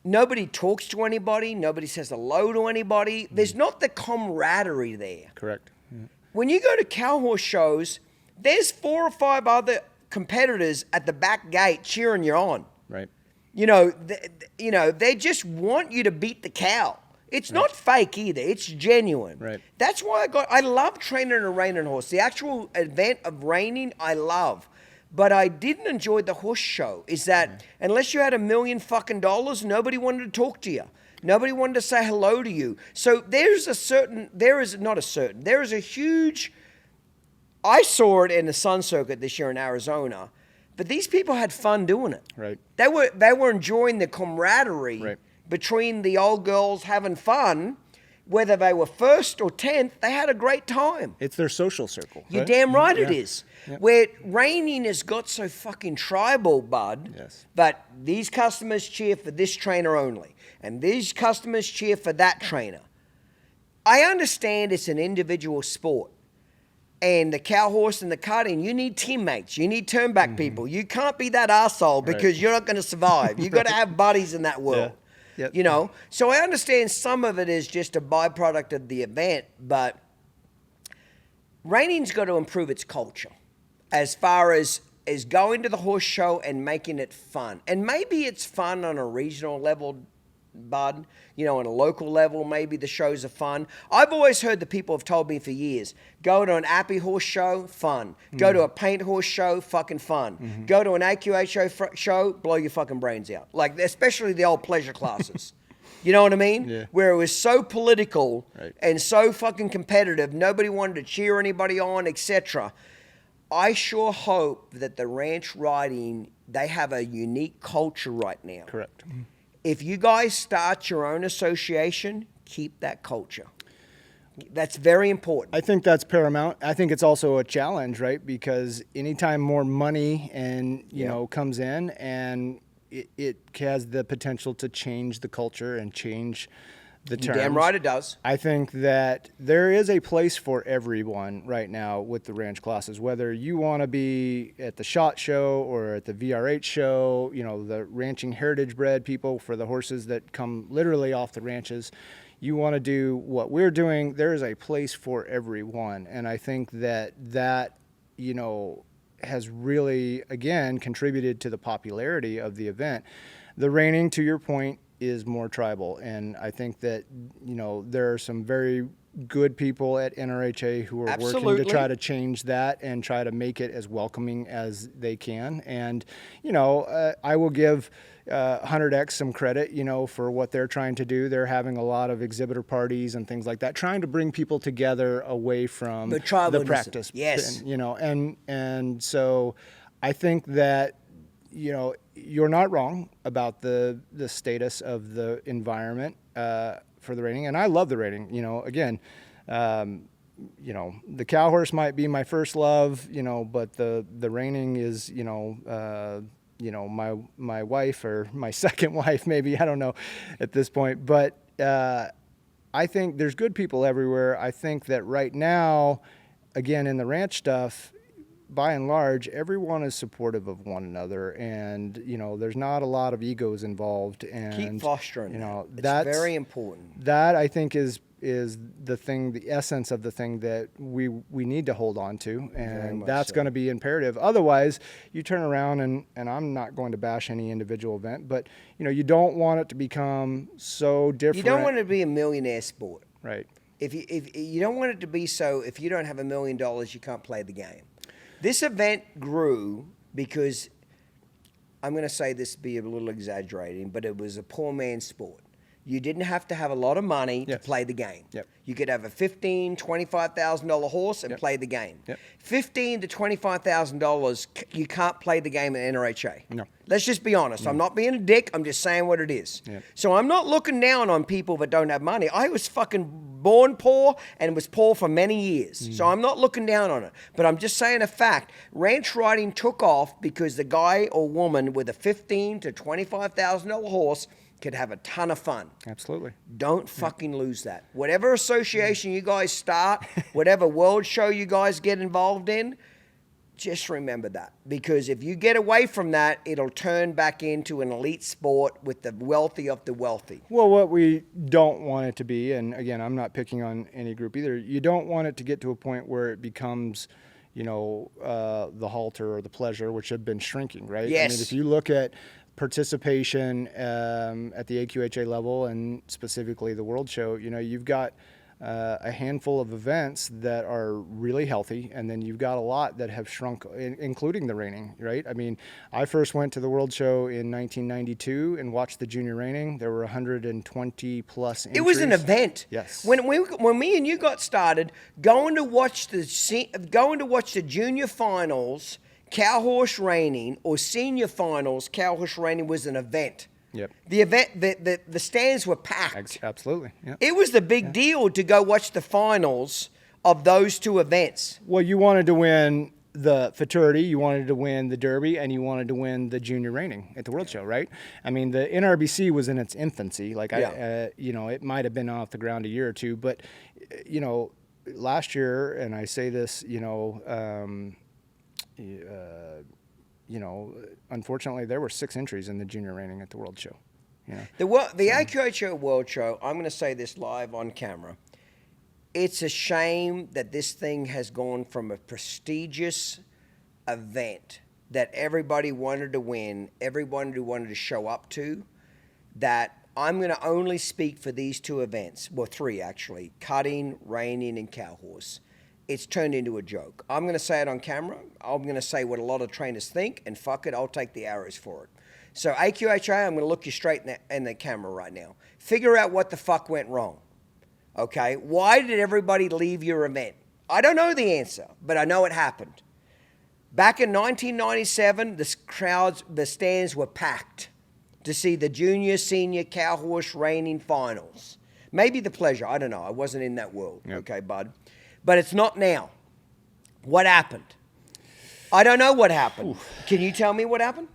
Nobody talks to anybody. Nobody says hello to anybody. There's not the camaraderie there. Correct. Yeah. When you go to cow horse shows, there's 4 or 5 other competitors at the back gate cheering you on. Right. They just want you to beat the cow. It's not fake either. It's genuine. Right. That's why I love training a reining horse. The actual event of reining, I love. But I didn't enjoy the horse show. Is that unless you had $1 million fucking dollars, nobody wanted to talk to you. Nobody wanted to say hello to you. So there is a huge. I saw it in the Sun Circuit this year in Arizona, but these people had fun doing it. Right. They were enjoying the camaraderie between the old girls having fun. Whether they were 1st or 10th, they had a great time. It's their social circle. You're damn right it is. Yeah. Where reining has got so fucking tribal, Bud. Yes. But these customers cheer for this trainer only, and these customers cheer for that trainer. I understand it's an individual sport. And the cow horse and the cutting, you need teammates. You need turnback people. You can't be that arsehole because you're not going to survive. You've got to have buddies in that world. Yeah. Yep. So I understand some of it is just a byproduct of the event, but reining's got to improve its culture as far as is going to the horse show and making it fun. And maybe it's fun on a regional level, Bud. You know, on a local level, maybe the shows are fun. I've always heard that people have told me for years, go to an Appy horse show, fun. Go to a paint horse show, fucking fun. Go to an AQH show, blow your fucking brains out. Like, especially the old pleasure classes. You know what I mean? Yeah. Where it was so political Right. and so fucking competitive, nobody wanted to cheer anybody on, etc. I sure hope that the ranch riding, they have a unique culture right now. Correct. If you guys start your own association, keep that culture. That's very important. I think that's paramount. I think it's also a challenge, right? Because anytime more money and you know comes in, and it has the potential to change the culture and change the terms. Damn right it does. I think that there is a place for everyone right now with the ranch classes, whether you want to be at the SHOT show or at the VRH show, you know, the ranching heritage bred people for the horses that come literally off the ranches. You want to do what we're doing, there is a place for everyone. And I think that, you know, has really, again, contributed to the popularity of the event. The reining, to your point, is more tribal, and I think that, you know, there are some very good people at NRHA who are working to try to change that and try to make it as welcoming as they can. And, you know, I will give 100X some credit, you know, for what they're trying to do. They're having a lot of exhibitor parties and things like that, trying to bring people together away from the practice. Yes. You know, and so I think that, you know, you're not wrong about the status of the environment for the reining, and I love the reining. You know, again, you know, the cow horse might be my first love, you know, but the reining is, you know, my wife or my second wife, maybe, I don't know at this point. But I think there's good people everywhere. I think that right now, again, in the ranch stuff, by and large, everyone is supportive of one another, and, you know, there's not a lot of egos involved. And keep fostering, you know, that's very important. That, I think, is the thing, the essence of the thing that we need to hold on to, and that's going to be imperative. Otherwise, you turn around and I'm not going to bash any individual event, but, you know, you don't want it to become so different. You don't want it to be a millionaire sport, right? If you don't want it to be so, if you don't have $1 million, you can't play the game. This event grew because, I'm going to say this to be a little exaggerating, but it was a poor man's sport. You didn't have to have a lot of money to play the game. Yep. You could have a $15,000, $25,000 horse and play the game. Yep. $15,000 to $25,000, you can't play the game at NRHA. No. Let's just be honest. I'm not being a dick. I'm just saying what it is. Yep. So I'm not looking down on people that don't have money. I was fucking born poor and was poor for many years. So I'm not looking down on it. But I'm just saying a fact. Ranch riding took off because the guy or woman with a $15,000 to $25,000 horse could have a ton of fun. Absolutely. Don't fucking lose that. Whatever association you guys start, whatever world show you guys get involved in, just remember that. Because if you get away from that, it'll turn back into an elite sport with the wealthy of the wealthy. Well, what we don't want it to be, and again, I'm not picking on any group either, you don't want it to get to a point where it becomes, you know, the halter or the pleasure, which have been shrinking, right? Yes. I mean, if you look at participation at the AQHA level and specifically the World Show, you know, you've got a handful of events that are really healthy, and then you've got a lot that have shrunk, including the reining, right? I mean, I first went to the World Show in 1992 and watched the junior reining. There were 120 plus entries. It was an event. Yes. When me and you got started, going to watch the junior finals, cow horse reining, or senior finals, cow horse reining was an event. Yep. The event, the stands were packed. Absolutely. Yep. It was the big deal to go watch the finals of those two events. Well, you wanted to win the futurity, you wanted to win the Derby, and you wanted to win the junior reining at the World Show, right? I mean, the NRBC was in its infancy. Like, you know, it might have been off the ground a year or two, but, you know, last year, and I say this, you know, unfortunately, there were 6 entries in the junior reining at the World Show. You know? The AQHO World Show, I'm going to say this live on camera. It's a shame that this thing has gone from a prestigious event that everybody wanted to win, everybody wanted to show up to, that I'm going to only speak for these 2 events, well, 3 actually, cutting, reining, and cow horse. It's turned into a joke. I'm going to say it on camera. I'm going to say what a lot of trainers think, and fuck it, I'll take the arrows for it. So AQHA, I'm going to look you straight in the camera right now. Figure out what the fuck went wrong. Okay? Why did everybody leave your event? I don't know the answer, but I know it happened. Back in 1997, the stands were packed to see the junior, senior cow horse reining finals. Maybe the pleasure, I don't know. I wasn't in that world, okay, Bud? But it's not now. What happened? I don't know what happened. Can you tell me what happened?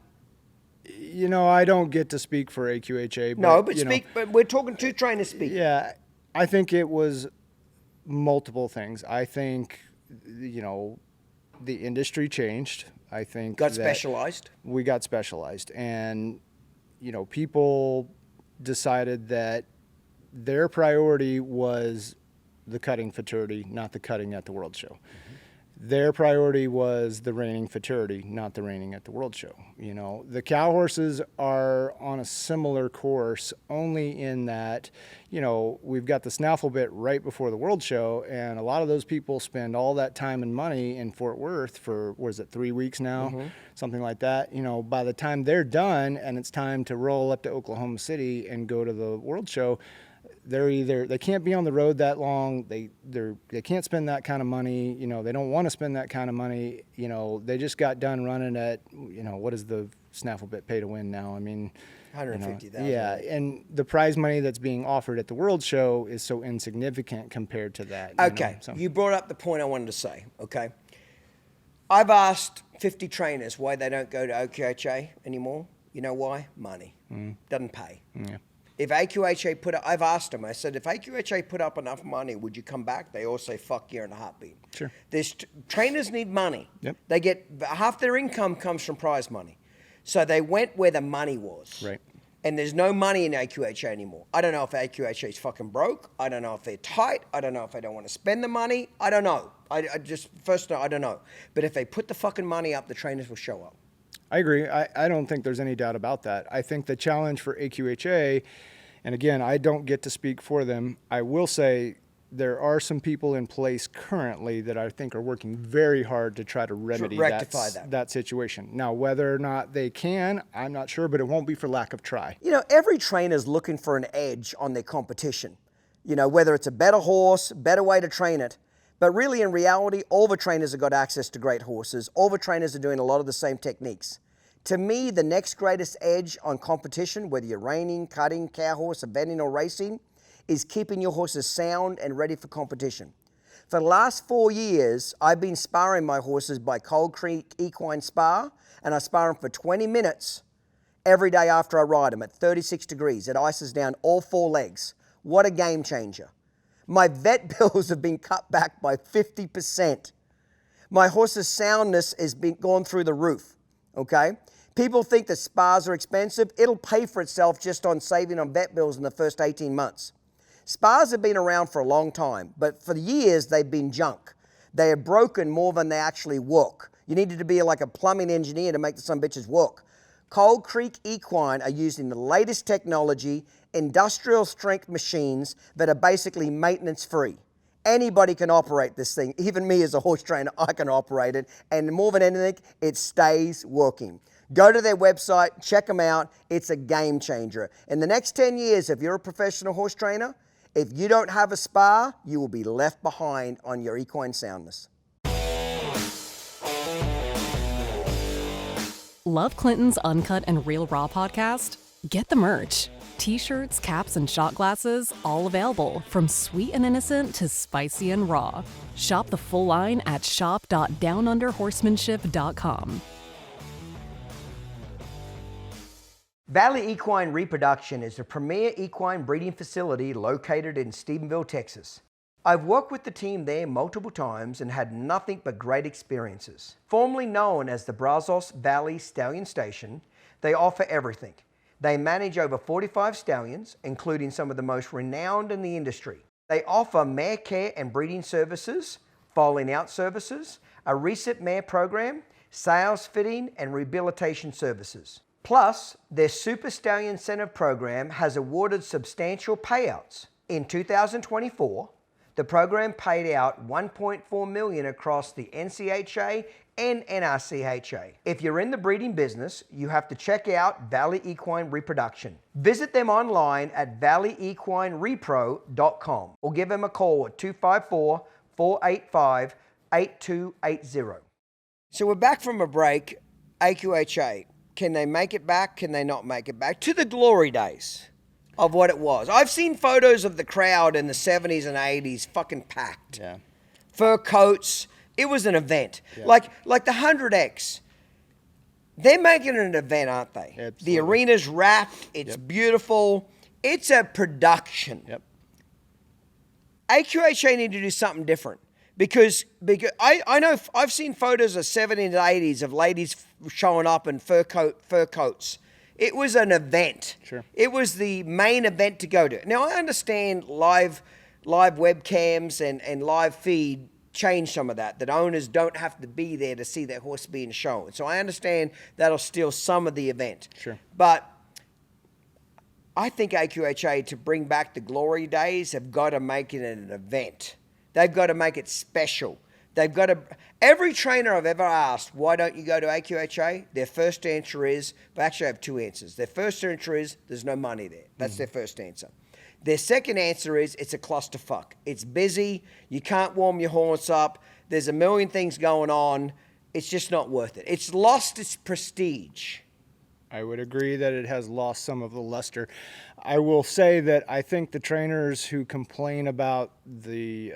You know, I don't get to speak for AQHA. But we're talking 2 trainers speaking. Yeah, I think it was multiple things. I think, you know, the industry changed. I think got specialized. We got specialized, and you know, people decided that their priority was the cutting futurity, not the cutting at the World Show. Their priority was the reining futurity, not the reining at the World Show. You know, the cow horses are on a similar course, only in that, you know, we've got the snaffle bit right before the World Show, and a lot of those people spend all that time and money in Fort Worth for, what is it, 3 weeks now? Something like that. You know, by the time they're done and it's time to roll up to Oklahoma City and go to the World Show, they can't be on the road that long. They can't spend that kind of money. You know, they don't want to spend that kind of money. You know, they just got done running at, you know, what does the snaffle bit pay to win now? I mean, 150,000. Yeah, and the prize money that's being offered at the World Show is so insignificant compared to that. Okay, you brought up the point I wanted to say. Okay, I've asked 50 trainers why they don't go to OQHA anymore. You know why? Money. Doesn't pay. Yeah. If AQHA I've asked them, I said, if AQHA put up enough money, would you come back? They all say, fuck yeah, in a heartbeat. Sure. Trainers need money. Yep. They get, half their income comes from prize money. So they went where the money was. Right. And there's no money in AQHA anymore. I don't know if AQHA is fucking broke. I don't know if they're tight. I don't know if they don't want to spend the money. I don't know. I don't know. But if they put the fucking money up, the trainers will show up. I agree. I don't think there's any doubt about that. I think the challenge for AQHA, and again, I don't get to speak for them, I will say there are some people in place currently that I think are working very hard to try to remedy that situation. Now, whether or not they can, I'm not sure, but it won't be for lack of try. You know, every trainer's looking for an edge on their competition. You know, whether it's a better horse, better way to train it. But really, in reality, all the trainers have got access to great horses. All the trainers are doing a lot of the same techniques. To me, the next greatest edge on competition, whether you're reining, cutting, cow horse, eventing, or racing, is keeping your horses sound and ready for competition. For the last 4 years, I've been sparring my horses by Cold Creek Equine Spa, and I spar them for 20 minutes every day after I ride them at 36 degrees. It ices down all 4 legs. What a game changer. My vet bills have been cut back by 50%. My horse's soundness has gone through the roof, okay? People think that spas are expensive. It'll pay for itself just on saving on vet bills in the first 18 months. Spas have been around for a long time, but for years they've been junk. They are broken more than they actually work. You needed to be like a plumbing engineer to make the some bitches work. Cold Creek Equine are using the latest technology, industrial strength machines that are basically maintenance free. Anybody can operate this thing. Even me as a horse trainer, I can operate it. And more than anything, it stays working. Go to their website, check them out. It's a game changer. In the next 10 years, if you're a professional horse trainer, if you don't have a spa, you will be left behind on your equine soundness. Love Clinton's Uncut and Real Raw podcast? Get the merch. T-shirts, caps, and shot glasses, all available from sweet and innocent to spicy and raw. Shop the full line at shop.downunderhorsemanship.com. Valley Equine Reproduction is a premier equine breeding facility located in Stephenville, Texas. I've worked with the team there multiple times and had nothing but great experiences. Formerly known as the Brazos Valley Stallion Station, they offer everything. They manage over 45 stallions, including some of the most renowned in the industry. They offer mare care and breeding services, foaling out services, a recent mare program, sales, fitting, and rehabilitation services. Plus, their Super Stallion Incentive Program has awarded substantial payouts. In 2024, the program paid out $1.4 million across the NCHA and NRCHA. If you're in the breeding business, you have to check out Valley Equine Reproduction. Visit them online at valleyequinerepro.com or give them a call at 254-485-8280. So we're back from a break. AQHA, can they make it back? Can they not make it back? To the glory days of what it was. I've seen photos of the crowd in the 70s and 80s fucking packed. Yeah. Fur coats. It was an event. Yeah. Like the 100X. They're making it an event, aren't they? Absolutely. The arena's wrapped. It's beautiful. It's a production. Yep. AQHA need to do something different. Because I know I've seen photos of 70s and 80s of ladies showing up in fur coats. It was an event. Sure. It was the main event to go to. Now I understand live webcams and live feed change some of that owners don't have to be there to see their horse being shown. So I understand that'll steal some of the event. Sure. But I think AQHA, to bring back the glory days, have got to make it an event. They've got to make it special. They've got to. Every trainer I've ever asked, why don't you go to AQHA? Their first answer is, well, actually I have two answers. Their first answer is, there's no money there. That's their first answer. Their second answer is, it's a clusterfuck. It's busy. You can't warm your horse up. There's a million things going on. It's just not worth it. It's lost its prestige. I would agree that it has lost some of the luster. I will say that I think the trainers who complain about the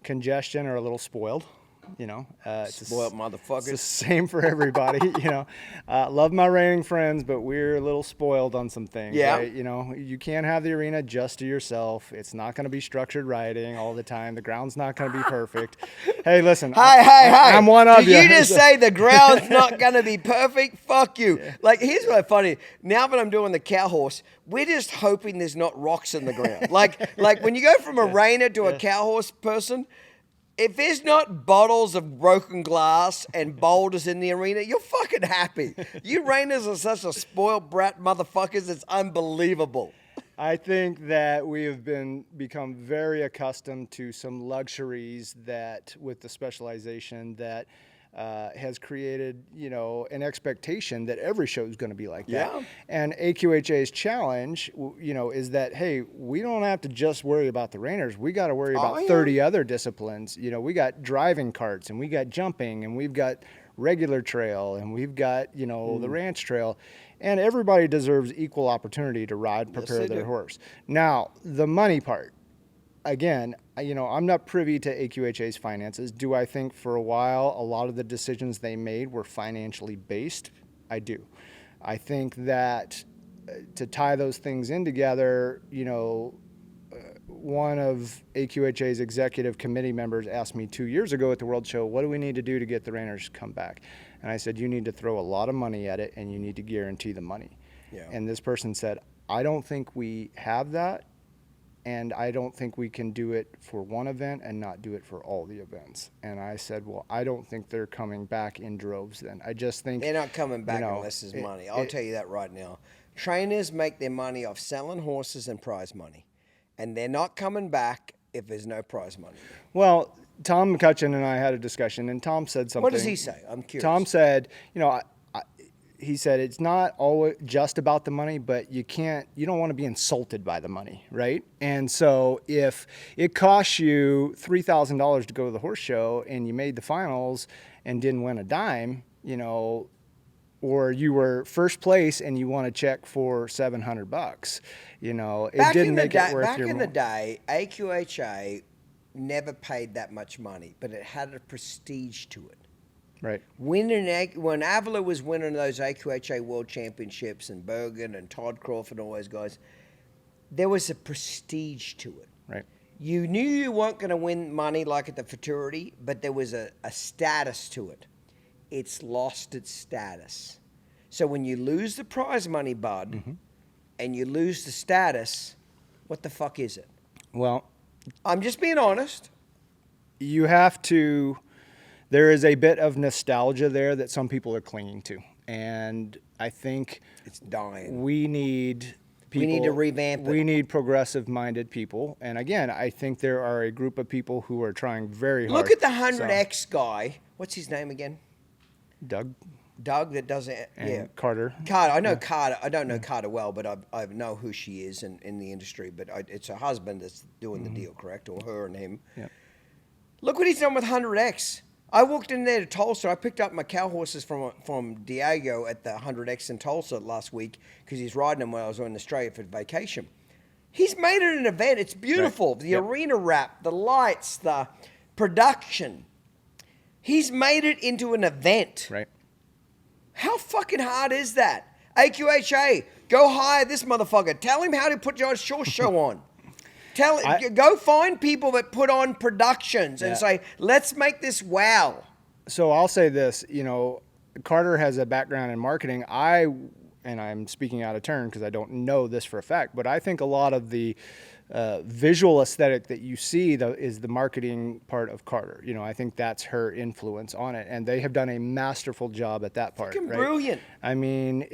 congestion are a little spoiled. You know, spoiled motherfuckers. It's the same for everybody. You know, love my reining friends, but we're a little spoiled on some things. Yeah. Right? You know, you can't have the arena just to yourself. It's not going to be structured riding all the time. The ground's not going to be perfect. Hey, listen. Hey. I'm one of you. Did you just say the ground's not going to be perfect? Fuck you. Yeah. Like, here's what's funny. Now that I'm doing the cow horse, we're just hoping there's not rocks in the ground. like when you go from a reiner to a cow horse person, if there's not bottles of broken glass and boulders in the arena, you're fucking happy. You reiners are such a spoiled brat motherfuckers, it's unbelievable. I think that we have become very accustomed to some luxuries that, with the specialization, that has created, you know, an expectation that every show is going to be like that. Yeah. And AQHA's challenge, you know, is that, hey, we don't have to just worry about the reiners. We got to worry about 30 other disciplines. You know, we got driving carts, and we got jumping, and we've got regular trail, and we've got, you know, the ranch trail. And everybody deserves equal opportunity to ride, prepare their horse. Now, the money part. Again, you know, I'm not privy to AQHA's finances. Do I think for a while a lot of the decisions they made were financially based? I do. I think that to tie those things in together, you know, one of AQHA's executive committee members asked me 2 years ago at the World Show, what do we need to do to get the reiners to come back? And I said, you need to throw a lot of money at it, and you need to guarantee the money. Yeah. And this person said, I don't think we have that. And I don't think we can do it for one event and not do it for all the events. And I said, well, I don't think they're coming back in droves then. I just think they're not coming back unless there's money. I'll tell you that right now. Trainers make their money off selling horses and prize money. And they're not coming back if there's no prize money. Well, Tom McCutcheon and I had a discussion, and Tom said something. What does he say? I'm curious. Tom said, you know, he said it's not always just about the money, but you don't want to be insulted by the money, right? And so if it costs you $3,000 to go to the horse show and you made the finals and didn't win a dime, you know, or you were first place and you want a check for $700, you know, it didn't make it worth your money. Back in the day, AQHA never paid that much money, but it had a prestige to it. Right. When Avila was winning those AQHA World Championships and Bergen and Todd Crawford and all those guys, there was a prestige to it. Right. You knew you weren't going to win money like at the futurity, but there was a status to it. It's lost its status. So when you lose the prize money, Bud, and you lose the status, what the fuck is it? Well, I'm just being honest. You have to... there is a bit of nostalgia there that some people are clinging to. And I think it's dying. We need people. We need to revamp it. We need progressive-minded people. And again, I think there are a group of people who are trying very hard. Look at the 100X guy. What's his name again? Doug that does it. Yeah. Carter. I know Carter. I don't know Carter well, but I know who she is in the industry. But it's her husband that's doing the deal, correct? Or her and him. Yeah. Look what he's done with 100X. I walked in there to Tulsa. I picked up my cow horses from Diego at the 100X in Tulsa last week because he's riding them when I was in Australia for vacation. He's made it an event. It's beautiful. Right. The arena wrap, the lights, the production. He's made it into an event. Right. How fucking hard is that? AQHA, go hire this motherfucker. Tell him how to put your show on. Go find people that put on productions and say, let's make this wow. So I'll say this, Carter has a background in marketing. And I'm speaking out of turn because I don't know this for a fact, but I think a lot of the visual aesthetic that you see is the marketing part of Carter. I think that's her influence on it. And they have done a masterful job at that part. Fucking brilliant. I mean,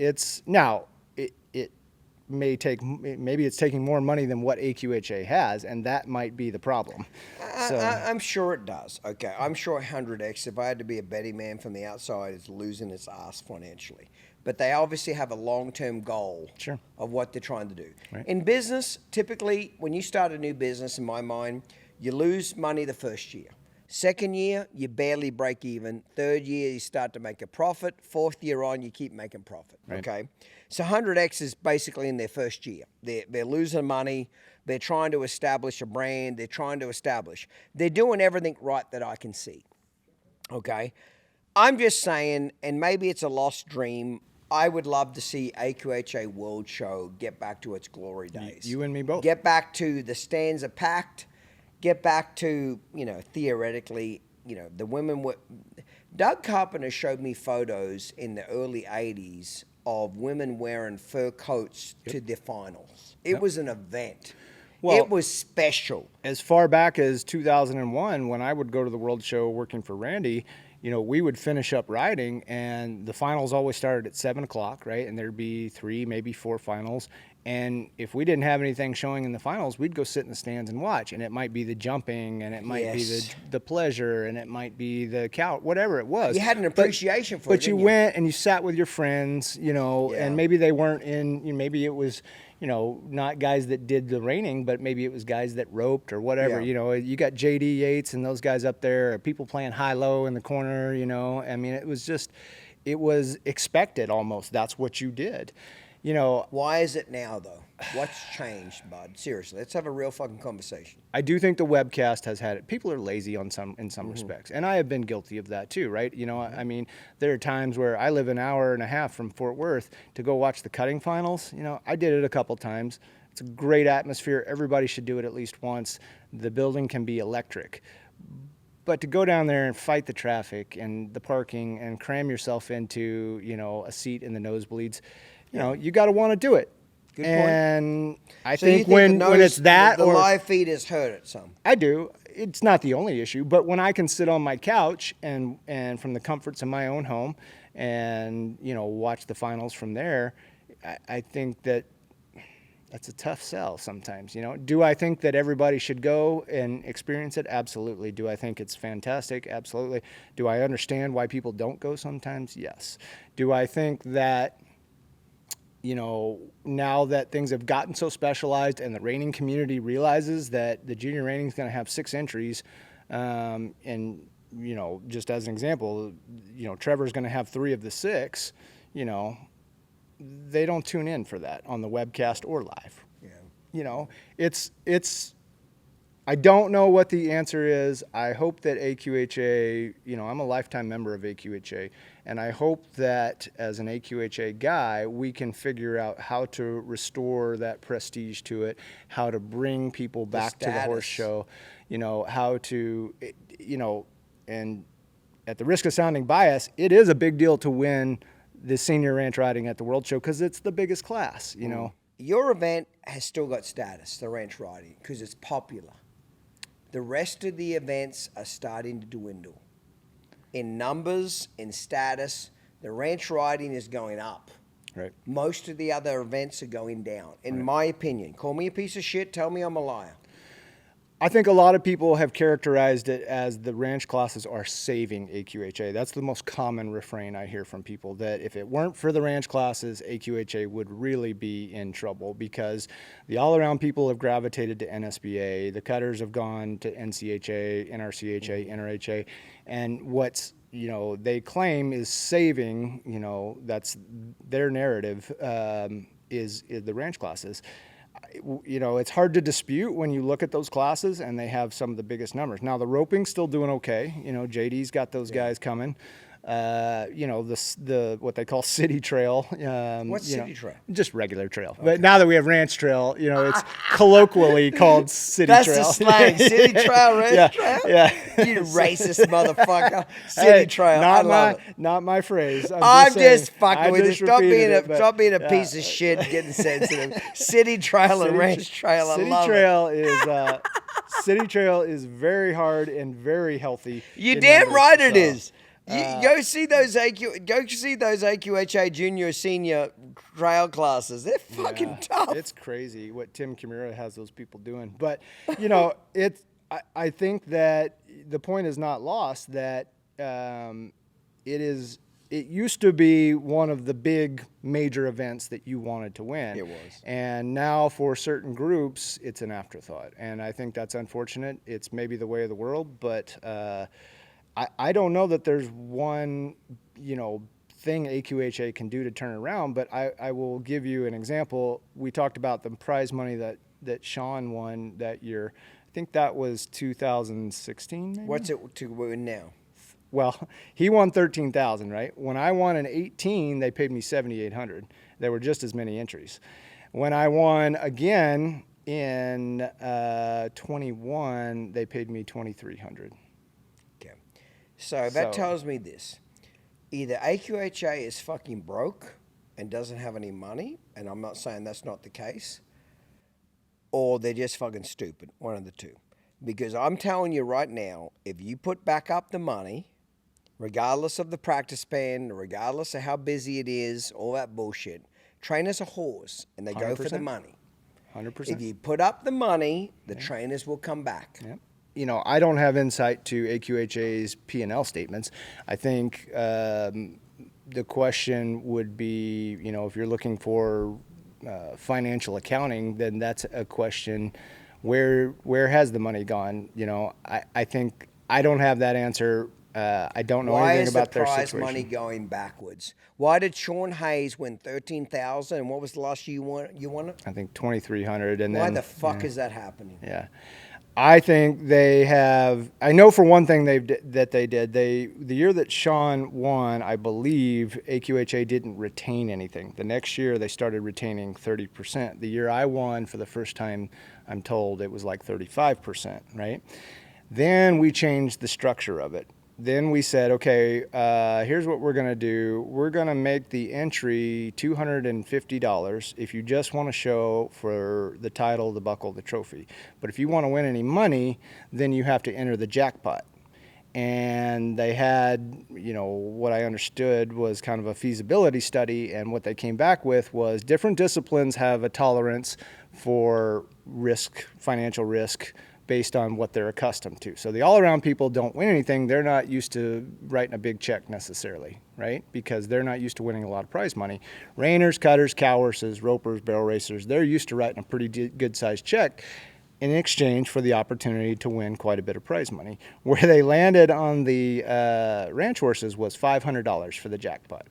maybe it's taking more money than what AQHA has, and that might be the problem. I'm sure it does. Okay, I'm sure 100X, if I had to be a betting man from the outside, is losing its ass financially. But they obviously have a long-term goal of what they're trying to do. Right. In business, typically, when you start a new business, in my mind, you lose money the first year. Second year, you barely break even. Third year, you start to make a profit. Fourth year on, you keep making profit. Right. Okay? So 100X is basically in their first year. They're losing money. They're trying to establish a brand. They're doing everything right that I can see. Okay? I'm just saying, and maybe it's a lost dream, I would love to see AQHA World Show get back to its glory days. You and me both. Get back to the stands are packed. Get back to, theoretically, the women were... Doug Carpenter showed me photos in the early 80s of women wearing fur coats to the finals. It was an event. Well, it was special. As far back as 2001, when I would go to the World Show working for Randy, we would finish up riding, and the finals always started at 7 o'clock, right? And there'd be 3, maybe 4 finals. And if we didn't have anything showing in the finals, we'd go sit in the stands and watch. And it might be the jumping, and it might be the pleasure, and it might be the cow, whatever it was. You had an appreciation for it. But you went and you sat with your friends, and maybe they weren't in. Maybe it was, not guys that did the reining, but maybe it was guys that roped or whatever. Yeah. You got JD Yates and those guys up there, or people playing high-low in the corner. I mean, it was expected almost. That's what you did. Why is it now, though? What's changed, Bud? Seriously, let's have a real fucking conversation. I do think the webcast has had it. People are lazy in some respects, and I have been guilty of that too, right? I mean, there are times where I live an hour and a half from Fort Worth to go watch the cutting finals. I did it a couple times. It's a great atmosphere. Everybody should do it at least once. The building can be electric. But to go down there and fight the traffic and the parking and cram yourself into, a seat in the nosebleeds, you got to want to do it. Good point. I so think when it's that, the live feed has hurt it some. I do. It's not the only issue, but when I can sit on my couch and from the comforts of my own home and watch the finals from there, I think that's a tough sell sometimes. Do I think that everybody should go and experience it? Absolutely. Do I think it's fantastic? Absolutely. Do I understand why people don't go sometimes? Yes. Do I think that now that things have gotten so specialized and the reining community realizes that the junior reining is going to have 6 entries, and, just as an example, Trevor's going to have 3 of the 6, they don't tune in for that on the webcast or live. Yeah. I don't know what the answer is. I hope that AQHA, I'm a lifetime member of AQHA, and I hope that as an AQHA guy, we can figure out how to restore that prestige to it, how to bring people back to the horse show, how to, and at the risk of sounding biased, it is a big deal to win the senior ranch riding at the World Show because it's the biggest class, Your event has still got status, the ranch riding, because it's popular. The rest of the events are starting to dwindle. in numbers, in status, the ranch riding is going up. Right. Most of the other events are going down, in my opinion. Call me a piece of shit, tell me I'm a liar. I think a lot of people have characterized it as the ranch classes are saving AQHA. That's the most common refrain I hear from people, that if it weren't for the ranch classes, AQHA would really be in trouble, because the all-around people have gravitated to NSBA, the cutters have gone to NCHA, NRCHA, NRHA, and what's they claim is saving, that's their narrative, is the ranch classes. It's hard to dispute when you look at those classes, and they have some of the biggest numbers. Now, the roping's still doing okay. JD's got those guys coming. The what they call city trail. What's city trail? Just regular trail. Okay. But now that we have ranch trail, it's colloquially called city trail. That's the slang. City trail, ranch trail? Yeah. You racist motherfucker. City trail. Not my phrase. I'm just fucking with you. Stop being a piece of shit and getting sensitive. City trail and ranch trail. I love it. City trail is very hard and very healthy. You damn right it is. Go see those AQHA junior senior trail classes. They're fucking tough. It's crazy what Tim Kimura has those people doing. But I think that the point is not lost that it used to be one of the big major events that you wanted to win. It was. And now for certain groups, it's an afterthought. And I think that's unfortunate. It's maybe the way of the world, but I don't know that there's one, thing AQHA can do to turn it around, but I will give you an example. We talked about the prize money that Sean won that year. I think that was 2016, maybe? What's it to win now? Well, he won $13,000, right? When I won in 18, they paid me $7,800. There were just as many entries. When I won again in 21, they paid me $2,300. So that tells me this. Either AQHA is fucking broke and doesn't have any money, and I'm not saying that's not the case, or they're just fucking stupid, one of the two. Because I'm telling you right now, if you put back up the money, regardless of the practice span, regardless of how busy it is, all that bullshit, trainers are whores, and they 100%. Go for the money. 100%. If you put up the money, the trainers will come back. Yep. I don't have insight to AQHA's P&L statements. I think the question would be, if you're looking for financial accounting, then that's a question. Where has the money gone? I think I don't have that answer. I don't know anything about their situation. Why is the prize money going backwards? Why did Sean Hayes win $13,000? And what was the last year you won it? I think $2,300. And why the fuck is that happening? Yeah. I think they have. I know for one thing they did. The year that Sean won, I believe AQHA didn't retain anything. The next year they started retaining 30%. The year I won for the first time, I'm told it was like 35%. Right? Then we changed the structure of it. Then we said, okay, here's what we're going to do. We're going to make the entry $250 if you just want to show for the title, the buckle, the trophy. But if you want to win any money, then you have to enter the jackpot. And they had, what I understood was kind of a feasibility study. And what they came back with was different disciplines have a tolerance for risk, financial risk, based on what they're accustomed to. So the all-around people don't win anything. They're not used to writing a big check necessarily, right? Because they're not used to winning a lot of prize money. Reiners, cutters, cow horses, ropers, barrel racers, they're used to writing a pretty good-sized check in exchange for the opportunity to win quite a bit of prize money. Where they landed on the ranch horses was $500 for the jackpot.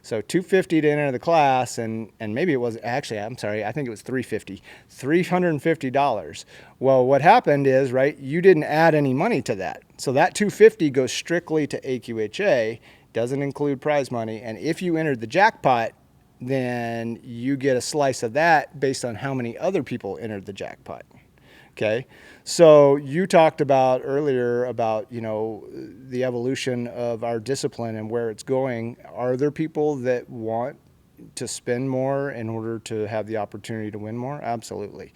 So $250 to enter the class, and maybe it was actually, I'm sorry, I think it was $350. Well, what happened is, right, you didn't add any money to that. So that $250 goes strictly to AQHA, doesn't include prize money, and if you entered the jackpot, then you get a slice of that based on how many other people entered the jackpot. Okay, so you talked about earlier about, the evolution of our discipline and where it's going. Are there people that want to spend more in order to have the opportunity to win more? Absolutely.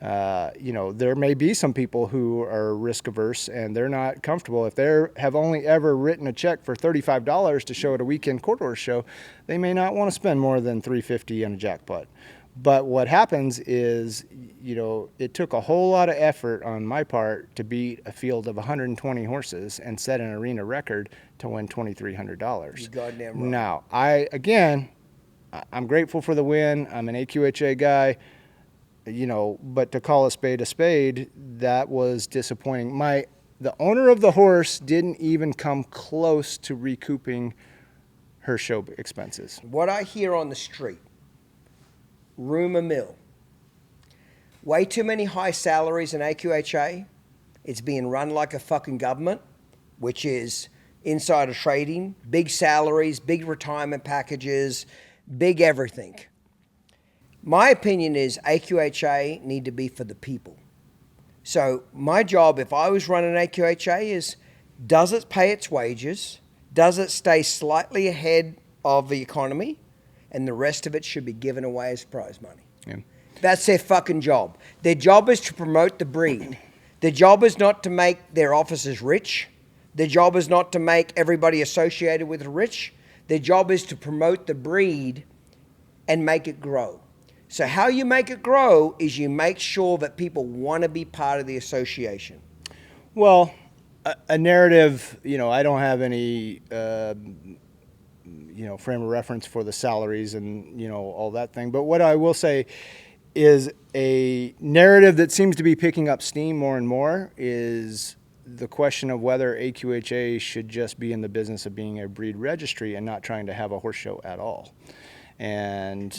There may be some people who are risk averse and they're not comfortable. If they have only ever written a check for $35 to show at a weekend quarter horse show, they may not want to spend more than $350 on a jackpot. But what happens is, it took a whole lot of effort on my part to beat a field of 120 horses and set an arena record to win $2,300. You goddamn right. Now, I'm grateful for the win. I'm an AQHA guy, but to call a spade, that was disappointing. The owner of the horse didn't even come close to recouping her show expenses. What I hear on the street, rumor mill, way too many high salaries in AQHA. It's being run like a fucking government, which is insider trading, big salaries, big retirement packages, big everything. My opinion is AQHA need to be for the people. So my job, if I was running AQHA, is does it pay its wages? Does it stay slightly ahead of the economy? And the rest of it should be given away as prize money. Yeah. That's their fucking job. Their job is to promote the breed. Their job is not to make their officers rich. Their job is not to make everybody associated with it rich. Their job is to promote the breed and make it grow. So how you make it grow is you make sure that people want to be part of the association. Well, a narrative, I don't have any, frame of reference for the salaries and, all that thing. But what I will say is a narrative that seems to be picking up steam more and more is the question of whether AQHA should just be in the business of being a breed registry and not trying to have a horse show at all. And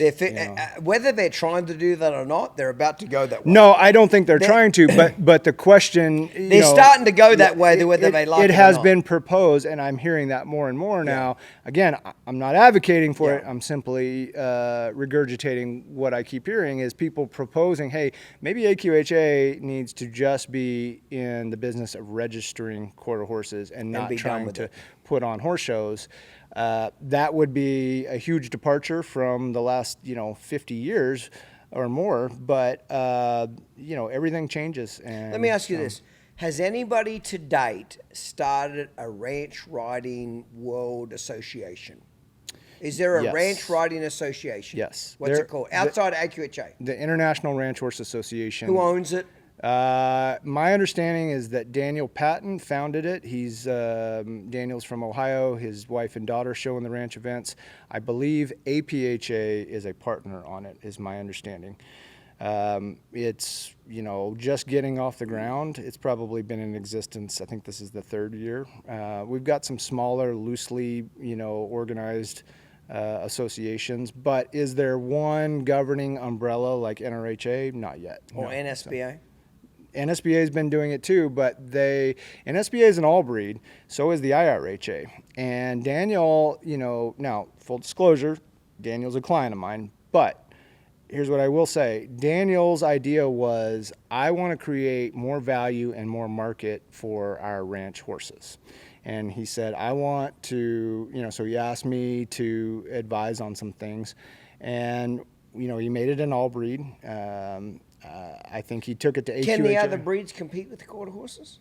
whether they're trying to do that or not, they're about to go that way. No, I don't think they're trying to. But the question, they're starting to go that way. Whether they like it, it has been proposed, and I'm hearing that more and more now. Again, I'm not advocating for it. I'm simply regurgitating what I keep hearing is people proposing, hey, maybe AQHA needs to just be in the business of registering quarter horses and not trying to put on horse shows. That would be a huge departure from the last, 50 years or more. But, everything changes. And let me ask you this. Has anybody to date started a ranch riding world association? Is there a ranch riding association? Yes. What's it called? Outside of AQHA? The International Ranch Horse Association. Who owns it? My understanding is that Daniel Patton founded it. Daniel's from Ohio. His wife and daughter show in the ranch events. I believe APHA is a partner on it, is my understanding. It's, just getting off the ground. It's probably been in existence. I think this is the third year. We've got some smaller, loosely, organized associations, but is there one governing umbrella like NRHA? Not yet. Or NSBA? NSBA has been doing it too, but NSBA is an all breed, so is the IRHA. And Daniel, now full disclosure, Daniel's a client of mine, but here's what I will say. Daniel's idea was, I want to create more value and more market for our ranch horses. And he said, I want to, so he asked me to advise on some things. And, he made it an all breed. I think he took it to AQHA. Can the other breeds compete with the quarter horses?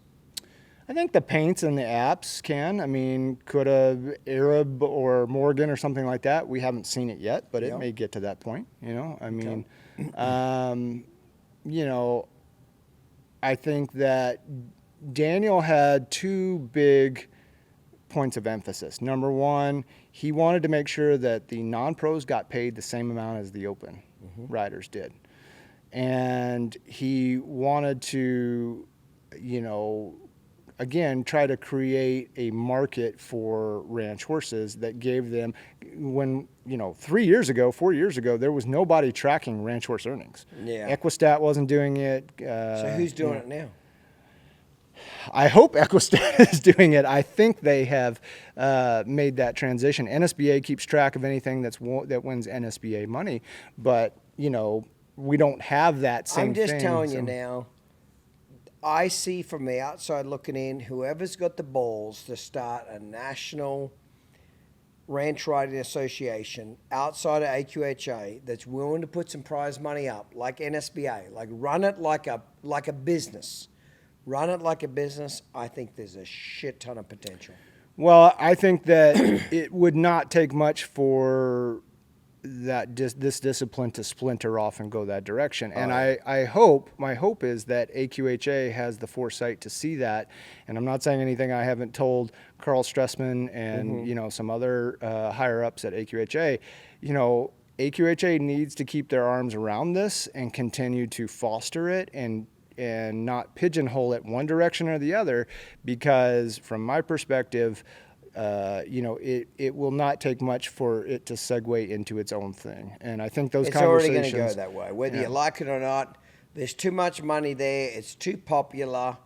I think the paints and the apps can. I mean, could a Arab or Morgan or something like that? We haven't seen it yet, but it may get to that point. I mean, I think that Daniel had two big points of emphasis. Number one, he wanted to make sure that the non-pros got paid the same amount as the open riders did. And he wanted to, again, try to create a market for ranch horses that gave them, 4 years ago, there was nobody tracking ranch horse earnings. Yeah. Equistat wasn't doing it. So who's doing it now? I hope Equistat is doing it. I think they have made that transition. NSBA keeps track of anything that wins NSBA money, but, we don't have that same thing. I'm just telling you now, I see from the outside looking in, whoever's got the balls to start a national ranch riding association outside of AQHA that's willing to put some prize money up, like NSBA, like run it like a business, I think there's a shit ton of potential. Well, I think that it would not take much for this discipline to splinter off and go that direction. And my hope is that AQHA has the foresight to see that. And I'm not saying anything I haven't told Carl Stressman and, some other higher ups at AQHA. AQHA needs to keep their arms around this and continue to foster it and not pigeonhole it one direction or the other, because from my perspective, it will not take much for it to segue into its own thing. And I think those conversations... It's already going to go that way. Whether you like it or not, there's too much money there. It's too popular.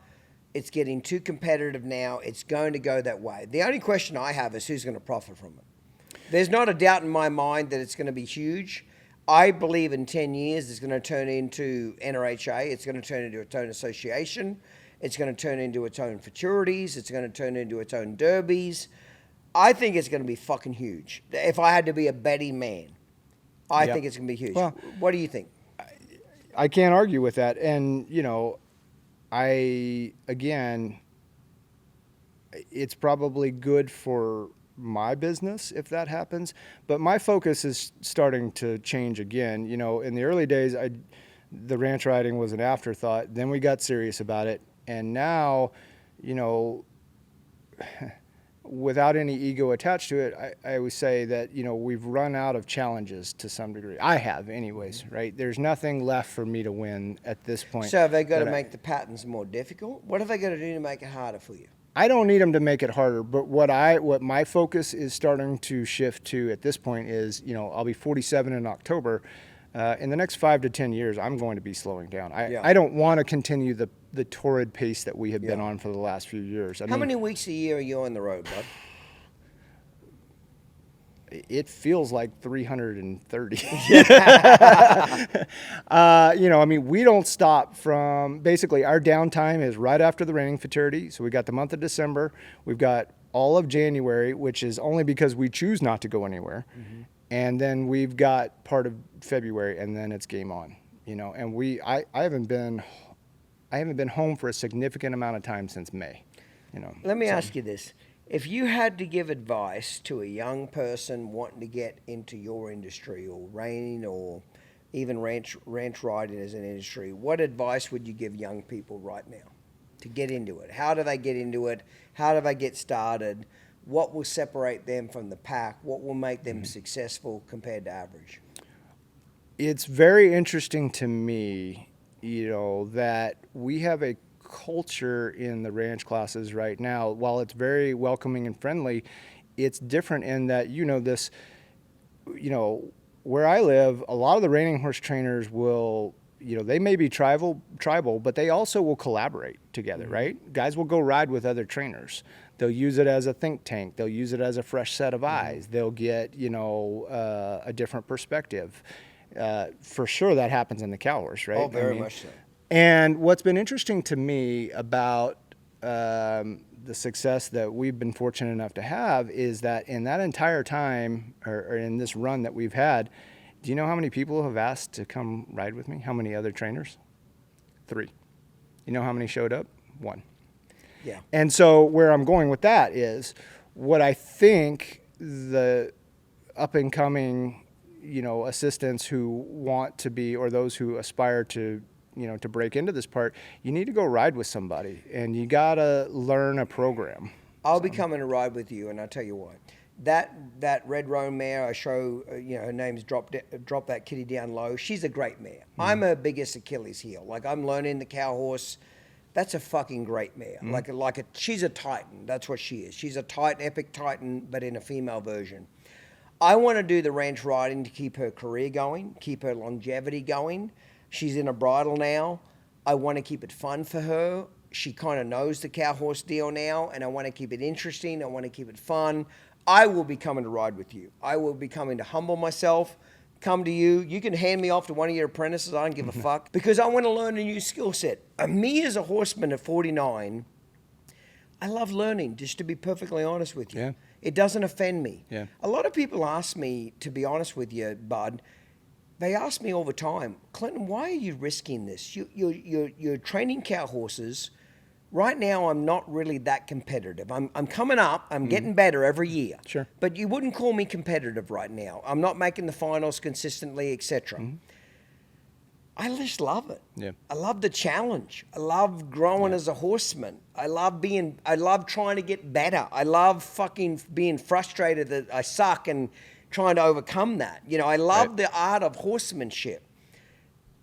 It's getting too competitive now. It's going to go that way. The only question I have is who's going to profit from it. There's not a doubt in my mind that it's going to be huge. I believe in 10 years it's going to turn into NRHA. It's going to turn into its own association. It's going to turn into its own futurities. It's going to turn into its own derbies. I think it's going to be fucking huge. If I had to be a betting man, I think it's going to be huge. Well, what do you think? I can't argue with that. And, it's probably good for my business if that happens. But my focus is starting to change again. In the early days, the ranch riding was an afterthought. Then we got serious about it. And now, without any ego attached to it, I always say that, we've run out of challenges to some degree. I have anyways, right? There's nothing left for me to win at this point. So have they got to make the patterns more difficult? What have they got to do to make it harder for you? I don't need them to make it harder, but what my focus is starting to shift to at this point is, I'll be 47 in October. In the next 5 to 10 years, I'm going to be slowing down. I don't want to continue the torrid pace that we have been on for the last few years. How many weeks a year are you on the road, Bud? It feels like 330. We don't stop from, basically our downtime is right after the Reining futurity. So we got the month of December. We've got all of January, which is only because we choose not to go anywhere. Mm-hmm. And then we've got part of February, and then it's game on, And I haven't been home for a significant amount of time since May, Let me ask you this: if you had to give advice to a young person wanting to get into your industry, or reining, or even ranch riding as an industry, what advice would you give young people right now to get into it? How do they get into it? How do they get started? What will separate them from the pack? What will make them successful compared to average? It's very interesting to me, that we have a culture in the ranch classes right now. While it's very welcoming and friendly, it's different in that, where I live, a lot of the reining horse trainers will, they may be tribal, but they also will collaborate together, right? Guys will go ride with other trainers. They'll use it as a think tank. They'll use it as a fresh set of eyes. They'll get, a different perspective. For sure that happens in the cow horse, right? Oh, very much so. And what's been interesting to me about the success that we've been fortunate enough to have is that in that entire time, or in this run that we've had, do you know how many people have asked to come ride with me? How many other trainers? 3. You know how many showed up? 1. Yeah. And so where I'm going with that is what I think the up and coming, assistants who want to be, or those who aspire to, to break into this part, you need to go ride with somebody and you got to learn a program. I'll be coming to ride with you, and I'll tell you what. That red roan mare I show, her name's Drop That Kitty Down Low. She's a great mare. I'm her biggest Achilles heel. Like, I'm learning the cow horse. That's a fucking great mare. She's a titan. That's what she is. She's a titan, epic titan, but in a female version. I want to do the ranch riding to keep her career going, keep her longevity going. She's in a bridle now. I want to keep it fun for her. She kind of knows the cow horse deal now, and I want to keep it interesting. I want to keep it fun. I will be coming to ride with you. I will be coming to humble myself, come to you. You can hand me off to one of your apprentices. I don't give a fuck, because I want to learn a new skill set. Me as a horseman at 49, I love learning, just to be perfectly honest with you. Yeah. It doesn't offend me. Yeah. A lot of people ask me, to be honest with you, Bud, they ask me all the time, Clinton, why are you risking this? You're training cow horses. Right now, I'm not really that competitive. I'm coming up. I'm getting better every year. Sure. But you wouldn't call me competitive right now. I'm not making the finals consistently, etc. I just love it. Yeah. I love the challenge. I love growing as a horseman. I love trying to get better. I love fucking being frustrated that I suck and trying to overcome that. You know, I love the art of horsemanship.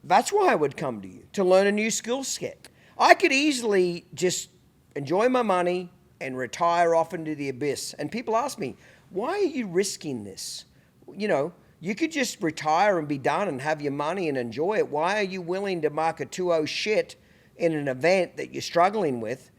That's why I would come to you, to learn a new skill set. I could easily just enjoy my money and retire off into the abyss. And people ask me, why are you risking this? You know, you could just retire and be done and have your money and enjoy it. Why are you willing to mark a 2-0 shit in an event that you're struggling with?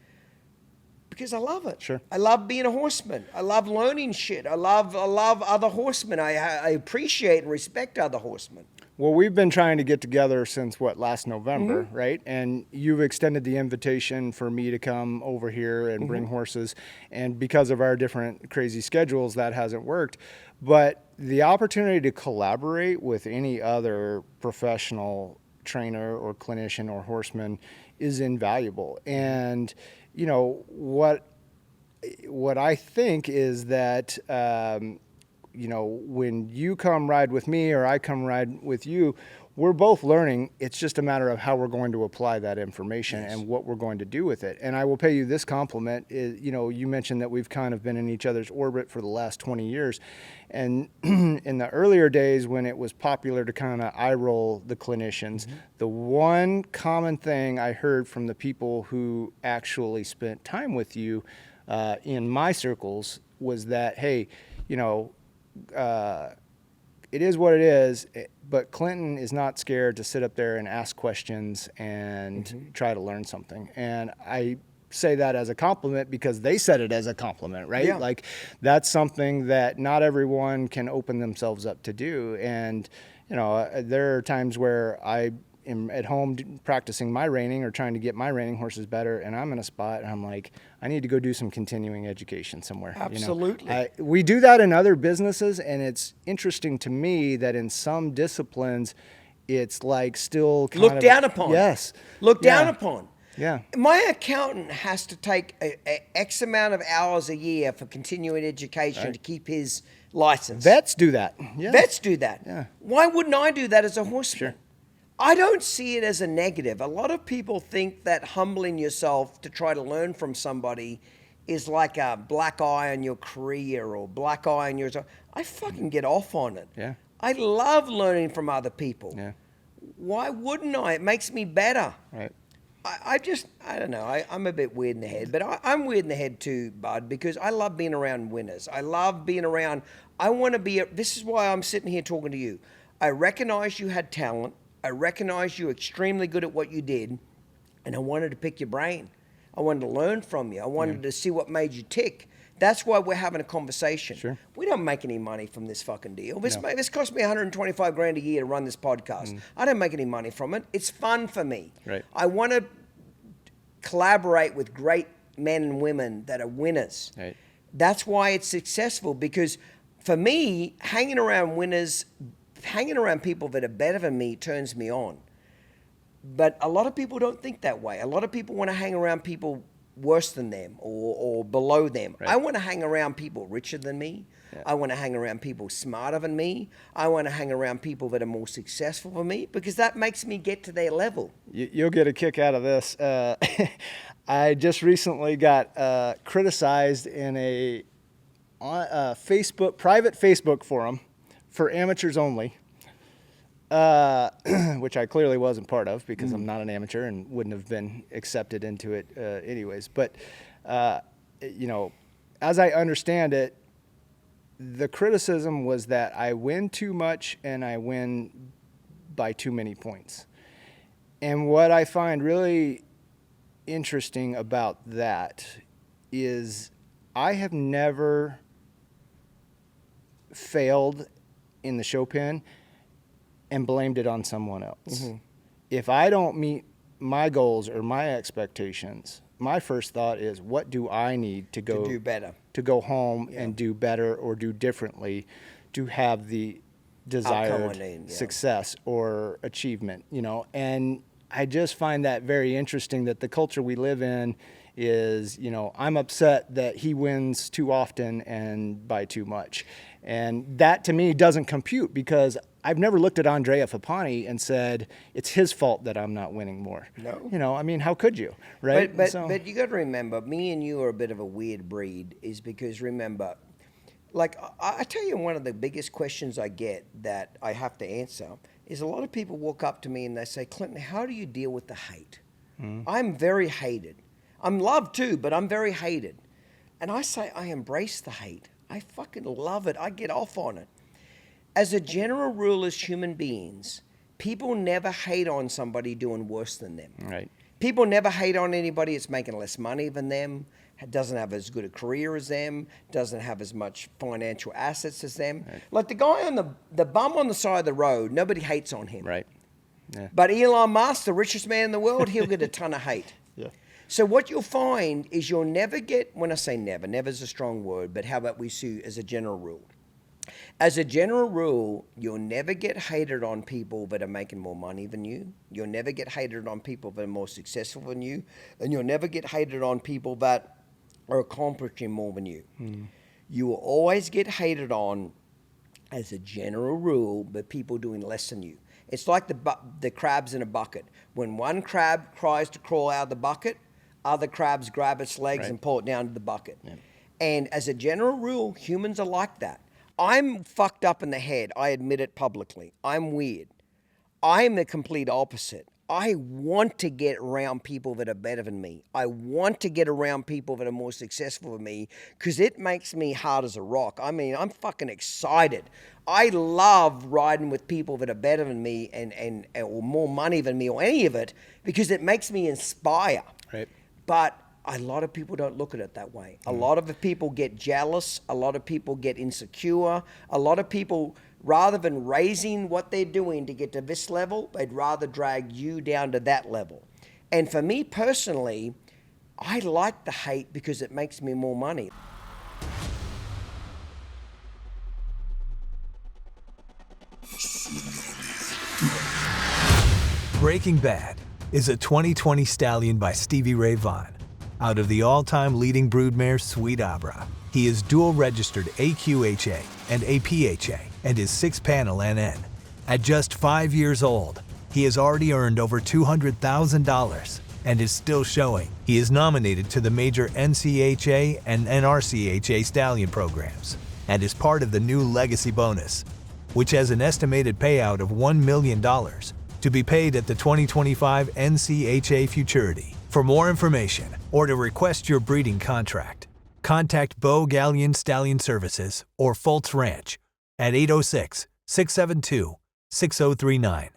Because I love it. Sure. I love being a horseman. I love learning shit. I love other horsemen. I appreciate and respect other horsemen. Well, we've been trying to get together since, last November, right? And you've extended the invitation for me to come over here and bring horses. And because of our different crazy schedules, that hasn't worked. But the opportunity to collaborate with any other professional trainer or clinician or horseman is invaluable. And, you know, what I think is that, you know, when you come ride with me or I come ride with you, we're both learning. It's just a matter of how we're going to apply that information and what we're going to do with it. And I will pay you this compliment. You know, you mentioned that we've kind of been in each other's orbit for the last 20 years. And in the earlier days when it was popular to kind of eye roll the clinicians, the one common thing I heard from the people who actually spent time with you in my circles was that, hey, you know, it is what it is, but Clinton is not scared to sit up there and ask questions and try to learn something. And I say that as a compliment because they said it as a compliment, right? Yeah. Like that's something that not everyone can open themselves up to do. And, you know, there are times where I am at home practicing my reining or trying to get my reining horses better, and I'm in a spot and I'm like, I need to go do some continuing education somewhere. Absolutely. You know? We do that in other businesses, and it's interesting to me that in some disciplines, it's like still kind Looked down upon. Yes. Looked down upon. Yeah. My accountant has to take a X amount of hours a year for continuing education to keep his license. Vets do that. Yeah. Vets do that. Yeah. Why wouldn't I do that as a horseman? Sure. I don't see it as a negative. A lot of people think that humbling yourself to try to learn from somebody is like a black eye on your career or black eye on yours. I fucking get off on it. Yeah. I love learning from other people. Yeah. Why wouldn't I? It makes me better. Right. I don't know. I'm a bit weird in the head, but I'm weird in the head too, Bud, because I love being around winners. I love being around. I want to be. This is why I'm sitting here talking to you. I recognize you had talent. I recognize you were extremely good at what you did, and I wanted to pick your brain. I wanted to learn from you. I wanted to see what made you tick. That's why we're having a conversation. Sure. We don't make any money from this fucking deal. This cost me $125,000 a year to run this podcast. I don't make any money from it. It's fun for me. Right. I want to collaborate with great men and women that are winners. Right. That's why it's successful, because for me, hanging around winners, hanging around people that are better than me turns me on. But a lot of people don't think that way. A lot of people want to hang around people worse than them or below them. Right. I want to hang around people richer than me. Yeah. I want to hang around people smarter than me. I want to hang around people that are more successful than me, because that makes me get to their level. You'll get a kick out of this. I just recently got criticized in a private Facebook forum for amateurs only, which I clearly wasn't part of because I'm not an amateur and wouldn't have been accepted into it anyways. But, you know, as I understand it, the criticism was that I win too much and I win by too many points. And what I find really interesting about that is I have never failed in the show pen and blamed it on someone else. If I don't meet my goals or my expectations, my first thought is, what do I need to do better, to go home and do better or do differently to have the desired success or achievement, you know? And I just find that very interesting, that the culture we live in is, you know, I'm upset that he wins too often and by too much. And that to me doesn't compute, because I've never looked at Andrea Fappani and said, it's his fault that I'm not winning more. No. You know, I mean, how could you, right? But you got to remember, me and you are a bit of a weird breed, is because remember, like, I tell you, one of the biggest questions I get that I have to answer is, a lot of people walk up to me and they say, Clinton, how do you deal with the hate? I'm very hated. I'm loved too, but I'm very hated. And I say, I embrace the hate. I fucking love it. I get off on it. As a general rule, as human beings, people never hate on somebody doing worse than them. Right. People never hate on anybody that's making less money than them, doesn't have as good a career as them, doesn't have as much financial assets as them. Right. Like the guy on the bum on the side of the road, nobody hates on him. Right. Yeah. But Elon Musk, the richest man in the world, he'll get a ton of hate. Yeah. So what you'll find is you'll never get, when I say never, never is a strong word, but how about we see as a general rule? As a general rule, you'll never get hated on people that are making more money than you. You'll never get hated on people that are more successful than you. And you'll never get hated on people that are accomplishing more than you. You will always get hated on, as a general rule, by people doing less than you. It's like the crabs in a bucket. When one crab tries to crawl out of the bucket, other crabs grab its legs and pull it down to the bucket. Yeah. And as a general rule, humans are like that. I'm fucked up in the head. I admit it publicly. I'm weird. I'm the complete opposite. I want to get around people that are better than me. I want to get around people that are more successful than me, because it makes me hard as a rock. I mean, I'm fucking excited. I love riding with people that are better than me and or more money than me or any of it, because it makes me inspire. Right. But a lot of people don't look at it that way. A lot of people get jealous. A lot of people get insecure. A lot of people, rather than raising what they're doing to get to this level, they'd rather drag you down to that level. And for me personally, I like the hate because it makes me more money. Breaking Bad is a 2020 stallion by Stevie Ray Vaughan. Out of the all-time leading broodmare Sweet Abra, he is dual-registered AQHA and APHA and is 6-panel NN. At just 5 years old, he has already earned over $200,000 and is still showing. He is nominated to the major NCHA and NRCHA stallion programs and is part of the new Legacy Bonus, which has an estimated payout of $1 million to be paid at the 2025 NCHA Futurity. For more information or to request your breeding contract, contact Beau Gallion Stallion Services or Foltz Ranch at 806-672-6039.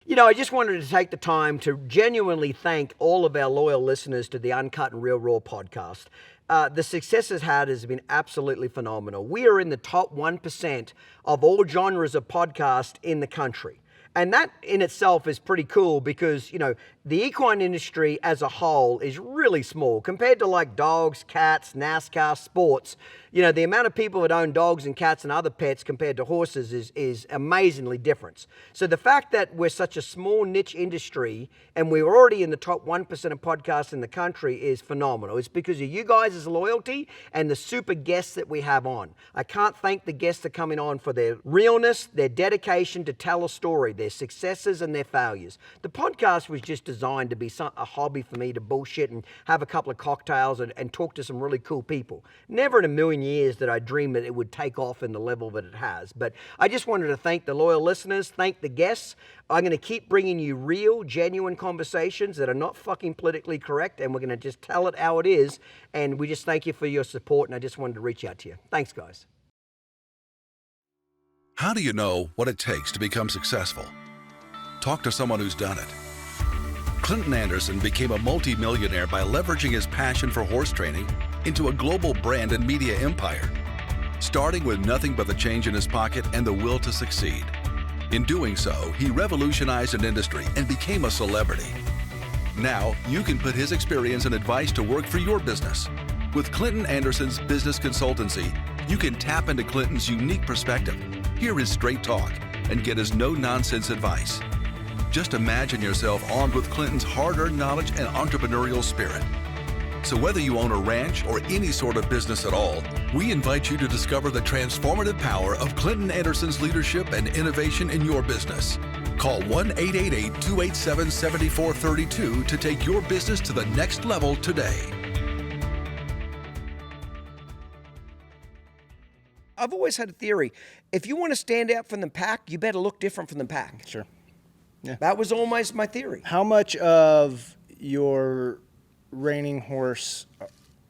You know, I just wanted to take the time to genuinely thank all of our loyal listeners to the Uncut and Real Raw podcast. The success it's had has been absolutely phenomenal. We are in the top 1% of all genres of podcast in the country. And that in itself is pretty cool because, you know, the equine industry as a whole is really small compared to like dogs, cats, NASCAR, sports. You know, the amount of people that own dogs and cats and other pets compared to horses is amazingly different. So the fact that we're such a small niche industry and we're already in the top 1% of podcasts in the country is phenomenal. It's because of you guys' loyalty and the super guests that we have on. I can't thank the guests that are coming on for their realness, their dedication to tell a story, their successes and their failures. The podcast was just designed to be a hobby for me to bullshit and have a couple of cocktails and talk to some really cool people. Never in a million years did I dream that it would take off in the level that it has. But I just wanted to thank the loyal listeners, thank the guests. I'm going to keep bringing you real, genuine conversations that are not fucking politically correct, and we're going to just tell it how it is. And we just thank you for your support, and I just wanted to reach out to you. Thanks, guys. How do you know what it takes to become successful? Talk to someone who's done it. Clinton Anderson became a multi-millionaire by leveraging his passion for horse training into a global brand and media empire, starting with nothing but the change in his pocket and the will to succeed. In doing so, he revolutionized an industry and became a celebrity. Now, you can put his experience and advice to work for your business. With Clinton Anderson's business consultancy, you can tap into Clinton's unique perspective, hear his straight talk, and get his no-nonsense advice. Just imagine yourself armed with Clinton's hard-earned knowledge and entrepreneurial spirit. So whether you own a ranch or any sort of business at all, we invite you to discover the transformative power of Clinton Anderson's leadership and innovation in your business. Call 1-888-287-7432 to take your business to the next level today. I've always had a theory. If you want to stand out from the pack, you better look different from the pack. Sure. Yeah. That was almost my theory. How much of your reining horse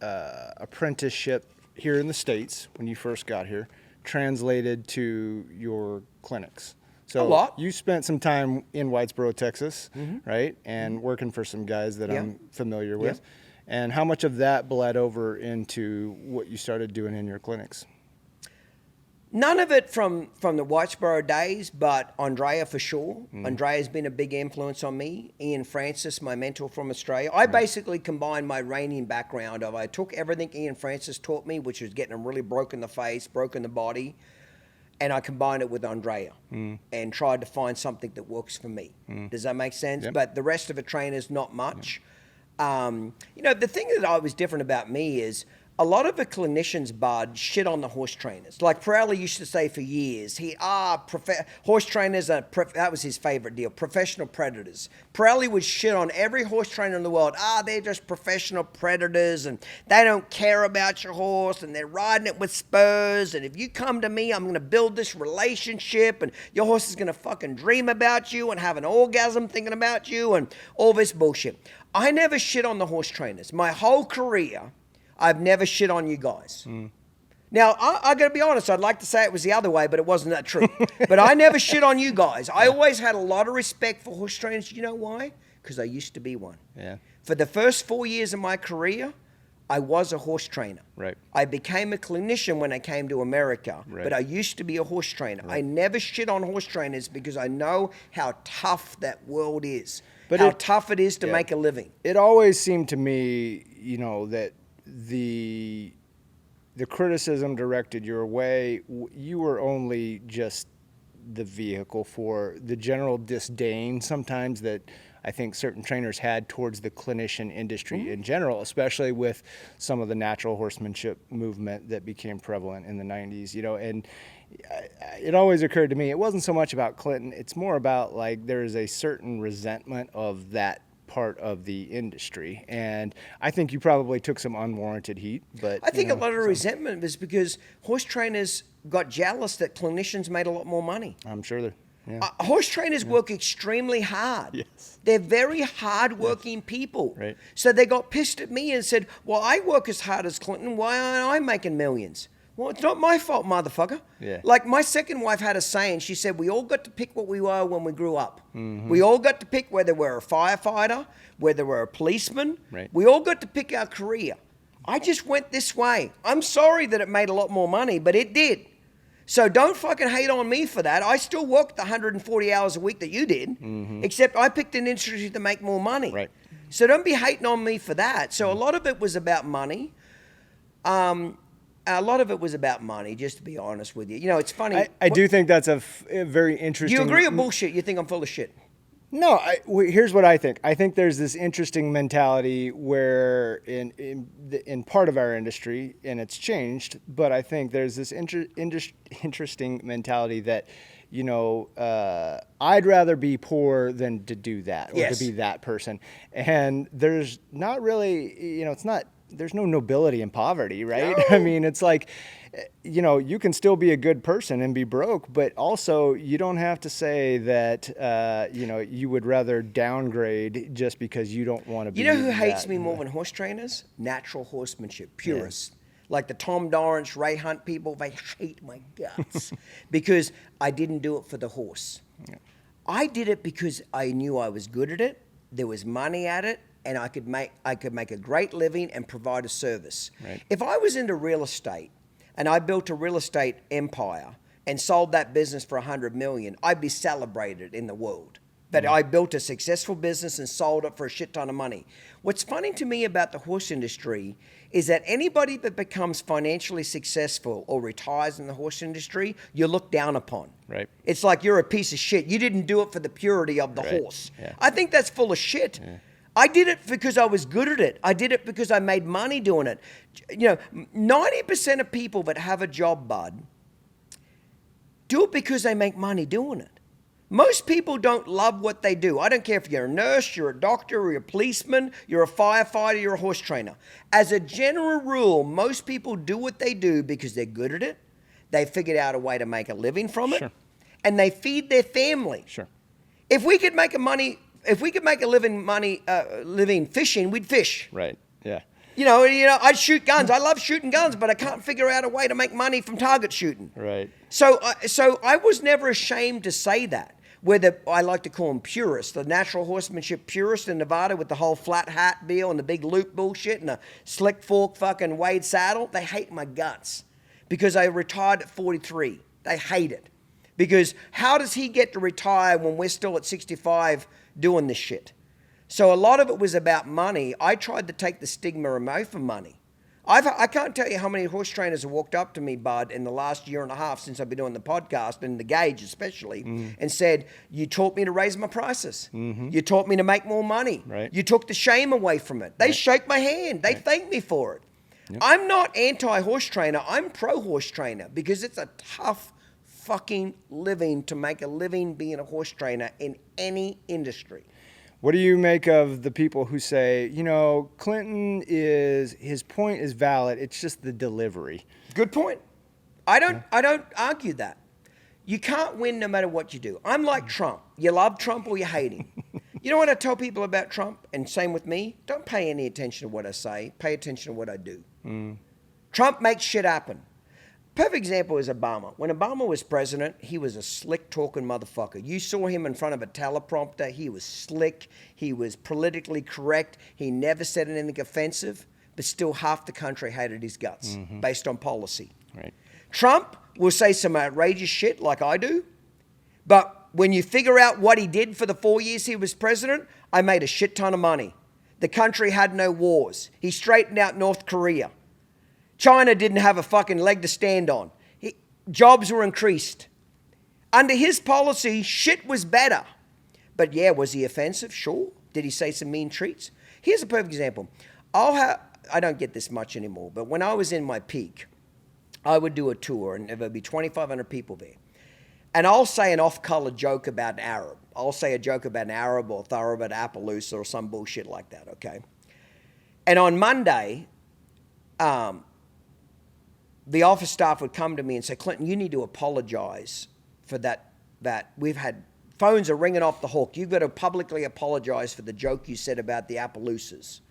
apprenticeship here in the States, when you first got here, translated to your clinics? So a lot. You spent some time in Whitesboro, Texas, right? And working for some guys that I'm familiar with. And how much of that bled over into what you started doing in your clinics? None of it from the Whitesboro days, but Andrea for sure. Andrea's been a big influence on me. Ian Francis, my mentor from Australia. I basically combined my reining background of I took everything Ian Francis taught me, which was getting them really broken the face, broken the body, and I combined it with Andrea and tried to find something that works for me. Does that make sense? Yep. But the rest of the trainers, not much. You know, the thing that was different about me is a lot of the clinicians, Bud, shit on the horse trainers. Like Pirelli used to say for years, horse trainers are, that was his favorite deal, professional predators. Pirelli would shit on every horse trainer in the world. They're just professional predators and they don't care about your horse and they're riding it with spurs. And if you come to me, I'm going to build this relationship and your horse is going to fucking dream about you and have an orgasm thinking about you and all this bullshit. I never shit on the horse trainers. My whole career, I've never shit on you guys. Now, I got to be honest, I'd like to say it was the other way, but it wasn't that true. But I never shit on you guys. I always had a lot of respect for horse trainers. You know why? Because I used to be one. Yeah. For the first 4 years of my career, I was a horse trainer. Right. I became a clinician when I came to America, Right. but I used to be a horse trainer. Right. I never shit on horse trainers because I know how tough that world is, But how tough it is to yeah. make a living. It always seemed to me, you know, that the criticism directed your way, you were only just the vehicle for the general disdain sometimes that I think certain trainers had towards the clinician industry in general, especially with some of the natural horsemanship movement that became prevalent in the 90s, you know, and it always occurred to me, it wasn't so much about Clinton, it's more about like there is a certain resentment of that part of the industry, and I think you probably took some unwarranted heat. But I think a lot of resentment is because horse trainers got jealous that clinicians made a lot more money. I'm sure they're. Yeah. Horse trainers work extremely hard. Yes. They're very hard-working people. Right. So they got pissed at me and said, well, I work as hard as Clinton. Why aren't I making millions? Well, it's not my fault, motherfucker. Yeah. Like my second wife had a saying. She said, we all got to pick what we were when we grew up. We all got to pick whether we're a firefighter, whether we're a policeman. Right. We all got to pick our career. I just went this way. I'm sorry that it made a lot more money, but it did. So don't fucking hate on me for that. I still worked the 140 hours a week that you did, except I picked an industry to make more money. Right. So don't be hating on me for that. So a lot of it was about money. A lot of it was about money, just to be honest with you. You know, it's funny. I do think that's a very interesting. Do you agree or bullshit? You think I'm full of shit? No, here's what I think. I think there's this interesting mentality where in part of our industry, and it's changed, but I think there's this interesting mentality that, you know, I'd rather be poor than to do that or to be that person. And there's not really, you know, it's not, there's no nobility in poverty, right? No. I mean, it's like, you know, you can still be a good person and be broke, but also you don't have to say that, you know, you would rather downgrade just because you don't want to be. You know who hates me more than horse trainers? Natural horsemanship, purists. Yeah. Like the Tom Dorrance, Ray Hunt people, they hate my guts because I didn't do it for the horse. Yeah. I did it because I knew I was good at it, there was money at it, and I could make a great living and provide a service. Right. If I was into real estate and I built a real estate empire and sold that business for $100 million, I'd be celebrated in the world. that I built a successful business and sold it for a shit ton of money. What's funny to me about the horse industry is that anybody that becomes financially successful or retires in the horse industry, you're looked down upon. Right. It's like you're a piece of shit. You didn't do it for the purity of the horse. Yeah. I think that's full of shit. Yeah. I did it because I was good at it. I did it because I made money doing it. 90% of people that have a job, Bud, do it because they make money doing it. Most people don't love what they do. I don't care if you're a nurse, you're a doctor, or you're a policeman, you're a firefighter, you're a horse trainer. As a general rule, most people do what they do because they're good at it. They figured out a way to make a living from it, and they feed their family. Sure. If we could make a living fishing, we'd fish. Right. Yeah. I'd shoot guns. I love shooting guns, but I can't figure out a way to make money from target shooting. Right. So I was never ashamed to say that. Whether I like to call them purists, the natural horsemanship purists in Nevada with the whole flat hat deal and the big loop bullshit and the slick fork fucking Wade saddle, they hate my guts because I retired at 43. They hate it because how does he get to retire when we're still at 65 doing this shit? So a lot of it was about money. I tried to take the stigma away from money. I can't tell you how many horse trainers have walked up to me, Bud, in the last year and a half since I've been doing the podcast, and the Gauge especially, and said, you taught me to raise my prices. Mm-hmm. You taught me to make more money. Right. You took the shame away from it. They shake my hand. They thank me for it. Yep. I'm not anti-horse trainer. I'm pro-horse trainer because it's a tough fucking living to make a living being a horse trainer in any industry. What do you make of the people who say, Clinton his point is valid, it's just the delivery? Good point. I don't argue that. You can't win no matter what you do. I'm like Trump. You love Trump or you hate him. You know what I tell people about Trump? And same with me. Don't pay any attention to what I say. Pay attention to what I do. Trump makes shit happen. Perfect example is Obama. When Obama was president, he was a slick-talking motherfucker. You saw him in front of a teleprompter. He was slick. He was politically correct. He never said anything offensive, but still half the country hated his guts based on policy. Right. Trump will say some outrageous shit like I do, but when you figure out what he did for the 4 years he was president, I made a shit ton of money. The country had no wars. He straightened out North Korea. China didn't have a fucking leg to stand on. Jobs were increased. Under his policy, shit was better. But yeah, was he offensive? Sure. Did he say some mean treats? Here's a perfect example. I don't get this much anymore, but when I was in my peak, I would do a tour and there would be 2,500 people there. And I'll say an off-color joke about an Arab. I'll say a joke about an Arab or thoroughbred Appaloosa or some bullshit like that, okay? And on Monday, the office staff would come to me and say, Clinton, you need to apologize for that. We've had phones are ringing off the hook. You've got to publicly apologize for the joke you said about the Appaloosas.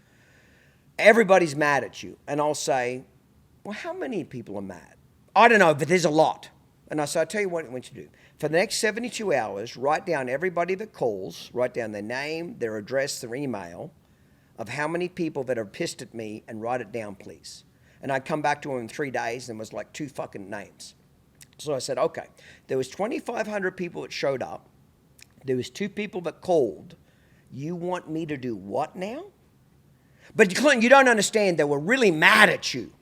Everybody's mad at you. And I'll say, well, how many people are mad? I don't know, but there's a lot. And I say, I'll tell you what I want you to do. For the next 72 hours, write down everybody that calls, write down their name, their address, their email, of how many people that are pissed at me, and write it down, please. And I'd come back to him in 3 days and it was like 2 fucking names. So I said, okay, there was 2,500 people that showed up. There was 2 people that called. You want me to do what now? But Clinton, you don't understand. They were really mad at you.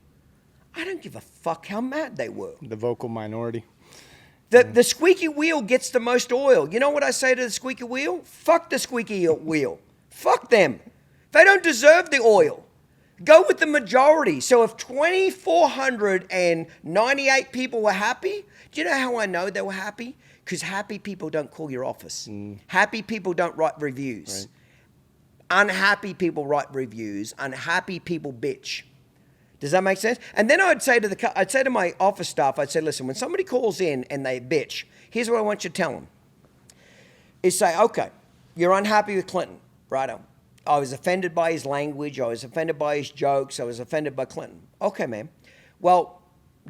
I don't give a fuck how mad they were. The vocal minority. The squeaky wheel gets the most oil. You know what I say to the squeaky wheel? Fuck the squeaky wheel. Fuck them. They don't deserve the oil. Go with the majority. So if 2,498 people were happy, do you know how I know they were happy? Because happy people don't call your office. Happy people don't write reviews. Right. Unhappy people write reviews. Unhappy people bitch. Does that make sense? And then I'd say to my office staff, I'd say, listen, when somebody calls in and they bitch, here's what I want you to tell them. Is say, okay, you're unhappy with Clinton, righto. I was offended by his language. I was offended by his jokes. I was offended by Clinton. Okay, ma'am. Well,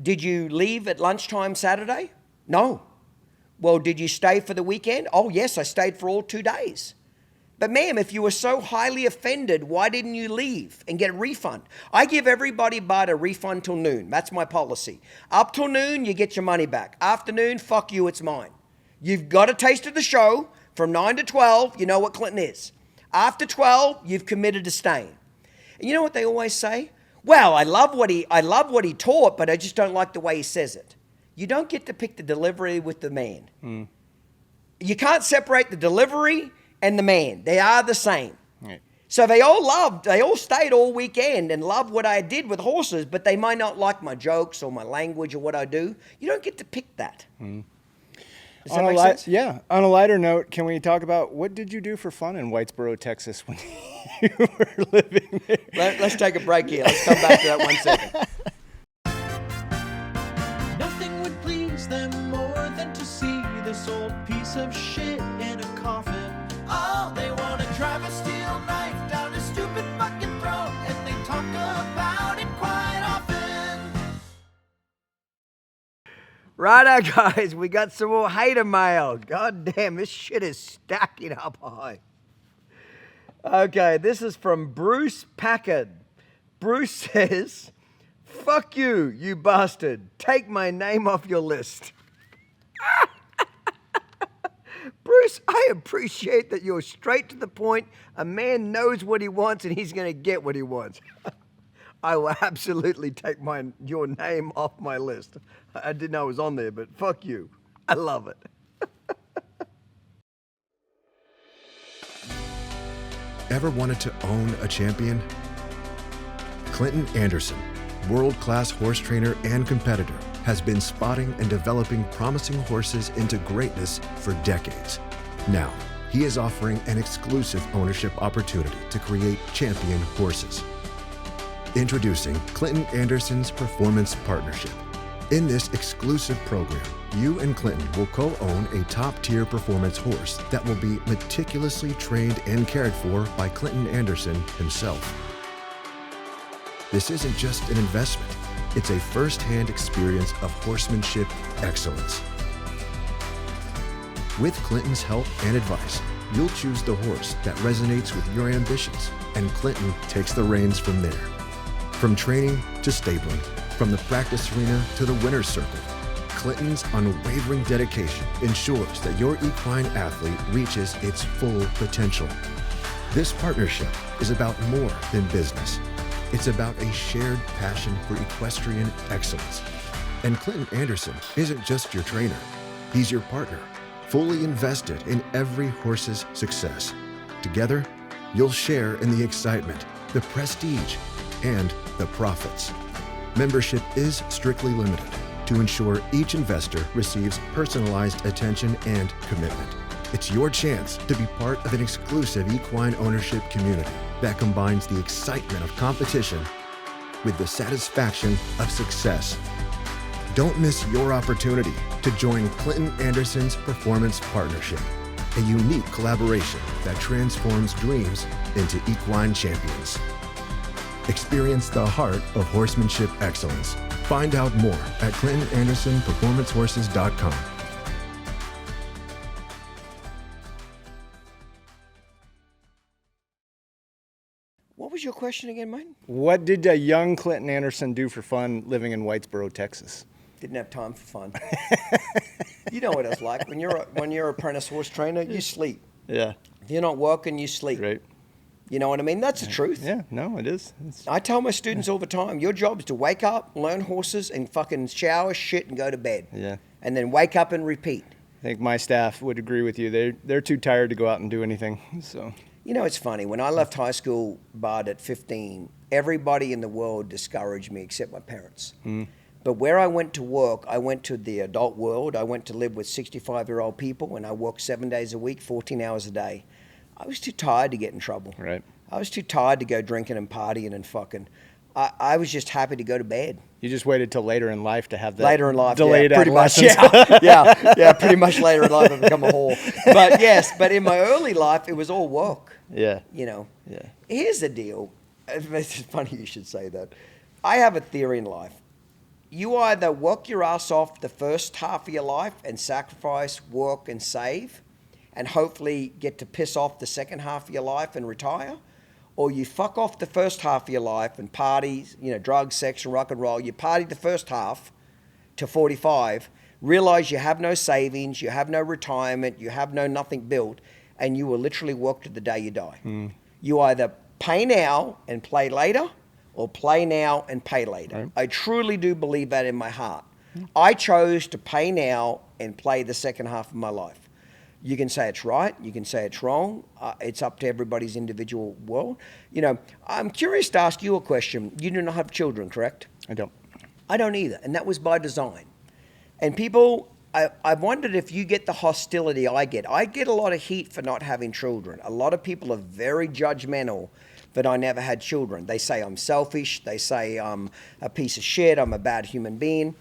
did you leave at lunchtime Saturday? No. Well, did you stay for the weekend? Oh, yes, I stayed for all 2 days. But ma'am, if you were so highly offended, why didn't you leave and get a refund? I give everybody but a refund till noon. That's my policy. Up till noon, you get your money back. Afternoon, fuck you, it's mine. You've got a taste of the show. From 9 to 12, you know what Clinton is. After 12, you've committed to staying. And you know what they always say? Well, I love what he taught, but I just don't like the way he says it. You don't get to pick the delivery with the man. You can't separate the delivery and the man. They are the same. Right. So they all stayed all weekend and loved what I did with horses, but they might not like my jokes or my language or what I do. You don't get to pick that. Does that make sense? Yeah. On a lighter note, can we talk about what did you do for fun in Whitesboro, Texas when you were living there? Let's take a break here. Let's come back to that 1 second. Nothing would please them more than to see this old piece of shit in a coffin. Oh, they want to drive a steel knife down his stupid fucking throat, and they talk about it quite often. Righto, guys, we got some more hater mail. God damn, this shit is stacking up high. Okay, this is from Bruce Packard. Bruce says, "Fuck you, you bastard. Take my name off your list." Bruce, I appreciate that you're straight to the point. A man knows what he wants and he's going to get what he wants. I will absolutely take your name off my list. I didn't know it was on there, but fuck you. I love it. Ever wanted to own a champion? Clinton Anderson, world-class horse trainer and competitor, has been spotting and developing promising horses into greatness for decades. Now, he is offering an exclusive ownership opportunity to create champion horses. Introducing Clinton Anderson's Performance Partnership. In this exclusive program, you and Clinton will co-own a top-tier performance horse that will be meticulously trained and cared for by Clinton Anderson himself. This isn't just an investment. It's a first-hand experience of horsemanship excellence. With Clinton's help and advice, you'll choose the horse that resonates with your ambitions, and Clinton takes the reins from there. From training to stabling, from the practice arena to the winner's circle, Clinton's unwavering dedication ensures that your equine athlete reaches its full potential. This partnership is about more than business. It's about a shared passion for equestrian excellence. And Clinton Anderson isn't just your trainer. He's your partner, fully invested in every horse's success. Together, you'll share in the excitement, the prestige, and the profits. Membership is strictly limited to ensure each investor receives personalized attention and commitment. It's your chance to be part of an exclusive equine ownership community that combines the excitement of competition with the satisfaction of success. Don't miss your opportunity to join Clinton Anderson's Performance Partnership, a unique collaboration that transforms dreams into equine champions. Experience the heart of horsemanship excellence. Find out more at ClintonAndersonPerformanceHorses.com. What was your question again, mate? What did a young Clinton Anderson do for fun living in Whitesboro, Texas? Didn't have time for fun. You know what it's like. When you're an apprentice horse trainer, you sleep. Yeah. If you're not working, you sleep. Right. You know what I mean? That's the truth. Yeah, no, it is. I tell my students all the time, your job is to wake up, learn horses, and fucking shower, shit, and go to bed. Yeah. And then wake up and repeat. I think my staff would agree with you. They're too tired to go out and do anything. So. You know, it's funny. When I left high school, Bud, at 15, everybody in the world discouraged me except my parents. But where I went to work, I went to the adult world. I went to live with 65-year-old people, and I worked 7 days a week, 14 hours a day. I was too tired to get in trouble. Right. I was too tired to go drinking and partying and fucking. I was just happy to go to bed. You just waited till later in life to have that later in life, delayed yeah, pretty much, adolescence. yeah, pretty much later in life I've become a whore. But yes, but in my early life it was all work. Yeah. You know. Yeah. Here's the deal. It's funny you should say that. I have a theory in life. You either work your ass off the first half of your life and sacrifice, work, and save, and hopefully get to piss off the second half of your life and retire, or you fuck off the first half of your life and party, drugs, sex, and rock and roll. You party the first half to 45, realize you have no savings, you have no retirement, you have no nothing built, and you will literally work to the day you die. You either pay now and play later, or play now and pay later. Right. I truly do believe that in my heart. I chose to pay now and play the second half of my life. You can say it's right, you can say it's wrong. It's up to everybody's individual world. You know, I'm curious to ask you a question. You do not have children, correct? I don't. I don't either, and that was by design. And people, I've wondered if you get the hostility I get. I get a lot of heat for not having children. A lot of people are very judgmental that I never had children. They say I'm selfish. They say I'm a piece of shit. I'm a bad human being.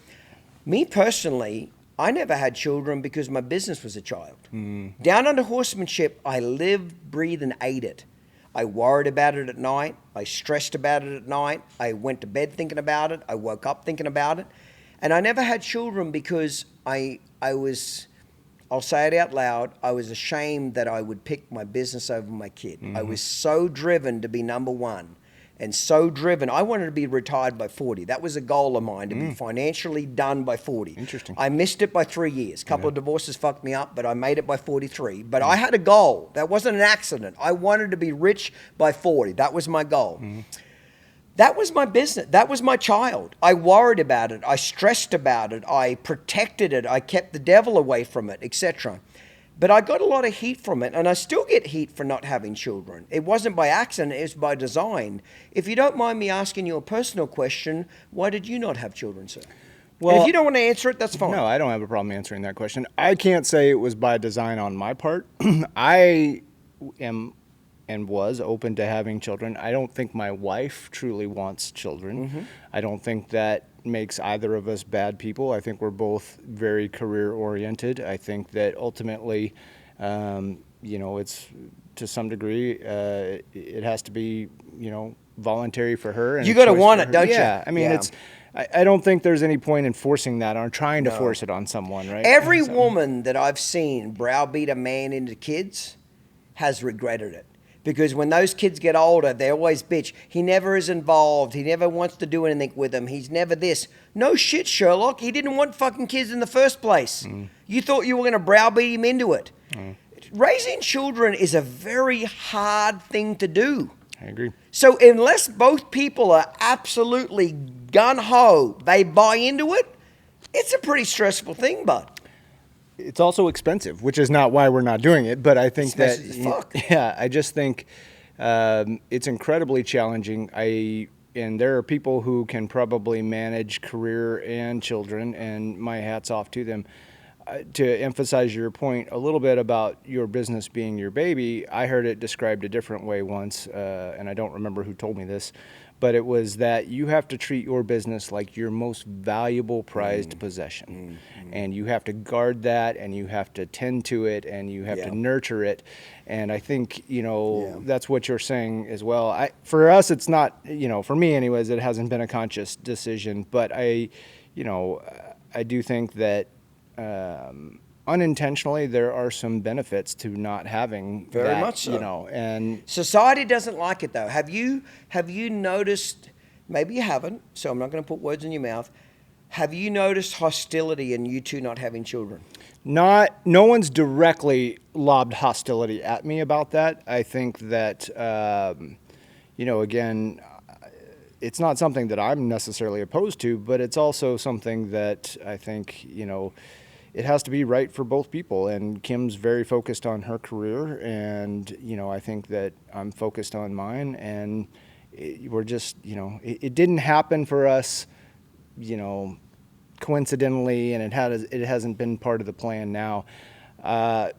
Me personally, I never had children because my business was a child. Down under horsemanship, I lived, breathed, and ate it. I worried about it at night. I stressed about it at night. I went to bed thinking about it. I woke up thinking about it. And I never had children because I was, I'll say it out loud, I was ashamed that I would pick my business over my kid. I was so driven to be number one and so driven. I wanted to be retired by 40. That was a goal of mine, to be financially done by 40. Interesting. I missed it by 3 years. A couple of divorces fucked me up, but I made it by 43. But I had a goal. That wasn't an accident. I wanted to be rich by 40. That was my goal. That was my business. That was my child. I worried about it. I stressed about it. I protected it. I kept the devil away from it, etc. But I got a lot of heat from it, and I still get heat for not having children. It wasn't by accident. It was by design. If you don't mind me asking you a personal question, why did you not have children, sir? Well, and if you don't want to answer it, that's fine. No, I don't have a problem answering that question. I can't say it was by design on my part. I am and was open to having children. I don't think my wife truly wants children. I don't think that makes either of us bad people. I think we're both very career oriented. I think that ultimately, you know, it's to some degree, it has to be, you know, voluntary for her. And you got to want it, don't you? Yeah, I mean, it's. I don't think there's any point in forcing that or trying to force it on someone, right? Every woman that I've seen browbeat a man into kids has regretted it. Because when those kids get older, they always bitch. He never is involved. He never wants to do anything with them. He's never this. No shit, Sherlock. He didn't want fucking kids in the first place. You thought you were going to browbeat him into it. Raising children is a very hard thing to do. I agree. So unless both people are absolutely gun-ho, they buy into it, it's a pretty stressful thing, bud. It's also expensive, which is not why we're not doing it. But I think that, I just think it's incredibly challenging. And there are people who can probably manage career and children, and my hat's off to them. To emphasize your point a little bit about your business being your baby, I heard it described a different way once, and I don't remember who told me this, but it was that you have to treat your business like your most valuable prized possession. And you have to guard that, and you have to tend to it, and you have to nurture it. And I think, you know, that's what you're saying as well. For us, it's not, you know, for me anyways, it hasn't been a conscious decision, but I do think that unintentionally there are some benefits to not having very much so. You know, and society doesn't like it though. Have you noticed, maybe you haven't, so I'm not going to put words in your mouth, have you noticed hostility in you two not having children? No one's directly lobbed hostility at me about that. I think that you know, again, it's not something that I'm necessarily opposed to, but it's also something that I think, you know, it has to be right for both people. And Kim's very focused on her career, and, you know, I think that I'm focused on mine, and we're just, you know, it didn't happen for us, you know, coincidentally, and it hasn't been part of the plan now.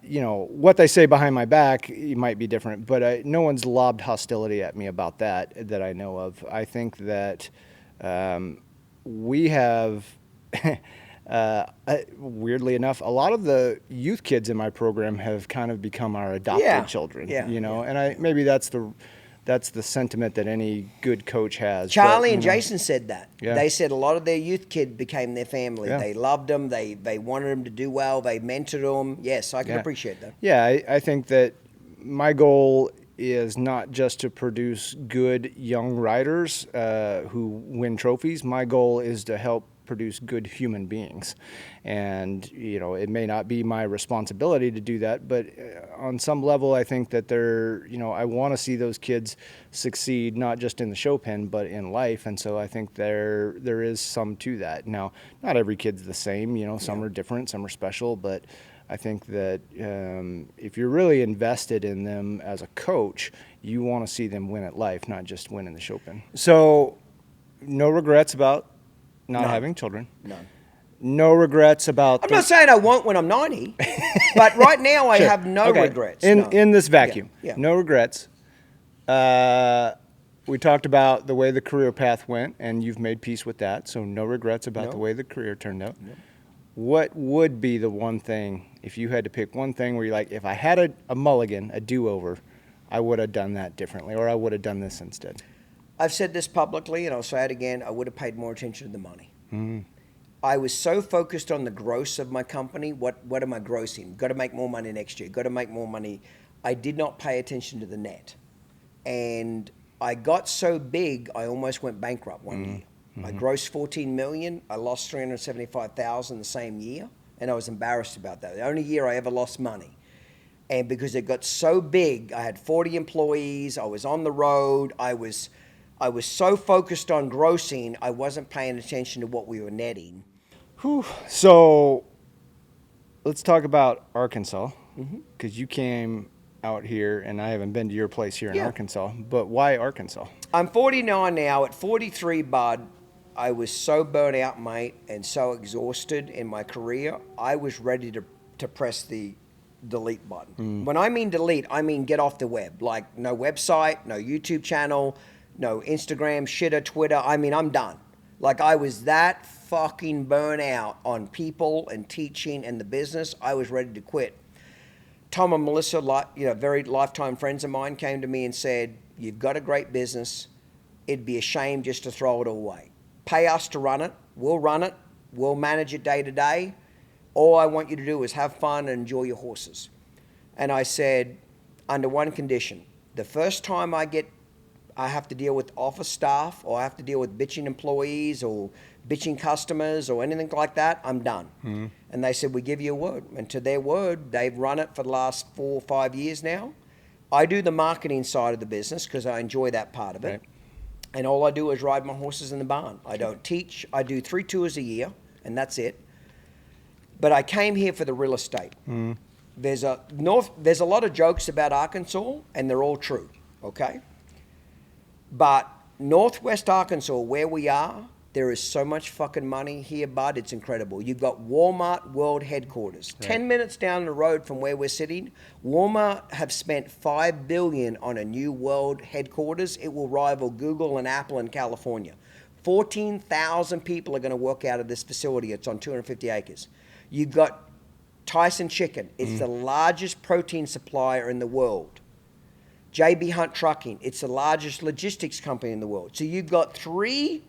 You know, what they say behind my back might be different, but no one's lobbed hostility at me about that I know of. I think that we have, weirdly enough, a lot of the youth kids in my program have kind of become our adopted children, you know, and maybe that's the sentiment that any good coach has. Charlie and Jason said that. They said a lot of their youth kid became their family. They loved them. They wanted them to do well. They mentored them. Yes, I can appreciate that. Yeah, I think that my goal is not just to produce good young riders who win trophies. My goal is to help produce good human beings. And, you know, it may not be my responsibility to do that, but on some level, I think that I want to see those kids succeed, not just in the show pen, but in life. And so I think there is some to that. Now, not every kid's the same, you know, some are different, some are special, but I think that if you're really invested in them as a coach, you want to see them win at life, not just win in the show pen. So no regrets about not having children. None. No regrets about... I'm not saying I won't when I'm 90, but right now I have no regrets. In this vacuum, no regrets. We talked about the way the career path went, and you've made peace with that, so no regrets about the way the career turned out. No. What would be the one thing, if you had to pick one thing where you're like, if I had a mulligan, a do-over, I would have done that differently, or I would have done this instead? I've said this publicly, and I'll say it again, I would have paid more attention to the money. Mm-hmm. I was so focused on the gross of my company. What am I grossing? Got to make more money next year. Got to make more money. I did not pay attention to the net. And I got so big, I almost went bankrupt one year. I grossed $14 million. I lost $375,000 the same year, and I was embarrassed about that. The only year I ever lost money. And because it got so big, I had 40 employees. I was on the road. I was so focused on grossing, I wasn't paying attention to what we were netting. Whew. So let's talk about Arkansas, because you came out here, and I haven't been to your place here in Arkansas, but why Arkansas? I'm 49 now. At 43, Bud, I was so burnt out, mate, and so exhausted in my career, I was ready to press the delete button. When I mean delete, I mean get off the web. Like no website, no YouTube channel, no Instagram, shitter, Twitter. I mean, I'm done. Like I was that fucking burnt out on people and teaching and the business. I was ready to quit. Tom and Melissa, very lifetime friends of mine, came to me and said, "You've got a great business. It'd be a shame just to throw it away. Pay us to run it. We'll run it. We'll manage it day to day. All I want you to do is have fun and enjoy your horses." And I said, under one condition. The first time I have to deal with office staff, or I have to deal with bitching employees or bitching customers or anything like that, I'm done. And they said, "We give you a word." And to their word, they've run it for the last 4 or 5 years now. I do the marketing side of the business because I enjoy that part of it. Right. And all I do is ride my horses in the barn. I don't teach. I do 3 tours a year, and that's it. But I came here for the real estate. There's a lot of jokes about Arkansas, and they're all true, okay? But Northwest Arkansas, where we are, there is so much fucking money here, Bud. It's incredible. You've got Walmart World Headquarters. Right. 10 minutes down the road from where we're sitting, Walmart have spent $5 billion on a new world headquarters. It will rival Google and Apple in California. 14,000 people are going to work out of this facility. It's on 250 acres. You've got Tyson Chicken. It's the largest protein supplier in the world. JB Hunt Trucking. It's the largest logistics company in the world. So you've got 3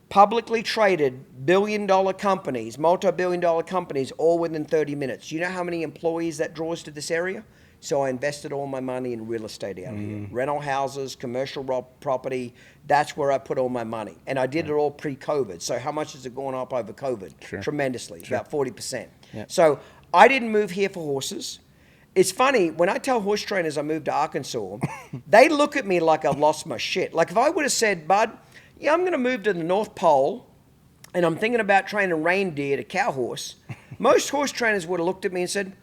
publicly traded billion-dollar companies, multi-billion-dollar companies, all within 30 minutes. You know how many employees that draws to this area? So I invested all my money in real estate out here. Rental houses, commercial property, that's where I put all my money. And I did it all pre-COVID. So how much has it gone up over COVID? Sure. Tremendously, about 40%. Yeah. So I didn't move here for horses. It's funny, when I tell horse trainers I moved to Arkansas, they look at me like I've lost my shit. Like if I would have said, "Bud, yeah, I'm going to move to the North Pole, and I'm thinking about training reindeer to cow horse," most horse trainers would have looked at me and said,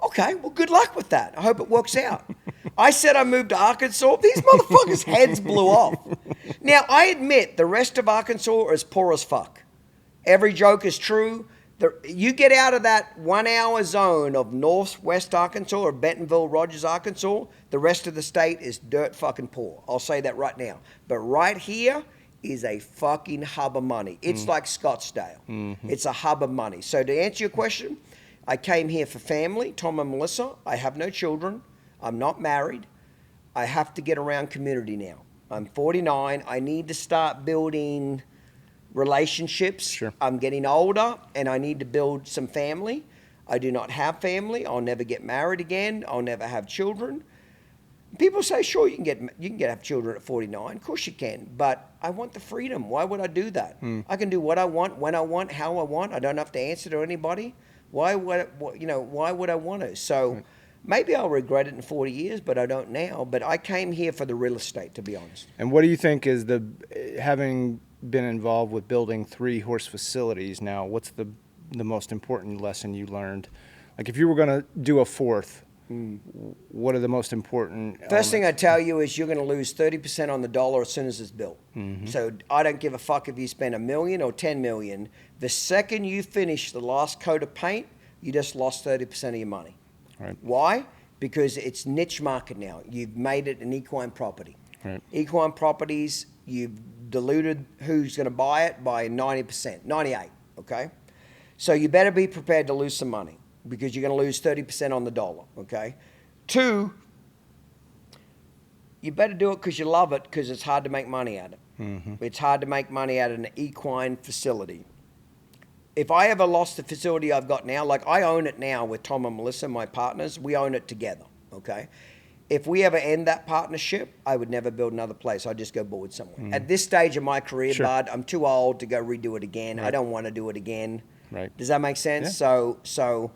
"Okay, well, good luck with that. I hope it works out." I said I moved to Arkansas. These motherfuckers' heads blew off. Now, I admit the rest of Arkansas is poor as fuck. Every joke is true. You get out of that 1 hour zone of Northwest Arkansas or Bentonville, Rogers, Arkansas, the rest of the state is dirt fucking poor. I'll say that right now. But right here is a fucking hub of money. It's like Scottsdale. It's a hub of money. So to answer your question, I came here for family, Tom and Melissa. I have no children. I'm not married. I have to get around community now. I'm 49. I need to start building relationships. Sure. I'm getting older, and I need to build some family. I do not have family. I'll never get married again. I'll never have children. People say, sure, you can have children at 49. Of course you can, but I want the freedom. Why would I do that? I can do what I want, when I want, how I want. I don't have to answer to anybody. Why would I want to? So maybe I'll regret it in 40 years, but I don't now. But I came here for the real estate, to be honest. And what do you think is having been involved with building 3 horse facilities now, what's the most important lesson you learned? Like if you were going to do a 4th, what are the most important First thing I tell you is you're going to lose 30% on the dollar as soon as it's built. So I don't give a fuck if you spend $1 million or $10 million. The second you finish the last coat of paint, you just lost 30% of your money. Right. Why? Because it's niche market now. You've made it an equine property. Right. Equine properties, you've diluted who's going to buy it by 90%, 98, okay? So you better be prepared to lose some money, because you're going to lose 30% on the dollar, okay? 2, you better do it because you love it, because it's hard to make money at it. It's hard to make money at an equine facility. If I ever lost the facility I've got now, like I own it now with Tom and Melissa, my partners, we own it together, okay? If we ever end that partnership, I would never build another place. I'd just go board somewhere. At this stage of my career, Bud, I'm too old to go redo it again. I don't want to do it again. Right. Does that make sense? Yeah. So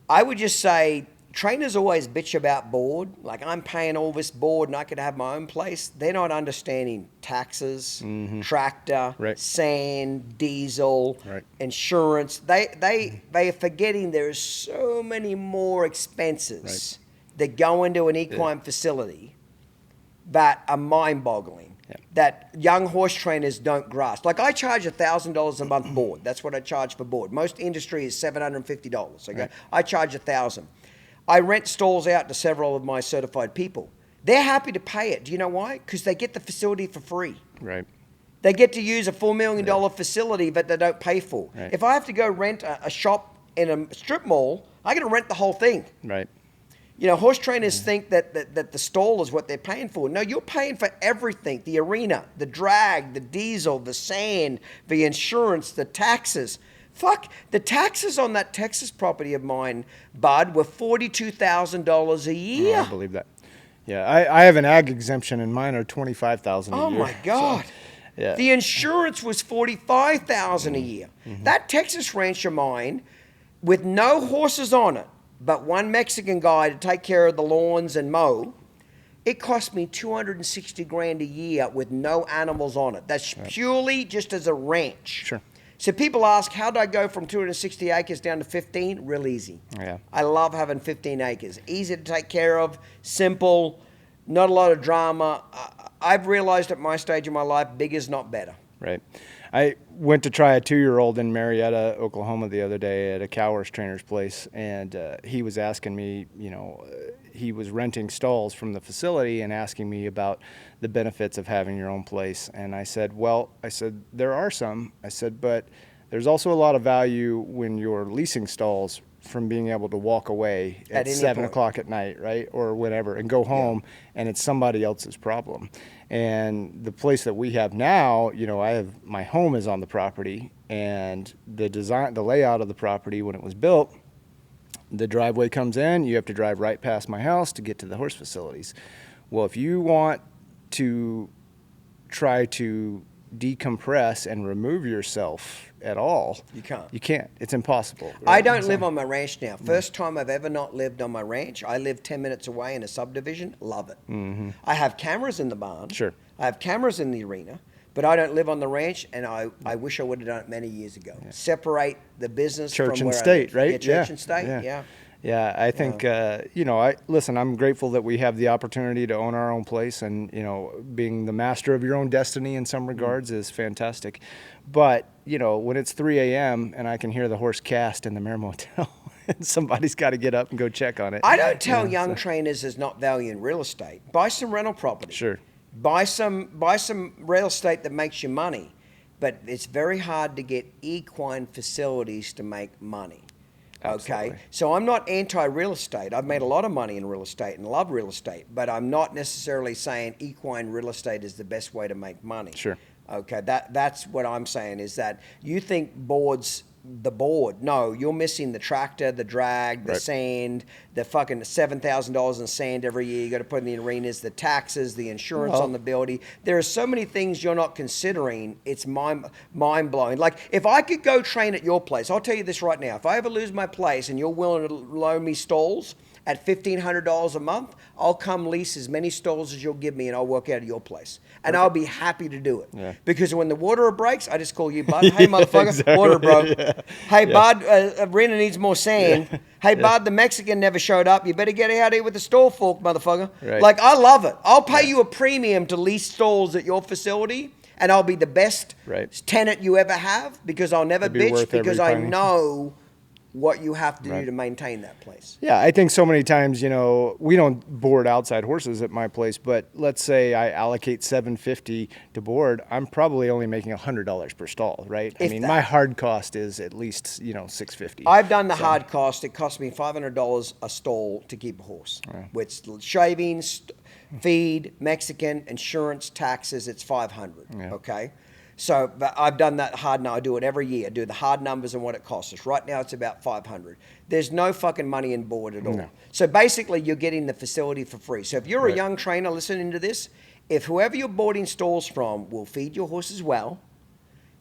I would just say trainers always bitch about board. Like, I'm paying all this board and I could have my own place. They're not understanding taxes, tractor, sand, diesel, insurance. They are forgetting there's so many more expenses that go into an equine facility that are mind-boggling. That young horse trainers don't grasp. Like, I charge $1,000 a month board. That's what I charge for board. Most industry is $750. Okay, I charge $1,000. I rent stalls out to several of my certified people. They're happy to pay it. Do you know why? Because they get the facility for free. Right. They get to use a $4 million facility that they don't pay for. Right. If I have to go rent a shop in a strip mall, I got to rent the whole thing. Right. You know, horse trainers think that the stall is what they're paying for. No, you're paying for everything. The arena, the drag, the diesel, the sand, the insurance, the taxes. Fuck, the taxes on that Texas property of mine, Bud, were $42,000 a year. Oh, I believe that. Yeah, I have an ag exemption and mine are $25,000 a year. Oh my God. So, yeah. The insurance was $45,000 a year. That Texas ranch of mine, with no horses on it, but one Mexican guy to take care of the lawns and mow, it cost me $260,000 a year with no animals on it. That's purely just as a ranch. Sure. So people ask, how did I go from 260 acres down to 15? Real easy. Yeah. I love having 15 acres. Easy to take care of, simple, not a lot of drama. I've realized at my stage of my life, big is not better. Right. I went to try a 2-year-old in Marietta, Oklahoma the other day at a cow horse trainer's place, and he was asking me, he was renting stalls from the facility and asking me about the benefits of having your own place. And I said, there are some. I said, but there's also a lot of value when you're leasing stalls from being able to walk away at 7 o'clock at night, right? Or whatever, and go home, and it's somebody else's problem. And the place that we have now, my home is on the property, and the layout of the property when it was built, the driveway comes in, you have to drive right past my house to get to the horse facilities. Well, if you want to try to decompress and remove yourself at all, you can't. You can't. It's impossible. Right? I don't live on my ranch now. First time I've ever not lived on my ranch. I live 10 minutes away in a subdivision. Love it. I have cameras in the barn. Sure. I have cameras in the arena, but I don't live on the ranch, and I wish I would have done it many years ago. Yeah. Separate the business church from and where state, I live. right? Yeah, church and state. Yeah. Yeah, I think, listen, I'm grateful that we have the opportunity to own our own place, and, being the master of your own destiny in some regards is fantastic. But, when it's 3 a.m. and I can hear the horse cast in the Mare Motel, somebody's got to get up and go check on it. I don't tell young trainers there's not value in real estate. Buy some rental property. Sure. Buy some real estate that makes you money. But it's very hard to get equine facilities to make money. Absolutely. Okay, so I'm not anti-real estate. I've made a lot of money in real estate and love real estate, but I'm not necessarily saying equine real estate is the best way to make money. Sure. Okay, that's what I'm saying, is that you think boards the board. No, you're missing the tractor, the drag, the sand, the fucking $7,000 in sand every year you got to put in the arenas, the taxes, the insurance on the building. There are so many things you're not considering. It's mind-blowing. Like, if I could go train at your place, I'll tell you this right now. If I ever lose my place and you're willing to loan me stalls at $1,500 a month, I'll come lease as many stalls as you'll give me, and I'll work out of your place. And I'll be happy to do it. Yeah. Because when the water breaks, I just call you, Bud. Hey, motherfucker, exactly. Water broke. Yeah. Hey, Bud, arena needs more sand. Hey, Bud, the Mexican never showed up. You better get out of here with the stall fork, motherfucker. Right. Like, I love it. I'll pay you a premium to lease stalls at your facility, and I'll be the best tenant you ever have, because I'll never bitch, because I know what you have to do to maintain that place. Yeah, I think so many times, you know, we don't board outside horses at my place, but let's say I allocate $750 to board, I'm probably only making $100 per stall, right? I mean, my hard cost is at least, you know, $650. I've done the hard cost. It cost me $500 a stall to keep a horse, with shavings, feed, Mexican, insurance, taxes. It's $500. Okay. So I've done that hard now. I do it every year. I do the hard numbers and what it costs us. Right now, it's about $500. There's no fucking money in board at all. No. So basically, you're getting the facility for free. So if you're a young trainer listening to this, if whoever you're boarding stalls from will feed your horses well,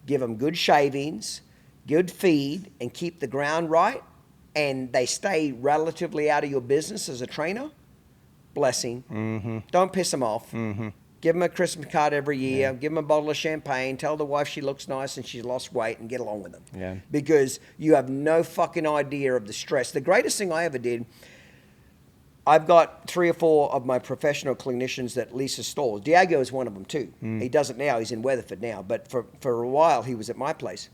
give them good shavings, good feed, and keep the ground right, and they stay relatively out of your business as a trainer, blessing. Mm-hmm. Don't piss them off. Mm-hmm. Give them a Christmas card every year. Yeah. Give them a bottle of champagne. Tell the wife she looks nice and she's lost weight, and get along with them. Yeah. Because you have no fucking idea of the stress. The greatest thing I ever did, I've got 3 or 4 of my professional clinicians that lease a stall. Diego is one of them too. He does it now. He's in Weatherford now. But for a while, he was at my place.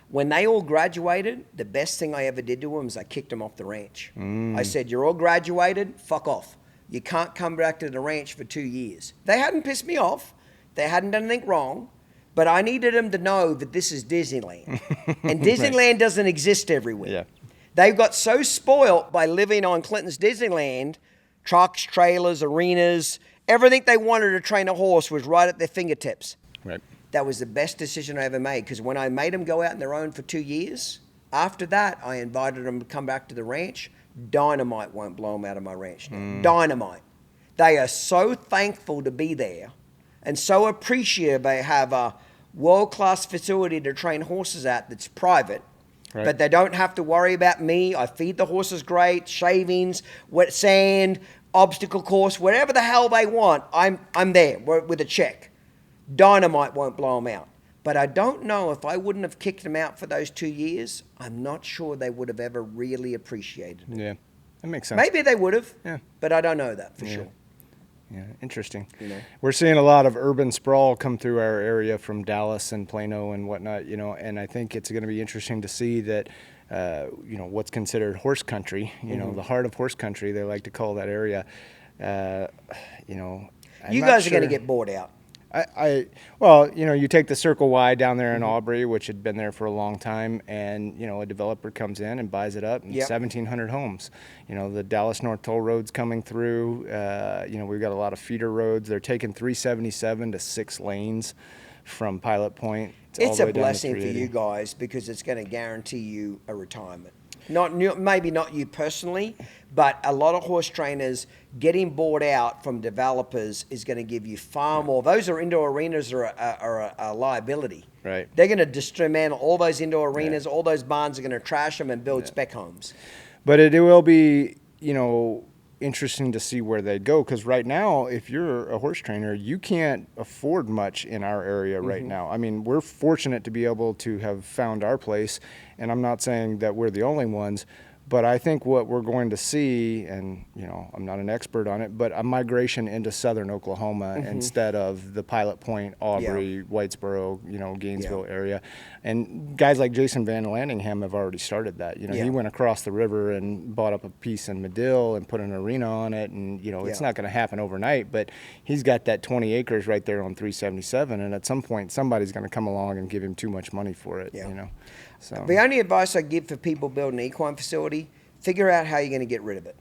When they all graduated, the best thing I ever did to them is I kicked them off the ranch. I said, you're all graduated, fuck off. You can't come back to the ranch for 2 years. They hadn't pissed me off. They hadn't done anything wrong. But I needed them to know that this is Disneyland. And Disneyland doesn't exist everywhere. Yeah. They got so spoiled by living on Clinton's Disneyland, trucks, trailers, arenas, everything they wanted to train a horse was right at their fingertips. Right. That was the best decision I ever made, because when I made them go out on their own for 2 years, after that, I invited them to come back to the ranch. Dynamite won't blow them out of my ranch now. Dynamite. They are so thankful to be there and so appreciative they have a world-class facility to train horses at that's private, but they don't have to worry about me. I feed the horses great, shavings, wet sand, obstacle course, whatever the hell they want, I'm there with a check. Dynamite won't blow them out. But I don't know, if I wouldn't have kicked them out for those 2 years, I'm not sure they would have ever really appreciated it. Yeah, that makes sense. Maybe they would have, but I don't know that for sure. Yeah, interesting. You know? We're seeing a lot of urban sprawl come through our area from Dallas and Plano and whatnot, you know, and I think it's going to be interesting to see that, you know, what's considered horse country, you know, the heart of horse country, they like to call that area, you know. You guys are going to get bored out. Well, you know, you take the Circle Y down there in Aubrey, which had been there for a long time, and, you know, a developer comes in and buys it up, and 1,700 homes. You know, the Dallas North Toll Road's coming through. You know, we've got a lot of feeder roads. They're taking 377 to 6 lanes from Pilot Point. It's a blessing for you guys, because it's going to guarantee you a retirement. Maybe not you personally, but a lot of horse trainers getting bought out from developers is going to give you far more. Those indoor arenas are a liability. Right. They're going to dismantle all those indoor arenas. All those barns are going to trash them and build spec homes. But it will be, you know, interesting to see where they go, because right now, if you're a horse trainer, you can't afford much in our area right now. I mean, we're fortunate to be able to have found our place, and I'm not saying that we're the only ones, but I think what we're going to see, and, you know, I'm not an expert on it, but a migration into southern Oklahoma instead of the Pilot Point, Aubrey, Whitesboro, you know, Gainesville area. And guys like Jason Van Landingham have already started that. You know, he went across the river and bought up a piece in Medill and put an arena on it, and, you know, it's not going to happen overnight, but he's got that 20 acres right there on 377, and at some point somebody's going to come along and give him too much money for it, you know. So the only advice I give for people building an equine facility, figure out how you're going to get rid of it.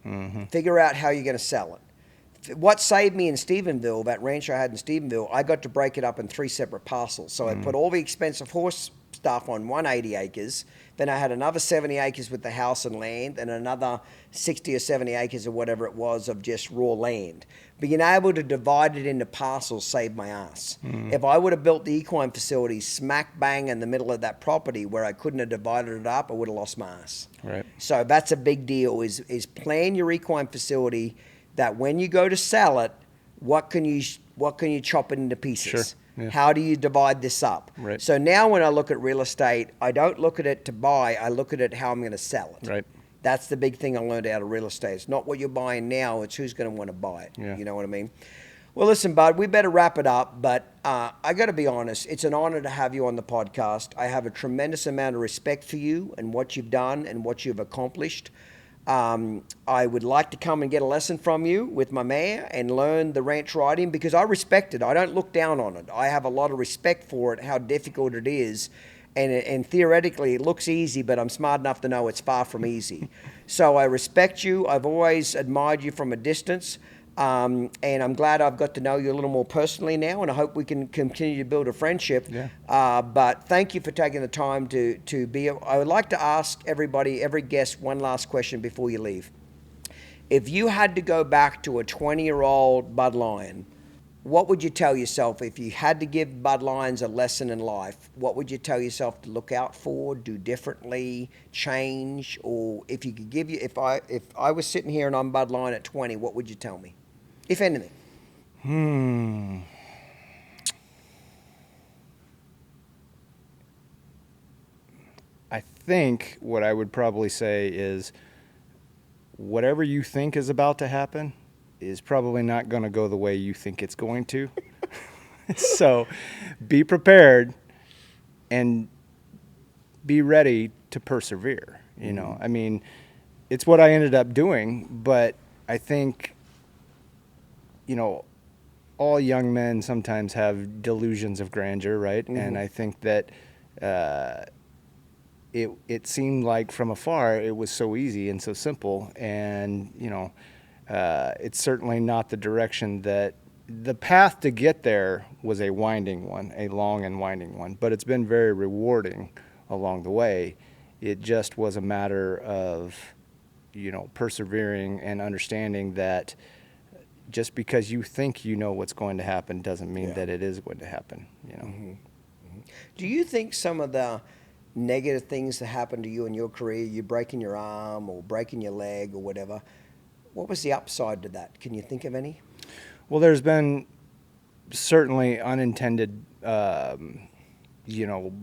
Figure out how you're going to sell it. What saved me in Stephenville, that ranch I had in Stephenville, I got to break it up in 3 separate parcels. So I put all the expensive horse stuff on 180 acres. Then I had another 70 acres with the house and land, and another 60 or 70 acres or whatever it was of just raw land. Being able to divide it into parcels saved my ass. If I would have built the equine facility smack bang in the middle of that property where I couldn't have divided it up, I would have lost my ass. Right. So that's a big deal, is plan your equine facility that when you go to sell it, what can you chop it into pieces? Sure. Yeah. How do you divide this up? Right. So now when I look at real estate, I don't look at it to buy, I look at it how I'm going to sell it. Right. That's the big thing I learned out of real estate. It's not what you're buying now, it's who's going to want to buy it. Yeah. You know what I mean? Well, listen, Bud, we better wrap it up, but I got to be honest, it's an honor to have you on the podcast. I have a tremendous amount of respect for you and what you've done and what you've accomplished. I would like to come and get a lesson from you with my mare and learn the ranch riding, because I respect it. I don't look down on it. I have a lot of respect for it, how difficult it is. And theoretically, it looks easy, but I'm smart enough to know it's far from easy. So I respect you. I've always admired you from a distance. And I'm glad I've got to know you a little more personally now, and I hope we can continue to build a friendship. Yeah. But thank you for taking the time to be. I would like to ask everybody, every guest, one last question before you leave. If you had to go back to a 20-year-old Bud Lyon, what would you tell yourself if you had to give Bud Lyons a lesson in life? What would you tell yourself to look out for, do differently, change? Or if you could give you, if I was sitting here and I'm Bud Lyon at 20, what would you tell me, if anything? I think what I would probably say is whatever you think is about to happen is probably not going to go the way you think it's going to. So be prepared and be ready to persevere. You know, I mean, it's what I ended up doing, but I think, you know, all young men sometimes have delusions of grandeur, right? And I think that it seemed like from afar it was so easy and so simple, and you know, it's certainly not the direction that the path to get there was a winding one, a long and winding one, but it's been very rewarding along the way. It just was a matter of, you know, persevering and understanding that just because you think you know what's going to happen doesn't mean that it is going to happen, you know. Do you think some of the negative things that happened to you in your career, you breaking your arm or breaking your leg or whatever, what was the upside to that? Can you think of any? Well, there's been certainly unintended, you know.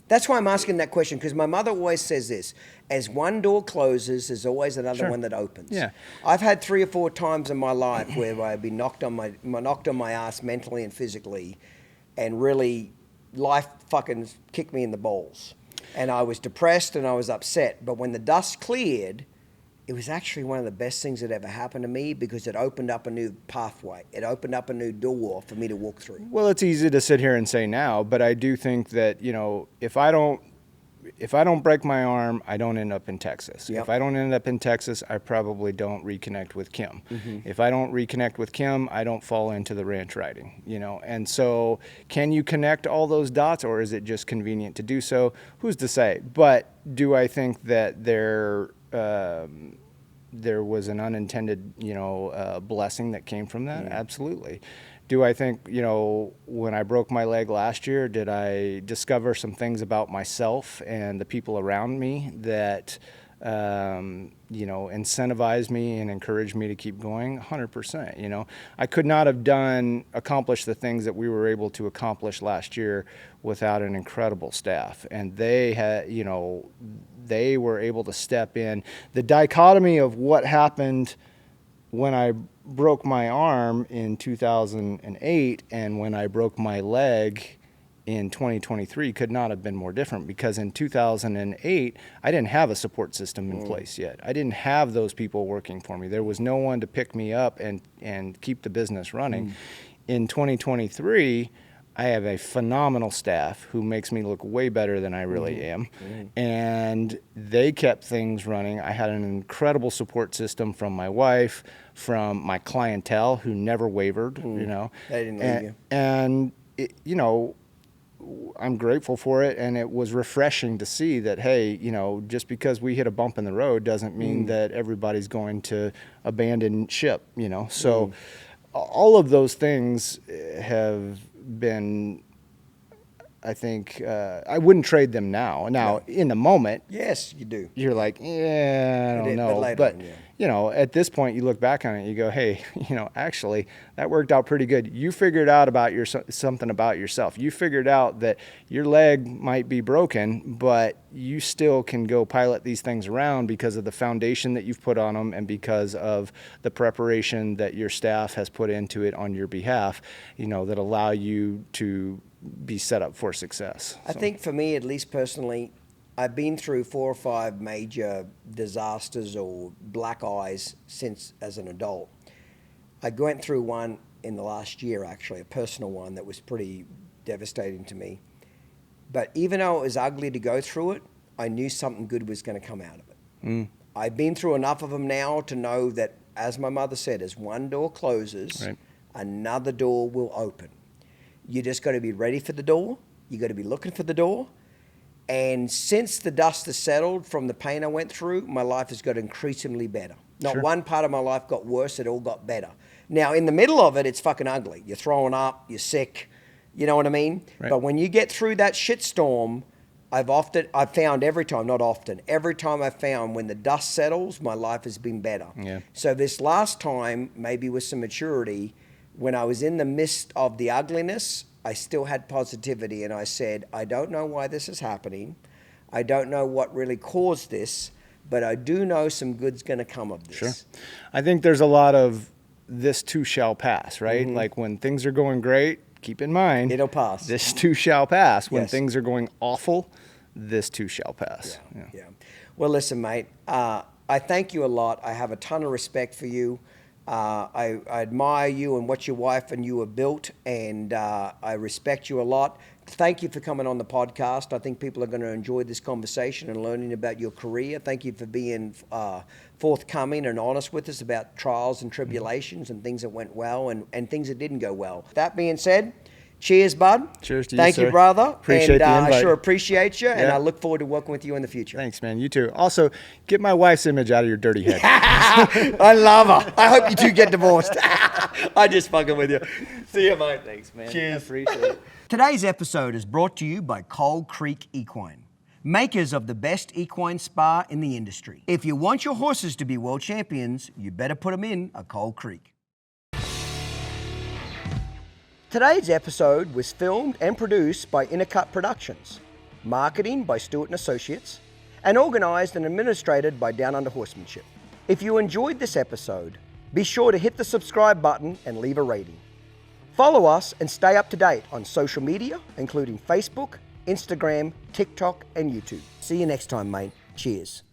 That's why I'm asking that question, because my mother always says this: as one door closes, there's always another one that opens. Yeah. I've had 3 or 4 times in my life where I've been knocked on my ass mentally and physically, and really life fucking kicked me in the balls. And I was depressed and I was upset. But when the dust cleared, it was actually one of the best things that ever happened to me, because it opened up a new pathway. It opened up a new door for me to walk through. Well, it's easy to sit here and say now, but I do think that, you know, if I don't break my arm, I don't end up in Texas. Yep. If I don't end up in Texas, I probably don't reconnect with Kim. If I don't reconnect with Kim, I don't fall into the ranch riding, you know. And so can you connect all those dots, or is it just convenient to do so? Who's to say? But do I think that there was an unintended, you know, blessing that came from that? Absolutely. Do I think, you know, when I broke my leg last year, did I discover some things about myself and the people around me that, you know, incentivized me and encouraged me to keep going? 100%. You know, I could not have accomplished the things that we were able to accomplish last year without an incredible staff. And they had, you know, they were able to step in. The dichotomy of what happened when I broke my arm in 2008 and when I broke my leg in 2023 could not have been more different, because in 2008, I didn't have a support system in place yet. I didn't have those people working for me. There was no one to pick me up and keep the business running. In 2023, I have a phenomenal staff who makes me look way better than I really am. And they kept things running. I had an incredible support system from my wife, from my clientele who never wavered, you know. They didn't leave you. And, it, you know, I'm grateful for it, and it was refreshing to see that, hey, you know, just because we hit a bump in the road doesn't mean that everybody's going to abandon ship, you know. So all of those things have been, I think, I wouldn't trade them now. Now, in the moment, yes, you do. You're like, yeah, I don't know. But you know, at this point, you look back on it, you go, hey, you know, actually, that worked out pretty good. You figured out something about yourself. You figured out that your leg might be broken, but you still can go pilot these things around because of the foundation that you've put on them and because of the preparation that your staff has put into it on your behalf, you know, that allow you to be set up for success. I think for me, at least personally, I've been through 4 or 5 major disasters or black eyes since as an adult. I went through one in the last year, actually, a personal one that was pretty devastating to me. But even though it was ugly to go through it, I knew something good was going to come out of it. I've been through enough of them now to know that, as my mother said, as one door closes, another door will open. You just got to be ready for the door. You got to be looking for the door. And since the dust has settled from the pain I went through, my life has got increasingly better. Not one part of my life got worse, it all got better. Now, in the middle of it, it's fucking ugly. You're throwing up, you're sick, you know what I mean? But when you get through that shitstorm, I've found every time I found when the dust settles, my life has been better. So this last time, maybe with some maturity, when I was in the midst of the ugliness, I still had positivity, and I said, I don't know why this is happening. I don't know what really caused this, but I do know some good's going to come of this. I think there's a lot of this too shall pass, right? Like when things are going great, keep in mind, it'll pass. This too shall pass. When things are going awful, this too shall pass. Yeah. Well, listen, mate, I thank you a lot. I have a ton of respect for you. I admire you and what your wife and you have built, and I respect you a lot. Thank you for coming on the podcast. I think people are going to enjoy this conversation and learning about your career. Thank you for being forthcoming and honest with us about trials and tribulations and things that went well and things that didn't go well. That being said, cheers, bud. Cheers to you, Thank sir. you, brother. Appreciate the invite. I sure appreciate you, and I look forward to working with you in the future. Thanks, man. You too. Also, get my wife's image out of your dirty head. I love her. I hope you two get divorced. I'm just fucking with you. See you, mate. Thanks, man. Cheers. Appreciate it. Today's episode is brought to you by Cold Creek Equine, makers of the best equine spa in the industry. If you want your horses to be world champions, you better put them in a Cold Creek. Today's episode was filmed and produced by Uncut Productions, marketing by Stewart & Associates, and organized and administrated by Down Under Horsemanship. If you enjoyed this episode, be sure to hit the subscribe button and leave a rating. Follow us and stay up to date on social media, including Facebook, Instagram, TikTok, and YouTube. See you next time, mate. Cheers.